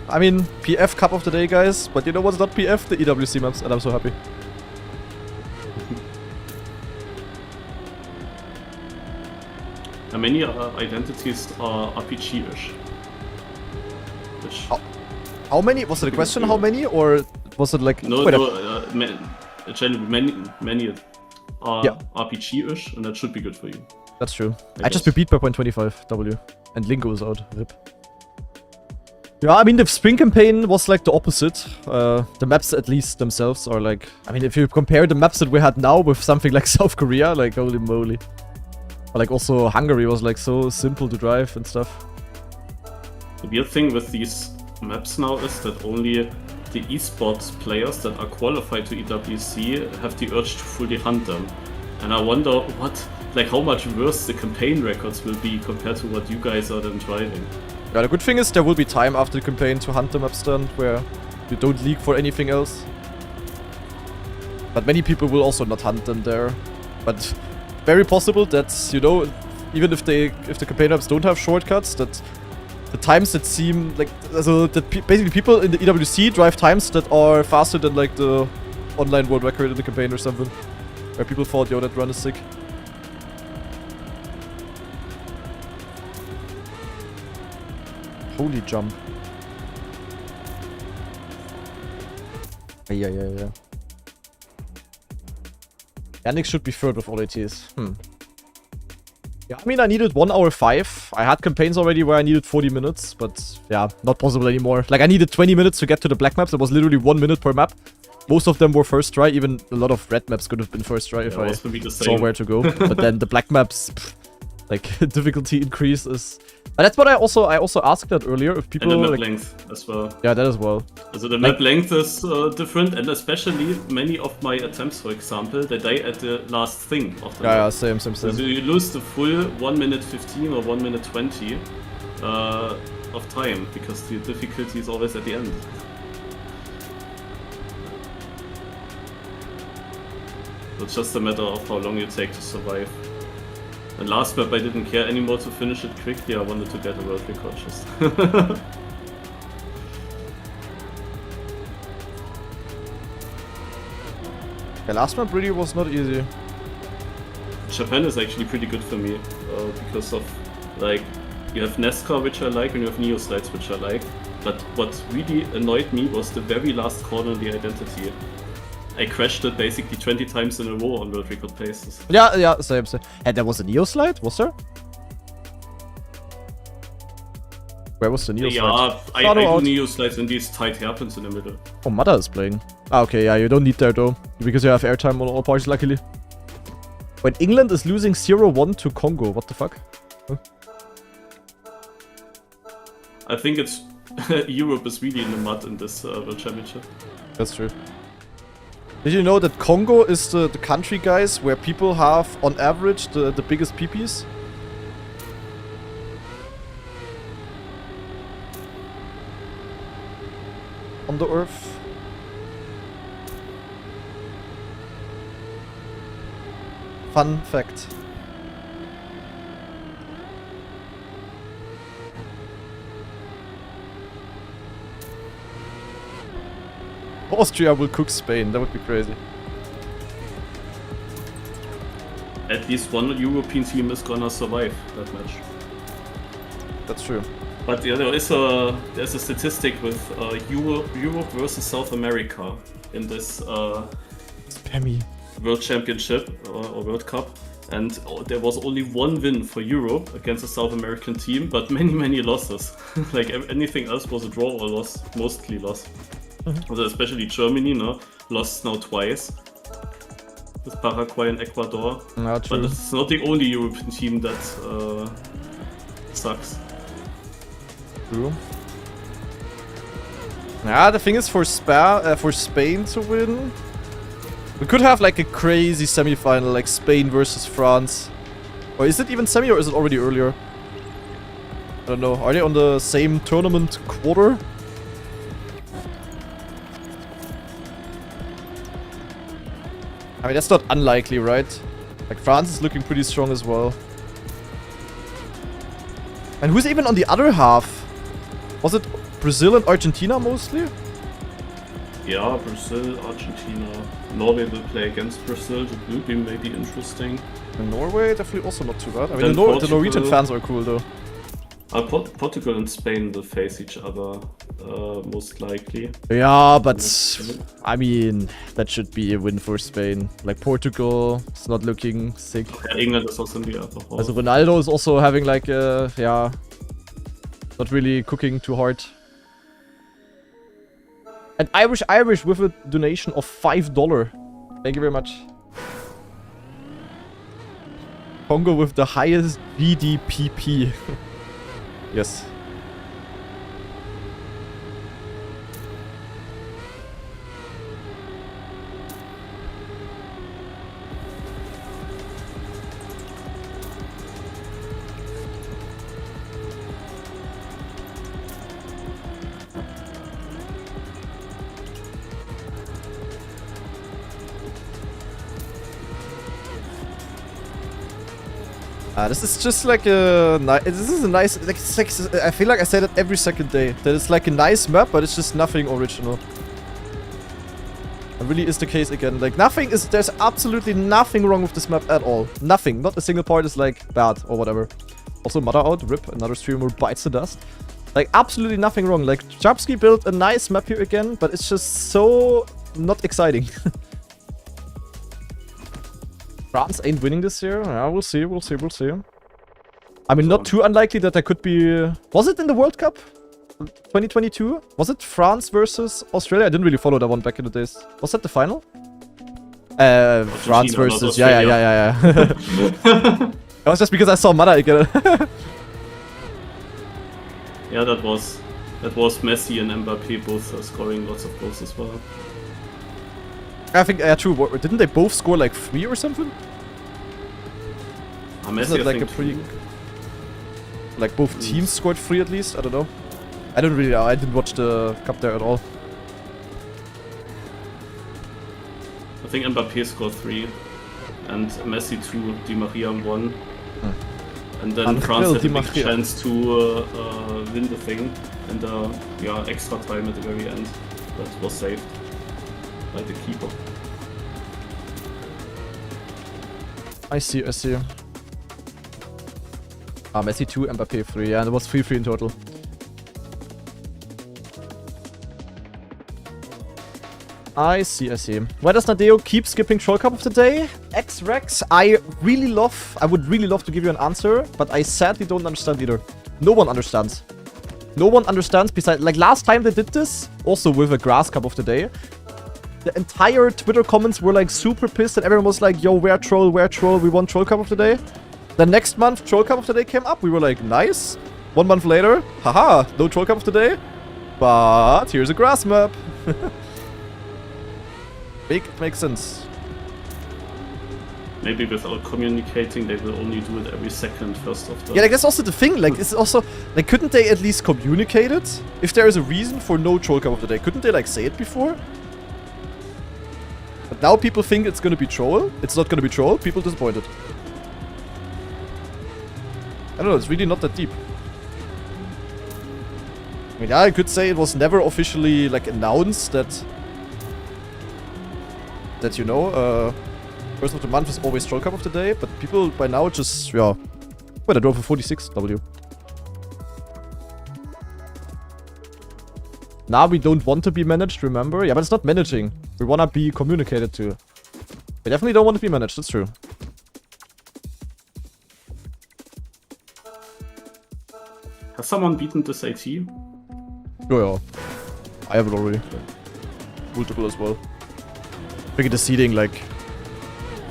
I mean, PF Cup of the Day, guys. But you know what's not PF? The EWC maps, and I'm so happy. And many identities are RPG-ish. How many? Was it a question? How many? Or was it like... No, wait, actually many are Yeah. RPG-ish, and that should be good for you. That's true. I I just guess. beat by 0.25 W. And Lingo is out. RIP. Yeah, I mean, the spring campaign was like the opposite. The maps, at least themselves, are like... I mean, if you compare the maps that we had now with something like South Korea, like, holy moly. But like, also Hungary was like so simple to drive and stuff. The weird thing with these maps now is that only the esports players that are qualified to EWC have the urge to fully hunt them. And I wonder how much worse the campaign records will be compared to what you guys are then driving. Yeah, the good thing is there will be time after the campaign to hunt the maps then, where you don't leak for anything else. But many people will also not hunt them there. But very possible that, you know, even if the campaign maps don't have shortcuts, that the times that seem like... So that basically people in the EWC drive times that are faster than like the online world record in the campaign or something. Where people thought, yo, that run is sick. Holy jump. Yeah. Yannick should be third with all ATs. Yeah, I mean, I needed 1 hour 5. I had campaigns already where I needed 40 minutes, but yeah, not possible anymore. Like, I needed 20 minutes to get to the black maps. It was literally 1 minute per map. Most of them were first try. Even a lot of red maps could have been first try if I saw where to go. But then the black maps, like, difficulty increase is... But that's what I also asked that earlier, if people... And the map like, length as well. yeah, that as well. So the map length is different, and especially many of my attempts, for example, they die at the last thing of the map. Yeah, same. So you lose the full 1 minute 15 or 1 minute 20 of time, because the difficulty is always at the end. So it's just a matter of how long you take to survive. And last map I didn't care anymore to finish it quickly, I wanted to get a world record just. The last map really was not easy. Japan is actually pretty good for me, because of, like, you have NASCAR, which I like, and you have Neo Slides, which I like. But what really annoyed me was the very last corner in the Identity. I crashed it basically 20 times in a row on world record paces. Yeah, same. And there was a Neo slide, was there? Where was the Neo slide? Yeah, I do Neo Slides in these tight hairpins in the middle. Oh, Mada is playing. Ah, okay, yeah, you don't need that though, because you have airtime on all parties, luckily. When England is losing 0-1 to Congo, what the fuck? Huh? I think it's Europe is really in the mud in this World Championship. That's true. Did you know that Congo is the country, guys, where people have, on average, the biggest peepees? On the earth. Fun fact. Austria will cook Spain, that would be crazy. At least one European team is gonna survive that match. That's true. But yeah, there's a statistic with Europe versus South America in this Spammy. World Championship or World Cup, and there was only one win for Europe against a South American team, but many losses. Like anything else was a draw or loss, mostly loss. Also especially Germany, no, lost now twice with Paraguay and Ecuador. Yeah, true. But it's not the only European team that sucks. True. Yeah, the thing is for Spain to win, we could have like a crazy semi-final, like Spain versus France. Or is it even semi or is it already earlier? I don't know. Are they on the same tournament quarter? I mean, that's not unlikely, right? Like, France is looking pretty strong as well. And who's even on the other half? Was it Brazil and Argentina mostly? Yeah, Brazil, Argentina. Norway will play against Brazil. That will be maybe interesting. And Norway, definitely also not too bad. I mean, Then the Norwegian fans are cool, though. Portugal and Spain will face each other, most likely. Yeah, but I mean, that should be a win for Spain. Like, Portugal is not looking sick. Yeah, England is also in the other half. Also, Ronaldo is also having like yeah, not really cooking too hard. And Irish with a donation of $5. Thank you very much. Congo with the highest GDPP. Yes. This is just like a this is a nice, like, I feel like I say that every second day. That it's like a nice map, but it's just nothing original. It really is the case again. Like, there's absolutely nothing wrong with this map at all. Nothing. Not a single part is like bad or whatever. Also, Mother out, rip, another streamer bites the dust. Like, absolutely nothing wrong. Like, Chapsky built a nice map here again, but it's just so not exciting. France ain't winning this year. Yeah, we'll see. I mean, not too unlikely that there could be... Was it in the World Cup? 2022? Was it France versus Australia? I didn't really follow that one back in the days. Was that the final? France versus... Yeah. That was just because I saw Mada again. Yeah, that was Messi and Mbappé both scoring lots of goals as well. I think, yeah, true. Didn't they both score like 3 or something? Messi, like a pretty... Like both teams scored 3 at least? I don't know. I don't really know. I didn't watch the cup there at all. I think Mbappé scored 3 and Messi 2, Di Maria 1. And then France had a big chance to win the thing. And yeah, extra time at the very end. That was saved by the keeper. I see. Messi 2, Mbappé 3. Yeah, and it was 3-3 in total. I see. Why does Nadeo keep skipping Troll Cup of the Day? X-Rex, I would really love to give you an answer, but I sadly don't understand either. No one understands. No one understands besides, like, last time they did this, also with a Grass Cup of the Day, the entire Twitter comments were like super pissed and everyone was like, yo, where troll, we want Troll Cup of the Day. The next month, Troll Cup of the Day came up. We were like, nice. 1 month later, haha, no Troll Cup of the Day. But here's a grass map. Makes sense. Maybe without communicating, they will only do it every second first of the... Yeah, like that's also the thing. Like, it's also like, couldn't they at least communicate it? If there is a reason for no troll cup of the day, couldn't they like say it before? But now people think it's gonna be troll. It's not gonna be troll. People disappointed. I don't know. It's really not that deep. I mean, yeah, I could say it was never officially like announced that you know, first of the month is always troll cup of the day, but people by now just, yeah. Wait, I drove a 46W. Now we don't want to be managed, remember? Yeah, but it's not managing. We want to be communicated to. We definitely don't want to be managed, that's true. Has someone beaten this AT? Oh yeah. I have it already. Multiple as well. I think the seeding, like,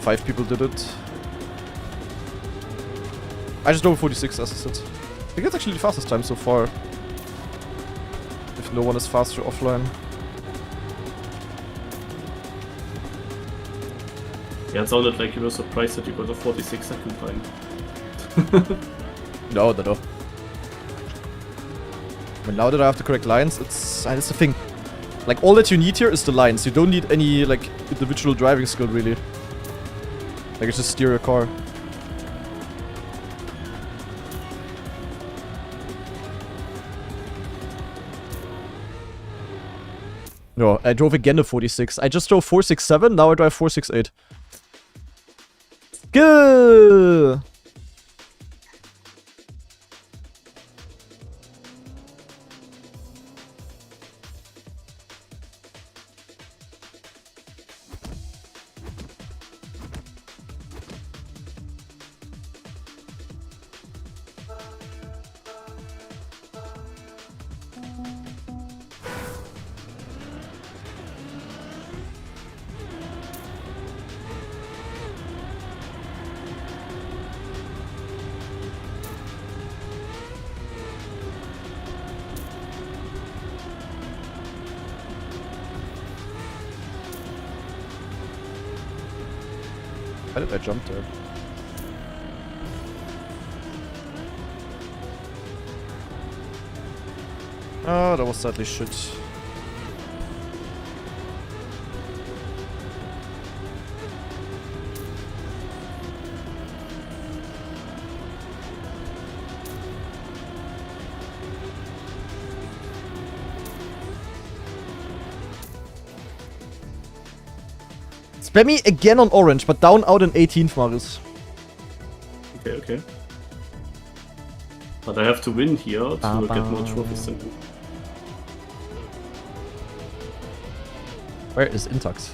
5 people did it. I just drove a 46 as I said. I think it's actually the fastest time so far. If no one is faster offline. Yeah, it sounded like you were surprised that you got a 46-second time. No. I mean, now that I have the correct lines, that's the thing. Like, all that you need here is the lines. You don't need any, like, individual driving skill, really. Like, it's just steer your car. No, I drove again a 46. I just drove 467, now I drive 468. Good! Why did I jump there? Oh, that was sadly shit. Spammy again on orange, but down out in 18th, Marius. Okay. But I have to win here to get more trophies than you. Where is Intax?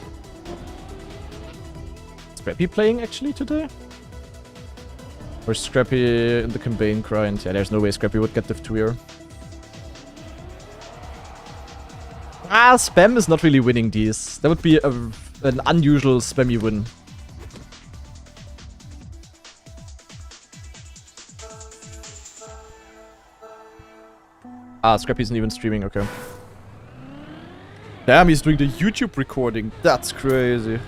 Scrappy playing actually today? Or Scrappy in the campaign grind? Yeah, there's no way Scrappy would get Div 2 here. Ah, Spam is not really winning these. That would be an unusual Spammy win. Ah, Scrappy isn't even streaming, okay. Damn, he's doing the YouTube recording. That's crazy.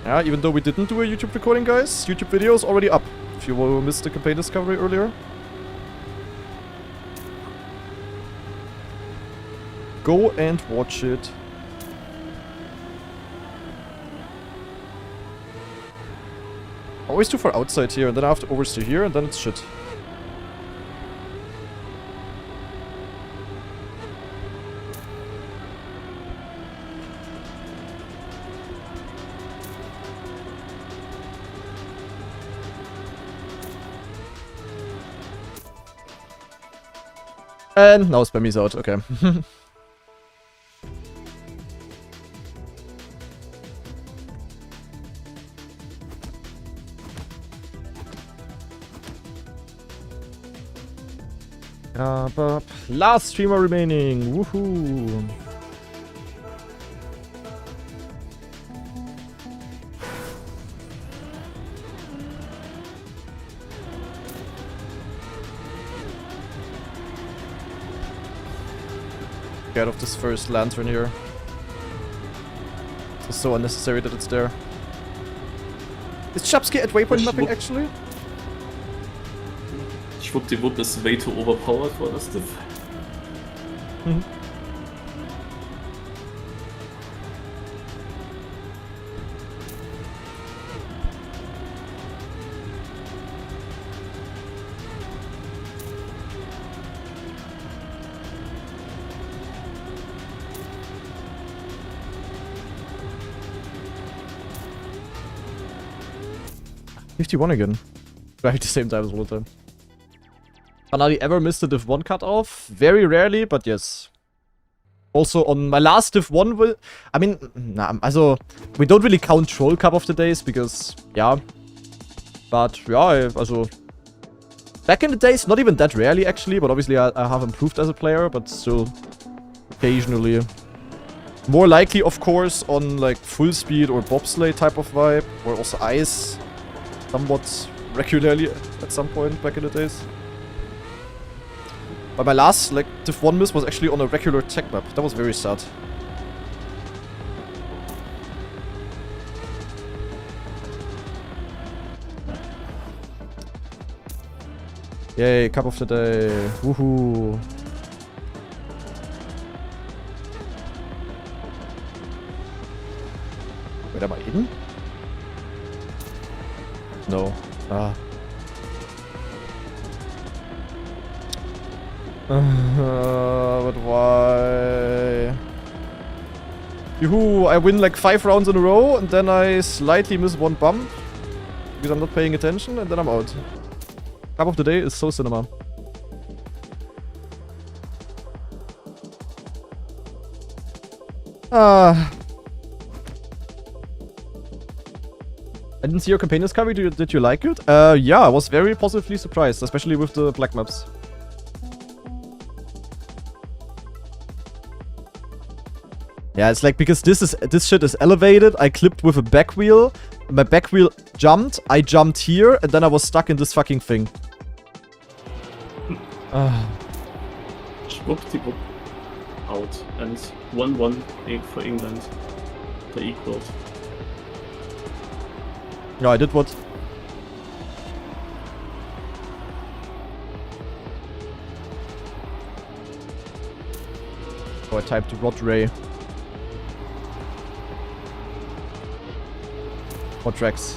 Yeah, even though we didn't do a YouTube recording, guys, YouTube video is already up. If you missed the campaign discovery earlier. Go and watch it. Always too far outside here, and then I have to oversteer here, and then it's shit. And now Spammy's out, okay. Up. Last streamer remaining. Woohoo! Get off this first lantern here. It's so unnecessary that it's there. Is Chapsky at waypoint mapping actually? Schwuppdiwupp is way too overpowered for this diff. Mhm. $51 again. Right at the same time as all the time. Banali ever missed a Div 1 cutoff? Very rarely, but yes. Also on my last Div 1 will... I mean, nah, also... We don't really count Troll Cup of the days, because... Yeah. But, yeah, also... Back in the days, not even that rarely actually, but obviously I have improved as a player, but still... Occasionally. More likely, of course, on like full speed or bobsleigh type of vibe, or also ice. Somewhat regularly at some point back in the days. But my last, like, Div 1 miss was actually on a regular tech map. That was very sad. Yay, cup of the day. Woohoo. Wait, am I in? No. Ah. But why? Yoo-hoo, I win like 5 rounds in a row and then I slightly miss one bump because I'm not paying attention and then I'm out. Cup of the day is so cinema. Ah. I didn't see your campaign discovery. Did you like it? Yeah, I was very positively surprised, especially with the black maps. Yeah, it's like because this shit is elevated. I clipped with a back wheel. My back wheel jumped. I jumped here, and then I was stuck in this fucking thing. Schwuppdiwupp. Out. And 1-1 for England. They equaled. Yeah, I did what? Oh, I typed Rod Ray. What tracks?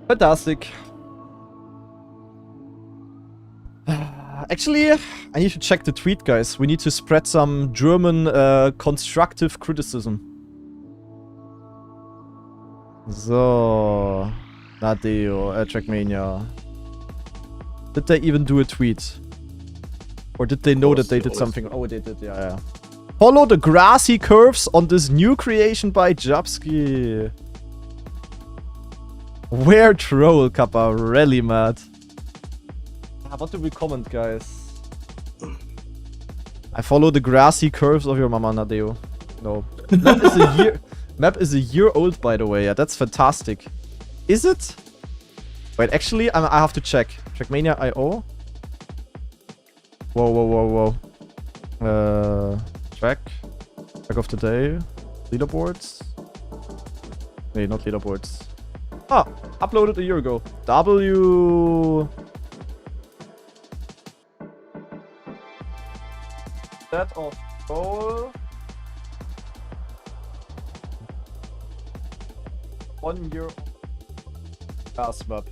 Fantastic. Actually, I need to check the tweet, guys. We need to spread some German constructive criticism. So, Nadeo, trackmania. Did they even do a tweet? Or did they know that they did something? Oh, they did, yeah. Follow the grassy curves on this new creation by Japsky. Where troll, Kappa? Really mad. What do we comment, guys? I follow the grassy curves of your mama, Nadeo. No. Map is a year old, by the way. Yeah, that's fantastic. Is it? Wait, actually, I have to check. Trackmania IO. Whoa. Track of the day. Leaderboards. Wait, not leaderboards. Ah, uploaded a year ago. W. Set of goal. 1 year gas map.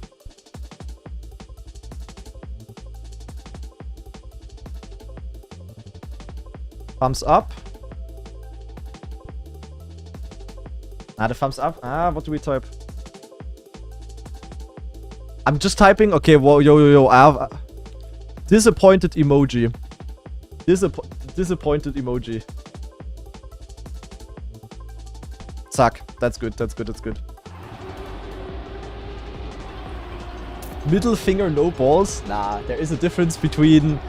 Thumbs up. The thumbs up. What do we type? I'm just typing. Okay, whoa, yo. I have disappointed emoji. Disappointed emoji. Zack. That's good. Middle finger, no balls? Nah, there is a difference between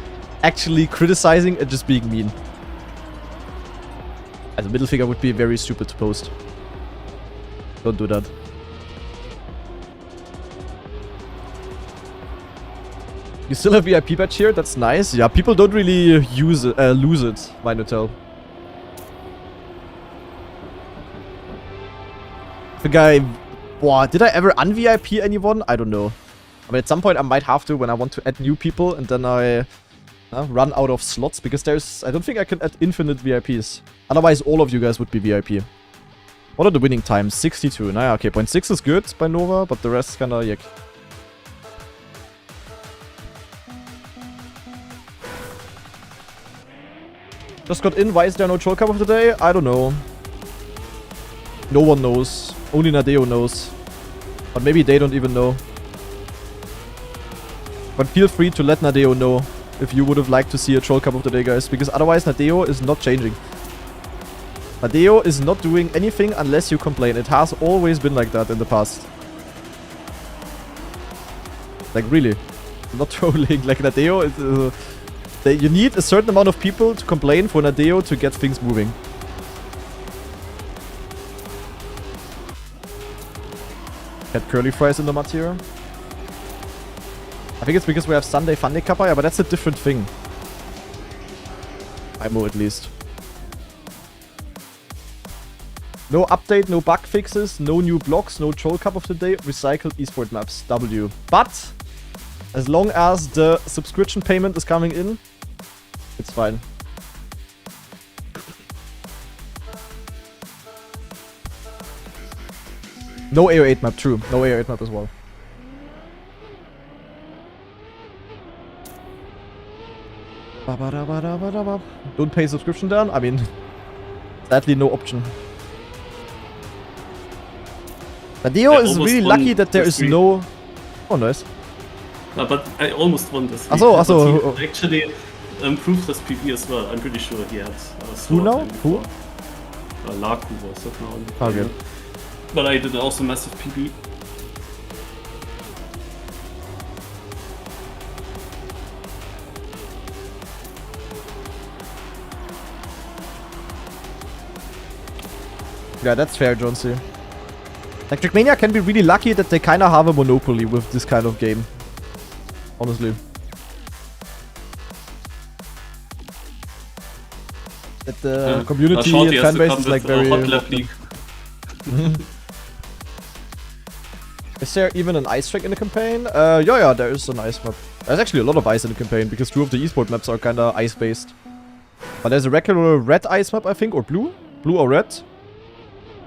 actually criticizing and just being mean. As a middle finger would be very stupid to post. Don't do that. You still have VIP badge here? That's nice. Yeah, people don't really use it, lose it, mind you tell. The guy... Wow, did I ever un-VIP anyone? I don't know. I mean, at some point I might have to when I want to add new people and then I run out of slots because there's... I don't think I can add infinite VIPs. Otherwise, all of you guys would be VIP. What are the winning times? 62. Nah, okay, 0.6 is good by Nova, but the rest kinda yuck. Just got in, why is there no troll cup of the day? I don't know. No one knows. Only Nadeo knows. But maybe they don't even know. But feel free to let Nadeo know if you would have liked to see a troll cup of the day, guys. Because otherwise Nadeo is not changing. Nadeo is not doing anything unless you complain. It has always been like that in the past. Like really. I'm not trolling. Like Nadeo is... you need a certain amount of people to complain for Nadeo to get things moving. Get curly fries in the mud here. I think it's because we have Sunday Funday Kappa, yeah, but that's a different thing. IMO at least. No update, no bug fixes, no new blocks, no troll cup of the day, recycled esport maps. W. But as long as the subscription payment is coming in, it's fine. No AO8 map, true. No AO8 map as well. Don't pay subscription down? I mean, sadly no option. Nadeo is really lucky that there is no... Oh, nice. No, but I almost won this. Achso. He actually improved his PB as well. I'm pretty sure he had... Who now? Who? Laku was it now. Okay. But I did also massive PB. Yeah, that's fair, Johnsy. Like, Trackmania can be really lucky that they kinda have a monopoly with this kind of game. Honestly. That the community and fanbase is like very... Is there even an ice track in the campaign? Yeah, there is an ice map. There's actually a lot of ice in the campaign because 2 of the esport maps are kinda ice-based. But there's a regular red ice map, I think, or blue? Blue or red.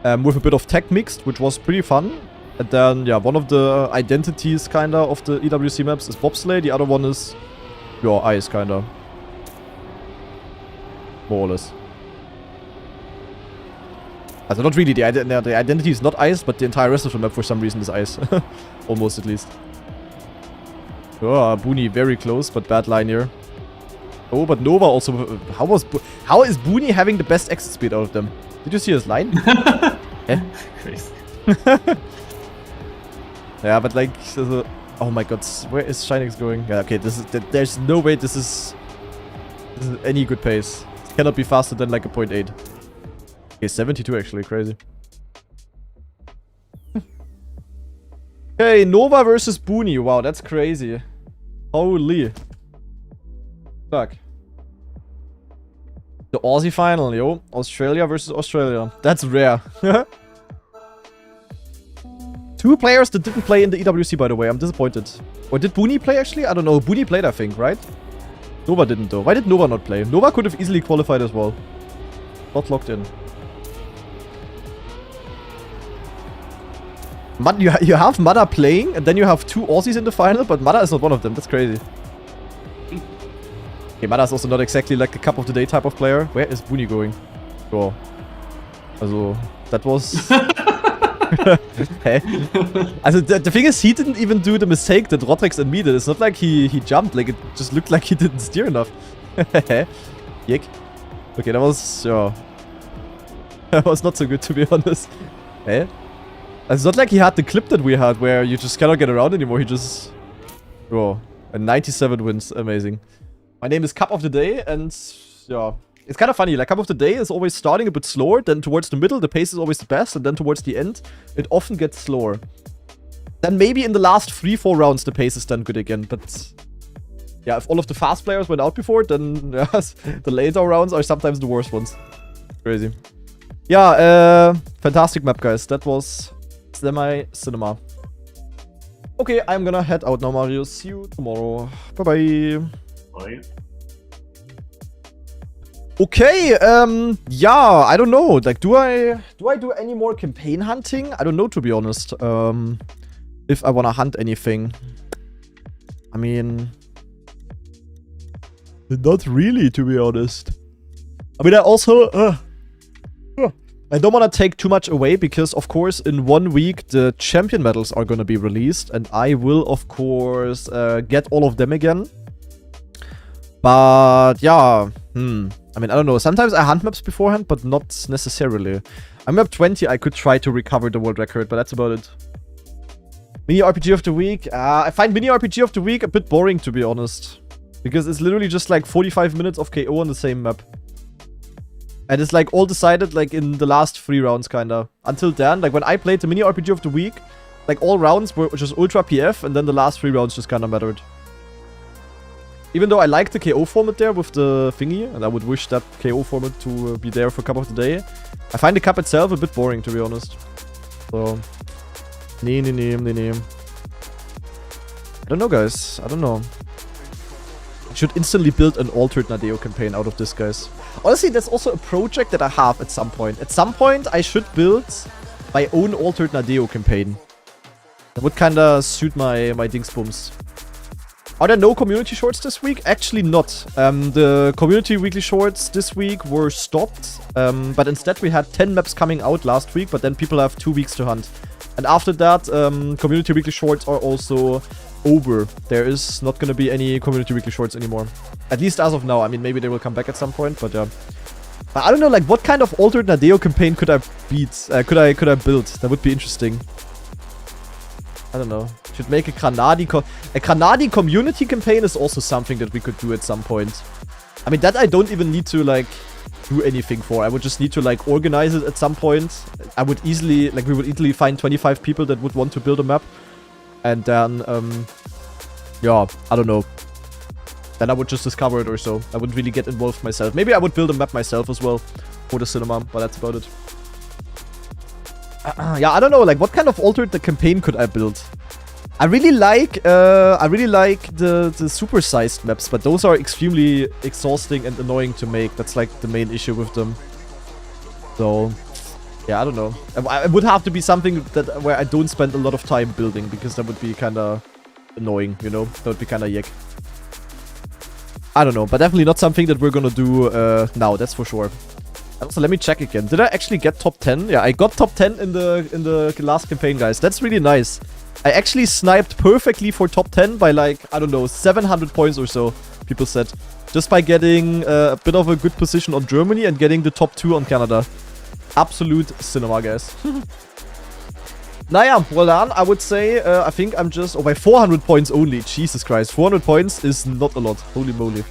With a bit of tech mixed, which was pretty fun. And then, yeah, one of the identities, kinda, of the EWC maps is bobsleigh. The other one is, yeah, ice, kinda. More or less. Also, not really. The identity is not ice, but the entire rest of the map, for some reason, is ice. Almost, at least. Oh, Booney very close, but bad line here. Oh, but Nova also... How is Booney having the best exit speed out of them? Did you see his line? Yeah? Crazy. Yeah, but like... oh my god, where is Shinex going? Yeah, okay, this is... There's no way this is any good pace. It cannot be faster than like a 0.8. Okay, 72 actually, crazy. Okay, Nova versus Booney. Wow, that's crazy. Holy. Fuck. The Aussie final, yo. Australia versus Australia. That's rare. 2 players that didn't play in the EWC, by the way. I'm disappointed. Or did Booney play, actually? I don't know. Booney played, I think, right? Nova didn't, though. Why did Nova not play? Nova could have easily qualified as well. Not locked in. You have Mada playing, and then you have 2 Aussies in the final, but Mada is not one of them. That's crazy. Okay, Mada is also not exactly like a cup of the day type of player. Where is Booney going? Oh. Also, that was... Hä? Also, the thing is, he didn't even do the mistake that Rotrex and me did. It's not like he jumped. Like, it just looked like he didn't steer enough. Yick. Okay, that was... Yeah. That was not so good, to be honest. Hä? It's not like he had the clip that we had, where you just cannot get around anymore. He just... Oh. And 97 wins. Amazing. My name is Cup of the Day, and... Yeah. It's kind of funny, like, Cup of the Day is always starting a bit slower, then towards the middle, the pace is always the best, and then towards the end, it often gets slower. Then maybe in the last 3-4 rounds, the pace is then good again, but... Yeah, if all of the fast players went out before, then the later rounds are sometimes the worst ones. Crazy. Yeah, fantastic map, guys. That was Semi-Cinema. Okay, I'm gonna head out now, Mario. See you tomorrow. Bye-bye. Bye. Okay, yeah, I don't know. Like, do I do any more campaign hunting? I don't know, to be honest. If I wanna hunt anything. I mean... Not really, to be honest. I mean, I also... I don't want to take too much away, because, of course, in 1 week, the champion medals are gonna be released, and I will, of course, get all of them again. But, yeah, I mean, I don't know. Sometimes I hunt maps beforehand, but not necessarily. I'm map 20, I could try to recover the world record, but that's about it. Mini RPG of the week? I find Mini RPG of the week a bit boring, to be honest. Because it's literally just like 45 minutes of KO on the same map. And it's like all decided like in the last 3 rounds, kinda. Until then, like when I played the Mini RPG of the week, like all rounds were just ultra PF, and then the last 3 rounds just kinda mattered. Even though I like the KO format there with the thingy, and I would wish that KO format to be there for Cup of the Day, I find the cup itself a bit boring, to be honest. So, nee. I don't know, guys. I don't know. I should instantly build an altered Nadeo campaign out of this, guys. Honestly, that's also a project that I have at some point. At some point, I should build my own altered Nadeo campaign. That would kinda suit my dingsbums. Are there no community shorts this week? Actually not. The community weekly shorts this week were stopped. But instead we had 10 maps coming out last week, but then people have 2 weeks to hunt. And after that, community weekly shorts are also over. There is not gonna be any community weekly shorts anymore. At least as of now. I mean, maybe they will come back at some point, but yeah. I don't know, like, what kind of altered Nadeo campaign could I beat? Could I build? That would be interesting. I don't know. Should make a Granadi community campaign is also something that we could do at some point. I mean, that I don't even need to, like, do anything for. I would just need to, like, organize it at some point. I would easily, like, we would easily find 25 people that would want to build a map. And then, yeah, I don't know. Then I would just discover it or so. I wouldn't really get involved myself. Maybe I would build a map myself as well for the cinema, but that's about it. Yeah, I don't know, like, what kind of altered the campaign could I build? I really like the supersized maps, but those are extremely exhausting and annoying to make. That's like the main issue with them. So, yeah, I don't know. It would have to be something that where I don't spend a lot of time building, because that would be kind of annoying, you know? That would be kind of yuck. I don't know, but definitely not something that we're gonna do now, that's for sure. Also, let me check again. Did I actually get top 10? Yeah, I got top 10 in the last campaign, guys. That's really nice. I actually sniped perfectly for top 10 by, like, I don't know, 700 points or so, people said. Just by getting a bit of a good position on Germany and getting the top 2 on Canada. Absolute cinema, guys. Naja, well done. I would say, I think I'm just... Oh, by 400 points only. Jesus Christ. 400 points is not a lot. Holy moly.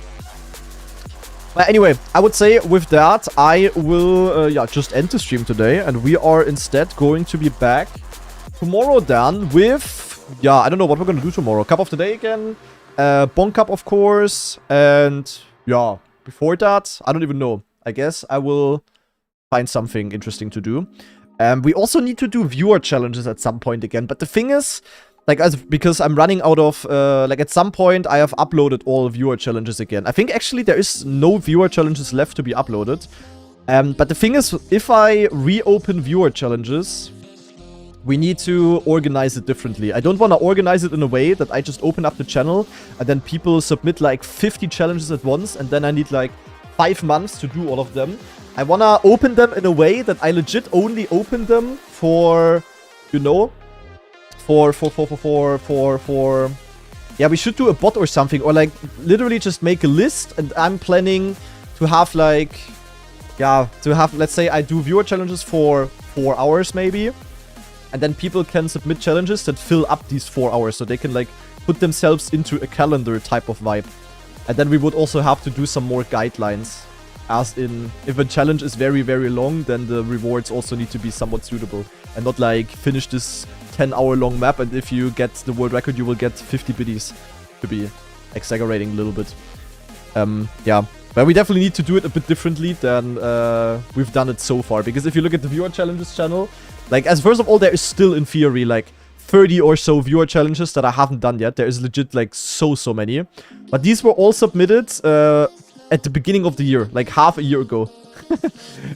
But anyway, I would say with that, I will, yeah, just end the stream today. And we are instead going to be back tomorrow then with... Yeah, I don't know what we're going to do tomorrow. Cup of the Day again. Bon Cup, of course. And, yeah, before that, I don't even know. I guess I will find something interesting to do. We also need to do viewer challenges at some point again. But the thing is, like, because I'm running out of, like, at some point I have uploaded all viewer challenges again. I think actually there is no viewer challenges left to be uploaded. But the thing is, if I reopen viewer challenges, we need to organize it differently. I don't want to organize it in a way that I just open up the channel and then people submit like 50 challenges at once and then I need like 5 months to do all of them. I want to open them in a way that I legit only open them for, you know, yeah, we should do a bot or something, or like literally just make a list, and I'm planning to have like, yeah, to have, let's say I do viewer challenges for 4 hours maybe, and then people can submit challenges that fill up these 4 hours, so they can like put themselves into a calendar type of vibe. And then we would also have to do some more guidelines. As in, if a challenge is very, very long, then the rewards also need to be somewhat suitable. And not like, finish this 10-hour-long map, and if you get the world record, you will get 50 biddies. To be exaggerating a little bit. Yeah. But we definitely need to do it a bit differently than we've done it so far. Because if you look at the viewer challenges channel, like, as first of all, there is still, in theory, like, 30 or so viewer challenges that I haven't done yet. There is legit, like, so many. But these were all submitted at the beginning of the year, like half a year ago.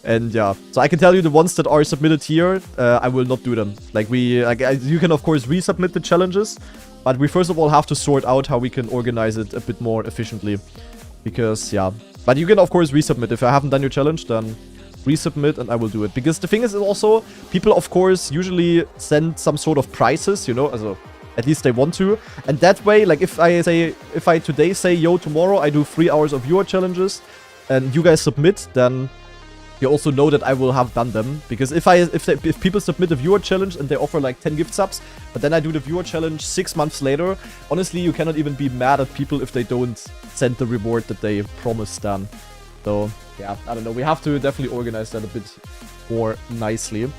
And yeah, so I can tell you the ones that are submitted here, I will not do them. Like, you can of course resubmit the challenges, but we first of all have to sort out how we can organize it a bit more efficiently. Because, yeah. But you can of course resubmit. If I haven't done your challenge, then resubmit and I will do it. Because the thing is also, people of course usually send some sort of prizes, you know, also at least they want to. And that way, like, if I today say, yo, tomorrow I do 3 hours of viewer challenges, and you guys submit, then you also know that I will have done them. Because if people submit a viewer challenge and they offer like 10 gift subs, but then I do the viewer challenge 6 months later, honestly, you cannot even be mad at people if they don't send the reward that they promised then. So, yeah, I don't know. We have to definitely organize that a bit more nicely.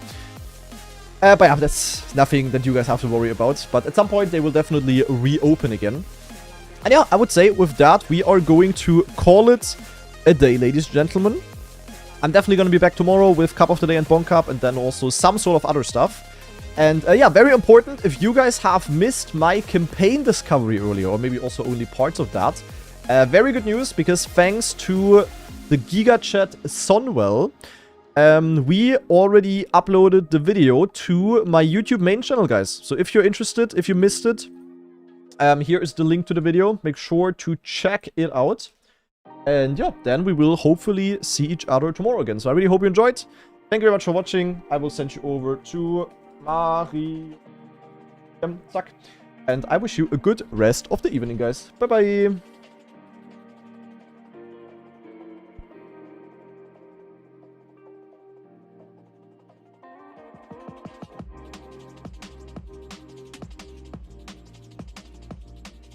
But yeah, that's nothing that you guys have to worry about. But at some point, they will definitely reopen again. And yeah, I would say with that, we are going to call it a day, ladies and gentlemen. I'm definitely going to be back tomorrow with Cup of the Day and Bon Cup, and then also some sort of other stuff. And yeah, very important, if you guys have missed my campaign discovery earlier, or maybe also only parts of that, very good news, because thanks to the GigaChat Sonwell, we already uploaded the video to my YouTube main channel, guys. So if you're interested, if you missed it, here is the link to the video. Make sure to check it out. And yeah, then we will hopefully see each other tomorrow again. So I really hope you enjoyed. Thank you very much for watching. I will send you over to Mari. Zack. And I wish you a good rest of the evening, guys. Bye-bye.